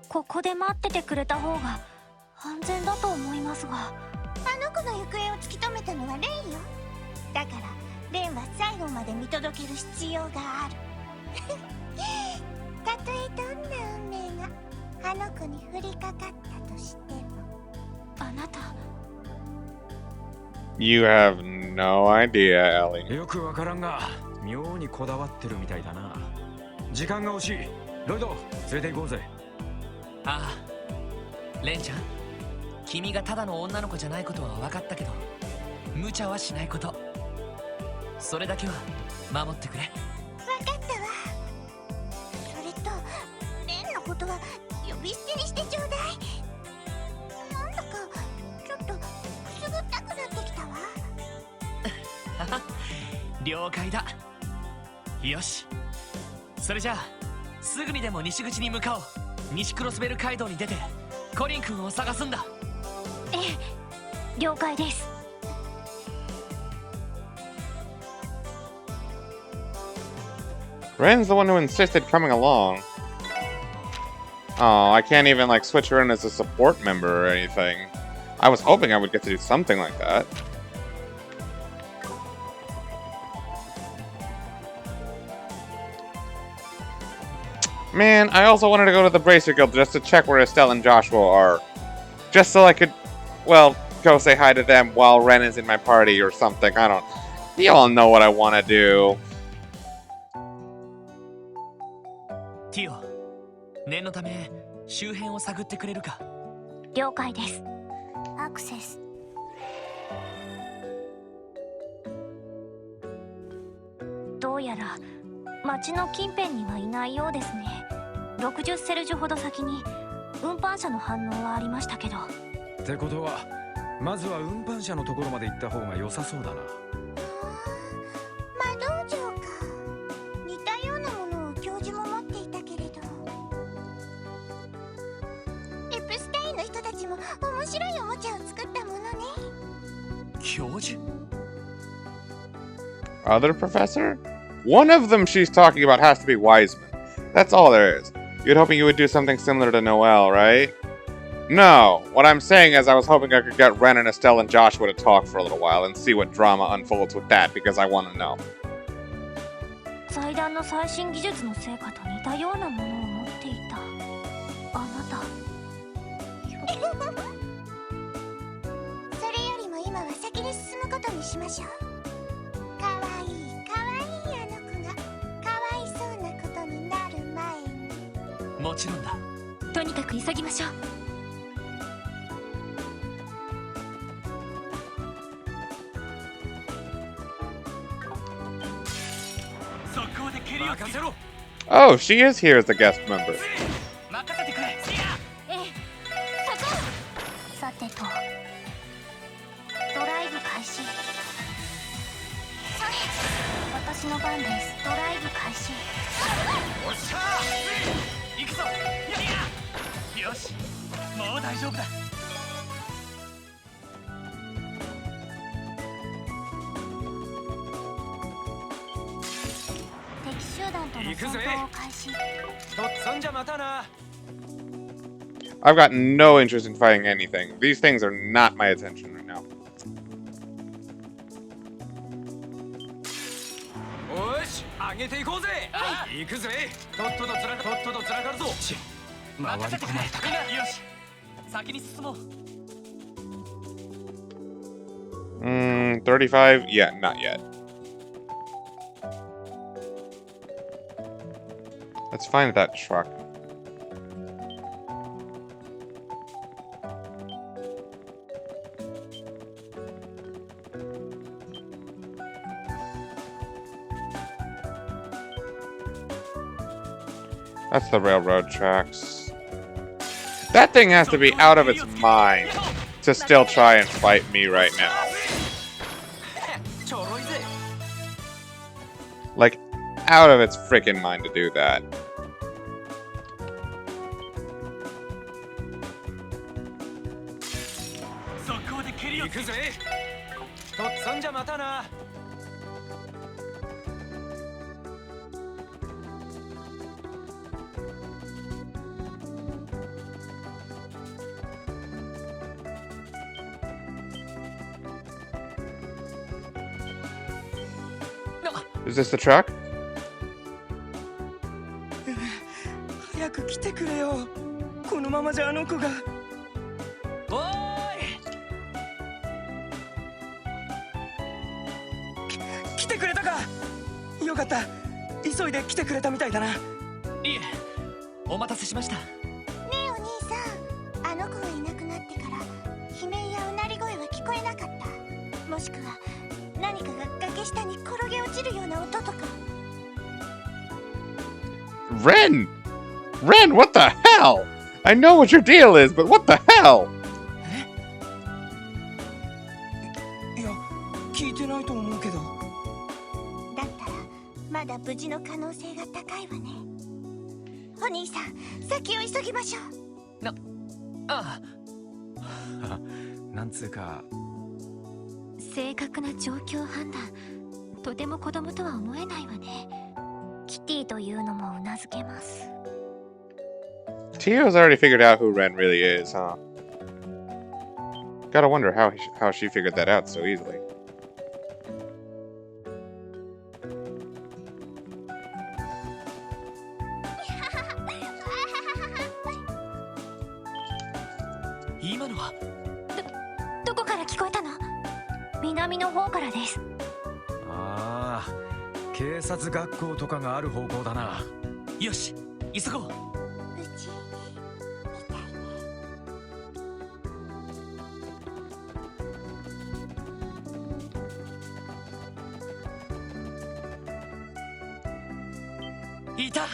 ここで待っててくれた方が安全だと思いますが。あの子の行方を突き止めたのはレンよ。だからレンは最後まで見届ける必要がある。たとえどんな運命があの子に降りかかったとしても。あなた You have no idea, Ellie. よくわからんが妙にこだわってるみたいだな。時間が惜しい。ロイド連れて行こうぜ。ああ、レンちゃん、君がただの女の子じゃないことは分かったけど、無茶はしないこと、それだけは守ってくれ。分かったわ。それとレンのことは呼び捨てにしてちょうだい。なんだかちょっとくすぐったくなってきたわ。了解だ。よし、それじゃあすぐにでも西口に向かおう。西クロスベル街道に出てコリン君を探すんだ。ええ、了解です。Ren's the one who insisted coming along. Oh, I can't even like switch her in as a support member or anything. I was hoping I would get to do something like that. Man, I also wanted to go to the Bracer Guild just to check where Estelle and Joshua are. Just so I could, well, go say hi to them while Ren is in my party or something. I don't... You all know what I want to do. ティオ、念のため周辺を探ってくれるか。了解です。アクセス。どうやら町の近辺にはいないようですね。60セルジュほど先に運搬車の反応はありましたけど。ってことはまずは運搬車のところまで行った方が良さそうだな。魔道場か。似たようなものを教授も持っていたけれど。エプスタインの人たちも面白いおもちゃを作ったものね。教授？ Other professor? One of them she's talking about has to be Wiseman. That's all there is. You'd hoping you would do something similar to Noelle, right? No. What I'm saying is I was hoping I could get Ren and Estelle and Joshua to talk for a little while and see what drama unfolds with that because I want to know. 祭壇の最新技術の成果と似たようなものを持っていた。あなた。それよりも今は先に進むことにしましょう。かわいいあの子がかわいそうなことになる前に。もちろんだ。とにかく急ぎましょう。任せろ。 Oh, she is here as a guest member. 任せてくれ。さてと、ドライブ開始。私の番です。ドライブ開始。おっしゃー。行くぞ。よし、もう大丈夫だ。敵集団との戦闘を開始。とっつんじゃまたな。 I've got no interest in fighting anything. These things are not my attention right now. おし、上げていこうぜ。行くぜ。とっととつながるぞ。回り込まれたか。よし、先に進もう。 35? Yeah, not yet. Let's find that truck. That's the railroad tracks. That thing has to be out of its mind to still try and fight me right now. Like, out of its freaking mind to do that. くぜ。とっつんじゃまたな。Is this the truck? 早く来てくれよ。このままじゃあの子が。おー来てくれたか。よかった。急いで来てくれたみたいだな。い。いえ、お待たせしました。ねえお兄さん、あの子がいなくなってから悲鳴やうなり声は聞こえなかった？もしくは何かが崖下に転げ落ちるような音とか。 Ren! Ren, what the hell? I know what your deal is, but what the hell? いや、聞いてないと思うけど。だったらまだ無事の可能性が高いわね。お兄さん、先を急ぎましょう。あなんつうか、正確な状況判断、とても子供とは思えないわね。キティというのもうなずけます。 Tio's already figured out who Ren really is, huh? Gotta wonder how she figured that out so easily. Imano どこから聞こえたの？南の方からです。ああ、警察学校とかがある方向だな。よし、急ごう。無事みたいね。いた。待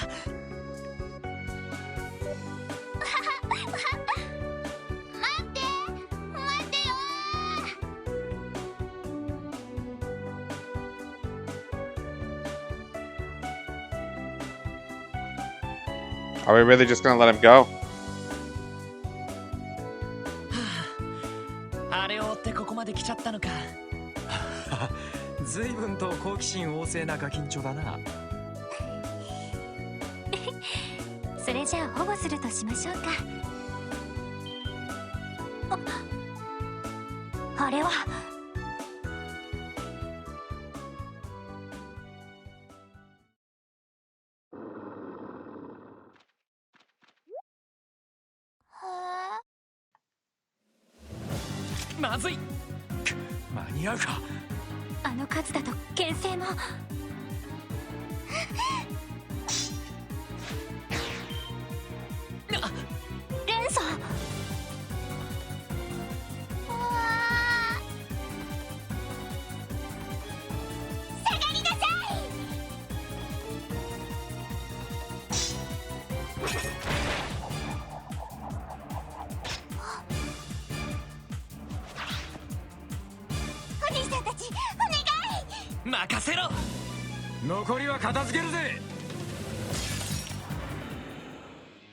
ってよ。 Are we really just gonna let him go? あれを追ってここまで来ちゃったのか。随分と好奇心旺盛なガキンチョだな。それじゃあ保護するとしましょうか。あれは。まずい。間に合うか。あの数だと牽制も。レンさん。下がりなさい。お兄さんたち、お願い。任せろ。残りは片付けるぜ。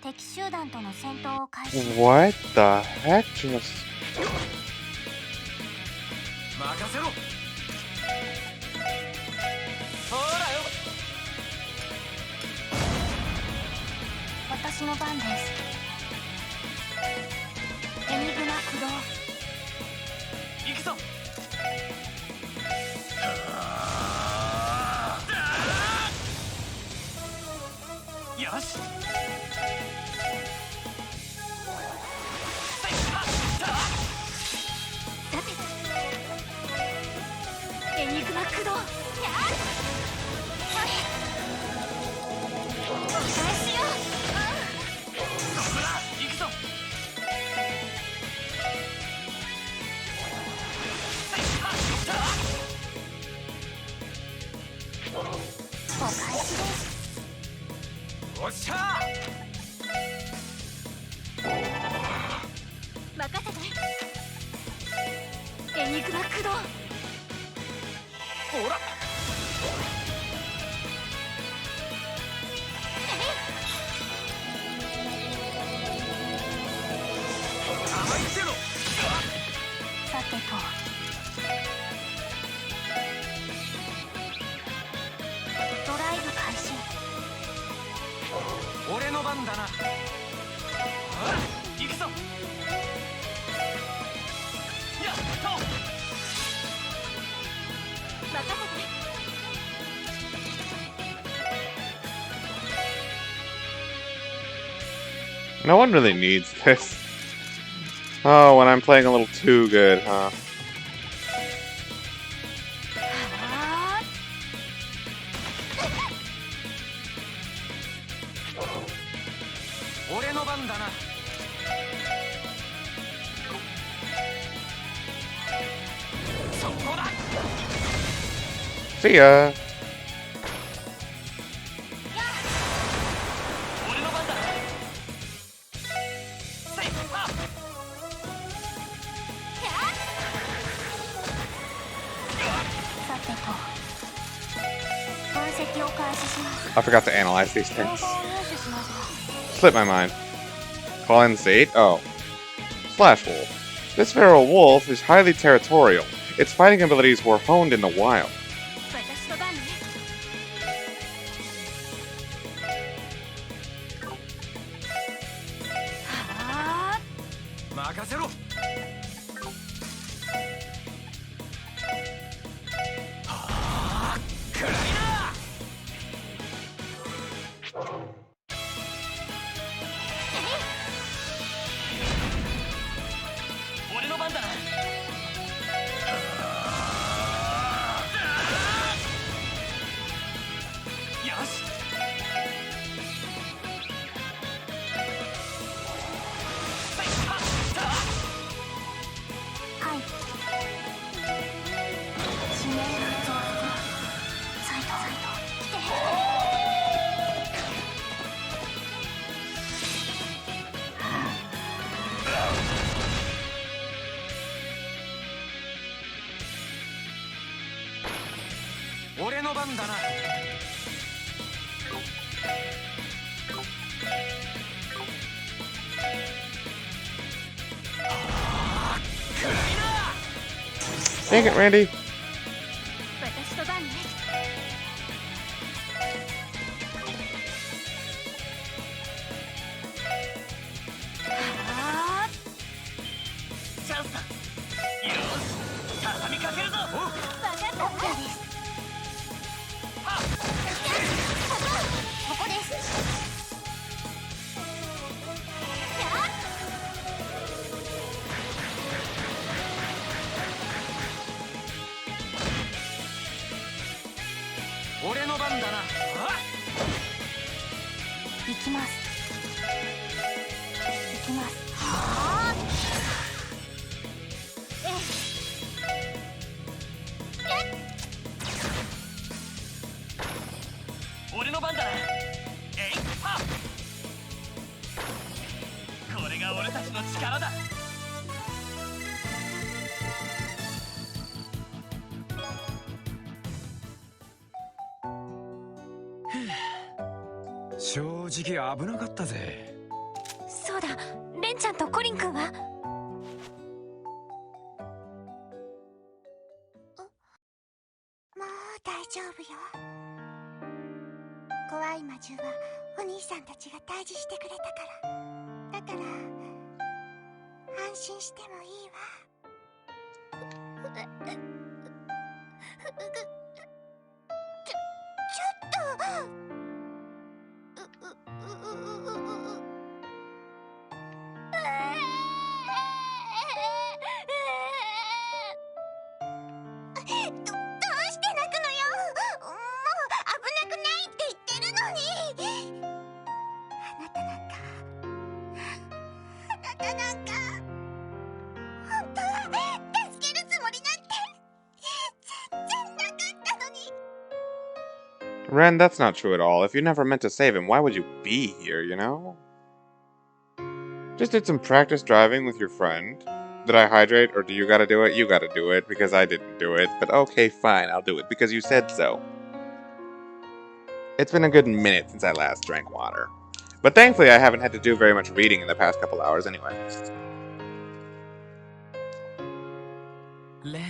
敵集団との戦闘を開始。 What the heck just... 任せろ。ほらよ。私の番です。エニグマ駆動。行くぞ。よし。エニグマ駆動。行くぞ。お返しです。おっしゃ任せて。エニグマ駆動。ほら。甘いってろ。最てとドライブ開始。俺の番だな。行くぞ。やっと。任せて。No one really needs this. Oh, when I'm playing a little too good, huh? 俺の番だな。そこだ。 See ya! 俺の番だ。せいはっ。さてと分析を開始します。 I forgot to analyze these 情報 things. を入手しましょう。 Slipped my mind. Call in Sate? Oh. Slash Wolf. This feral wolf is highly territorial. Its fighting abilities were honed in the wild. 私の番ね。はあ。任せろ。はあ、くらいな。俺の番だな。よし。はい。指名の増幅。サイト来て。俺の番だな。くらいな。 Dang it, Randy. 私の番ね。はあ。チャンスだ。よし、畳みかけるぞ。分かったわ。ここです。俺の番だな。行きます。行きます。はあ。俺の番だな。えいはっ。これが俺たちの力だ。正直危なかったぜ。そうだ、レンちゃんとコリン君は？もう大丈夫よ。怖い魔獣はお兄さんたちが退治してくれたから。だから安心してもいいわ。ちょっと。どうして泣くのよ。もう危なくないって言ってるのに。あなたなんか本当は助けるつもりなんて全然なかったのに。 Ren, that's not true at all. If you never meant to save him, why would you be here, you know? Just did some practice driving with your friend. Did I hydrate, or do you gotta do it? You gotta do it, because I didn't do it. But okay, fine, I'll do it, because you said so. It's been a good minute since I last drank water. But thankfully I haven't had to do very much reading in the past couple hours anyway. レン。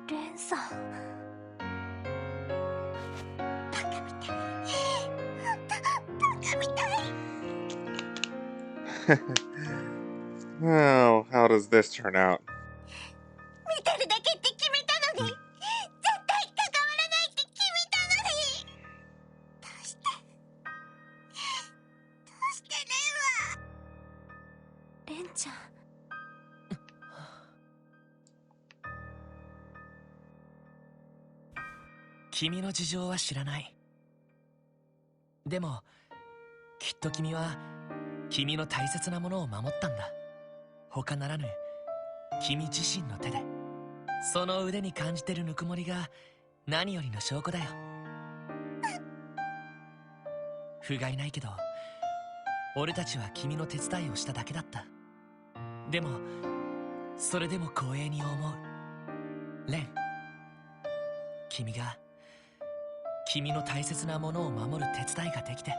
レンさん。バカみたい。ほんとバカみたい。Oh, how does this turn out? 見てるだけって決めたのに、絶対関わらないって決めたのに。どうしてレンは。レンちゃん。君の事情は知らない。でもきっと君は君の大切なものを守ったんだ。他ならぬ君自身の手で。その腕に感じてるぬくもりが何よりの証拠だよ。不甲斐ないけど俺たちは君の手伝いをしただけだった。でもそれでも光栄に思う。レン、君が君の大切なものを守る手伝いができて。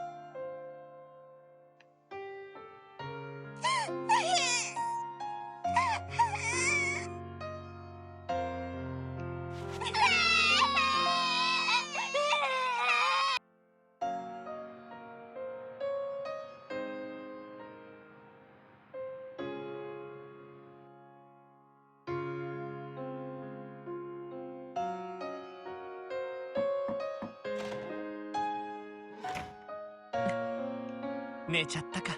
寝ちゃったか。か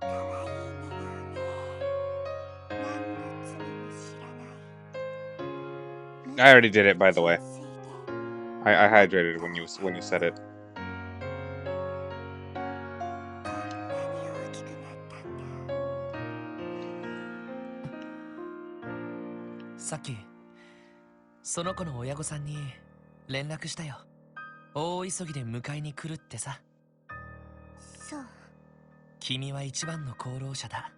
わいい寝顔ね。何の罪も知らない。 I already did it, by the way. 純粋で I hydrated when you said it. こんなに大きくなったんだ。さっきその子の親御さんに連絡したよ。大急ぎで迎えに来るってさ。そう。君は一番の功労者だ。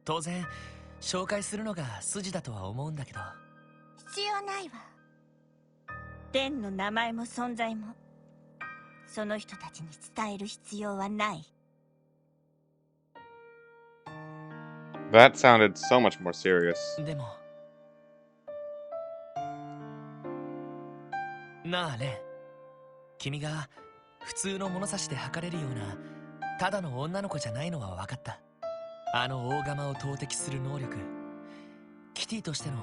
当然紹介するのが筋だとは思うんだけど。必要ないわ。レンの名前も存在もその人たちに伝える必要はない。 That sounded so much more serious. でもなあレン、君が普通の物差しで測れるようなただの女の子じゃないのは分かった。あの大釜を投擲する能力、キティとしての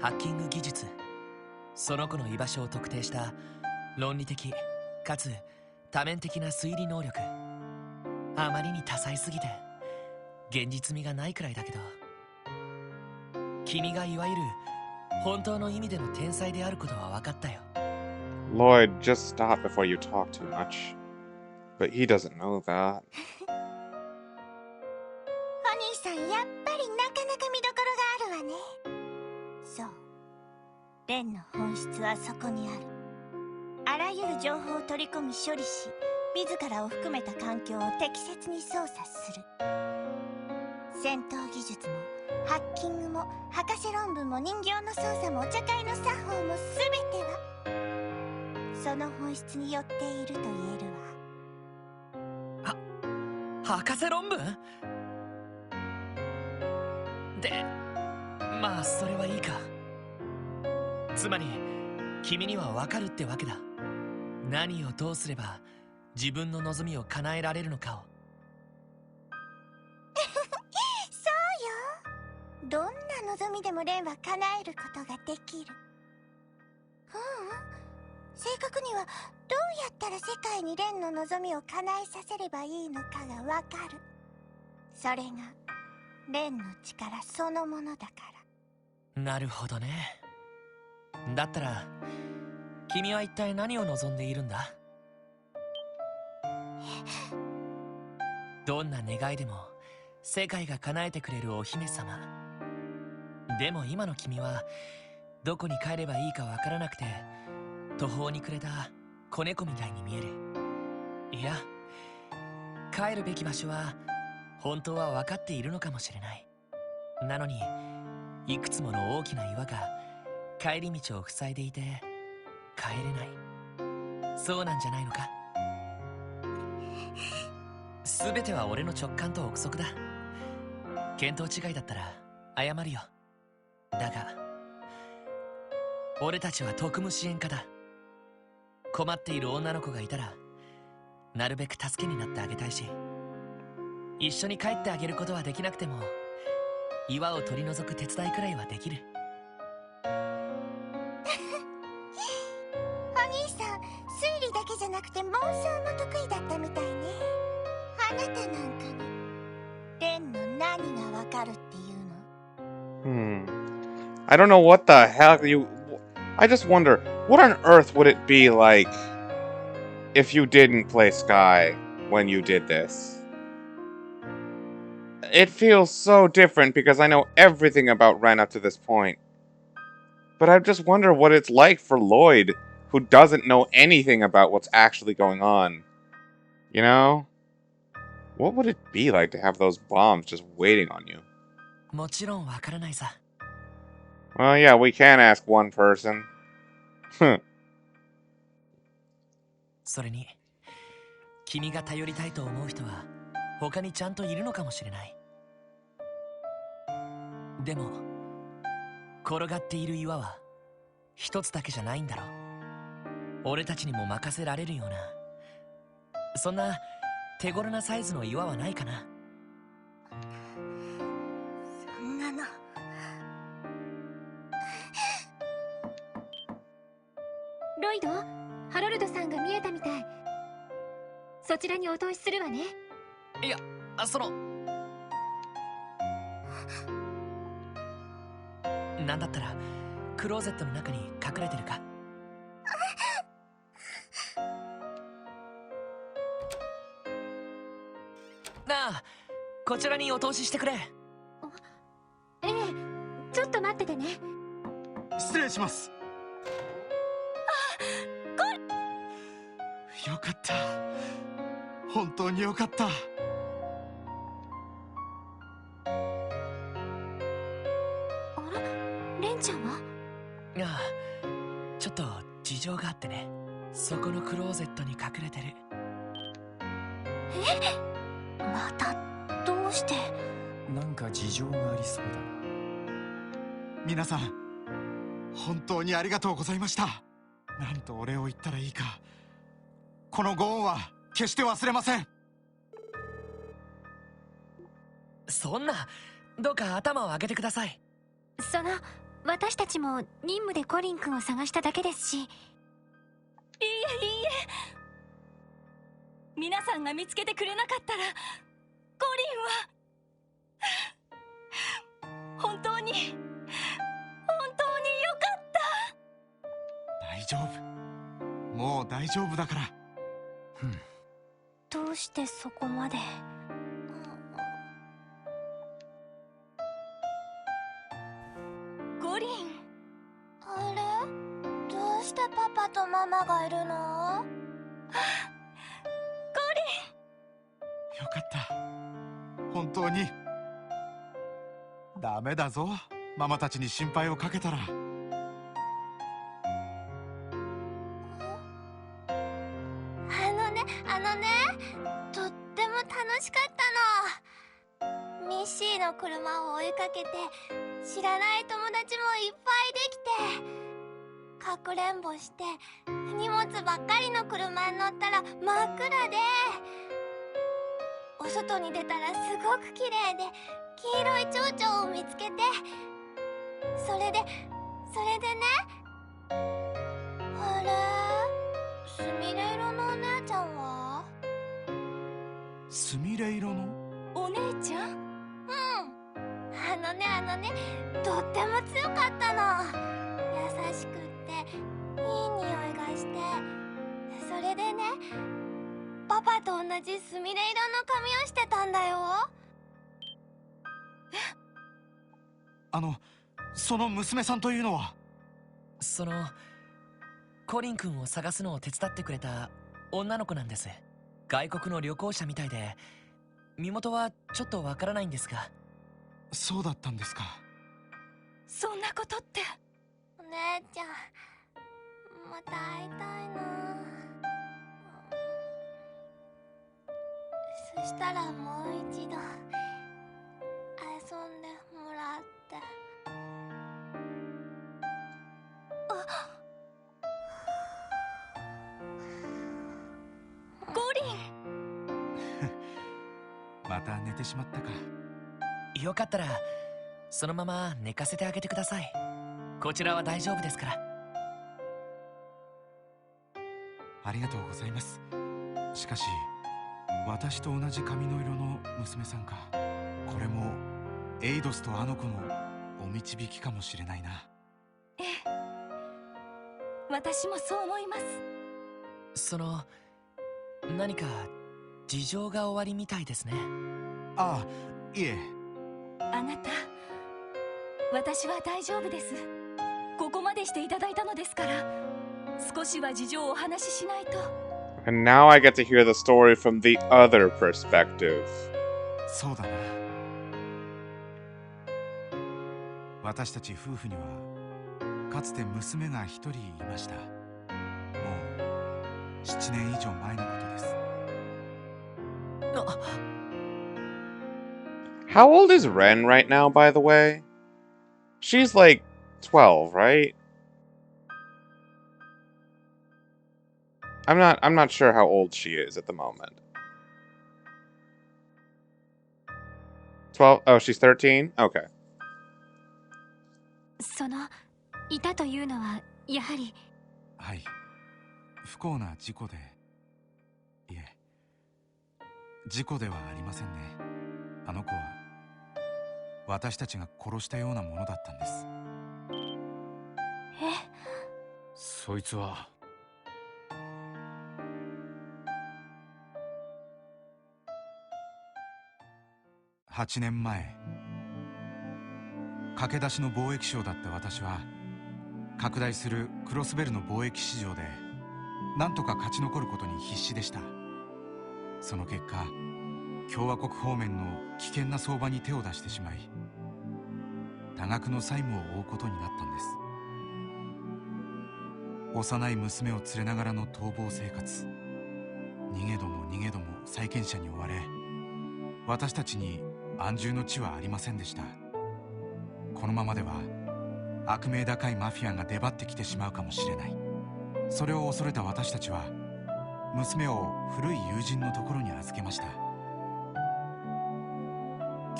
ハッキング技術、その子の居場所を特定した論理的かつ多面的な推理能力、あまりに多彩すぎて現実味がないくらいだけど、君がいわゆる本当の意味での天才であることは分かったよ。Lloyd, just stop before you talk too much. But he doesn't know that. お兄さん、やっぱりなかなか見どころがあるわね。そう、レンの本質はそこにある。あらゆる情報を取り込み処理し、自らを含めた環境を適切に操作する。戦闘技術もハッキングも博士論文も人形の操作もお茶会の作法も全てはその本質によっていると言えるわ。博士論文で、まあそれはいいか。つまり君には分かるってわけだ。何をどうすれば自分の望みを叶えられるのかを。そうよ、どんな望みでもレンは叶えることができる。正確にはどうやったら世界にレンの望みを叶えさせればいいのかがわかる。それがレンの力そのものだから。なるほどね。だったら君は一体何を望んでいるんだ？どんな願いでも世界が叶えてくれるお姫様。でも今の君はどこに帰ればいいかわからなくて途方に暮れた子猫みたいに見える。いや、帰るべき場所は本当は分かっているのかもしれない。なのにいくつもの大きな岩が帰り道を塞いでいて帰れない。そうなんじゃないのか？全ては俺の直感と憶測だ。見当違いだったら謝るよ。だが俺たちは特務支援課だ。困っている女の子がいたらなるべく助けになってあげたいし、一緒に帰ってあげることはできなくても岩を取り除く手伝いくらいはできる。お兄さん、推理だけじゃなくて妄想も得意だったみたいね。あなたなんかにレンの何がわかるっていうの？ I don't know what the hell you... I just wonder, what on earth would it be like if you didn't play Sky when you did this? It feels so different because I know everything about Ren up to this point. But I just wonder what it's like for Lloyd, who doesn't know anything about what's actually going on. You know? What would it be like to have those bombs just waiting on you? もちろんわからないさ。Well, yeah, we can ask one person. それに君が頼りたいと思う人は他にちゃんといるのかもしれない。でも転がっている岩は一つだけじゃないんだろう。俺たちにも任せられるような、そんな手頃なサイズの岩はないかな。そんなの。ロイド、ハロルドさんが見えたみたい。そちらにお通しするわね。いや、なんだったらクローゼットの中に隠れてるか。なあ、こちらにお通ししてくれ。ええ、ちょっと待っててね。失礼します。よかった。本当によかった。あら、レンちゃんは？ああ、ちょっと事情があってね。そこのクローゼットに隠れてる。またどうして？なんか事情がありそうだな。皆さん、本当にありがとうございました。なんとお礼を言ったらいいか。このご恩は決して忘れません。そんな、どうか頭を上げてください。私たちも任務でコリン君を探しただけですし。いいえ。皆さんが見つけてくれなかったらコリンは本当によかった。大丈夫。もう大丈夫だから。どうしてそこまで？コリン。あれ？どうしてパパとママがいるの？よかった。本当に。ダメだぞ、ママたちに心配をかけたら。あのね、とっても楽しかったの。ミッシーの車を追いかけて知らない友達もいっぱいできて、かくれんぼして荷物ばっかりの車に乗ったら真っ暗で、お外に出たらすごく綺麗で黄色い蝶々を見つけて、それでね、あれ、すみれ色のお姉ちゃんは？すみれ色のお姉ちゃん？あのね、とっても強かったの。優しくっていい匂いがして、それでね、パパと同じすみれ色の髪をしてたんだよ。その娘さんというのは？コリン君を探すのを手伝ってくれた女の子なんです。外国の旅行者みたいで、身元はちょっとわからないんですが。そうだったんですか。そんなことって。お姉ちゃん、また会いたいな。そしたらもう一度遊てしまったか。よかったらそのまま寝かせてあげてください。こちらは大丈夫ですから。ありがとうございます。しかし私と同じ髪の色の娘さんか。これもエイドスとあの子のお導きかもしれないな。ええ、私もそう思います。何か事情がおありみたいですね。ああ、いえ。あなた、私は大丈夫です。ここまでしていただいたのですから、少しは事情をお話ししないと。And now I get to hear the story from the other perspective. そうだな。私たち夫婦にはかつて娘が一人いました。もう7年以上前のことです。How old is Ren right now, by the way? She's like 12, right? I'm not sure how old she is at the moment. 12? Oh, she's 13? Okay. いたというのはやはり。はい、不幸な事故で。いえ、事故ではありませんね。あの子は私たちが殺したようなものだったんです。え？そいつは8年前、駆け出しの貿易商だった私は拡大するクロスベルの貿易市場でなんとか勝ち残ることに必死でした。その結果、共和国方面の危険な相場に手を出してしまい、多額の債務を負うことになったんです。幼い娘を連れながらの逃亡生活。逃げども逃げども債権者に追われ、私たちに安住の地はありませんでした。このままでは悪名高いマフィアが出張ってきてしまうかもしれない。それを恐れた私たちは娘を古い友人のところに預けました。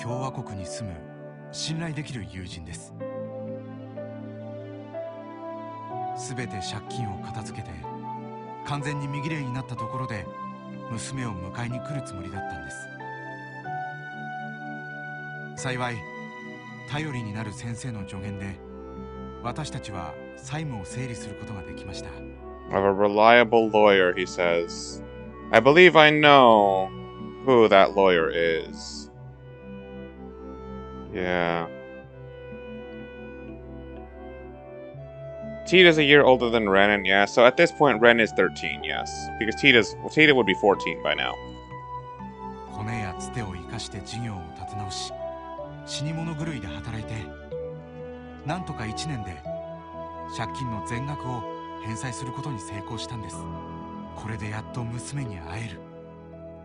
共和国に住む信頼できる友人です。すべて借金を片付けて完全に身ぎれいになったところで娘を迎えに来るつもりだったんです。幸い頼りになる先生の助言で私たちは債務を整理することができました。I have a reliable lawyer, he says. I believe I know who that lawyer is. Yeah. Tita's a year older than Ren, and yeah, so at this point Ren is 13, yes. Because Tita would be 14 by now. 骨やつてを生かして事業を立て直し、死に物狂いで働いて、なんとか1年で借金の全額を返済することに成功したんです。これでやっと娘に会える。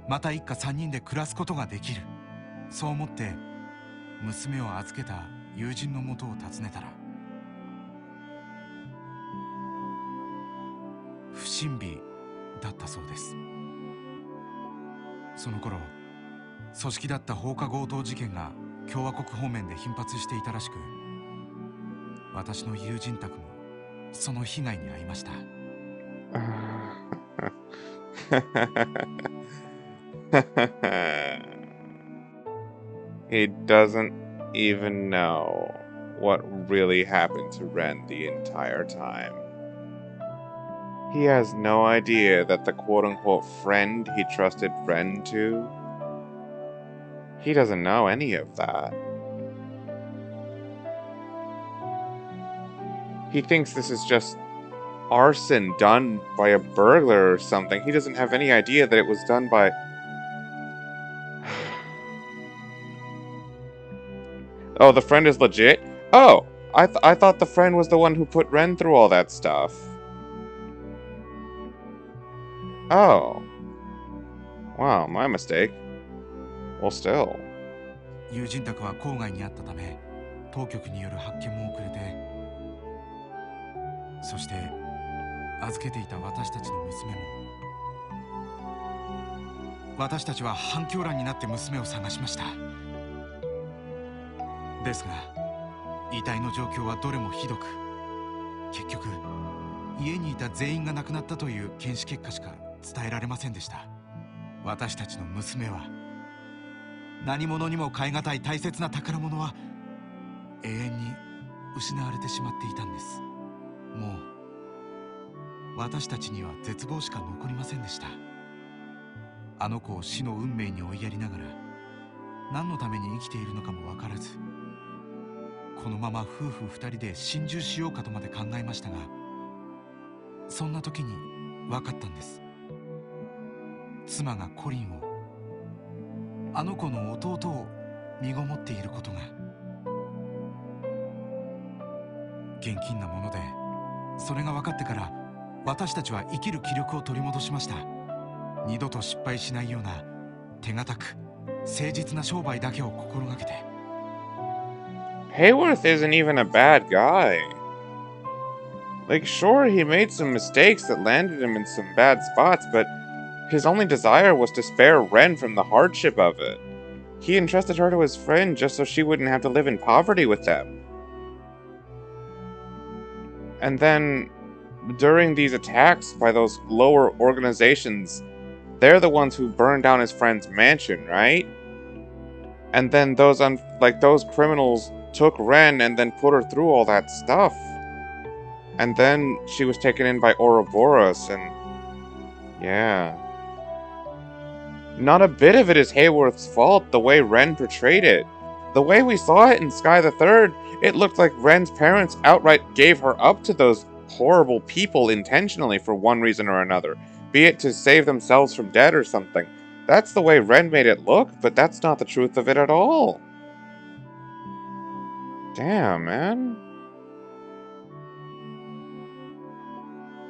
また一家3人で暮らすことができる。そう思って娘を預けた友人のもとを訪ねたら、不審火だったそうです。その頃、組織だった放火強盗事件が共和国方面で頻発していたらしく、私の友人宅もその被害に遭いました。He doesn't even know what really happened to Ren the entire time. He has no idea that the quote-unquote friend he trusted Ren to, he doesn't know any of that. He thinks this is just arson done by a burglar or something. He doesn't have any idea that it was done by... Oh, the friend is legit? Oh, I thought the friend was the one who put Ren through all that stuff. Oh. Wow, my mistake. Well, still. 友人宅は郊外にあったため、当局による発見も遅れて、そして預けていた私たちの娘も私たちは半狂乱になって娘を探しました。ですが遺体の状況はどれもひどく、結局家にいた全員が亡くなったという検視結果しか伝えられませんでした。私たちの娘は、何者にも代え難い大切な宝物は永遠に失われてしまっていたんです。もう私たちには絶望しか残りませんでした。あの子を死の運命に追いやりながら、何のために生きているのかも分からず、このまま夫婦二人で心中しようかとまで考えましたが、そんな時に分かったんです。妻がコリンを、あの子の弟を身ごもっていることが。現金なもので、それが分かってから私たちは生きる気力を取り戻しました。二度と失敗しないような手堅く誠実な商売だけを心がけて。Hayworth isn't even a bad guy. Like, sure, he made some mistakes that landed him in some bad spots, but his only desire was to spare Ren from the hardship of it. He entrusted her to his friend just so she wouldn't have to live in poverty with them. And then, during these attacks by those lower organizations, they're the ones who burned down his friend's mansion, right? And then those criminals took Ren and then put her through all that stuff. And then she was taken in by Ouroboros, and yeah. Not a bit of it is Hayworth's fault, the way Ren portrayed it. The way we saw it in Sky the Third, it looked like Ren's parents outright gave her up to those horrible people intentionally for one reason or another, be it to save themselves from death or something. That's the way Ren made it look, but that's not the truth of it at all. Damn, man.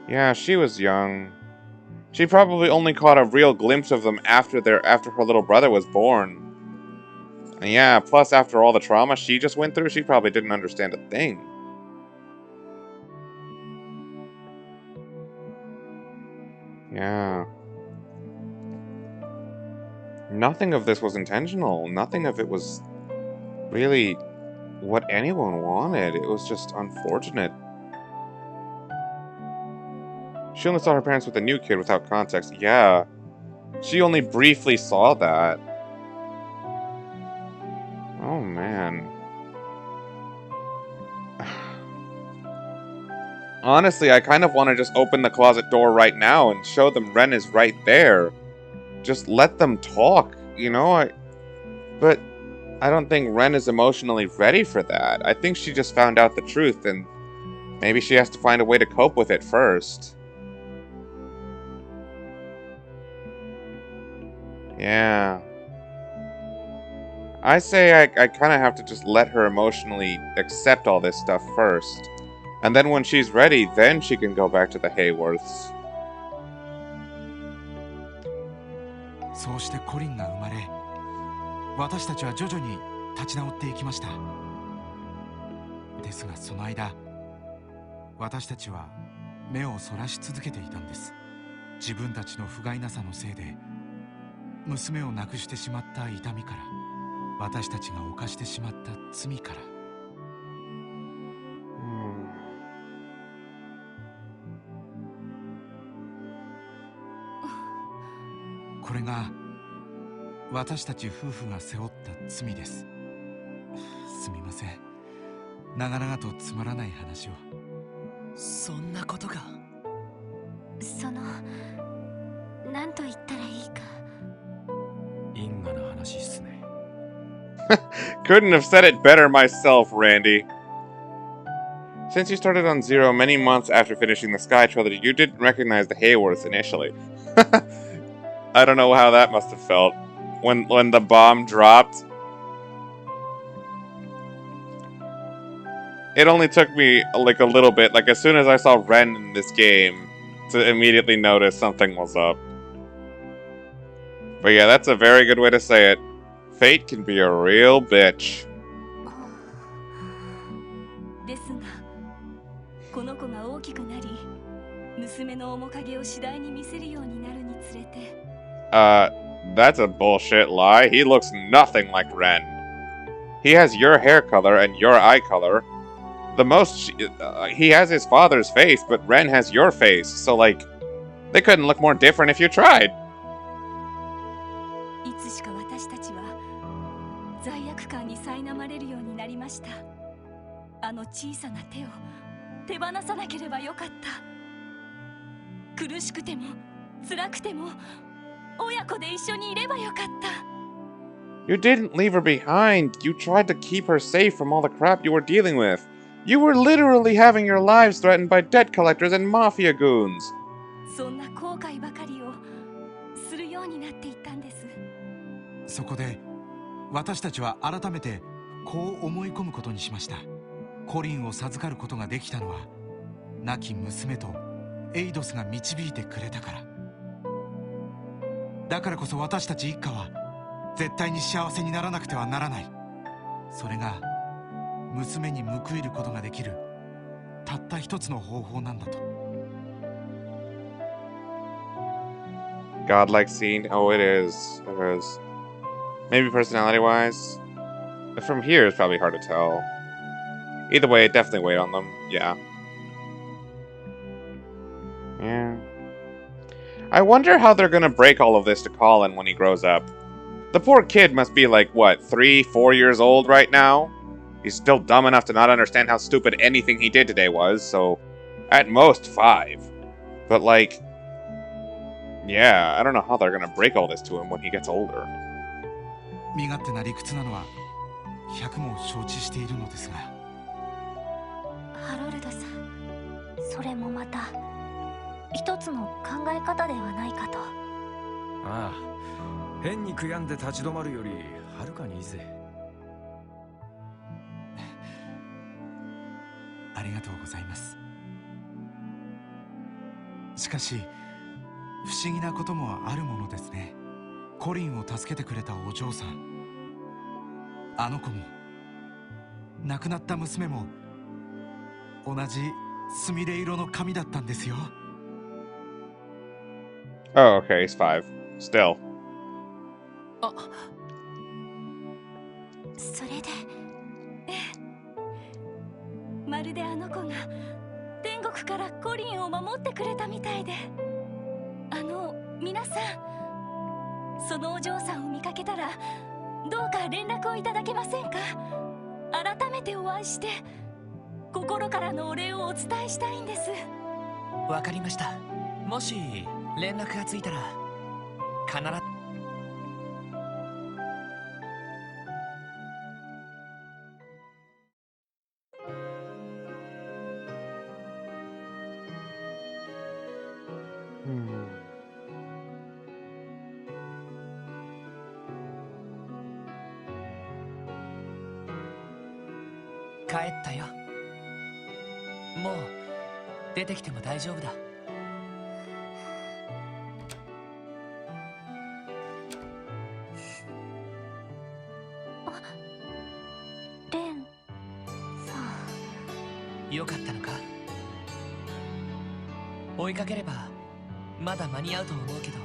Yeah, she was young. She probably only caught a real glimpse of them after her little brother was born. And yeah, plus after all the trauma she just went through, she probably didn't understand a thing. Yeah. Nothing of this was intentional. Nothing of it was really what anyone wanted. It was just unfortunate. She only saw her parents with a new kid without context. Yeah. She only briefly saw that. Oh, man. Honestly, I kind of want to just open the closet door right now and show them Ren is right there. Just let them talk, you know? But I don't think Ren is emotionally ready for that. I think she just found out the truth, and maybe she has to find a way to cope with it first. Yeah. I say I kind of have to just let her emotionally accept all this stuff first. And then when she's ready, then she can go back to the Hayworths. そうしてコリンが生まれ、私たちは徐々に立ち直っていきました。ですがその間、私たちは目をそらし続けていたんです。自分たちの不甲斐なさのせいで娘を亡くしてしまった痛みから、私たちが犯してしまった罪から。これが私たち夫婦が背負った罪です。すみません、長々とつまらない話を。そんなことが。なんと言ったらいいか。因果な話っすね。Couldn't have said it better myself, Randy. Since you started on Zero many months after finishing the Sky trilogy, you didn't recognize the Hayworths initially. I don't know how that must have felt when the bomb dropped. It only took me like a little bit, like as soon as I saw Ren in this game, to immediately notice something was up. But yeah, that's a very good way to say it. Fate can be a real bitch. ですが、この子が大きくなり、娘の面影を次第に見せるようになるにつれて。That's a bullshit lie. He looks nothing like Ren. He has your hair color and your eye color. The most... he has his father's face, but Ren has your face. So, like, they couldn't look more different if you tried. いつしか私たちは罪悪感に苛まれるようになりました。あの小さな手を手放さなければよかった。苦しくても辛くても親子で一緒にいればよかった。You didn't leave her behind. You tried to keep her safe from all the crap you were dealing with. You were literally having your lives threatened by debt collectors and mafia goons. そんな後悔ばかりをするようになっていったんです。そこで私たちは改めてこう思い込むことにしました。コリンを授かることができたのは亡き娘とエイドスが導いてくれたから。だからこそ私たち一家は絶対に幸せにならなくてはならない。それが娘に報いることができるたった一つの方法なんだと。Godlike scene? Oh, it is. It is. Maybe personality-wise? From here, it's probably hard to tell. Either way, it definitely weighed on them. Yeah. Yeah. I wonder how they're gonna break all of this to Colin when he grows up. The poor kid must be like, what, 3, 4 years old right now? He's still dumb enough to not understand how stupid anything he did today was, so at most 5. But like, yeah, I don't know how they're gonna break all this to him when he gets older. 身勝手な理屈なのは100も承知しているのですが。ハロルドさん、それもまた一つの考え方ではないかと。ああ、変に悔やんで立ち止まるよりはるかにいいぜ。ありがとうございます。しかし不思議なこともあるものですね。コリンを助けてくれたお嬢さん、あの子も亡くなった娘も同じすみれ色の髪だったんですよ。Oh, okay, he's 5. Still. それでまるであの子が天国からコリンを守ってくれたみたいで。皆さん、そのお嬢さんを見かけたらどうか連絡をいただけませんか。改めてお会いして心からのお礼をお伝えしたいんです。わかりました。もし連絡がついたら必ず。帰ったよ。もう出てきても大丈夫だ。レンさん、よかったのか。追いかければまだ間に合うと思うけど。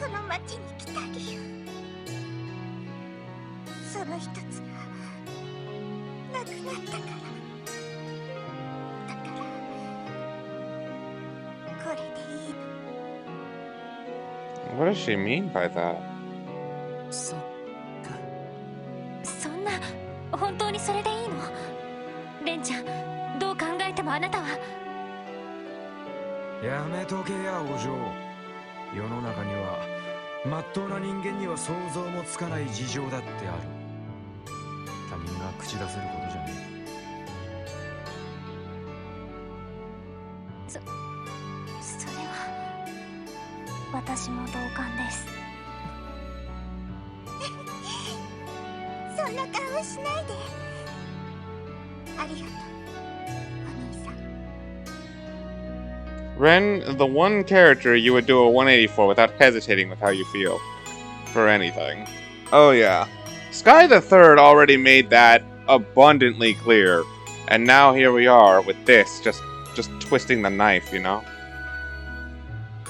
この町に来た理由、その一つがなくなったから。だからこれでいいの。 What does she mean by that? そっか。そんな、本当にそれでいいの？レンちゃん、どう考えてもあなたは。やめとけやお嬢。世の中にはまっとうな人間には想像もつかない事情だってある。他人が口出せることじゃねそれは私も同感です。そんな顔しないで。ありがとう、お兄さん。Ren, the one character you would do a 180 for without hesitating with how you feel. For anything. Oh yeah. Sky the Third already made that abundantly clear. And now here we are with this, just twisting the knife, you know?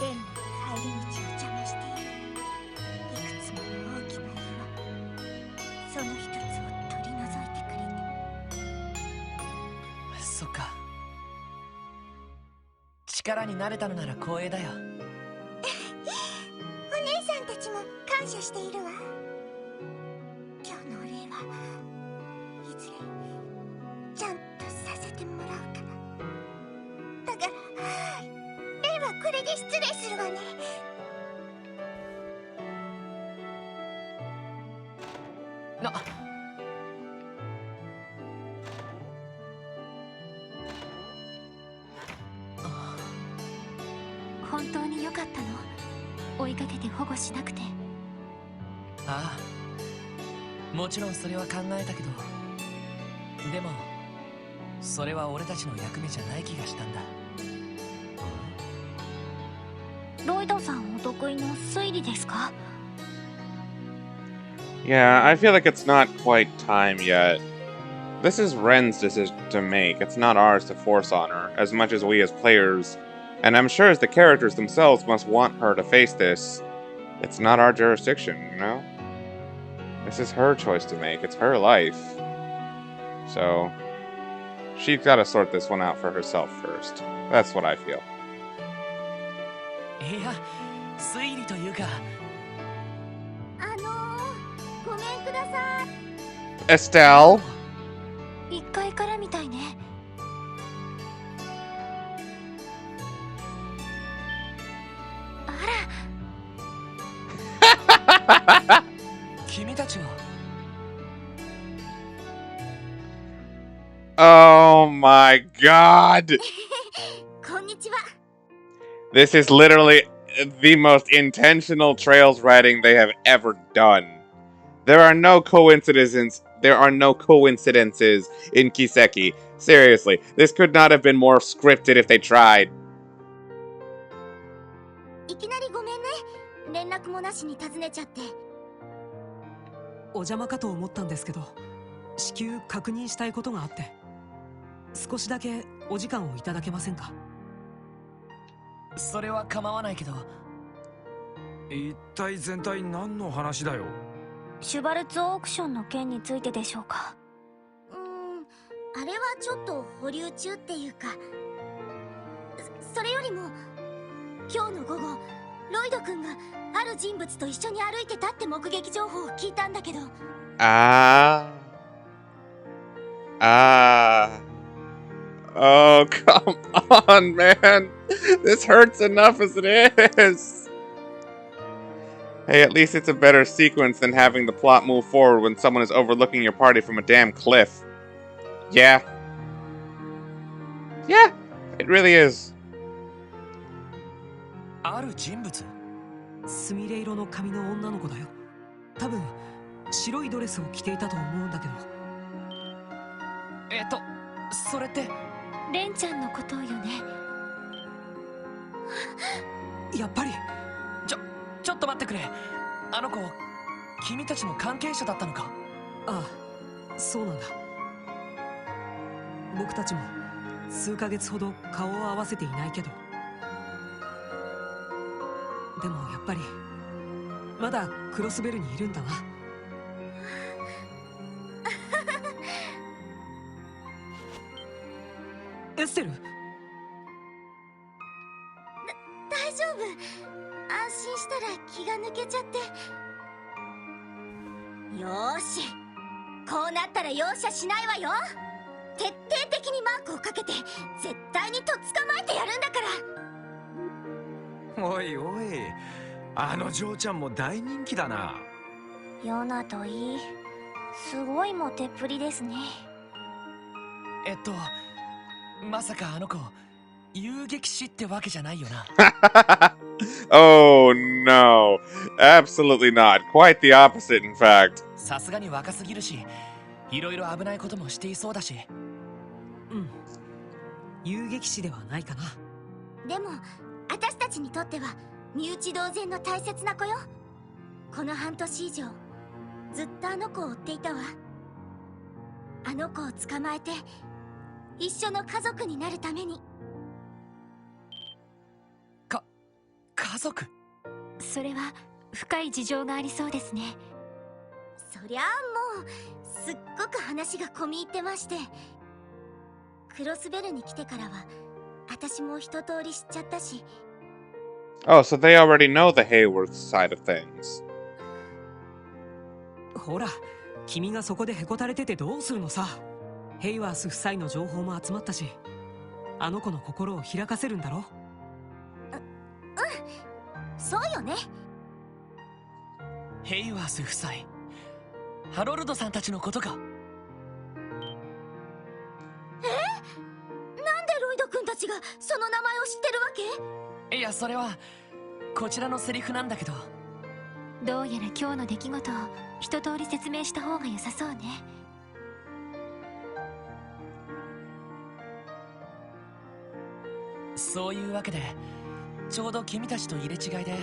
レンの帰り道を邪魔していくつもの大きな岩、その一つを取り除いてくれて。そっか。力になれたのなら光栄だよ。お姉さんたちも感謝しているわ。今日のお礼はいずれちゃんとさせてもらうから。だからレイはこれで失礼するわね。な本当に良かったの？追いかけて保護しなくて。ああ、もちろんそれは考えたけど、でもそれは俺たちの役目じゃない気がしたんだ。ロイドさんお得意の推理ですか？ Yeah, I feel like it's not quite time yet. This is Ren's decision to make. It's not ours to force on her, as much as we as players, and I'm sure as the characters themselves must want her to face this. It's not our jurisdiction, you know? This is her choice to make. It's her life. So, she's gotta sort this one out for herself first. That's what I feel. いや、推理というか。ごめんください。Estelle? 1階からみたいね。あら。君たちは。Oh my god! こんにちは。This is literally the most intentional Trails writing they have ever done. There are no coincidences in Kiseki. Seriously, this could not have been more scripted if they tried. いきなりごめんね。連絡もなしに訪ねちゃって。お邪魔かと思ったんですけど、至急確認したいことがあって、少しだけお時間をいただけませんか？それは構わないけど。一体全体何の話だよ？シュバルツオークションの件についてでしょうか？あれはちょっと保留中っていうか、それよりも今日の午後ロイド君がある人物と一緒に歩いてたって目撃情報を聞いたんだけど。Oh, come on, man. This hurts enough as it is. Hey, at least it's a better sequence than having the plot move forward when someone is overlooking your party from a damn cliff. Yeah. Yeah, it really is. ある人物？スミレ色の髪の女の子だよ。多分白いドレスを着ていたと思うんだけど。それってレンちゃんのことよね。やっぱり。ちょっと待ってくれ。あの子、君たちの関係者だったのか？ああ、そうなんだ。僕たちも数ヶ月ほど顔を合わせていないけど、でもやっぱりまだクロスベルにいるんだな。エステル？大丈夫。安心したら気が抜けちゃって。よーし、こうなったら容赦しないわよ。徹底的にマークをかけて絶対にとっ捕まえてやるんだから。おいおい、あの嬢ちゃんも大人気だな。ヨナといい、すごいモテっぷりですね。まさかあの子遊撃士ってわけじゃないよな。Oh no, absolutely not. Quite the opposite, in fact. さすがに若すぎるし、いろいろ危ないこともしていそうだし。遊撃士ではないかな。でも私たちにとっては身内同然の大切な子よ。この半年以上ずっとあの子を追っていたわ。あの子を捕まえて一緒の家族になるために。家族？それは深い事情がありそうですね。そりゃあもうすっごく話が込み入ってまして、クロスベルに来てからは私も一通り知っちゃったし。 Oh, so they already know the Hayworth side of things. ほら、君がそこでへこたれててどうするのさ。ヘイワース夫妻の情報も集まったし、あの子の心を開かせるんだろ。そうよね。ヘイワース夫妻、ハロルドさんたちのことか。なんでロイド君たちがその名前を知ってるわけ？いや、それはこちらのセリフなんだけど。どうやら今日の出来事を一通り説明した方が良さそうね。そういうわけで、ちょうど君たちと入れ違いで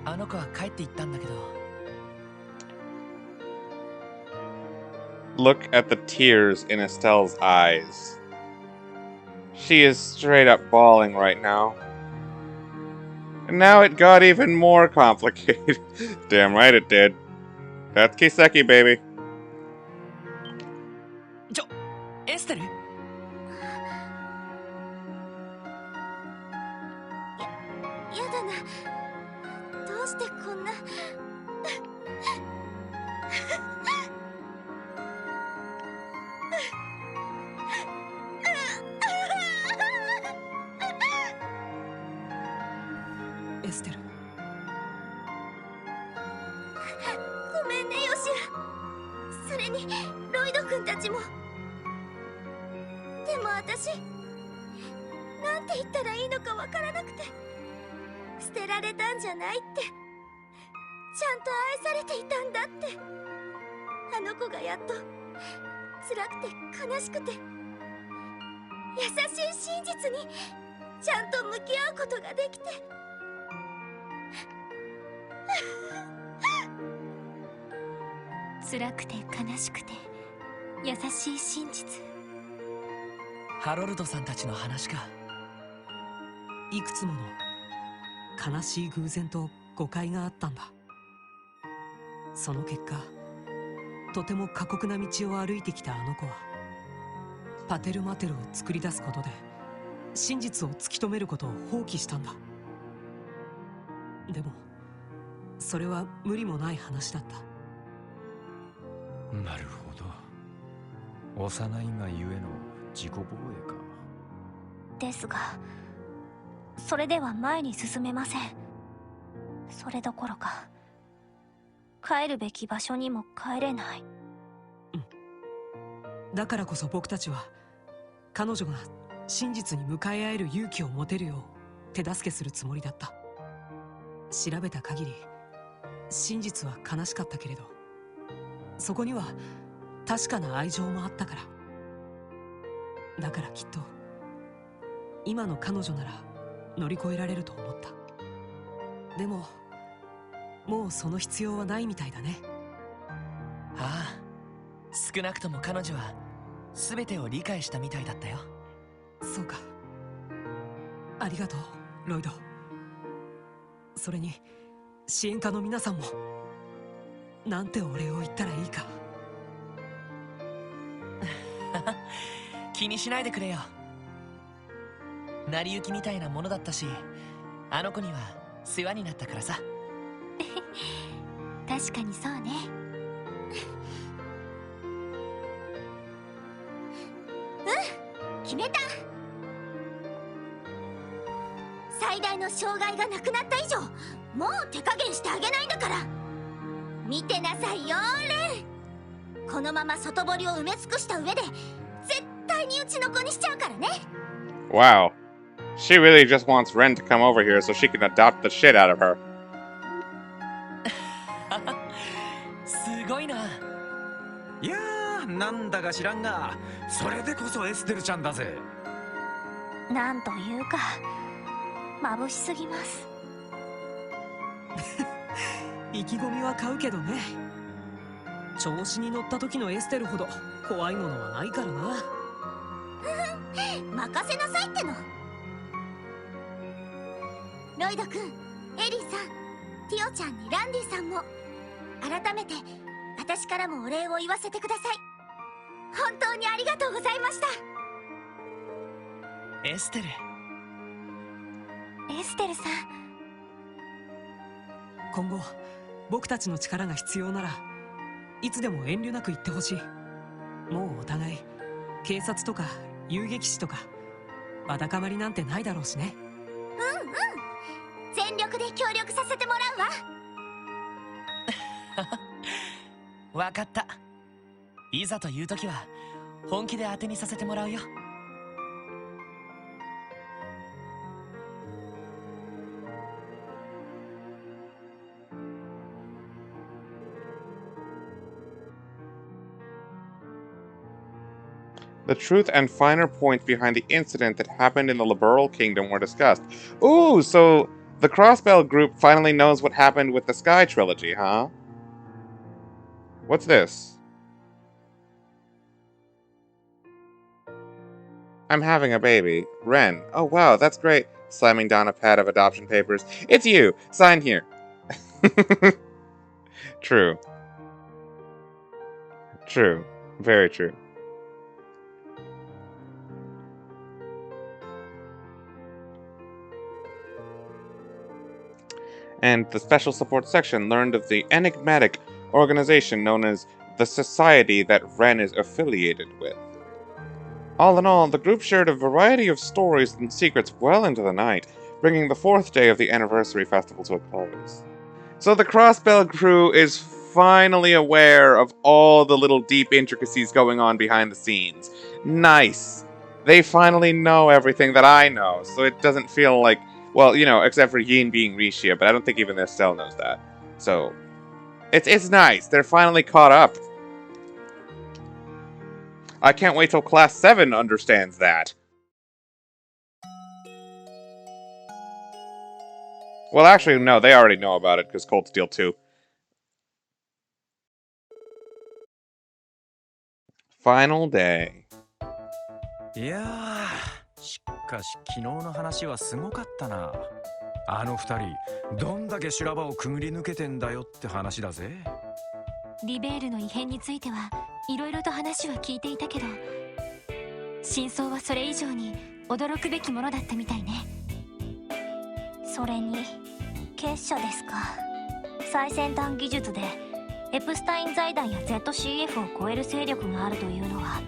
あの子は帰っていったんだけど。 Look at the tears in Estelle's eyes. She is straight up bawling right now. And now it got even more complicated. Damn right it did. That's Kiseki, baby. エステル？やだな。どうしてこんな。エステル。ごめんね、ヨシア。それにロイド君たちも。でも私、なんて言ったらいいのかわからなくて。捨てられたんじゃないって、ちゃんと愛されていたんだって。あの子がやっと辛くて悲しくて優しい真実にちゃんと向き合うことができて。辛くて悲しくて優しい真実。ハロルドさんたちの話か。いくつもの悲しい偶然と誤解があったんだ。その結果、とても過酷な道を歩いてきたあの子はパテルマテルを作り出すことで真実を突き止めることを放棄したんだ。でもそれは無理もない話だった。なるほど。幼いがゆえの自己防衛か。ですが、それでは前に進めません。それどころか帰るべき場所にも帰れない。だからこそ僕たちは彼女が真実に向かい合える勇気を持てるよう手助けするつもりだった。調べた限り真実は悲しかったけれど、そこには確かな愛情もあったから。だからきっと今の彼女なら乗り越えられると思った。でももうその必要はないみたいだね。ああ、少なくとも彼女は全てを理解したみたいだったよ。そうか。ありがとう、ロイド。それに支援家の皆さんも。なんてお礼を言ったらいいか。気にしないでくれよ。成り行きみたいなものだったし、あの子には世話になったからさ。確かにそうね。うん、決めた。最大の障害がなくなった以上、もう手加減してあげないんだから。見てなさいよ、レン。このまま外堀を埋め尽くした上で絶対にうちの子にしちゃうからね。 Wow. She really just wants Ren to come over here so she can adopt the shit out of her. すごいな。いやー、なんだか知らんが、それでこそエステルちゃんだぜ。なんというか眩しすぎます。意気込みは買うけどね。調子に乗った時のエステルほど怖いものはないからな。任せなさいっての。ロイド君、エリーさん、ティオちゃんにランディさんも改めて私からもお礼を言わせてください。本当にありがとうございました。エステル。エステルさん、今後僕たちの力が必要ならいつでも遠慮なく言ってほしい。もうお互い警察とか遊撃士とかわだかまりなんてないだろうしね。全力で協力させてもらうわ。わかった。いざという時は本気で当てにさせてもらうよ。The truth and finer points behind the incident that happened in the Liberal Kingdom were discussed. Ooh, so the Crossbell group finally knows what happened with the Sky Trilogy, huh? What's this? I'm having a baby. Ren. Oh wow, that's great. Slamming down a pad of adoption papers. It's you! Sign here. True. True. Very true. And the Special Support Section learned of the enigmatic organization known as the Society that Ren is affiliated with. All in all, the group shared a variety of stories and secrets well into the night, bringing the 4th day of the anniversary festival to a close. So the Crossbell crew is finally aware of all the little deep intricacies going on behind the scenes. Nice! They finally know everything that I know, so it doesn't feel like, well, you know, except for Yin being Rishia, but I don't think even Estelle knows that. So, it's nice. They're finally caught up. I can't wait till Class 7 understands that. Well, actually, no, they already know about it, because Cold Steel 2. Final day. いやー、しかし昨日の話はすごかったな。あの二人どんだけ修羅場をくぐり抜けてんだよって話だぜ。リベールの異変についてはいろいろと話は聞いていたけど、真相はそれ以上に驚くべきものだったみたいね。それに結社ですか。最先端技術でエプスタイン財団や ZCF を超える勢力があるというのは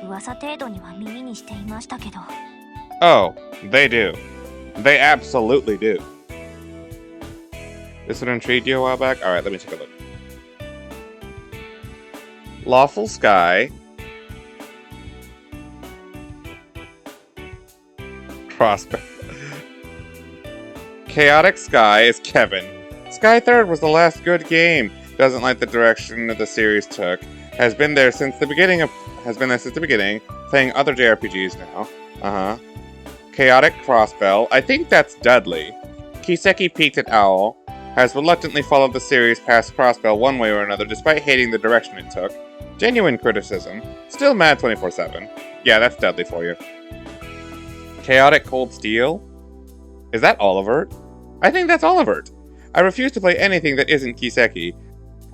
噂程度には耳にしていましたけど。Oh, they do. They absolutely do. This one intrigued you a while back? Alright, let me take a look. Lawful Sky. Crossbow. Chaotic Sky is Kevin. Sky Third was the last good game. Doesn't like the direction that the series took. Has been there since the beginning, playing other JRPGs now. Chaotic Crossbell. I think that's Dudley. Kiseki peeked at Owl. Has reluctantly followed the series past Crossbell one way or another despite hating the direction it took. Genuine criticism. Still mad 24/7. Yeah, that's Dudley for you. Chaotic Cold Steel? Is that Olivert? I think that's Olivert. I refuse to play anything that isn't Kiseki.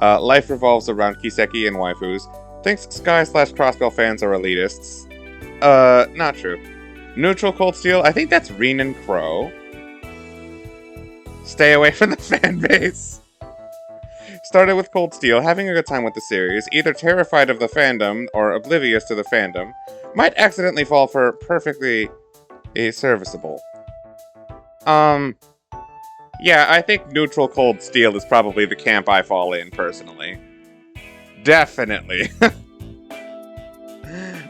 Life revolves around Kiseki and waifus. Thinks Sky/Crossbell fans are elitists. Not true. Neutral Cold Steel? I think that's Renan Crow. Stay away from the fanbase. Started with Cold Steel, having a good time with the series, either terrified of the fandom or oblivious to the fandom. Might accidentally fall for perfectly serviceable. Yeah, I think Neutral Cold Steel is probably the camp I fall in, personally. Definitely.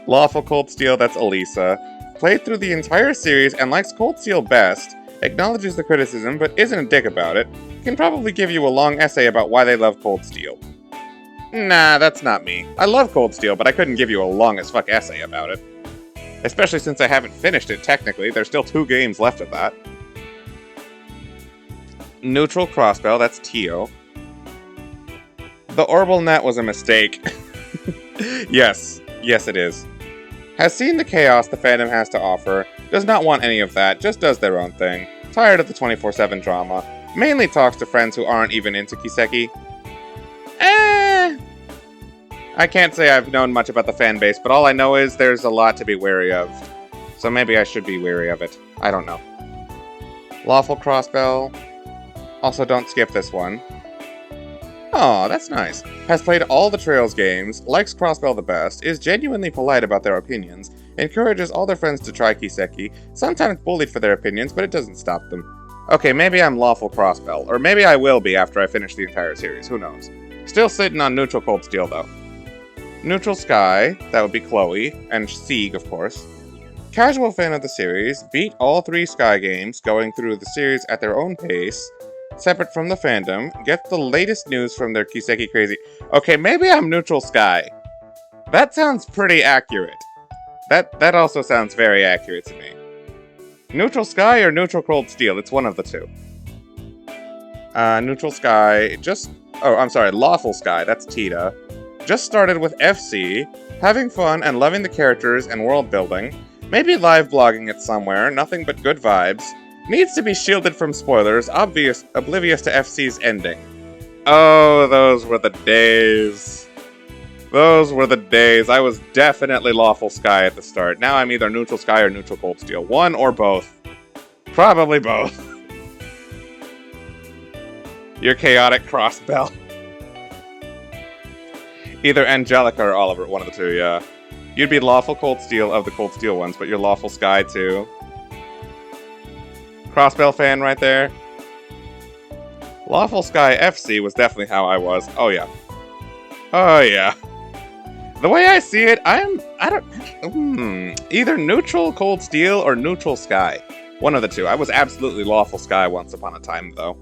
Lawful Cold Steel, that's Elisa. Played through the entire series and likes Cold Steel best, acknowledges the criticism but isn't a dick about it, can probably give you a long essay about why they love Cold Steel. Nah, that's not me. I love Cold Steel, but I couldn't give you a long as fuck essay about it. Especially since I haven't finished it, technically. There's still 2 games left of that. Neutral Crossbell, that's Tio. The Orbital Net was a mistake. Yes. Yes, it is. Has seen the chaos the fandom has to offer, does not want any of that, just does their own thing. Tired of the 24/7 drama. Mainly talks to friends who aren't even into Kiseki. I can't say I've known much about the fan base, but all I know is there's a lot to be wary of. So maybe I should be wary of it. I don't know. Lawful Crossbell. Also, don't skip this one. Aw, that's nice. Has played all the Trails games, likes Crossbell the best, is genuinely polite about their opinions, encourages all their friends to try Kiseki, sometimes bullied for their opinions, but it doesn't stop them. Okay, maybe I'm Lawful Crossbell, or maybe I will be after I finish the entire series, who knows. Still sitting on Neutral Cold Steel, though. Neutral Sky, that would be Chloe, and Sieg, of course. Casual fan of the series, beat all 3 Sky games, going through the series at their own pace, separate from the fandom, get the latest news from their Kiseki crazy. Okay, maybe I'm Neutral Sky. That sounds pretty accurate. That also sounds very accurate to me. Neutral Sky or Neutral Cold Steel? It's one of the two. Neutral Sky, Lawful Sky, that's Tita. Just started with FC, having fun and loving the characters and world building. Maybe live blogging it somewhere, nothing but good vibes. Needs to be shielded from spoilers, oblivious to FC's ending. Oh, those were the days. Those were the days. I was definitely Lawful Sky at the start. Now I'm either Neutral Sky or Neutral Cold Steel. One or both. Probably both. Your chaotic Crossbell. Either Angelica or Oliver, one of the two, yeah. You'd be Lawful Cold Steel of the Cold Steel ones, but you're Lawful Sky too. Crossbell fan right there. Lawful Sky FC was definitely how I was. Oh yeah. Oh yeah. The way I see it, either Neutral Cold Steel or Neutral Sky. One of the two. I was absolutely Lawful Sky once upon a time, though.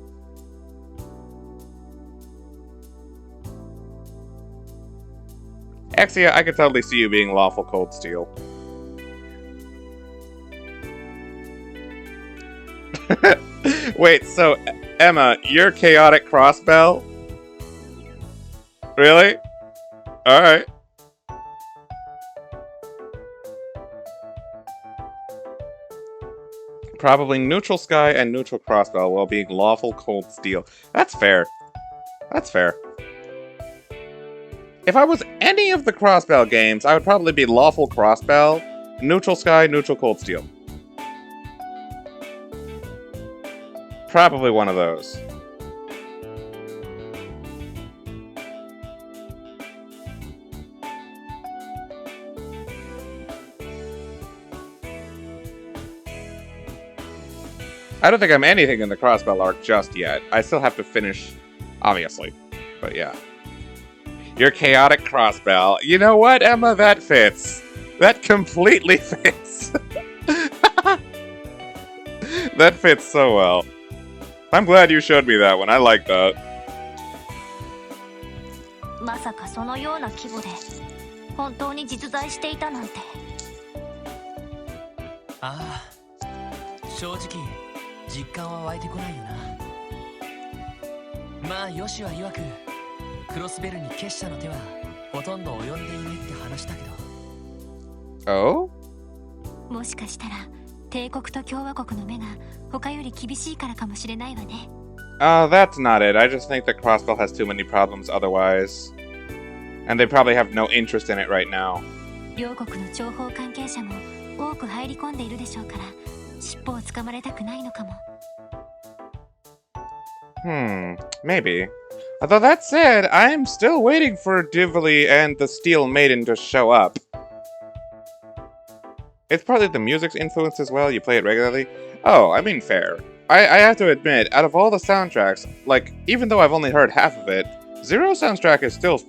Exia, I could totally see you being Lawful Cold Steel. Wait, so, Emma, you're Chaotic Crossbell? Really? Alright. Probably Neutral Sky and Neutral Crossbell while being Lawful Cold Steel. That's fair. That's fair. If I was any of the Crossbell games, I would probably be Lawful Crossbell, Neutral Sky, Neutral Cold Steel. Probably one of those. I don't think I'm anything in the Crossbell arc just yet. I still have to finish, obviously. But yeah. Your Chaotic Crossbell. You know what, Emma? That fits. That completely fits. That fits so well. I'm glad you showed me that one. I like that. まさかそのような規模で本当に実在していたなんて。ああ、正直実感は湧いてこないよな。まあヨシは曰くクロスベルに結社の手はほとんど及んでいないって話だけど。Oh? もしかしたら帝国と共和国の目が他より厳しいからかもしれないわね。That's not it. I just think that Crossbell has too many problems otherwise. And they probably have no interest in it right now. 両国の諜報関係者も多く入り込んでいるでしょうから、尻尾をつかまれたくないのかも。Maybe. Although that said, I'm still waiting for Divily and the Steel Maiden to show up. It's partly the music's influence as well, you play it regularly. Oh, I mean fair. I have to admit, out of all the soundtracks, like, even though I've only heard half of it, Zero's soundtrack is still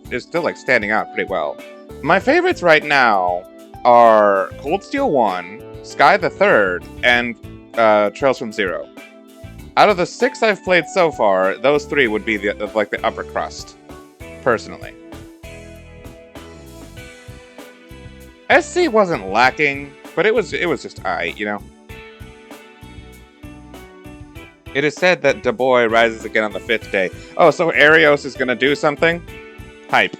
like standing out pretty well. My favorites right now are Cold Steel 1, Sky the Third, and Trails from Zero. Out of the 6 I've played so far, those 3 would be the upper crust, personally. SC wasn't lacking, but it was just aight, you know. It is said that Du Bois rises again on the 5th day. Oh, so Arios is gonna do something? Hype.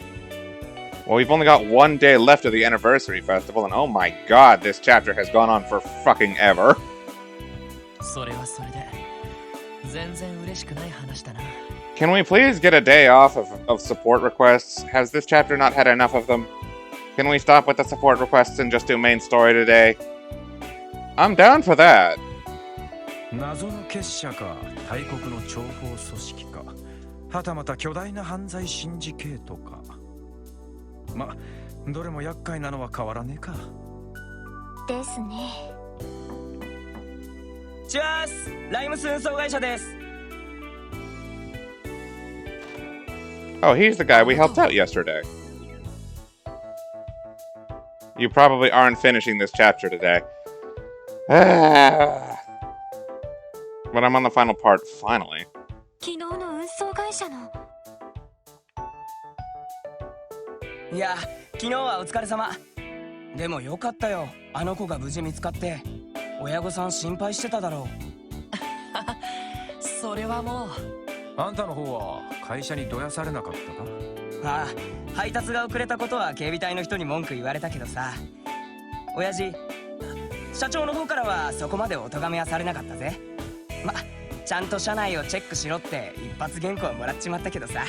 Well, we've only got 1 day left of the anniversary festival, and oh my god, this chapter has gone on for fucking ever. それはそれで全然嬉しくない話だな。 Can we please get a day off of support requests? Has this chapter not had enough of them? Can we stop with the support requests and just do main story today? I'm down for that. 謎の結社か、大国の諜報組織か、はたまた巨大な犯罪シンジケートか。ま、どれも厄介なのは変わらねえか。ですね。チュアース、ライムス運送会社です。 Oh, he's the guy we helped out yesterday. You probably aren't finishing this chapter today. But I'm on the final part, finally. 昨日の運送会社の。いや、昨日はお疲れ様。でもよかったよ。あの子が無事見つかって。親御さん心配してただろう。それはもう。あんたの方は会社にどやされなかったか？ああ、配達が遅れたことは警備隊の人に文句言われたけどさ。親父、社長の方からはそこまでお咎めはされなかったぜ。ま、ちゃんと社内をチェックしろって一発原稿はもらっちまったけどさ。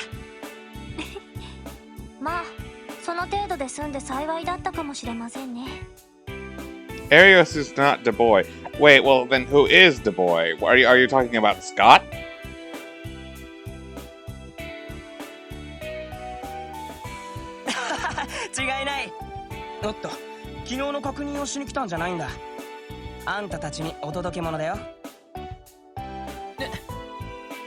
まあ、その程度で済んで幸いだったかもしれませんね。Arios is not the boy. Wait, well then who is the boy? Are you talking about Scott? 違いない。おっと、昨日の確認をしに来たんじゃないんだ。あんたたちにお届け物だよ。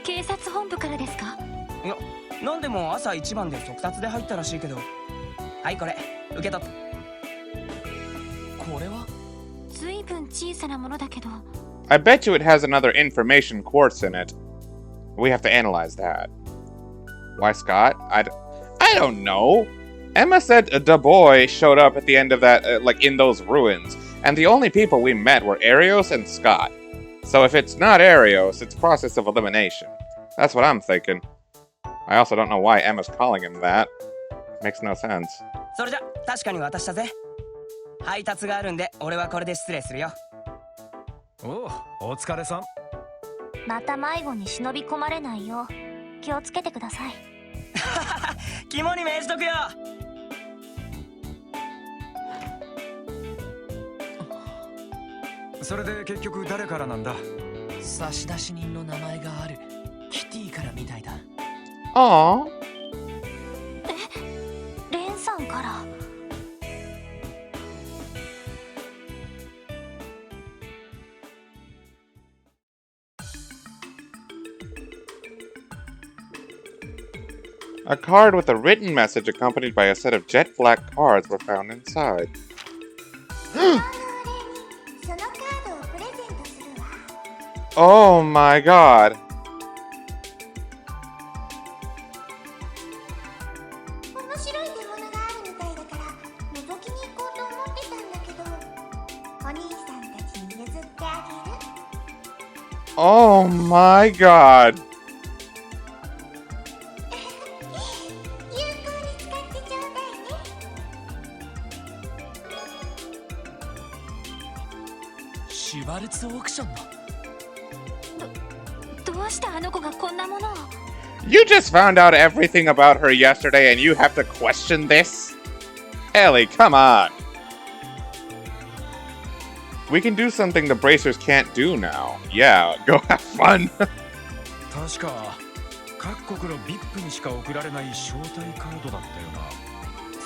警察本部からですか？いや、なんでも朝一番で速達で入ったらしいけど。はい、これ受け取って。これはずいぶん小さなものだけど。I bet you it has another information quartz in it. We have to analyze that. Why Scott? I don't know. Emma said the boy showed up at the end of that, like in those ruins, and the only people we met were Arios and Scott. So if it's not Arios, it's process of elimination. That's what I'm thinking. I also don't know why Emma's calling him that. Makes no sense. それじゃ、確かに渡したぜ。配達があるんで、俺はこれで失礼するよ。お疲れさん。また迷子に忍び込まれないよう気をつけてください。肝に銘じとくよ。それで結局誰からなんだ？差出人の名前がある。キティからみたいだ。ああ。レンさんから。A card with a written message accompanied by a set of jet black cards were found inside. Oh my god. Oh my god. Schwartz auction. どうしてあの子がこんなものを？ You just found out everything about her yesterday and you have to question this? Ellie, come on. We can do something the Bracers can't do now. Yeah, go have fun. 確か各国の VIP にしか送られない招待カードだったよな。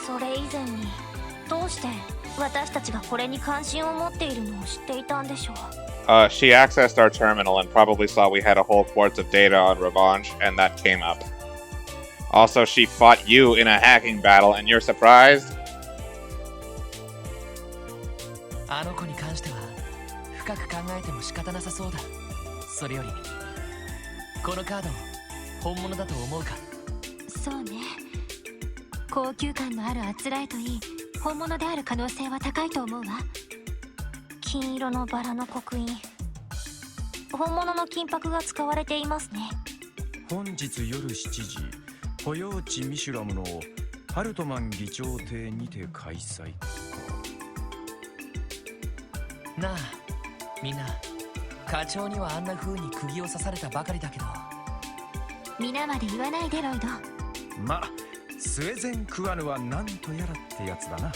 それ以前にどうして私たちがこれに関心を持っているのを知っていたんでしょう。She accessed our terminal and probably saw we had a whole quartz of data on Revanche, and that came up. Also, she fought you in a hacking battle, and you're surprised? あの子に関しては深く考えても仕方なさそうだ。それよりこのカード本物だと思うか？そうね。高級感のあるあつらえといい本物である可能性は高いと思うわ。金色のバラの刻印、本物の金箔が使われていますね。本日夜7時、保養地ミシュラムのハルトマン議長邸にて開催か。なあみんな、課長にはあんな風に釘を刺されたばかりだけど。皆まで言わないでロイド。ま、スウェゼンクアヌはなんとやらってやつだな。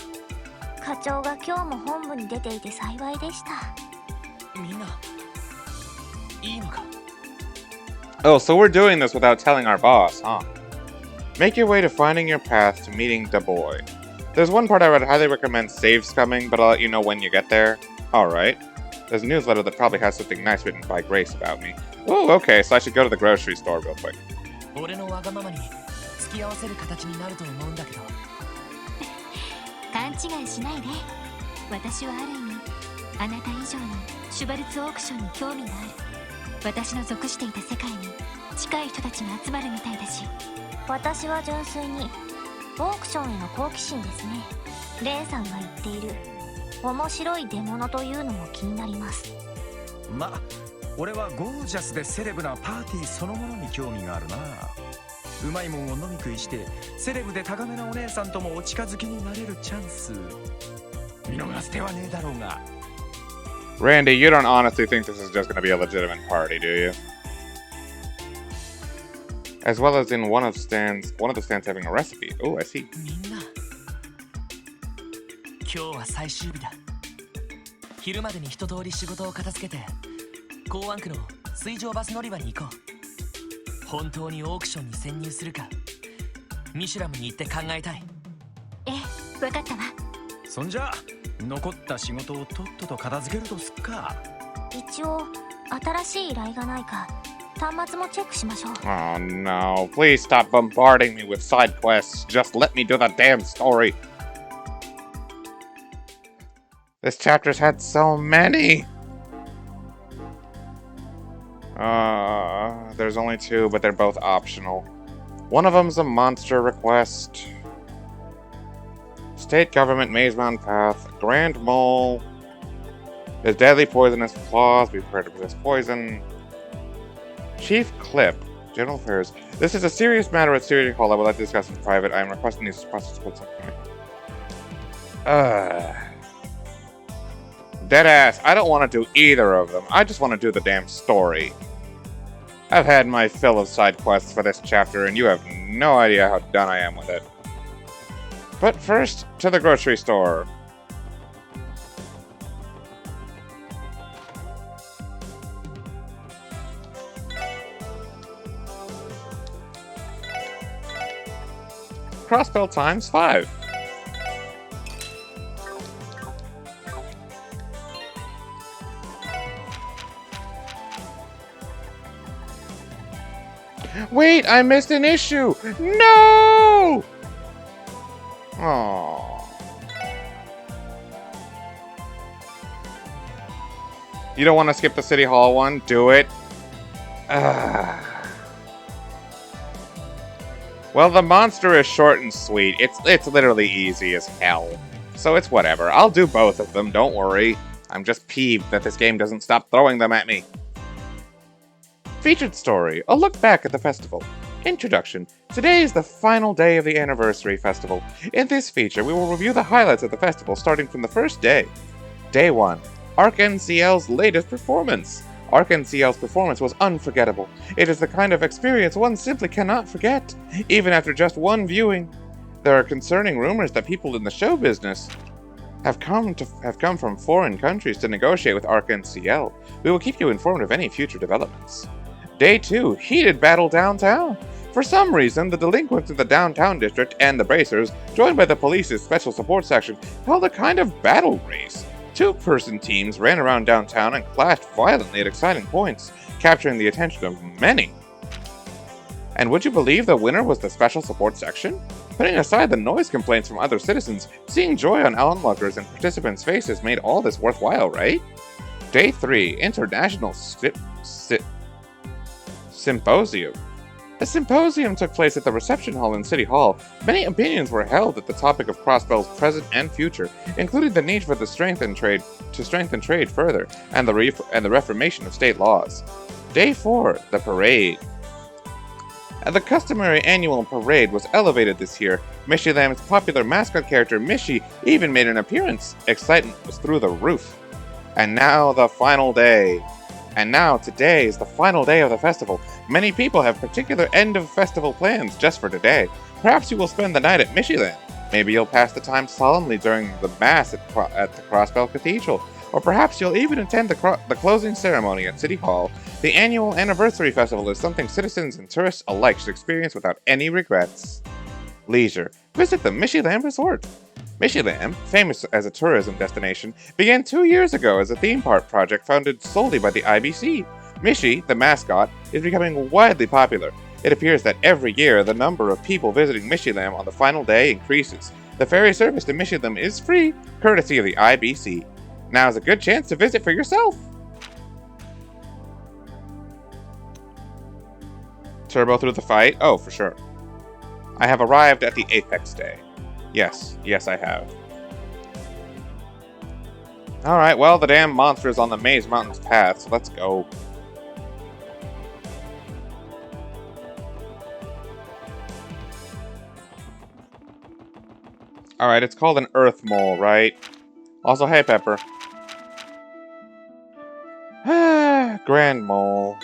課長が今日も本部に出ていて幸いでした。みんな、いいのか？ Oh, so we're doing this without telling our boss, huh? Make your way to finding your path to meeting the boy. There's one part I would highly recommend save scumming, but I'll let you know when you get there. Alright. There's a newsletter that probably has something nice written by Grace about me. Oh, okay, so I should go to the grocery store real quick. 俺のわがままに付き合わせる形になると思うんだけど。勘違いしないで。私はある意味あなた以上にシュバルツオークションに興味がある。私の属していた世界に近い人たちが集まるみたいだし。私は純粋にオークションへの好奇心ですね。レンさんが言っている面白い出物というのも気になります。ま、俺はゴージャスでセレブなパーティーそのものに興味があるな。うまいもんを飲み食いしてセレブで高めなお姉さんともお近づきになれるチャンス、見逃す手はねえだろうが。 Randy, you don't honestly think this is just going to be a legitimate party, do you? As well as in one of the stands having a recipe. Oh, I see. みんな、今日は最終日だ。昼までに一通り仕事を片付けて港湾区の水上バス乗り場に行こう。本当にオークションに潜入するかミシュラムに行って考えたい。ええ、分かったわ。そんじゃ残った仕事をとっとと片付けるとすっか。一応新しい依頼がないか端末もチェックしましょう。 Oh no, please stop bombarding me with side quests. Just let me do the damn story. This chapter's had so many. There's only two, but they're both optional. One of them's a monster request. State government Maze Mountain Path. Grand Mole. There's deadly poisonous claws. Be prepared to resist poison. Chief Clip. General Affairs. This is a serious matter at City Hall. I would like to discuss in private. I am requesting these responses to put something. Deadass. I don't want to do either of them. I just want to do the damn story. I've had my fill of side quests for this chapter, and you have no idea how done I am with it. But first, to the grocery store. Crossbell times 5. Wait, I missed an issue! No! Aww. You don't want to skip the City Hall one? Do it. Well, the monster is short and sweet. It's literally easy as hell. So it's whatever. I'll do both of them, don't worry. I'm just peeved that this game doesn't stop throwing them at me. Featured story, a look back at the festival. Introduction. Today is the final day of the anniversary festival. In this feature, we will review the highlights of the festival starting from the first day. Day 1. Arc NCL's latest performance. Arc NCL's performance was unforgettable. It is the kind of experience one simply cannot forget, even after just one viewing. There are concerning rumors that people in the show business have come from foreign countries to negotiate with Arc NCL. We will keep you informed of any future developments. Day 2. Heated battle downtown. For some reason, the delinquents in the downtown district and the bracers, joined by the police's special support section, held a kind of battle race. Two-person teams ran around downtown and clashed violently at exciting points, capturing the attention of many. And would you believe the winner was the special support section? Putting aside the noise complaints from other citizens, seeing joy on onlookers and participants' faces made all this worthwhile, right? Day 3. International Symposium. A symposium took place at the reception hall in City Hall. Many opinions were held at the topic of Crossbell's present and future, including the need for the strengthen trade further, and the reformation of state laws. Day 4, the parade. The customary annual parade was elevated this year. Mishilam's popular mascot character Mishi even made an appearance. Excitement was through the roof. And now the final day. And now today is the final day of the festival. Many people have particular end of festival plans just for today. Perhaps you will spend the night at Mishilam. Maybe you'll pass the time solemnly during the mass at the Crossbell Cathedral. Or perhaps you'll even attend the closing ceremony at City Hall. The annual anniversary festival is something citizens and tourists alike should experience without any regrets. Leisure. Visit the Mishilam Resort. Mishilam, famous as a tourism destination, began 2 years ago as a theme park project founded solely by the IBC. Mishi, the mascot, is becoming widely popular. It appears that every year the number of people visiting Mishilam on the final day increases. The ferry service to Mishilam is free, courtesy of the IBC. Now is a good chance to visit for yourself. Turbo through the fight? Oh, for sure. I have arrived at the Apex Day. Yes, I have. Alright, well, the damn monster is on the Maze Mountains path, so let's go. Alright, it's called an Earth Mole, right? Also, hey, Pepper. Grand Mole.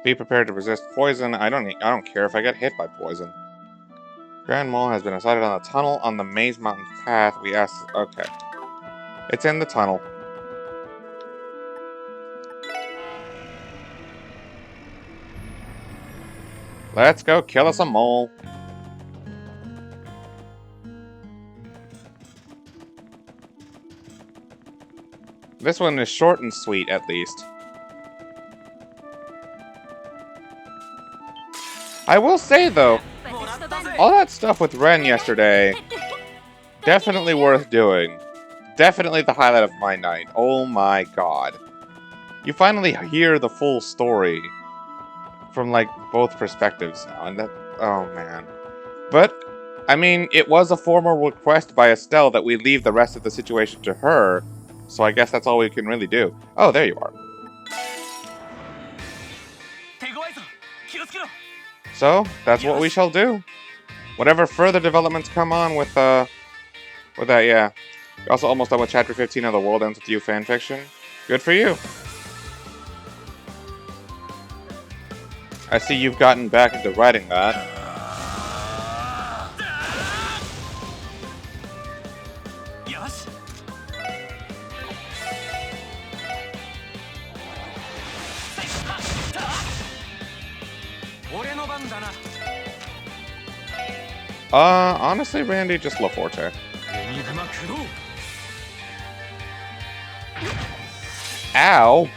Be prepared to resist poison. I don't care if I get hit by poison. Grand Mole has been decided on a tunnel on the Maze Mountain path. We asked... Okay. It's in the tunnel. Let's go kill us a mole. This one is short and sweet, at least. I will say, though, all that stuff with Ren yesterday, definitely worth doing. Definitely the highlight of my night. Oh my god. You finally hear the full story from, like, both perspectives now, and that... Oh, man. But, I mean, it was a formal request by Estelle that we leave the rest of the situation to her, so I guess that's all we can really do. Oh, there you are. So, that's what we shall do. Whatever further developments come on with that, yeah. You're also almost done with Chapter 15 of The World Ends With You fanfiction. Good for you. I see you've gotten back into writing that. Honestly, Randy, just La Forte. Ow!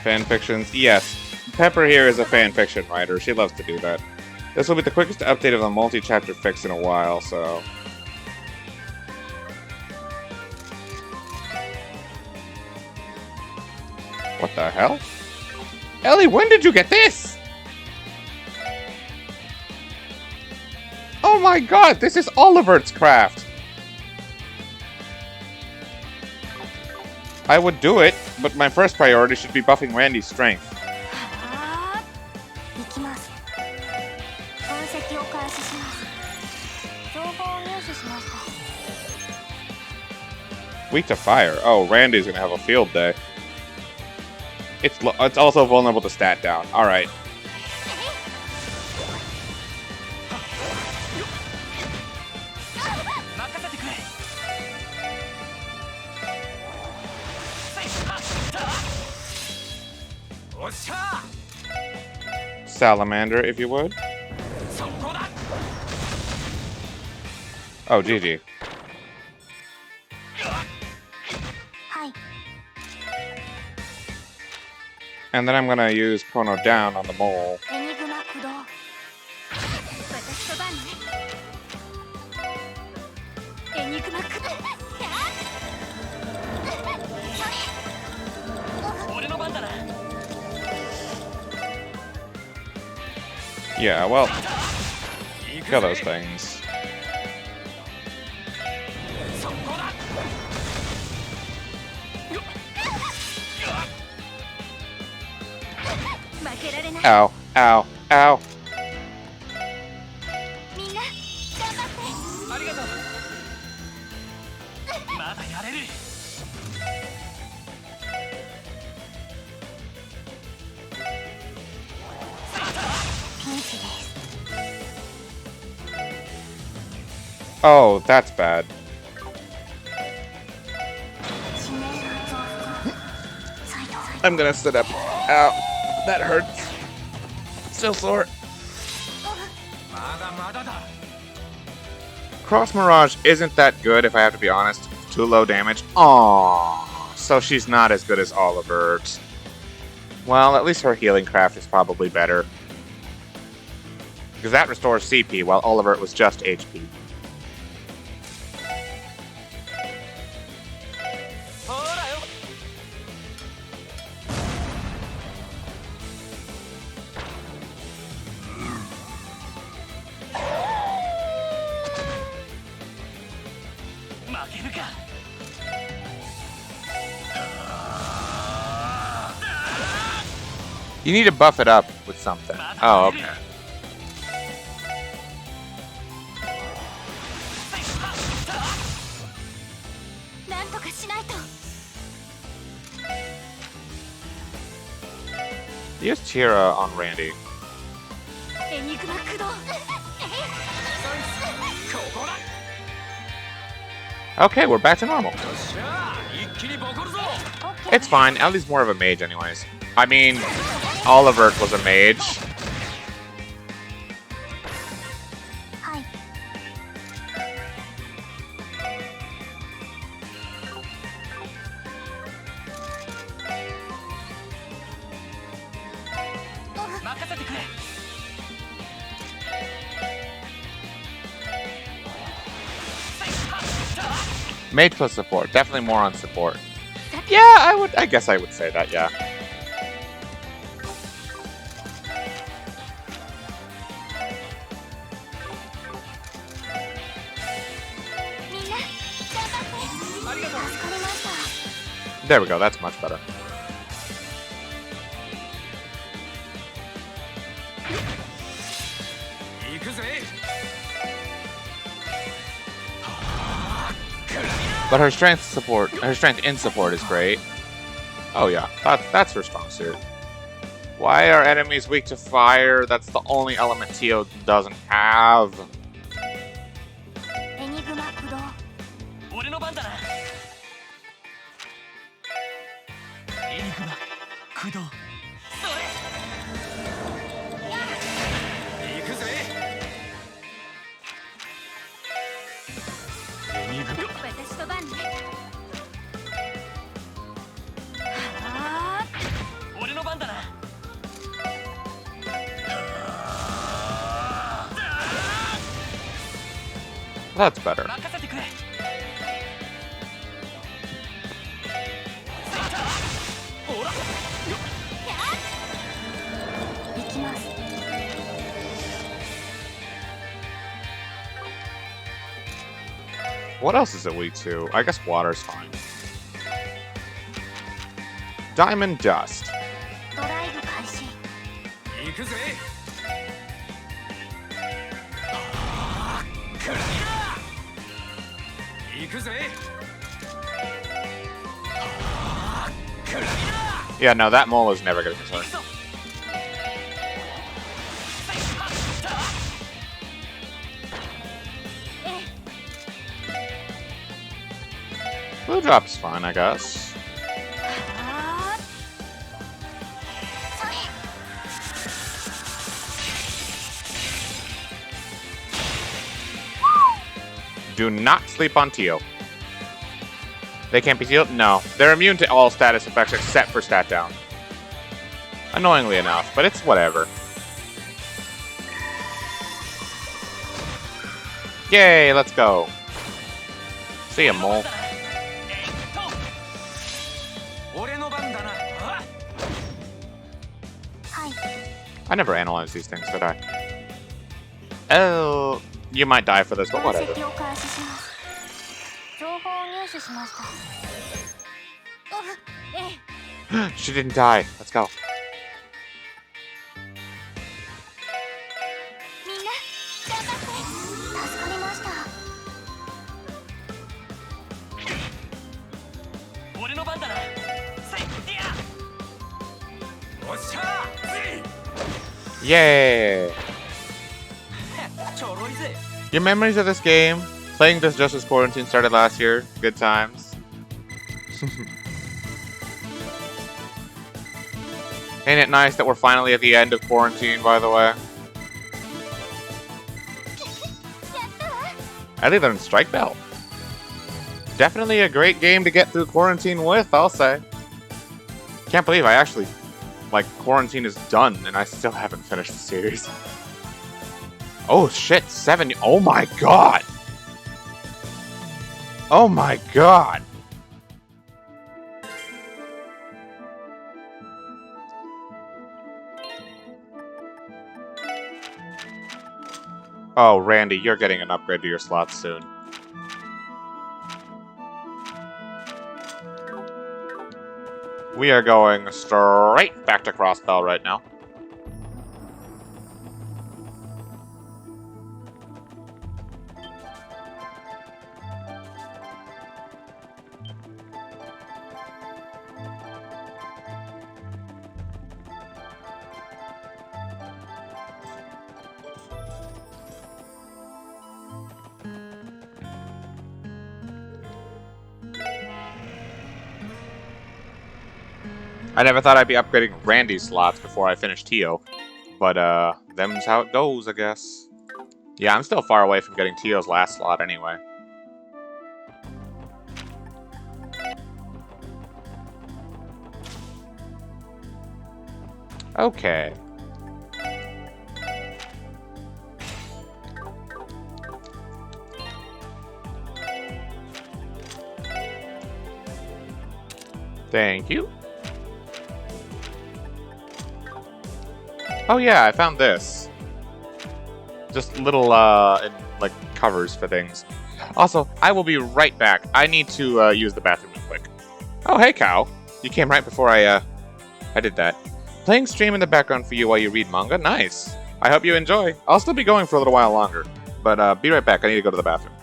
Fanfictions, yes. Pepper here is a fanfiction writer. She loves to do that. This will be the quickest update of the multi-chapter fix in a while, so... What the hell? Ellie, when did you get this? Oh my god, this is Oliver's craft! I would do it, but my first priority should be buffing Randy's strength. Weak to fire. Oh, Randy's gonna have a field day. It's also vulnerable to stat down. Alright. Salamander, if you would. Oh, GG. And then I'm gonna use Kono down on the mole. Yeah, well, kill those things. けられない。 Ow, ow, ow. みんな頑張って。ありがとう。まだやれる。ピンチです。 Oh, that's bad. 致命傷増幅。サイド。 I'm gonna sit up. Ow, that hurts. Still sore. まだまだだ。 Cross Mirage isn't that good, if I have to be honest. Too low damage. Aww. So she's not as good as Olivert. Well, at least her healing craft is probably better. Because that restores CP, while Olivert was just HP. ほらよ。 負けるか。 You need to buff it up with something. Oh, okay. なんとかしないと。 Use Tira on Randy. エニグマ駆動。 Okay, we're back to normal. よっしゃー、一気にボコるぞ。 It's fine. Ellie's more of a mage anyways. I mean, Olivert was a mage. はい。 任せてくれ。 Mage plus support. Definitely more on support. Yeah, I guess I would say that, yeah. みんな頑張って。ありがとう。助かりました。 There we go. That's much better. But her strength in support is great. Oh yeah, that's her strong suit. Why are enemies weak to fire? That's the only element Tio doesn't have. エニグマ駆動。 俺の番だな。エニグマ駆動。それ。行くぜ。エニグマ。私と番ね。俺の番だな。 That's better. 任せてくれ。 行きます。 What else is it weak to? I guess water's fine. Diamond Dust. ドライブ開始。 行くぜ。 行くぜ。 Yeah, no, that mole is never gonna miss her. Blue drop's fine, I guess. Do not sleep on Tio. They can't be healed? No. They're immune to all status effects except for stat down. Annoyingly enough, but it's whatever. Yay, let's go. See ya, mole. I never analyzed these things, did I? Oh, you might die for this, but whatever. 解析を開始します。情報を入手しました。ええ。 She didn't die. Let's go. Yay! Your memories of this game? Playing this just as quarantine started last year. Good times. Ain't it nice that we're finally at the end of quarantine, by the way? I think they're in Strike Belt. Definitely a great game to get through quarantine with, I'll say. Can't believe I actually, quarantine is done and I still haven't finished the series. Oh shit, 7. Oh my god! Oh my god! Oh, Randy, you're getting an upgrade to your slots soon. We are going straight back to Crossbell right now. I never thought I'd be upgrading Randy's slots before I finish Tio. But, them's how it goes, I guess. Yeah, I'm still far away from getting Tio's last slot anyway. Okay. Thank you. Oh yeah, I found this. Just little, covers for things. Also, I will be right back. I need to, use the bathroom real quick. Oh, hey, Cow. You came right before I did that. Playing stream in the background for you while you read manga? Nice. I hope you enjoy. I'll still be going for a little while longer. But, be right back. I need to go to the bathroom.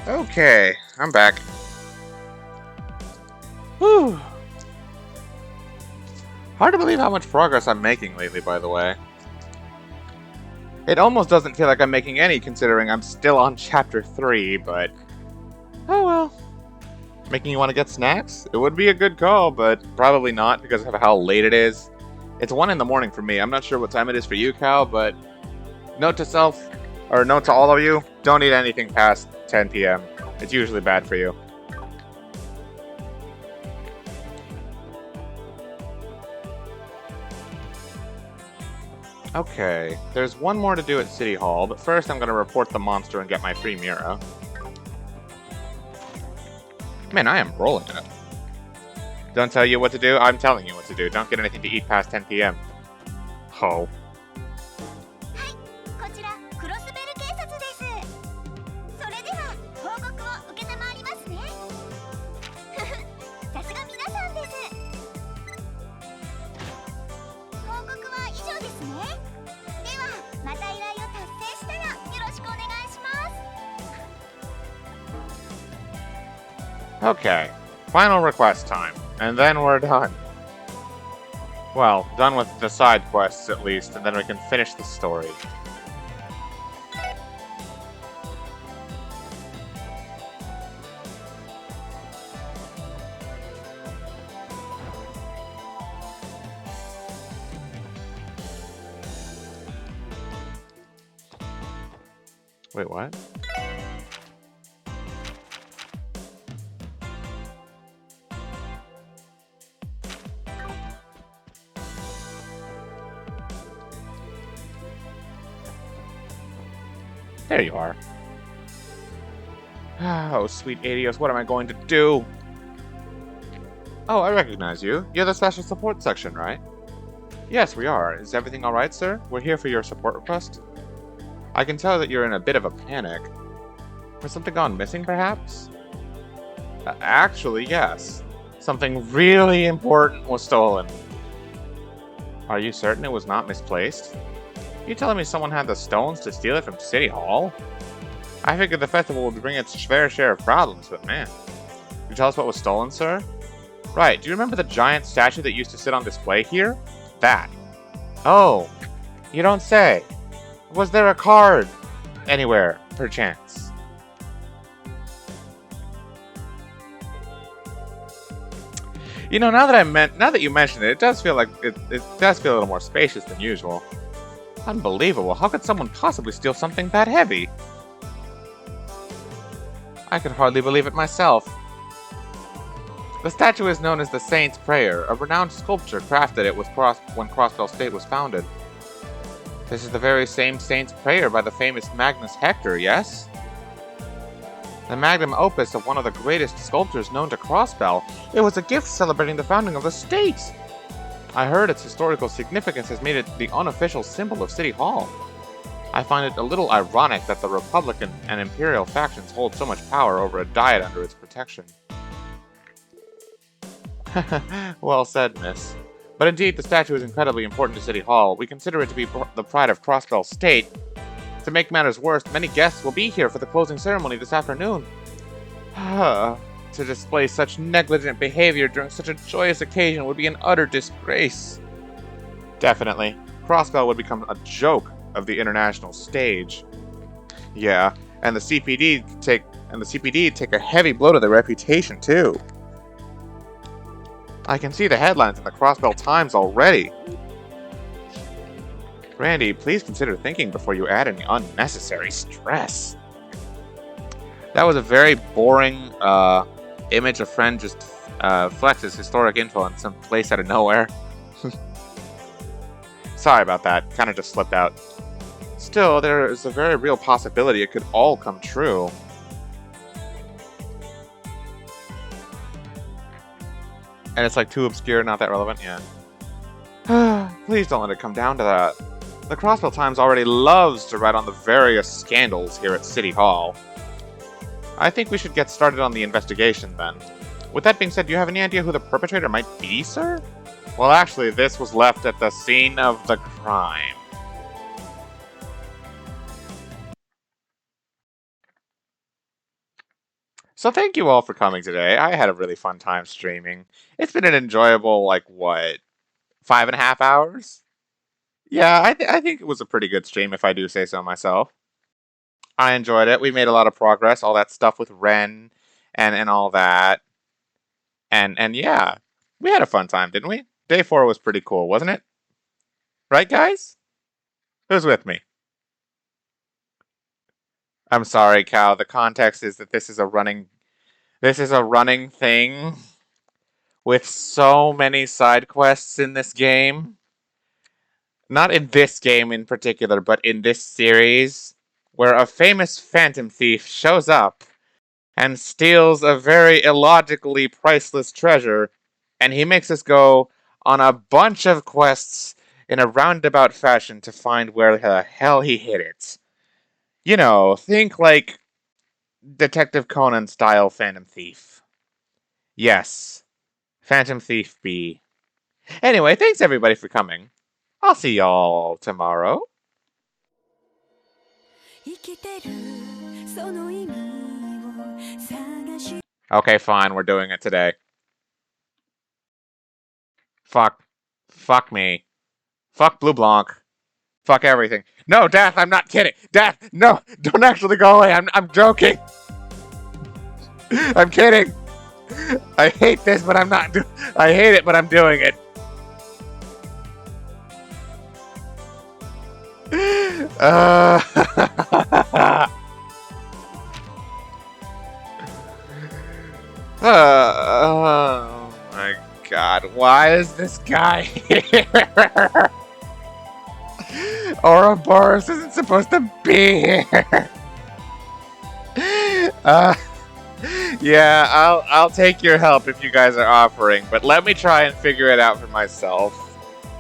Okay, I'm back. Whew. Hard to believe how much progress I'm making lately, by the way. It almost doesn't feel like I'm making any, considering I'm still on Chapter 3, but... oh well. Making you want to get snacks? It would be a good call, but probably not because of how late it is. It's 1 in the morning for me. I'm not sure what time it is for you, Cal, but... note to self, or note to all of you, don't eat anything past 10 p.m. It's usually bad for you. Okay, there's one more to do at City Hall, but first I'm going to report the monster and get my free Mira. Man, I am rolling it. Don't tell you what to do, I'm telling you what to do. Don't get anything to eat past 10 p.m. Oh. こちらクロスベル警察です。それでは報告を受けたまわりますね。さすが皆さんです。報告は以上ですね。ではまた依頼を達成したらよろしくお願いします。 Okay, final request time, and then we're done. Well, done with the side quests at least, and then we can finish the story. Wait, what? There you are. Oh, sweet Adios, what am I going to do? Oh, I recognize you. You're the special support section, right? Yes, we are. Is everything alright, sir? We're here for your support request. I can tell that you're in a bit of a panic. Has something gone missing, perhaps? Actually, yes. Something really important was stolen. Are you certain it was not misplaced? You telling me someone had the stones to steal it from City Hall? I figured the festival would bring its fair share of problems, but man. Can you tell us what was stolen, sir? Right, do you remember the giant statue that used to sit on display here? That. Oh, you don't say. Was there a card anywhere, perchance? You know, now that you mention it, it does feel like it does feel a little more spacious than usual. Unbelievable. How could someone possibly steal something that heavy? I could hardly believe it myself. The statue is known as the Saint's Prayer, a renowned sculpture crafted it when Crossbell State was founded. This is the very same Saint's Prayer by the famous Magnus Hector, yes? The magnum opus of one of the greatest sculptors known to Crossbell. It was a gift celebrating the founding of the state. I heard its historical significance has made it the unofficial symbol of City Hall. I find it a little ironic that the Republican and Imperial factions hold so much power over a diet under its protection. Well said, miss. But indeed, the statue is incredibly important to City Hall. We consider it to be the pride of Crossbell State. To make matters worse, many guests will be here for the closing ceremony this afternoon. To display such negligent behavior during such a joyous occasion would be an utter disgrace. Definitely. Crossbell would become a joke of the international stage. Yeah, and the CPD take a heavy blow to their reputation too. I can see the headlines in the Crossbell Times already. Randy, please consider thinking before you add any unnecessary stress. That was a very boring image. A friend just flexes historic info on some place out of nowhere. Sorry about that. Kind of just slipped out. Still, there is a very real possibility it could all come true. And it's like too obscure, not that relevant? Yeah. Please don't let it come down to that. The Crossbell Times already loves to write on the various scandals here at City Hall. I think we should get started on the investigation then. With that being said, do you have any idea who the perpetrator might be, sir? Well, actually, this was left at the scene of the crime. So thank you all for coming today. I had a really fun time streaming. It's been an enjoyable, like, what, 5.5 hours? Yeah, I think it was a pretty good stream, if I do say so myself. I enjoyed it. We made a lot of progress. All that stuff with Ren and all that. And yeah, we had a fun time, didn't we? Day 4 was pretty cool, wasn't it? Right, guys? Who's with me? I'm sorry, Cal. The context is that this is a running thing with so many side quests in this game. Not in this game in particular, but in this series, where a famous phantom thief shows up and steals a very illogically priceless treasure, and he makes us go on a bunch of quests in a roundabout fashion to find where the hell he hid it. You know, think like Detective Conan style Phantom Thief. Yes, Phantom Thief B. Anyway, thanks everybody for coming. I'll see y'all tomorrow. Okay, fine, we're doing it today. Fuck me. Fuck Blue Blanc. Fuck everything. No, Death, I'm not kidding. Death, no, don't actually go away. I'm joking. I'm kidding. I hate this, but I'm not. I hate it, but I'm doing it. Oh my God! Why is this guy here? Ouroboros isn't supposed to be here. Yeah, I'll take your help if you guys are offering, but let me try and figure it out for myself.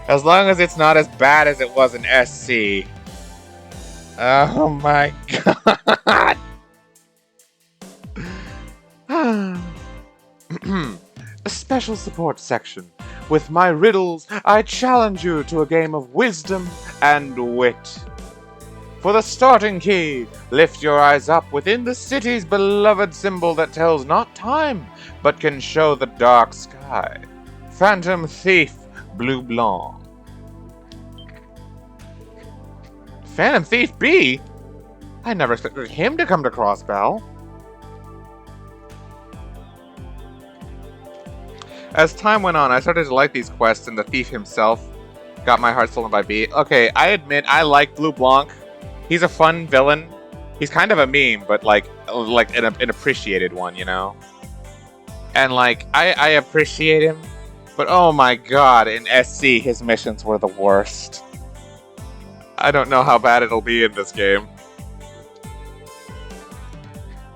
As long as it's not as bad as it was in SC. Oh my God. A special support section. With my riddles, I challenge you to a game of wisdom and wit. For the starting key, lift your eyes up within the city's beloved symbol that tells not time, but can show the dark sky. Phantom Thief Blue Blanc. Phantom Thief B? I never expected him to come to Crossbell. As time went on, I started to like these quests, and the thief himself got my heart stolen by B. Okay, I admit I like Blue Blanc. He's a fun villain. He's kind of a meme, but like an appreciated one, you know? And like, I appreciate him, but oh my God, in SC, his missions were the worst. I don't know how bad it'll be in this game.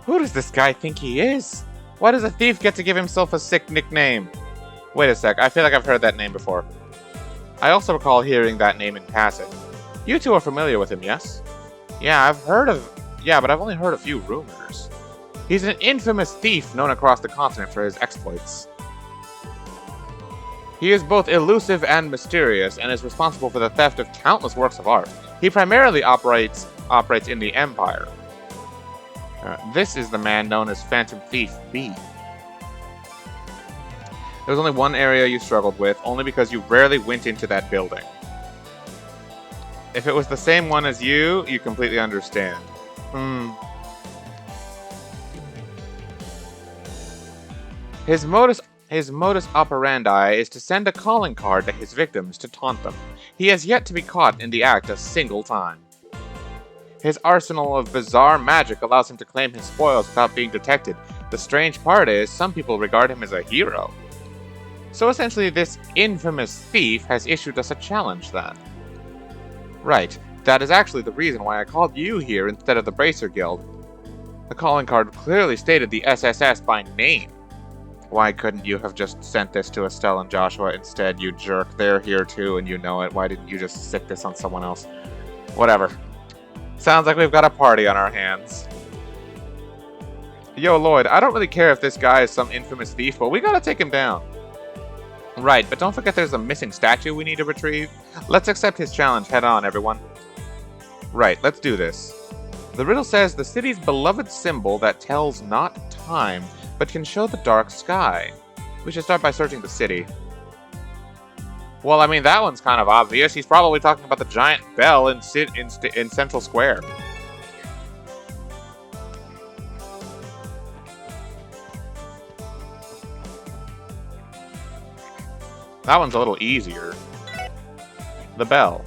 Who does this guy think he is? Why does a thief get to give himself a sick nickname? Wait a sec, I feel like I've heard that name before. I also recall hearing that name in passing. You two are familiar with him, yes? Yeah, but I've only heard a few rumors. He's an infamous thief known across the continent for his exploits. He is both elusive and mysterious, and is responsible for the theft of countless works of art. He primarily operates in the Empire. This is the man known as Phantom Thief B. There was only one area you struggled with, only because you rarely went into that building. If it was the same one as you completely understand. His modus operandi is to send a calling card to his victims to taunt them. He has yet to be caught in the act a single time. His arsenal of bizarre magic allows him to claim his spoils without being detected. The strange part is, some people regard him as a hero. So essentially, this infamous thief has issued us a challenge then. Right, that is actually the reason why I called you here instead of the Bracer Guild. The calling card clearly stated the SSS by name. Why couldn't you have just sent this to Estelle and Joshua instead, you jerk? They're here too and you know it. Why didn't you just stick this on someone else? Whatever. Sounds like we've got a party on our hands. Yo, Lloyd, I don't really care if this guy is some infamous thief, but we gotta take him down. Right, but don't forget there's a missing statue we need to retrieve. Let's accept his challenge head on, everyone. Right, let's do this. The riddle says the city's beloved symbol that tells not time, but can show the dark sky. We should start by searching the city. Well, I mean, that one's kind of obvious. He's probably talking about the giant bell in Central Square. That one's a little easier. The bell.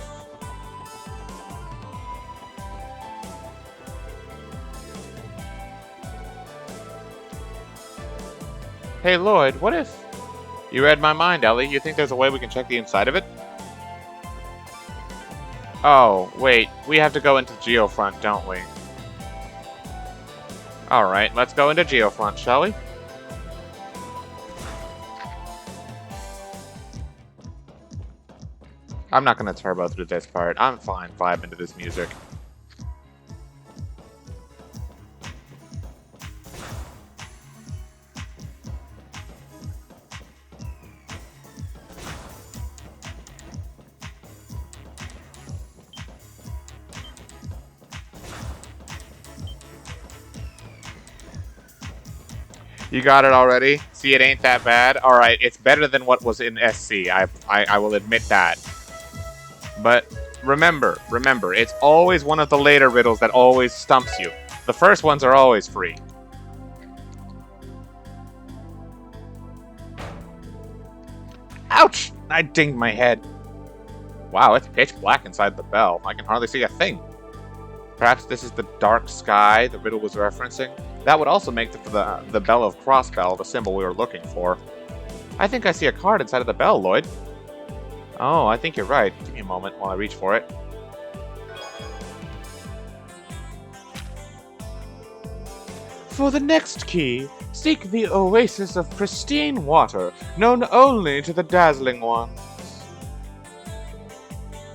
Hey, Lloyd, what if... You read my mind, Ellie. You think there's a way we can check the inside of it? Oh, wait. We have to go into Geofront, don't we? Alright, let's go into Geofront, shall we? I'm not gonna turbo through this part. I'm fine vibing to this music. You got it already? See, it ain't that bad? Alright, it's better than what was in SC. I will admit that. But remember, it's always one of the later riddles that always stumps you. The first ones are always free. Ouch! I dinged my head. Wow, it's pitch black inside the bell. I can hardly see a thing. Perhaps this is the dark sky the riddle was referencing? That would also make the bell of Crossbell the symbol we were looking for. I think I see a card inside of the bell, Lloyd. Oh, I think you're right. Give me a moment while I reach for it. For the next key, seek the oasis of pristine water, known only to the dazzling ones.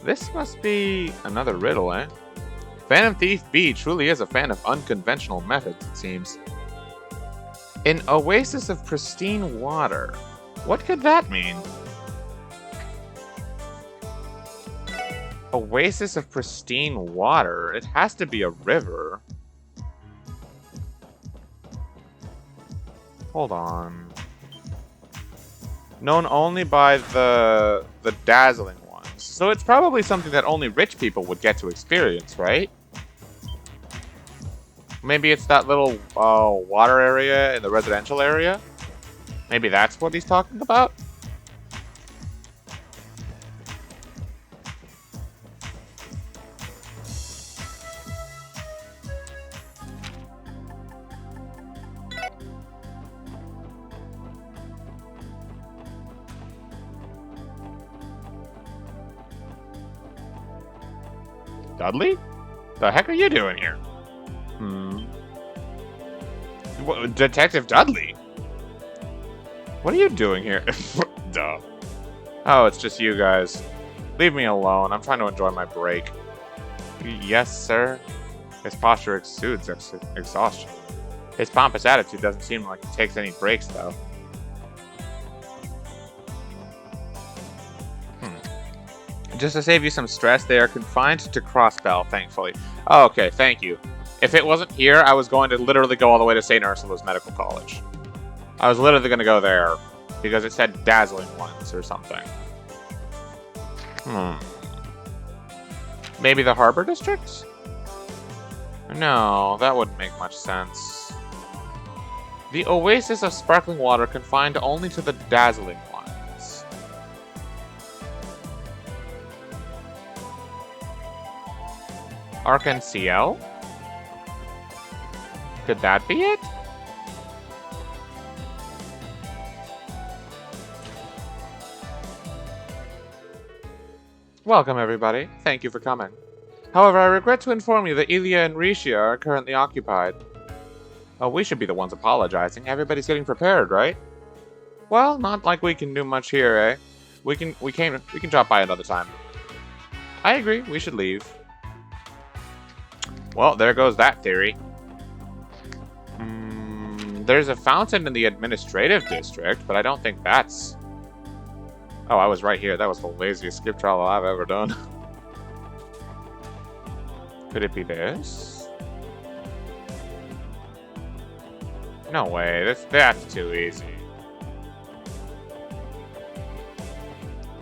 This must be another riddle, eh? Phantom Thief B truly is a fan of unconventional methods, it seems. An oasis of pristine water. What could that mean? Oasis of pristine water? It has to be a river. Hold on. Known only by the dazzling ones. So it's probably something that only rich people would get to experience, right? Maybe it's that little water area in the residential area? Maybe that's what he's talking about? Dudley? The heck are you doing here? Detective Dudley? What are you doing here? Duh. Oh, it's just you guys. Leave me alone. I'm trying to enjoy my break. Yes, sir? His posture exudes exhaustion. His pompous attitude doesn't seem like he takes any breaks, though. Just to save you some stress, they are confined to Crossbell, thankfully. Oh, okay, thank you. If it wasn't here, I was going to literally go all the way to St. Ursula's Medical College. I was literally going to go there, because it said dazzling ones or something. Maybe the Harbor District? No, that wouldn't make much sense. The oasis of sparkling water confined only to the dazzling ones. Arc-en-Ciel? Could that be it? Welcome, everybody. Thank you for coming. However, I regret to inform you that Ilya and Risha are currently occupied. Oh, we should be the ones apologizing. Everybody's getting prepared, right? Well, not like we can do much here, eh? We can drop by another time. I agree. We should leave. Well, there goes that theory. There's a fountain in the administrative district, but I don't think that's... Oh, I was right here. That was the laziest skip travel I've ever done. Could it be this? No way, that's too easy.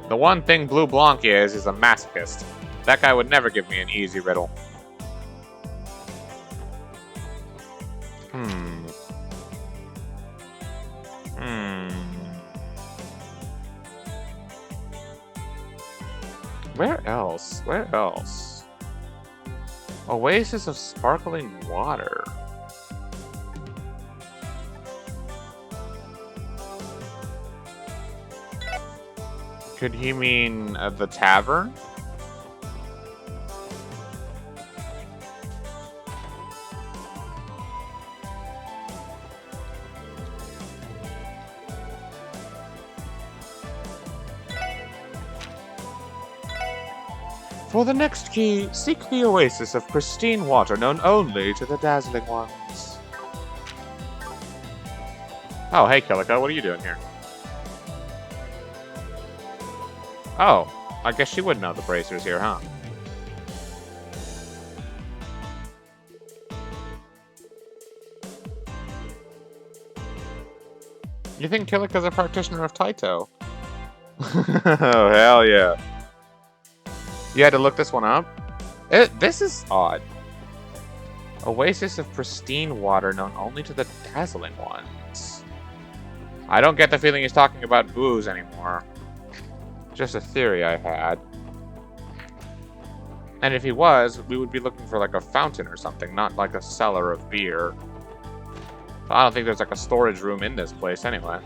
The one thing Blue Blanc is a masochist. That guy would never give me an easy riddle. Where else? Where else? Oasis of sparkling water. Could he mean the tavern? For the next key, seek the oasis of pristine water known only to the dazzling ones. Oh, hey Kilika, what are you doing here? Oh, I guess she would know the bracers here, huh? You think Kilika's a practitioner of Taito? Oh, hell yeah. You had to look this one up? This is odd. Oasis of pristine water known only to the dazzling ones. I don't get the feeling he's talking about booze anymore. Just a theory I had. And if he was, we would be looking for like a fountain or something, not like a cellar of beer. I don't think there's like a storage room in this place anyway.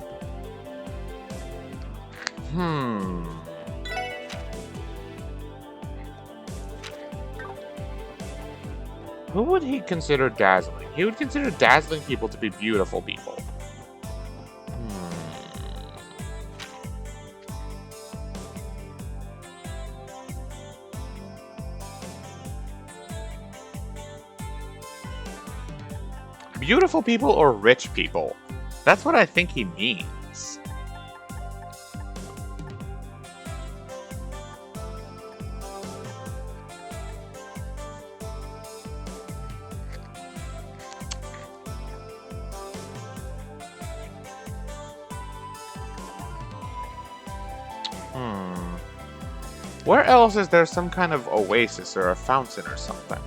Who would he consider dazzling? He would consider dazzling people to be beautiful people. Beautiful people or rich people? That's what I think he means. Where else is there some kind of oasis or a fountain or something?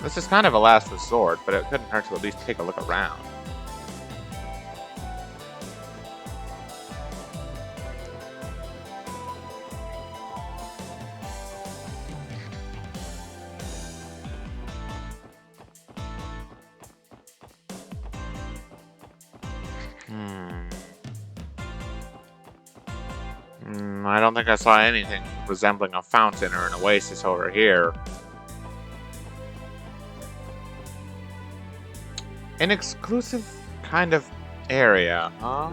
This is kind of a last resort, but it couldn't hurt to at least take a look around. I don't think I saw anything resembling a fountain or an oasis over here. An exclusive kind of area, huh?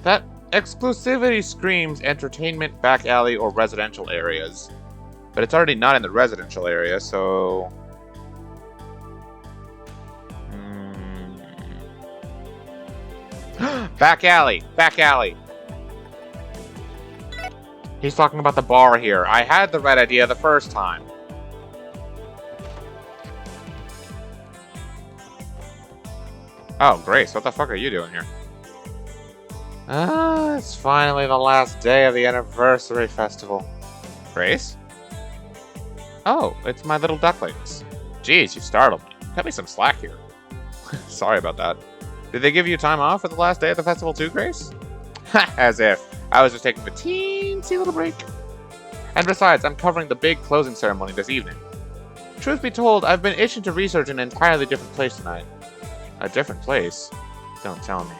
That exclusivity screams entertainment, back alley, or residential areas. But it's already not in the residential area, so... Back alley! Back alley! He's talking about the bar here. I had the right idea the first time. Oh, Grace, what the fuck are you doing here? It's finally the last day of the anniversary festival. Grace? Oh, it's my little ducklings. Jeez, you startled me. Cut me some slack here. Sorry about that. Did they give you time off for the last day of the festival too, Grace? As if. I was just taking a teensy little break. And besides, I'm covering the big closing ceremony this evening. Truth be told, I've been itching to research an entirely different place tonight. A different place? Don't tell me.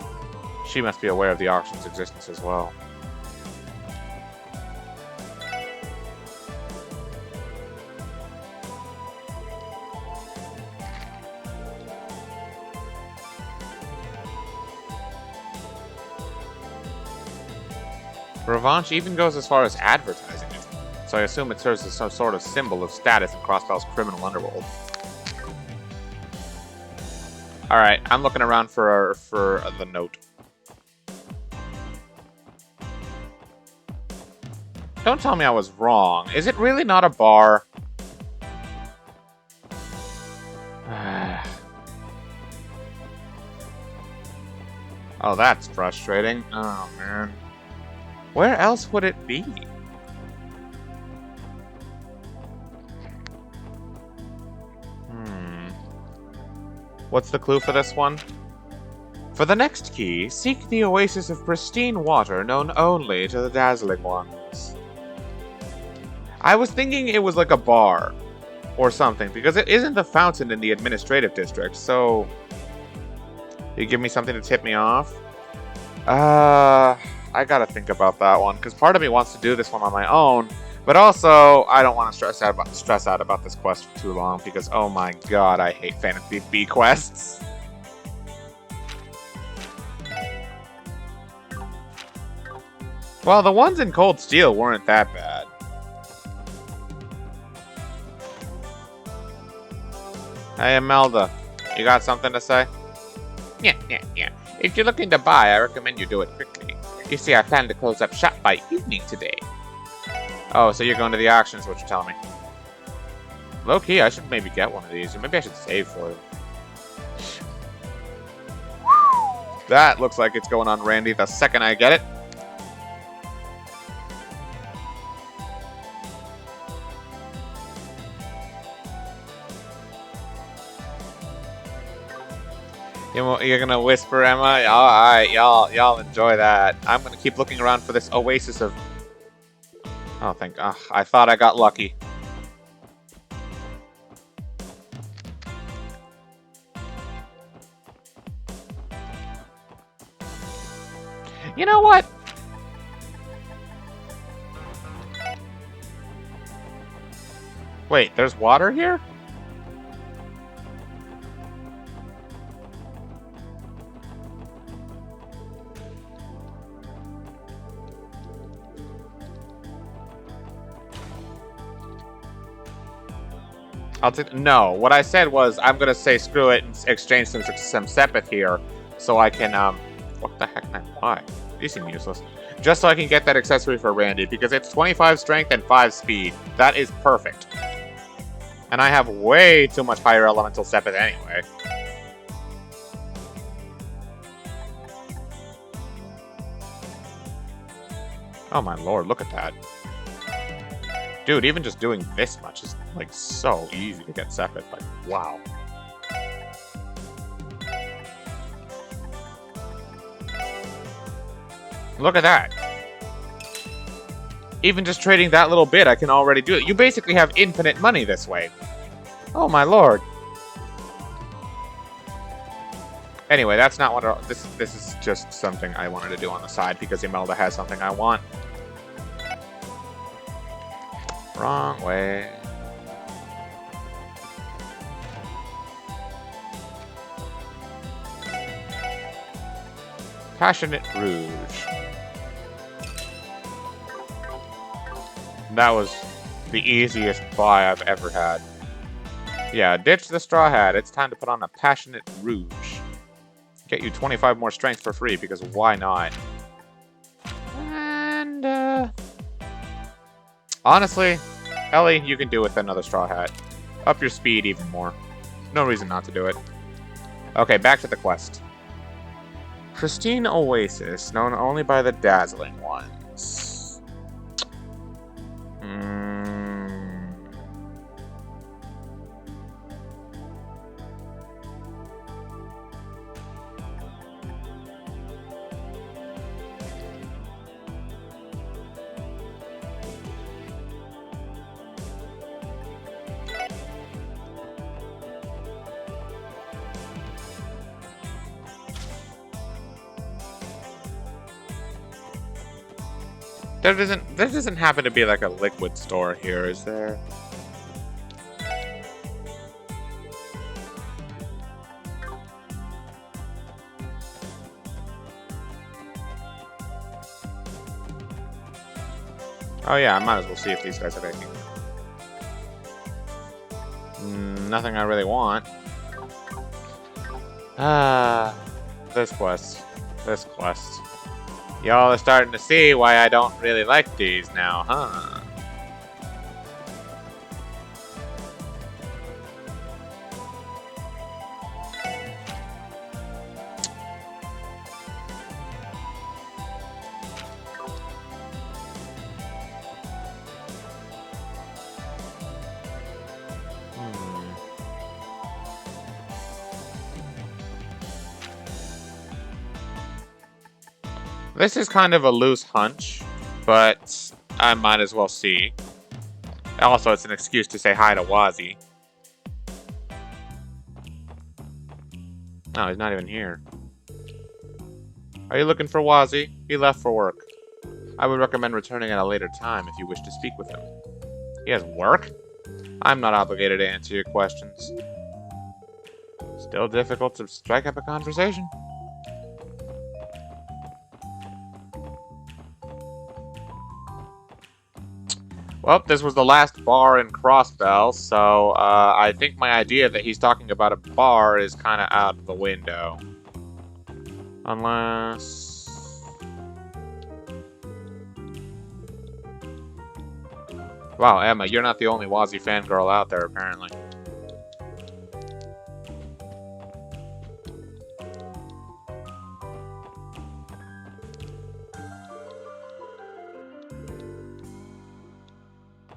She must be aware of the auction's existence as well. Revanche even goes as far as advertising it, so I assume it serves as some sort of symbol of status in Crossbell's criminal underworld. Alright, I'm looking around for the note. Don't tell me I was wrong. Is it really not a bar? Oh, that's frustrating. Oh, man. Where else would it be? What's the clue for this one? For the next key, seek the oasis of pristine water known only to the Dazzling Ones. I was thinking it was like a bar or something, because it isn't the fountain in the administrative district, so... You give me something to tip me off? I gotta think about that one, because part of me wants to do this one on my own, but also, I don't want to stress out about this quest for too long, because oh my god, I hate Fantasy B quests. Well, the ones in Cold Steel weren't that bad. Hey, Imelda, you got something to say? Yeah. If you're looking to buy, I recommend you do it quickly. You see, I plan to close up shop by evening today. Oh, so you're going to the auction is what you're telling me. Low-key, I should maybe get one of these, or maybe I should save for it. That looks like it's going on Randy the second I get it. You're gonna whisper, Emma? Alright, y'all enjoy that. I'm gonna keep looking around for this oasis of... Oh, I thought I got lucky. You know what? Wait, there's water here? No, what I said was I'm gonna say screw it and exchange some Sepith here so I can, what the heck, why? These seem useless. Just so I can get that accessory for Randy, because it's 25 strength and 5 speed. That is perfect. And I have way too much higher elemental Sepith anyway. Oh my lord, look at that. Dude, even just doing this much is, like, so easy to get Sepith. Like, wow. Look at that. Even just trading that little bit, I can already do it. You basically have infinite money this way. Oh my lord. Anyway, that's not what... This is just something I wanted to do on the side because Imelda has something I want. Wrong way. Passionate Rouge. That was the easiest buy I've ever had. Yeah, ditch the straw hat. It's time to put on a Passionate Rouge. Get you 25 more strength for free, because why not? And, honestly, Ellie, you can do with another straw hat. Up your speed even more. No reason not to do it. Okay, back to the quest. Pristine Oasis, known only by the Dazzling Ones. There doesn't happen to be like a liquid store here, is there? Oh yeah, I might as well see if these guys have anything. Nothing I really want. This quest. Y'all are starting to see why I don't really like these now, huh? This is kind of a loose hunch, but I might as well see. Also, it's an excuse to say hi to Wazi. Oh, he's not even here. Are you looking for Wazi? He left for work. I would recommend returning at a later time if you wish to speak with him. He has work? I'm not obligated to answer your questions. Still difficult to strike up a conversation. Well, this was the last bar in Crossbell, so I think my idea that he's talking about a bar is kind of out of the window. Unless... Wow, Emma, you're not the only Wazi fangirl out there, apparently.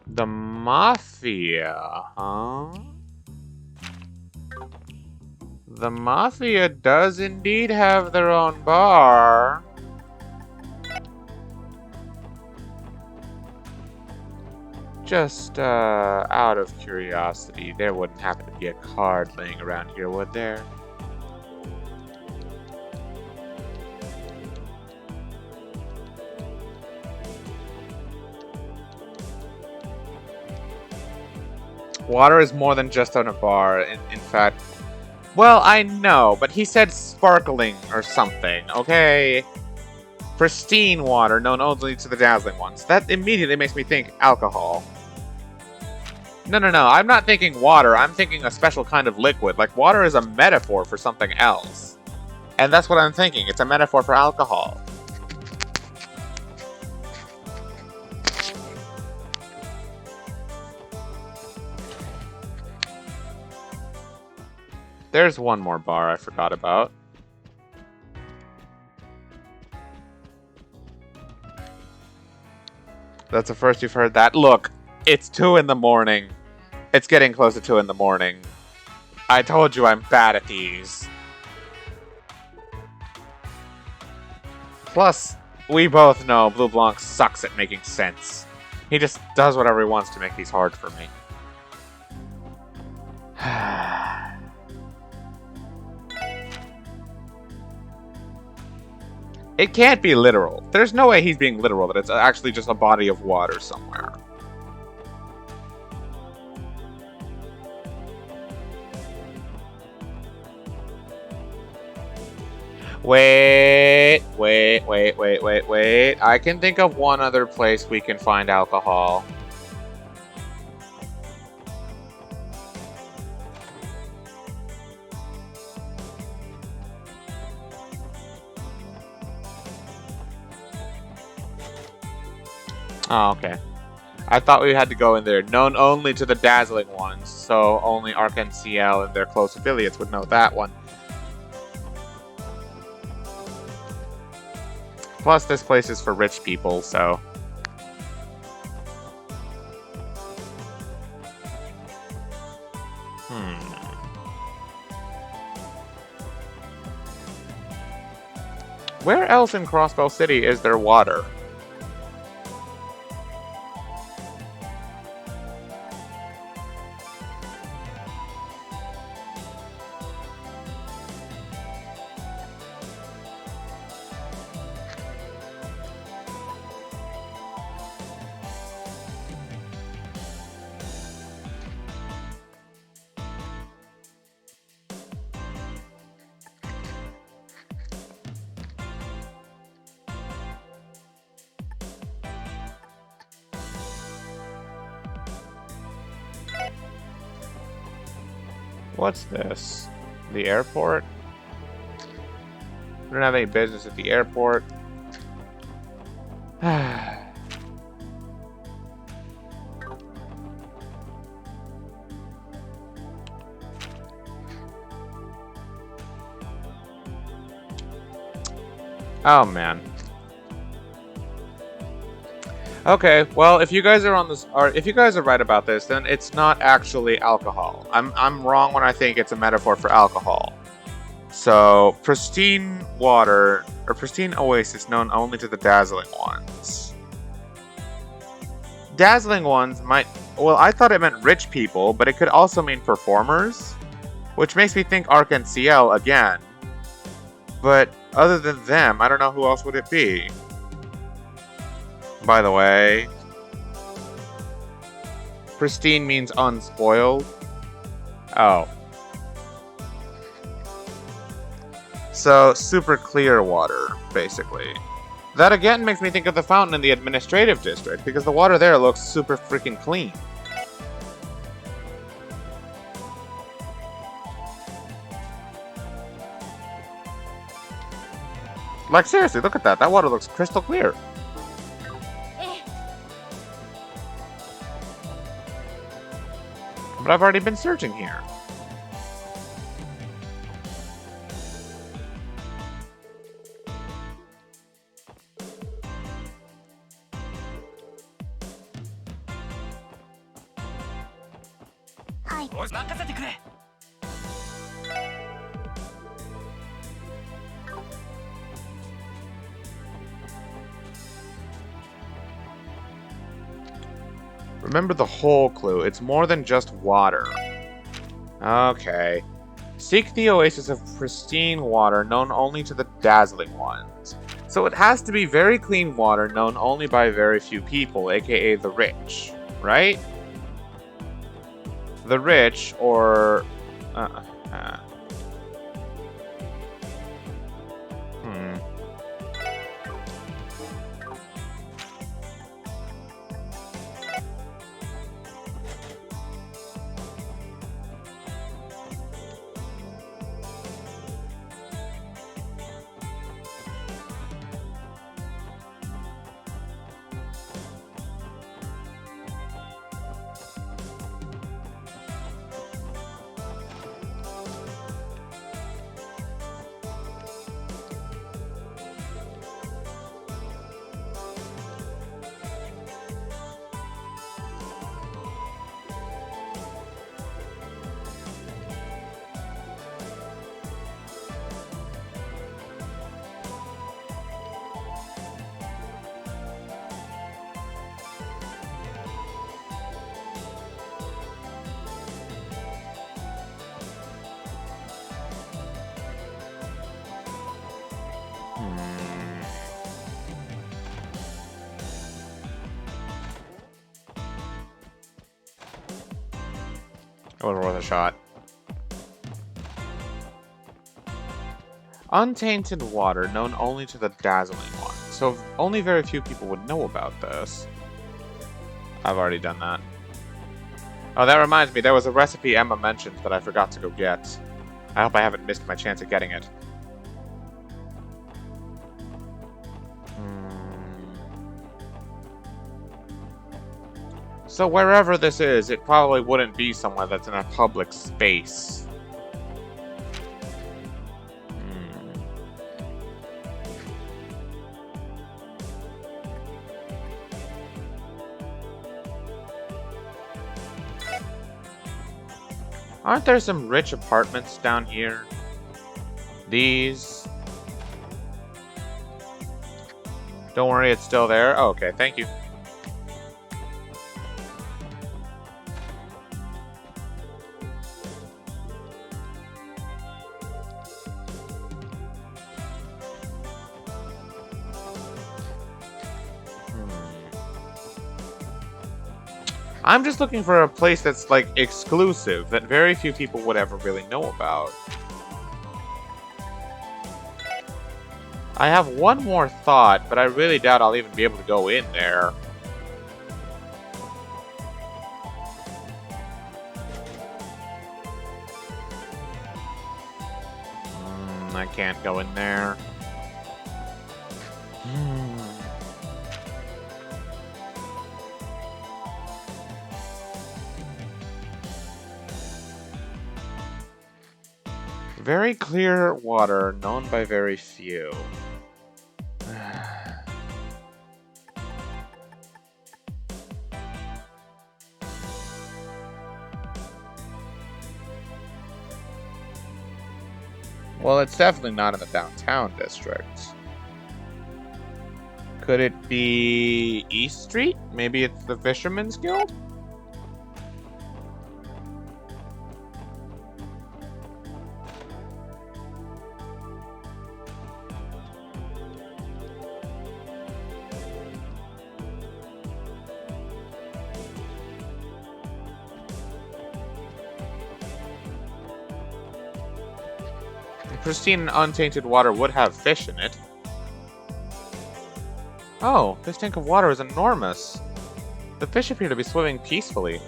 The Mafia, huh? The Mafia does indeed have their own bar. Just, out of curiosity, there wouldn't happen to be a card laying around here, would there? Water is more than just on a bar, in fact. Well, I know, but he said sparkling or something, okay? Pristine water, known only to the dazzling ones. That immediately makes me think alcohol. No, I'm not thinking water, I'm thinking a special kind of liquid. Like, water is a metaphor for something else. And that's what I'm thinking, it's a metaphor for alcohol. There's one more bar I forgot about. That's the first you've heard that. Look, it's 2 in the morning. It's getting close to 2 in the morning. I told you I'm bad at these. Plus, we both know Blue Blanc sucks at making sense. He just does whatever he wants to make these hard for me. It can't be literal. There's no way he's being literal, that it's actually just a body of water somewhere. Wait. I can think of one other place we can find alcohol. Oh, okay. I thought we had to go in there. Known only to the dazzling ones, so only Arc NCL and their close affiliates would know that one. Plus, this place is for rich people, so... Where else in Crossbell City is there water? What's this? The airport? We don't have any business at the airport. Oh man. Okay, well, if you guys are on this, or if you guys are right about this, then it's not actually alcohol. I'm wrong when I think it's a metaphor for alcohol. So, pristine water, or pristine oasis known only to the dazzling ones. Dazzling ones might, well, I thought it meant rich people, but it could also mean performers, which makes me think Ark and Ciel again. But other than them, I don't know who else would it be. By the way, pristine means unspoiled. Oh. So, super clear water, basically. That again makes me think of the fountain in the administrative district, because the water there looks super freaking clean. Like, seriously, look at that. That water looks crystal clear. But I've already been searching here. Hi. Remember the whole clue. It's more than just water. Okay. Seek the oasis of pristine water known only to the dazzling ones. So it has to be very clean water known only by very few people, aka the rich, right? The rich, or... It was worth a shot. Untainted water, known only to the dazzling one. So only very few people would know about this. I've already done that. Oh, that reminds me, there was a recipe Emma mentioned that I forgot to go get. I hope I haven't missed my chance of getting it. So wherever this is, it probably wouldn't be somewhere that's in a public space. Aren't there some rich apartments down here? These. Don't worry, it's still there. Oh, okay, thank you. I'm just looking for a place that's, like, exclusive, that very few people would ever really know about. I have one more thought, but I really doubt I'll even be able to go in there. I can't go in there. Very clear water, known by very few. Well, it's definitely not in the downtown district. Could it be East Street? Maybe it's the Fisherman's Guild? Pristine and untainted water would have fish in it. Oh, this tank of water is enormous. The fish appear to be swimming peacefully.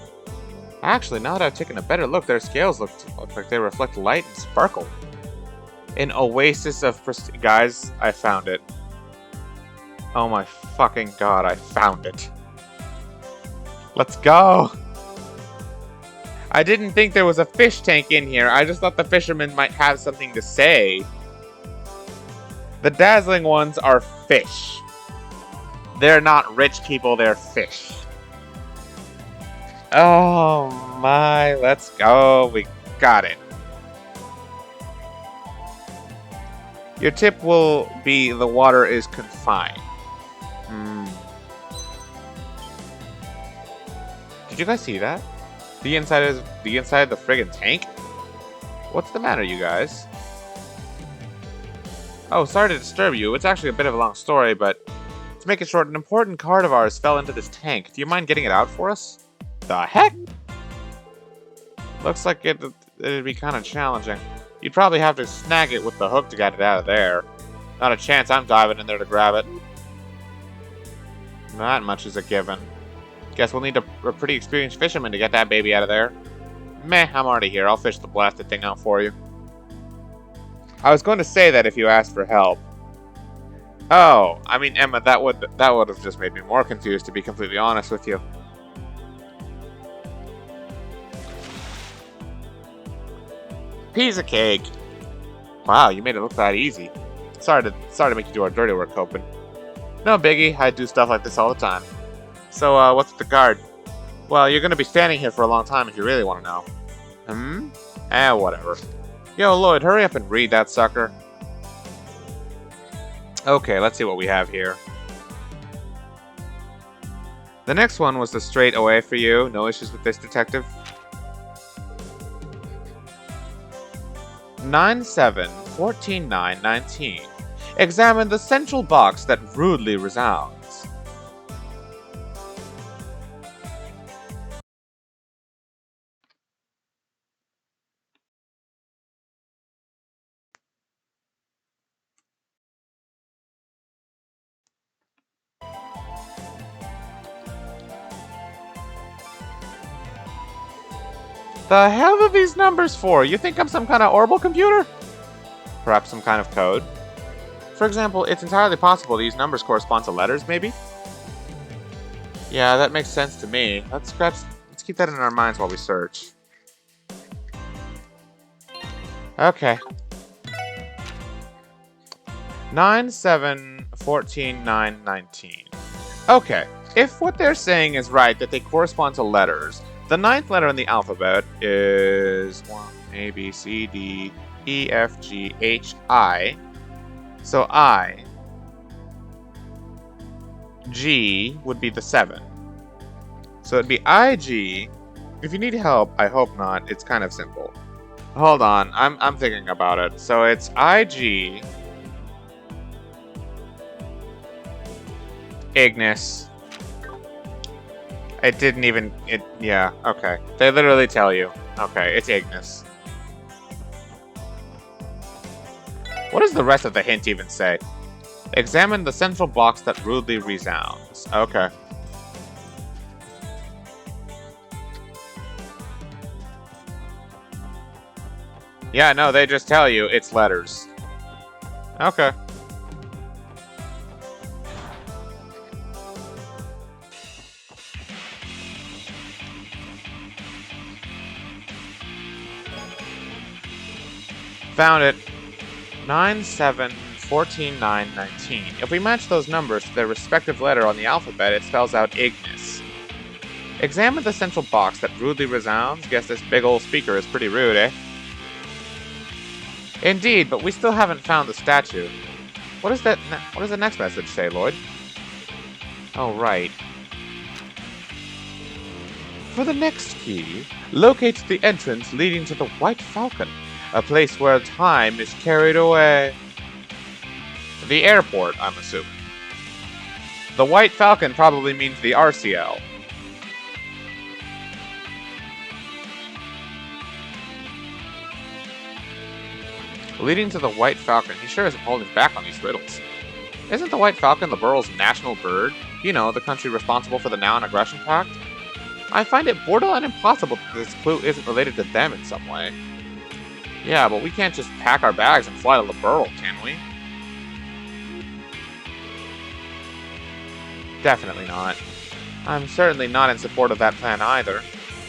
Actually, now that I've taken a better look, their scales look like they reflect light and sparkle. An oasis of pristine... Guys, I found it. Oh my fucking god, I found it. Let's go! I didn't think there was a fish tank in here. I just thought the fishermen might have something to say. The dazzling ones are fish. They're not rich people, they're fish. Oh my, let's go. We got it. Your tip will be the water is confined. Did you guys see that? The inside of the friggin' tank? What's the matter, you guys? Oh, sorry to disturb you. It's actually a bit of a long story, but to make it short, an important card of ours fell into this tank. Do you mind getting it out for us? The heck? Looks like it'd be kind of challenging. You'd probably have to snag it with the hook to get it out of there. Not a chance I'm diving in there to grab it. Not much is a given. Guess we'll need a pretty experienced fisherman to get that baby out of there. Meh, I'm already here. I'll fish the blasted thing out for you. I was going to say that if you asked for help. Oh, I mean, Emma, that would have just made me more confused, to be completely honest with you. Piece of cake. Wow, you made it look that easy. Sorry to make you do our dirty work, Copen. No biggie, I do stuff like this all the time. So, what's with the guard? Well, you're gonna be standing here for a long time if you really want to know. Whatever. Yo, Lloyd, hurry up and read that sucker. Okay, let's see what we have here. The next one was the straight away for you. No issues with this, detective? 9-7-14-9-19. Examine the central box that rudely resounds. The hell are these numbers for? You think I'm some kind of Orbital computer? Perhaps some kind of code? For example, it's entirely possible these numbers correspond to letters, maybe? Yeah, that makes sense to me. Let's keep that in our minds while we search. Okay. 9-7-14-9-19. Okay, if what they're saying is right, that they correspond to letters, the ninth letter in the alphabet is 1, A, B, C, D, E, F, G, H, I. So I. G would be the 7. So it'd be IG. If you need help, I hope not. It's kind of simple. Hold on, I'm thinking about it. So it's IG. Ignis. It didn't even... yeah, okay. They literally tell you. Okay, it's Ignis. What does the rest of the hint even say? Examine the central box that rudely resounds. Okay. Yeah, no, they just tell you it's letters. Okay. Found it. 9, 7, 14, 9, 19. If we match those numbers to their respective letter on the alphabet, it spells out Ignis. Examine the central box that rudely resounds. Guess this big old speaker is pretty rude, eh? Indeed, but we still haven't found the statue. What does the next message say, Lloyd? Oh, right. For the next key, locate the entrance leading to the White Falcon, a place where time is carried away. The airport, I'm assuming. The White Falcon probably means the RCL. Leading to the White Falcon, he sure isn't holding back on these riddles. Isn't the White Falcon the Burrow's national bird? You know, the country responsible for the Non-Aggression Pact? I find it borderline impossible that this clue isn't related to them in some way. Yeah, but we can't just pack our bags and fly to Liberl, can we? Definitely not. I'm certainly not in support of that plan either.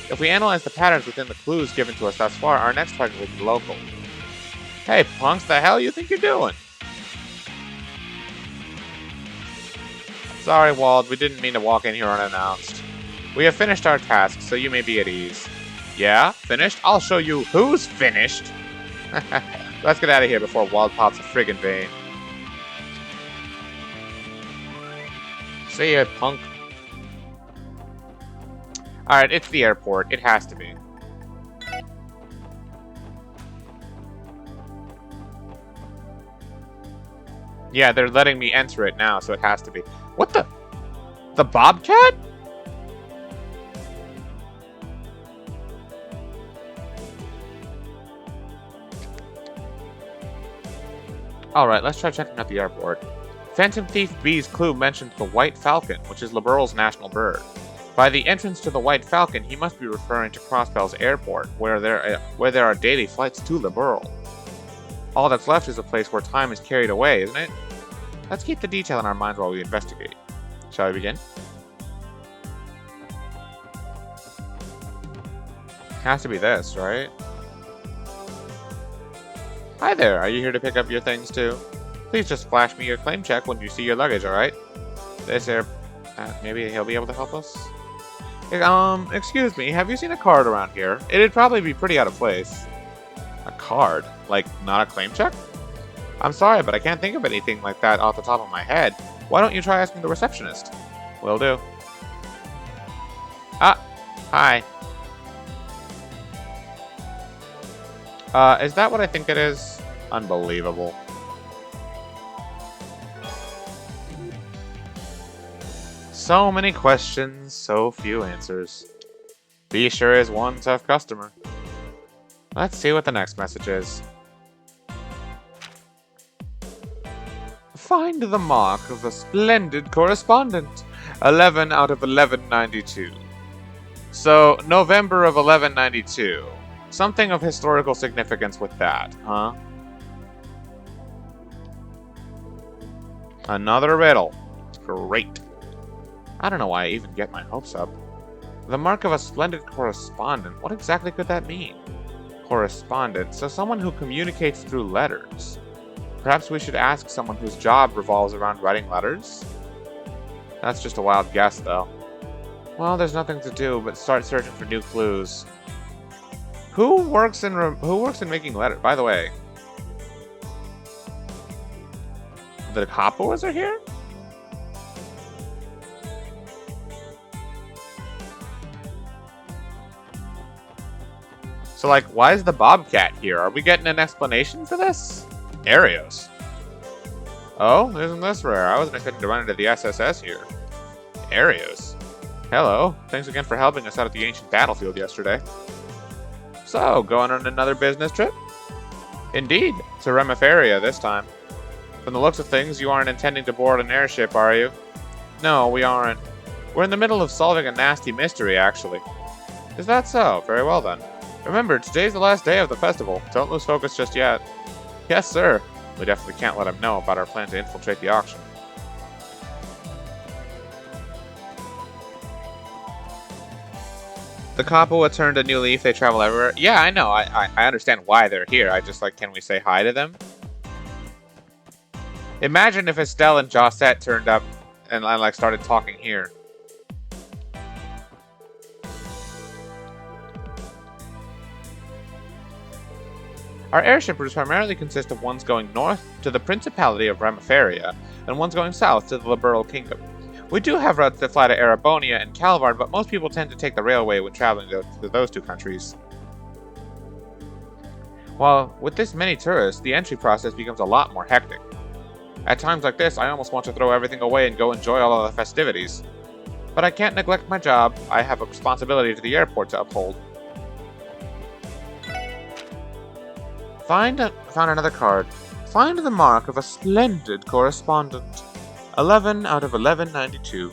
If we analyze the patterns within the clues given to us thus far, our next target will be local. Hey, punks, the hell you think you're doing? Sorry, Wald, we didn't mean to walk in here unannounced. We have finished our task, so you may be at ease. Yeah? Finished? I'll show you who's finished! Let's get out of here before Wald pops a friggin' vein. See ya, punk. Alright, it's the airport. It has to be. Yeah, they're letting me enter it now, so it has to be. What the? The Bobcat? Alright, let's try checking out the airport. Phantom Thief B's clue mentioned the White Falcon, which is Liberl's national bird. By the entrance to the White Falcon, he must be referring to Crossbell's airport, where there are daily flights to Liberl. All that's left is a place where time is carried away, isn't it? Let's keep the detail in our minds while we investigate. Shall we begin? Has to be this, right? Hi there, are you here to pick up your things too? Please just flash me your claim check when you see your luggage, alright? This air... maybe he'll be able to help us? Excuse me, have you seen a card around here? It'd probably be pretty out of place. A card? Like, not a claim check? I'm sorry, but I can't think of anything like that off the top of my head. Why don't you try asking the receptionist? Will do. Ah, hi. Is that what I think it is? Unbelievable. So many questions, so few answers. B sure is one tough customer. Let's see what the next message is. Find the mark of a splendid correspondent. 11 out of 1192. So, November of 1192. Something of historical significance with that, huh? Another riddle. Great. I don't know why I even get my hopes up. The mark of a splendid correspondent. What exactly could that mean? Correspondent, so someone who communicates through letters. Perhaps we should ask someone whose job revolves around writing letters? That's just a wild guess, though. Well, there's nothing to do but start searching for new clues. Who works in making letters? By the way, the Kapuas are here? So, like, why is the Bobcat here? Are we getting an explanation for this? Arios. Oh, isn't this rare? I wasn't expecting to run into the SSS here. Arios. Hello. Thanks again for helping us out at the ancient battlefield yesterday. So, going on another business trip? Indeed. To Remiferia this time. From the looks of things, you aren't intending to board an airship, are you? No, we aren't. We're in the middle of solving a nasty mystery, actually. Is that so? Very well, then. Remember, today's the last day of the festival. Don't lose focus just yet. Yes, sir. We definitely can't let him know about our plan to infiltrate the auction. The Kapua turned a new leaf, they travel everywhere. Yeah, I know, I understand why they're here. I just, like, can we say hi to them? Imagine if Estelle and Josette turned up and like started talking here. Our airship routes primarily consist of ones going north to the Principality of Ramifaria and ones going south to the Liberal Kingdom. We do have routes that fly to Erebonia and Calvard, but most people tend to take the railway when traveling to those two countries. While with this many tourists, the entry process becomes a lot more hectic. At times like this, I almost want to throw everything away and go enjoy all of the festivities. But I can't neglect my job. I have a responsibility to the airport to uphold. Found another card. Find the mark of a splendid correspondent. 11 out of 1192.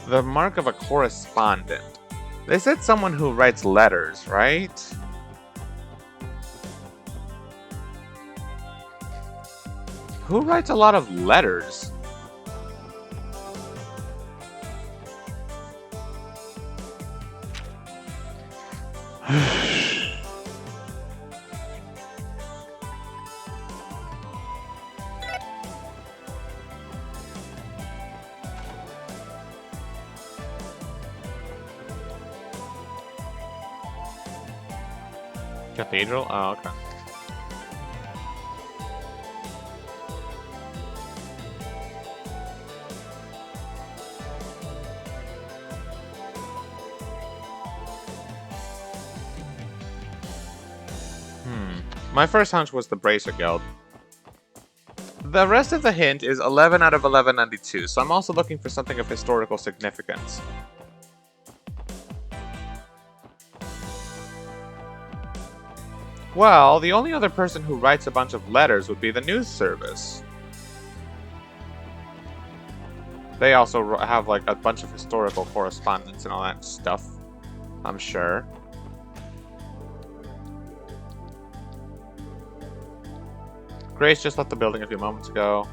The mark of a correspondent. They said someone who writes letters, right? Who writes a lot of letters? Cathedral? Oh, okay. My first hunch was the Bracer Guild. The rest of the hint is 11 out of 1192, so I'm also looking for something of historical significance. Well, the only other person who writes a bunch of letters would be the news service. They also have like a bunch of historical correspondence and all that stuff, I'm sure. Grace just left the building a few moments ago.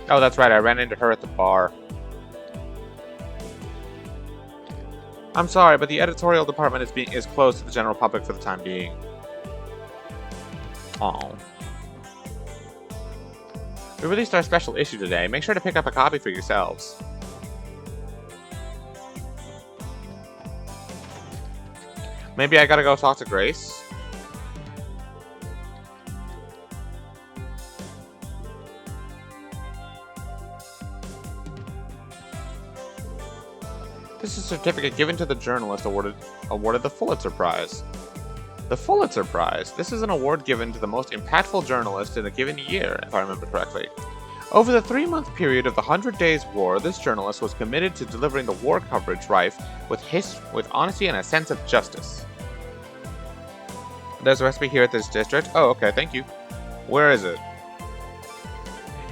Oh, that's right, I ran into her at the bar. I'm sorry, but the editorial department is closed to the general public for the time being. Oh. We released our special issue today. Make sure to pick up a copy for yourselves. Maybe I gotta go talk to Grace? This is a certificate given to the journalist awarded the Pulitzer Prize. The Pulitzer Prize. This is an award given to the most impactful journalist in a given year, if I remember correctly. Over the 3-month period of the 100 Days War, this journalist was committed to delivering the war coverage rife with honesty and a sense of justice. There's a recipe here at this district. Oh, okay, thank you. Where is it?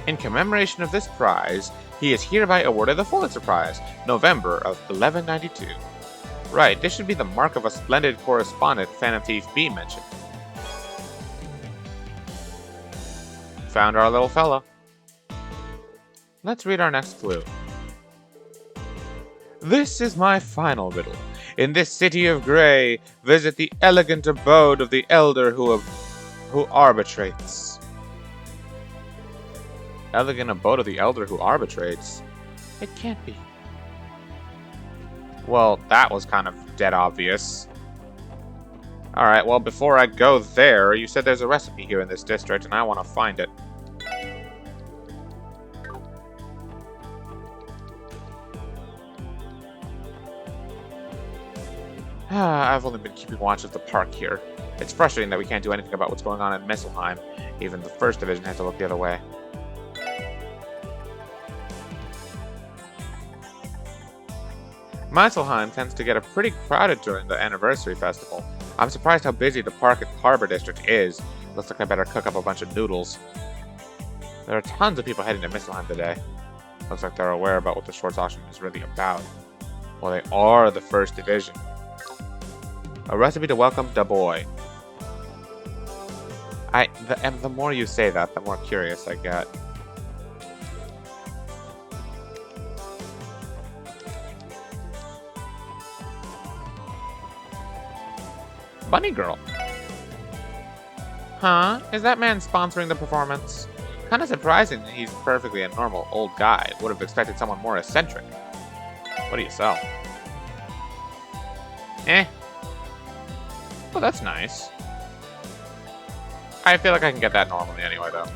In commemoration of this prize, he is hereby awarded the Pulitzer Prize, November of 1192. Right, this should be the mark of a splendid correspondent Phantom Thief B mentioned. Found our little fella. Let's read our next clue. This is my final riddle. In this city of gray, visit the elegant abode of the elder who arbitrates. Elegant abode of the elder who arbitrates? It can't be. Well, that was kind of dead obvious. Alright, well, before I go there, you said there's a recipe here in this district, and I want to find it. I've only been keeping watch of the park here. It's frustrating that we can't do anything about what's going on in Misselheim. Even the 1st Division has to look the other way. Misselheim tends to get pretty crowded during the anniversary festival. I'm surprised how busy the park and harbor district is. Looks like I better cook up a bunch of noodles. There are tons of people heading to Misselheim today. Looks like they're aware about what the shorts auction is really about. Well, they are the 1st Division. A recipe to welcome Da Boy. And the more you say that, the more curious I get. Bunny girl. Huh? Is that man sponsoring the performance? Kinda surprising that he's perfectly a normal old guy. Would have expected someone more eccentric. What do you sell? Eh. Well, that's nice. I feel like I can get that normally anyway, though.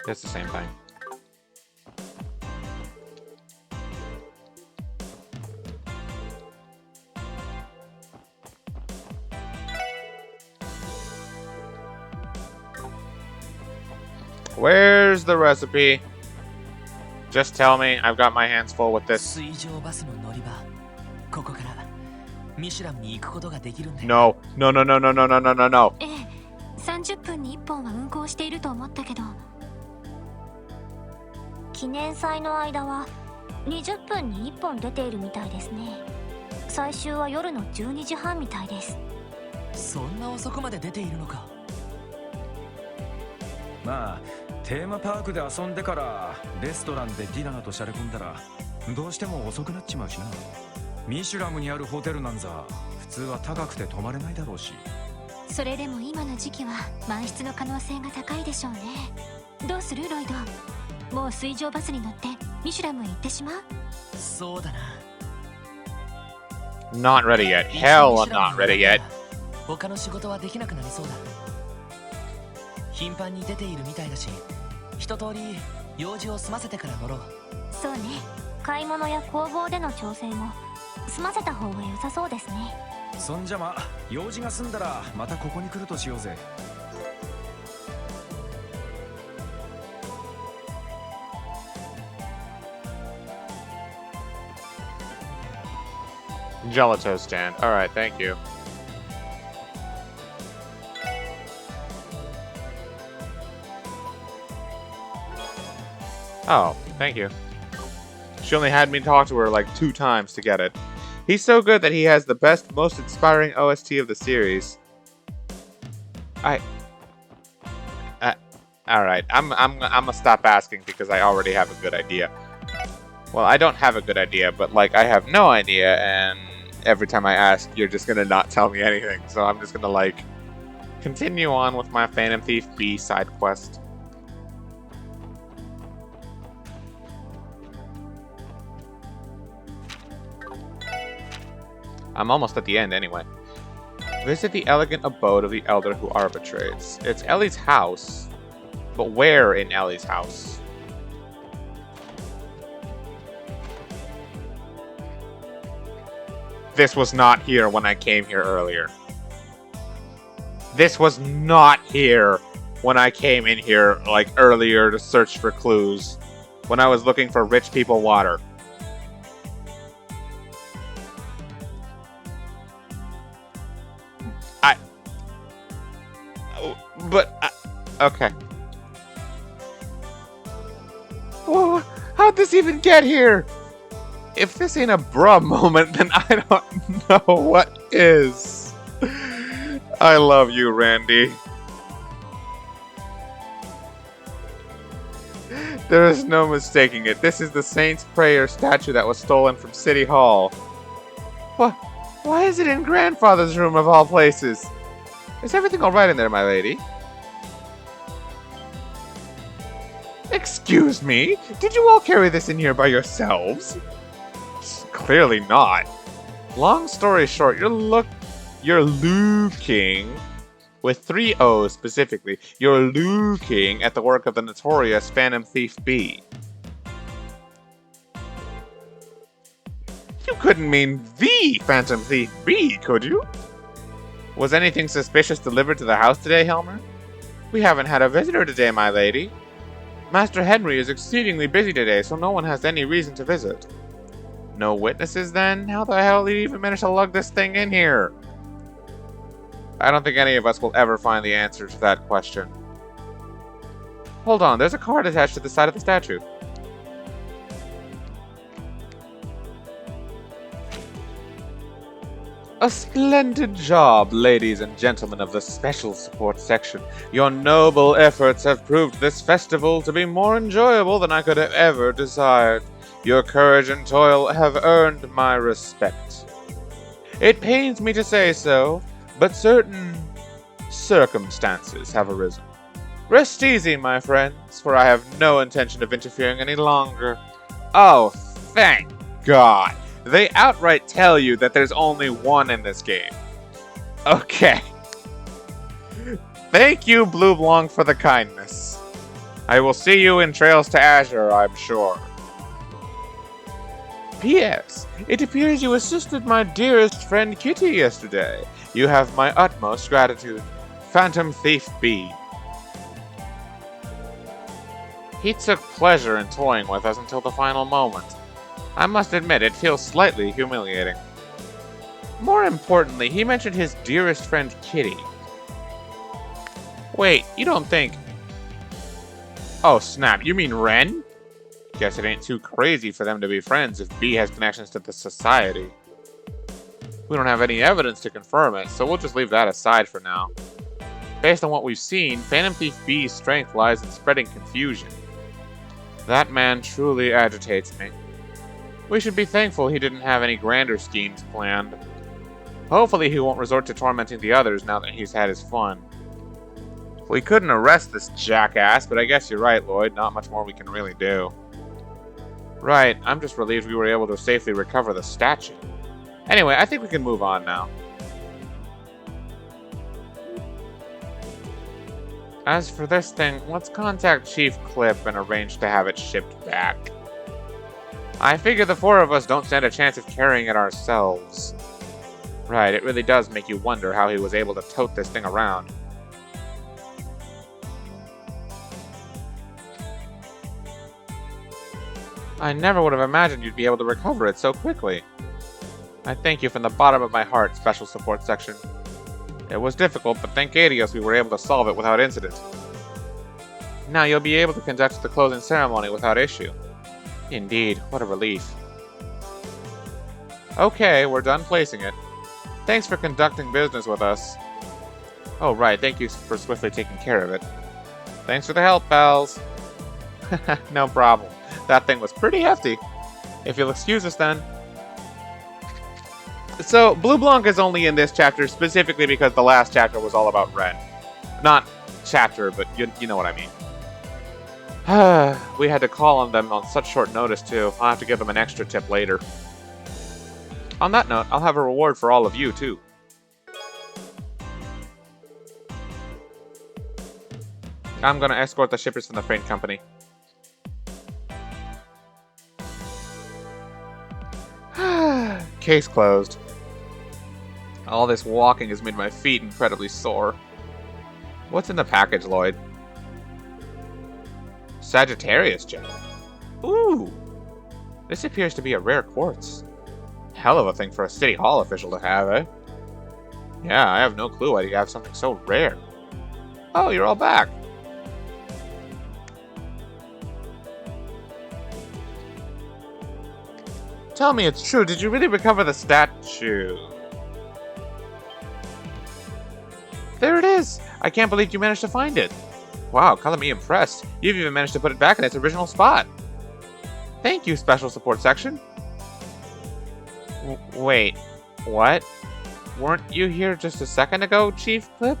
It's the same thing. Where's the recipe? Just tell me. I've got my hands full with this. 水上バスの乗り場。ここからミシュランに行くことができるんだよ。 No. No, no, no, no, no, no, no, no, no. ええ、30分に1本は運行していると思ったけど、記念祭の間は20分に1本出ているみたいですね。最終は夜の12時半みたいです。そんな遅くまで出ているのか。まあテーマパークで遊んでからレストランでディナーとしゃれ込んだらどうしても遅くなっちまうしな。ミシュラムにあるホテルなんざ普通は高くて泊まれないだろうし。それでも今の時期は満室の可能性が高いでしょうね。どうするロイド？もう水上バスに乗ってミシュラムへ行ってしまう？そうだな。 Not ready yet. Hell, I'm not ready yet. 他の仕事はできなくなりそうだ。頻繁に出ているみたいだし、一通り用事を済ませてから乗ろう。そうね。買い物や工房での調整も済ませた方が良さそうですね。そんじゃま用事が済んだらまたここに来るとしようぜ。Gelato stand. Alright, thank you. Oh, thank you. She only had me talk to her like 2 times to get it. He's so good that he has the best, most inspiring OST of the series. Alright, I'm gonna stop asking because I already have a good idea. Well, I don't have a good idea, but like I have no idea, and every time I ask, you're just gonna not tell me anything. So I'm just gonna like continue on with my Phantom Thief B side quest. I'm almost at the end anyway. Visit the elegant abode of the elder who arbitrates. It's Ellie's house, but where in Ellie's house? This was not here when I came here earlier. This was not here when I came in here like earlier to search for clues. When I was looking for rich people water. Okay. Whoa, how'd this even get here? If this ain't a bruh moment, then I don't know what is. I love you, Randy. There is no mistaking it. This is the Saint's Prayer statue that was stolen from City Hall. What? Why is it in Grandfather's room of all places? Is everything alright in there, my lady? Excuse me? Did you all carry this in here by yourselves? Clearly not. Long story short, you're looking, with 3 O's specifically, you're looking at the work of the notorious Phantom Thief B. You couldn't mean the Phantom Thief B, could you? Was anything suspicious delivered to the house today, Helmer? We haven't had a visitor today, my lady. Master Henry is exceedingly busy today, so no one has any reason to visit. No witnesses, then? How the hell did he even manage to lug this thing in here? I don't think any of us will ever find the answer to that question. Hold on, there's a card attached to the side of the statue. A splendid job, ladies and gentlemen of the Special Support Section. Your noble efforts have proved this festival to be more enjoyable than I could have ever desired. Your courage and toil have earned my respect. It pains me to say so, but certain circumstances have arisen. Rest easy, my friends, for I have no intention of interfering any longer. Oh, thank God. They outright tell you that there's only one in this game. Okay. Thank you, Blue Blanc, for the kindness. I will see you in Trails to Azure, I'm sure. P.S. It appears you assisted my dearest friend Kitty yesterday. You have my utmost gratitude. Phantom Thief B. He took pleasure in toying with us until the final moment. I must admit, it feels slightly humiliating. More importantly, he mentioned his dearest friend Kitty. Wait, you don't think... Oh snap, you mean Ren? Guess it ain't too crazy for them to be friends if B has connections to the Society. We don't have any evidence to confirm it, so we'll just leave that aside for now. Based on what we've seen, Phantom Thief B's strength lies in spreading confusion. That man truly agitates me. We should be thankful he didn't have any grander schemes planned. Hopefully he won't resort to tormenting the others now that he's had his fun. We couldn't arrest this jackass, but I guess you're right, Lloyd. Not much more we can really do. Right, I'm just relieved we were able to safely recover the statue. Anyway, I think we can move on now. As for this thing, let's contact Chief Clip and arrange to have it shipped back. I figure the four of us don't stand a chance of carrying it ourselves. Right, it really does make you wonder how he was able to tote this thing around. I never would have imagined you'd be able to recover it so quickly. I thank you from the bottom of my heart, Special Support Section. It was difficult, but thank Adios we were able to solve it without incident. Now you'll be able to conduct the closing ceremony without issue. Indeed, what a relief. Okay, we're done placing it. Thanks for conducting business with us. Oh right, thank you for swiftly taking care of it. Thanks for the help, pals. No problem. That thing was pretty hefty. If you'll excuse us then. So, Blue Blanc is only in this chapter specifically because the last chapter was all about Ren. Not chapter, but you know what I mean. We had to call on them on such short notice too. I'll have to give them an extra tip later. On that note, I'll have a reward for all of you too. I'm gonna escort the shippers from the freight company. Case closed. All this walking has made my feet incredibly sore. What's in the package, Lloyd? Sagittarius gem. Ooh! This appears to be a rare quartz. Hell of a thing for a City Hall official to have, eh? Yeah, I have no clue why you have something so rare. Oh, you're all back. Tell me it's true, did you really recover the statue? There it is! I can't believe you managed to find it. Wow, color me impressed. You've even managed to put it back in its original spot. Thank you, Special Support Section. Wait, what? Weren't you here just a second ago, Chief Clip?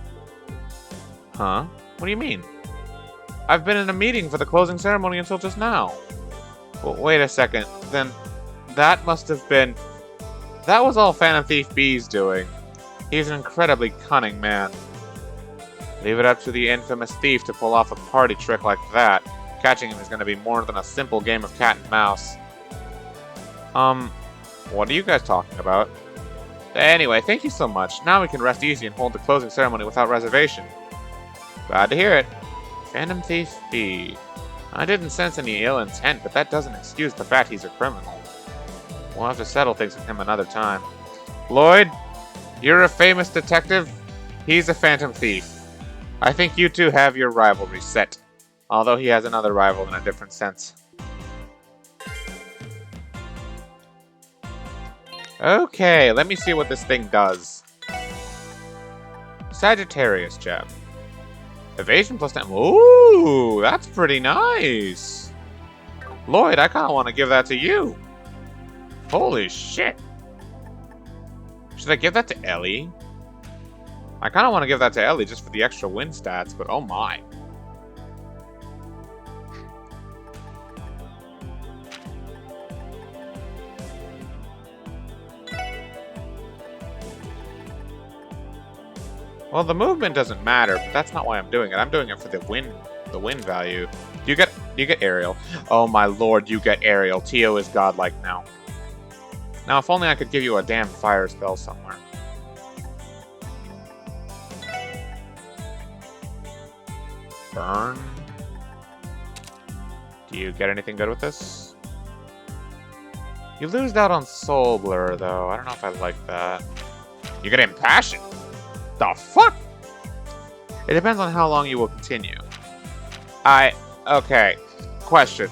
Huh? What do you mean? I've been in a meeting for the closing ceremony until just now. Well, wait a second, then that must have been... That was all Phantom Thief B's doing. He's an incredibly cunning man. Leave it up to the infamous thief to pull off a party trick like that. Catching him is going to be more than a simple game of cat and mouse. What are you guys talking about? Anyway, thank you so much. Now we can rest easy and hold the closing ceremony without reservation. Glad to hear it. Phantom Thief B. I didn't sense any ill intent, but that doesn't excuse the fact he's a criminal. We'll have to settle things with him another time. Lloyd, you're a famous detective. He's a phantom thief. I think you two have your rivalry set. Although he has another rival in a different sense. Okay, let me see what this thing does. Sagittarius gem. Evasion plus 10. Ooh, that's pretty nice. Lloyd, I kind of want to give that to you. Holy shit. Should I give that to Ellie? I kind of want to give that to Ellie just for the extra win stats, but oh my. Well, the movement doesn't matter, but that's not why I'm doing it. I'm doing it for the win value. Do you get Ariel? Oh my lord, you get Ariel. Tio is godlike now. Now, if only I could give you a damn fire spell somewhere. Burn. Do you get anything good with this? You lose out on Soul Blur, though. I don't know if I like that. You get Impassion. The fuck? It depends on how long you will continue. Okay. Question.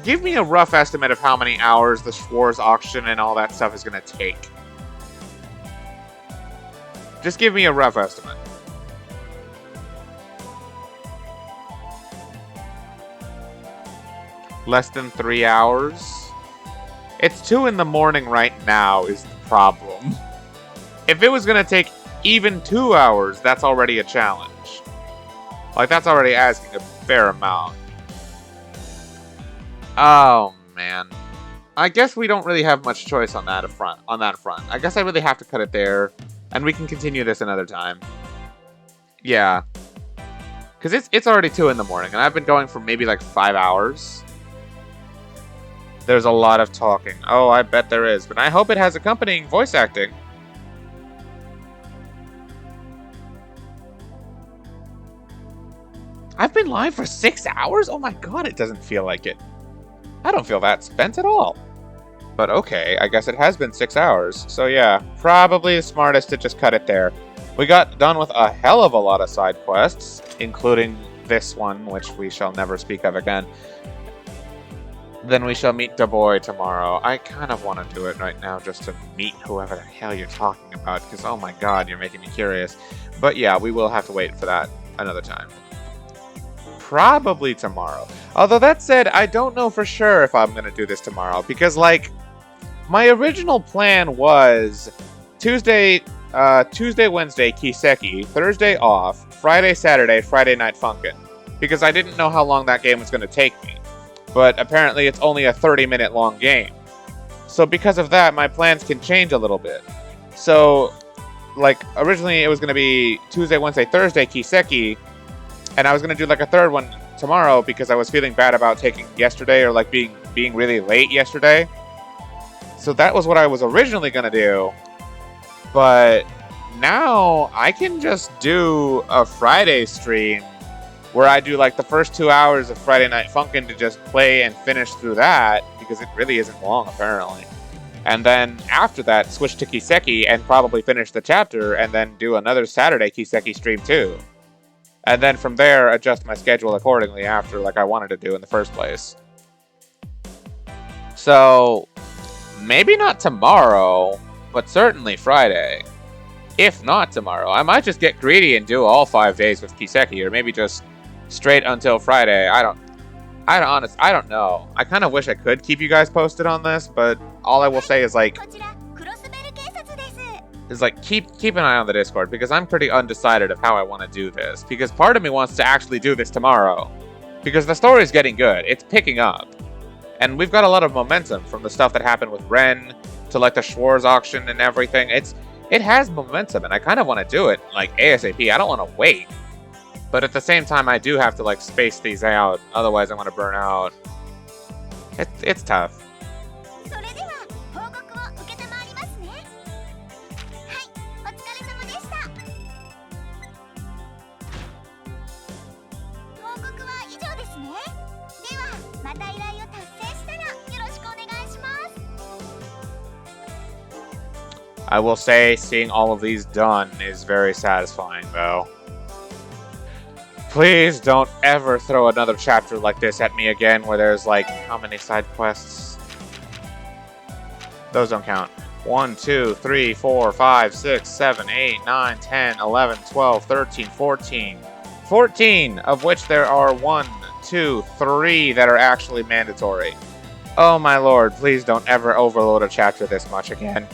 Give me a rough estimate of how many hours the Schwarz auction and all that stuff is going to take. Just give me a rough estimate. Less than 3 hours? It's 2 in the morning right now is the problem. If it was going to take even 2 hours, that's already a challenge. Like, that's already asking a fair amount. Oh, man. I guess we don't really have much choice on that front. I guess I really have to cut it there, and we can continue this another time. Yeah. Because it's already 2 in the morning, and I've been going for maybe like 5 hours. There's a lot of talking. Oh, I bet there is, but I hope it has accompanying voice acting. I've been live for 6 hours? Oh my god, it doesn't feel like it. I don't feel that spent at all. But okay, I guess it has been 6 hours. So yeah, probably the smartest to just cut it there. We got done with a hell of a lot of side quests, including this one, which we shall never speak of again. Then we shall meet Daboy tomorrow. I kind of want to do it right now just to meet whoever the hell you're talking about, because oh my god, you're making me curious. But yeah, we will have to wait for that another time. Probably tomorrow. Although that said, I don't know for sure if I'm going to do this tomorrow, because like, my original plan was Tuesday, Wednesday, Kiseki, Thursday off, Friday, Saturday, Friday Night Funkin', because I didn't know how long that game was going to take me. But apparently it's only a 30-minute long game. So because of that, my plans can change a little bit. So, like, originally it was going to be Tuesday, Wednesday, Thursday, Kiseki, and I was going to do like a third one tomorrow because I was feeling bad about taking yesterday or like being really late yesterday. So that was what I was originally going to do. But now I can just do a Friday stream where I do like the first 2 hours of Friday Night Funkin' to just play and finish through that because it really isn't long apparently. And then after that, switch to Kiseki and probably finish the chapter and then do another Saturday Kiseki stream too. And then from there, adjust my schedule accordingly after like I wanted to do in the first place. So, maybe not tomorrow, but certainly Friday. If not tomorrow, I might just get greedy and do all 5 days with Kiseki, or maybe just straight until Friday. I don't know. I kind of wish I could keep you guys posted on this, but all I will say is like, keep an eye on the Discord, because I'm pretty undecided of how I want to do this. Because part of me wants to actually do this tomorrow, because the story's getting good. It's picking up. And we've got a lot of momentum from the stuff that happened with Ren to like the Schwarz auction and everything. It has momentum, and I kind of want to do it like ASAP. I don't want to wait. But at the same time, I do have to like space these out. Otherwise, I'm going to burn out. It's tough. I will say, seeing all of these done is very satisfying, though. Please don't ever throw another chapter like this at me again, where there's, like, how many side quests? Those don't count. 1, 2, 3, 4, 5, 6, 7, 8, 9, 10, 11, 12, 13, 14. 14, of which there are 1, 2, 3 that are actually mandatory. Oh my lord, please don't ever overload a chapter this much again.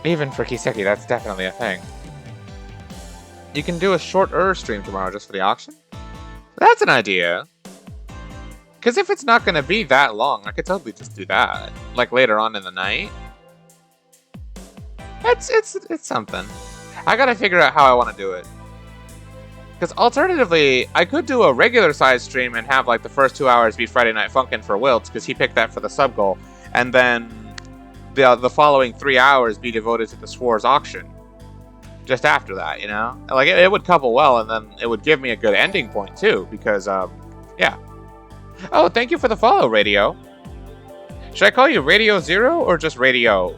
Even for Kiseki, that's definitely a thing. You can do a shorter stream tomorrow just for the auction? That's an idea. Because if it's not going to be that long, I could totally just do that. Like later on in the night. It's something. I gotta figure out how I want to do it. Because alternatively, I could do a regular size stream and have like the first 2 hours be Friday Night Funkin' for Wilt, because he picked that for the sub goal. And then the following 3 hours be devoted to the Swords auction. Just after that, you know? Like, it would couple well, and then it would give me a good ending point, too, because, yeah. Oh, thank you for the follow, Radio. Should I call you Radio Zero, or just Radio?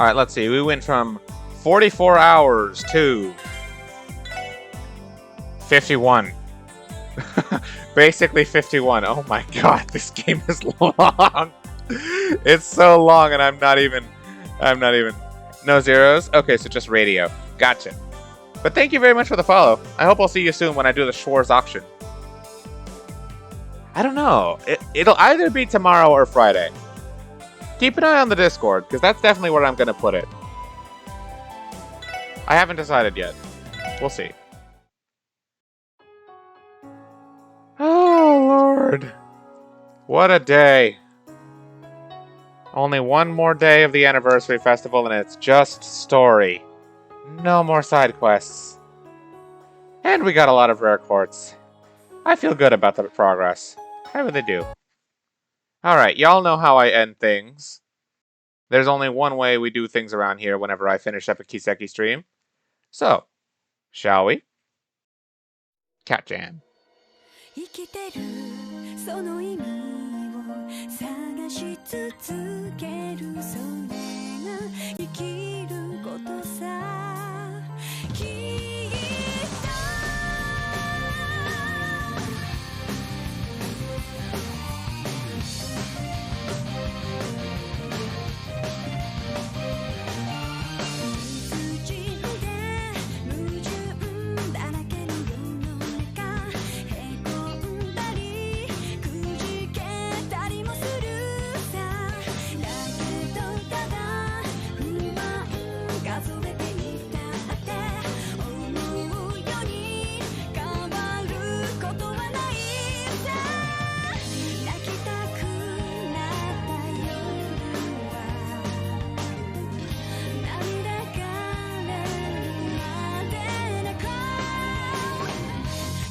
Alright, let's see. We went from 44 hours to 51. Basically 51. Oh my god, this game is long. It's so long and I'm not even... No zeros? Okay, so just Radio. Gotcha. But thank you very much for the follow. I hope I'll see you soon when I do the Schwarz auction. I don't know. It'll either be tomorrow or Friday. Keep an eye on the Discord, because that's definitely where I'm going to put it. I haven't decided yet. We'll see. Oh, Lord. What a day. Only one more day of the anniversary festival, and it's just story. No more side quests. And we got a lot of rare quartz. I feel good about the progress. I really do. Alright, y'all know how I end things. There's only one way we do things around here whenever I finish up a Kiseki stream. So, shall we? Cat Jam. 生きてるその意味を探し続けるそれが生きることさきっと理不尽で矛盾だらけの世の中へこんだりくじけたりもするさだけどただ不満数えていたって思うように変わることはないさ泣きたくなった夜は涙がれるまで泣こう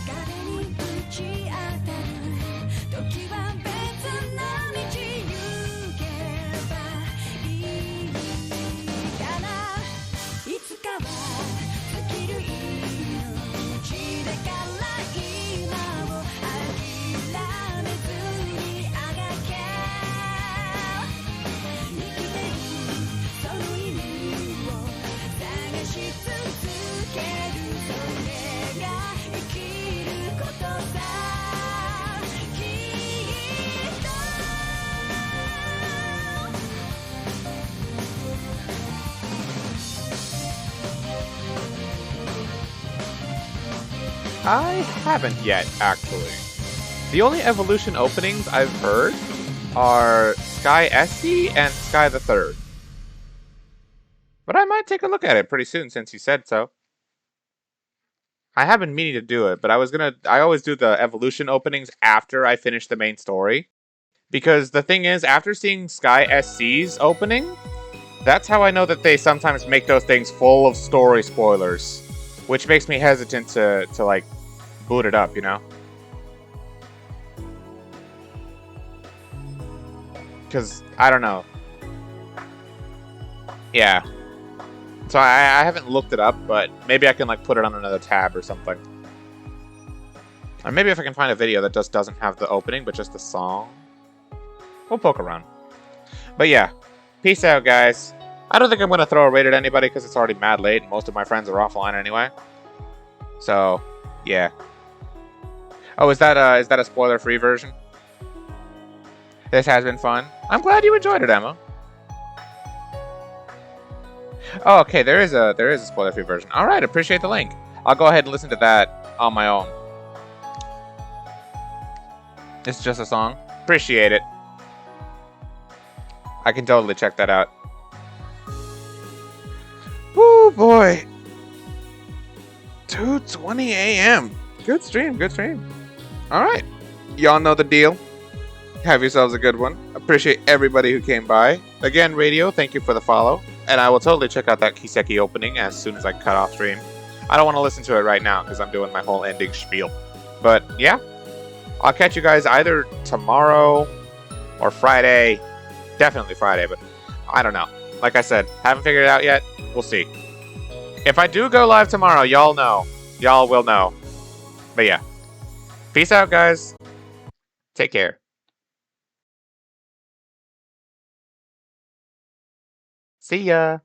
壁にぶち当たる時は別な道行けばいいからいつかは尽きる命だから今を諦めずにあがけ生きてるその意味を探し続けるそれが生きることさきっと I haven't yet, actually. The only evolution openings I've heard are Sky SC and Sky the Third. But I might take a look at it pretty soon since you said so. I have been meaning to do it, but I always do the evolution openings after I finish the main story. Because the thing is, after seeing Sky SC's opening, that's how I know that they sometimes make those things full of story spoilers. Which makes me hesitant to like, boot it up, you know? Because, I don't know. Yeah. So I haven't looked it up, but maybe I can like put it on another tab or something. Or maybe if I can find a video that just doesn't have the opening, but just the song. We'll poke around. But yeah, peace out, guys. I don't think I'm going to throw a raid at anybody because it's already mad late and most of my friends are offline anyway. So, yeah. Oh, is that a spoiler-free version? This has been fun. I'm glad you enjoyed it, Emma. Oh, okay, there is a spoiler-free version. All right, appreciate the link. I'll go ahead and listen to that on my own. It's just a song. Appreciate it. I can totally check that out. Woo, boy. 2:20 a.m. Good stream, good stream. All right. Y'all know the deal. Have yourselves a good one. Appreciate everybody who came by. Again, Radio, thank you for the follow. And I will totally check out that Kiseki opening as soon as I cut off stream. I don't want to listen to it right now because I'm doing my whole ending spiel. But yeah, I'll catch you guys either tomorrow or Friday. Definitely Friday, but I don't know. Like I said, haven't figured it out yet. We'll see. If I do go live tomorrow, y'all know. Y'all will know. But yeah. Peace out, guys. Take care. See ya.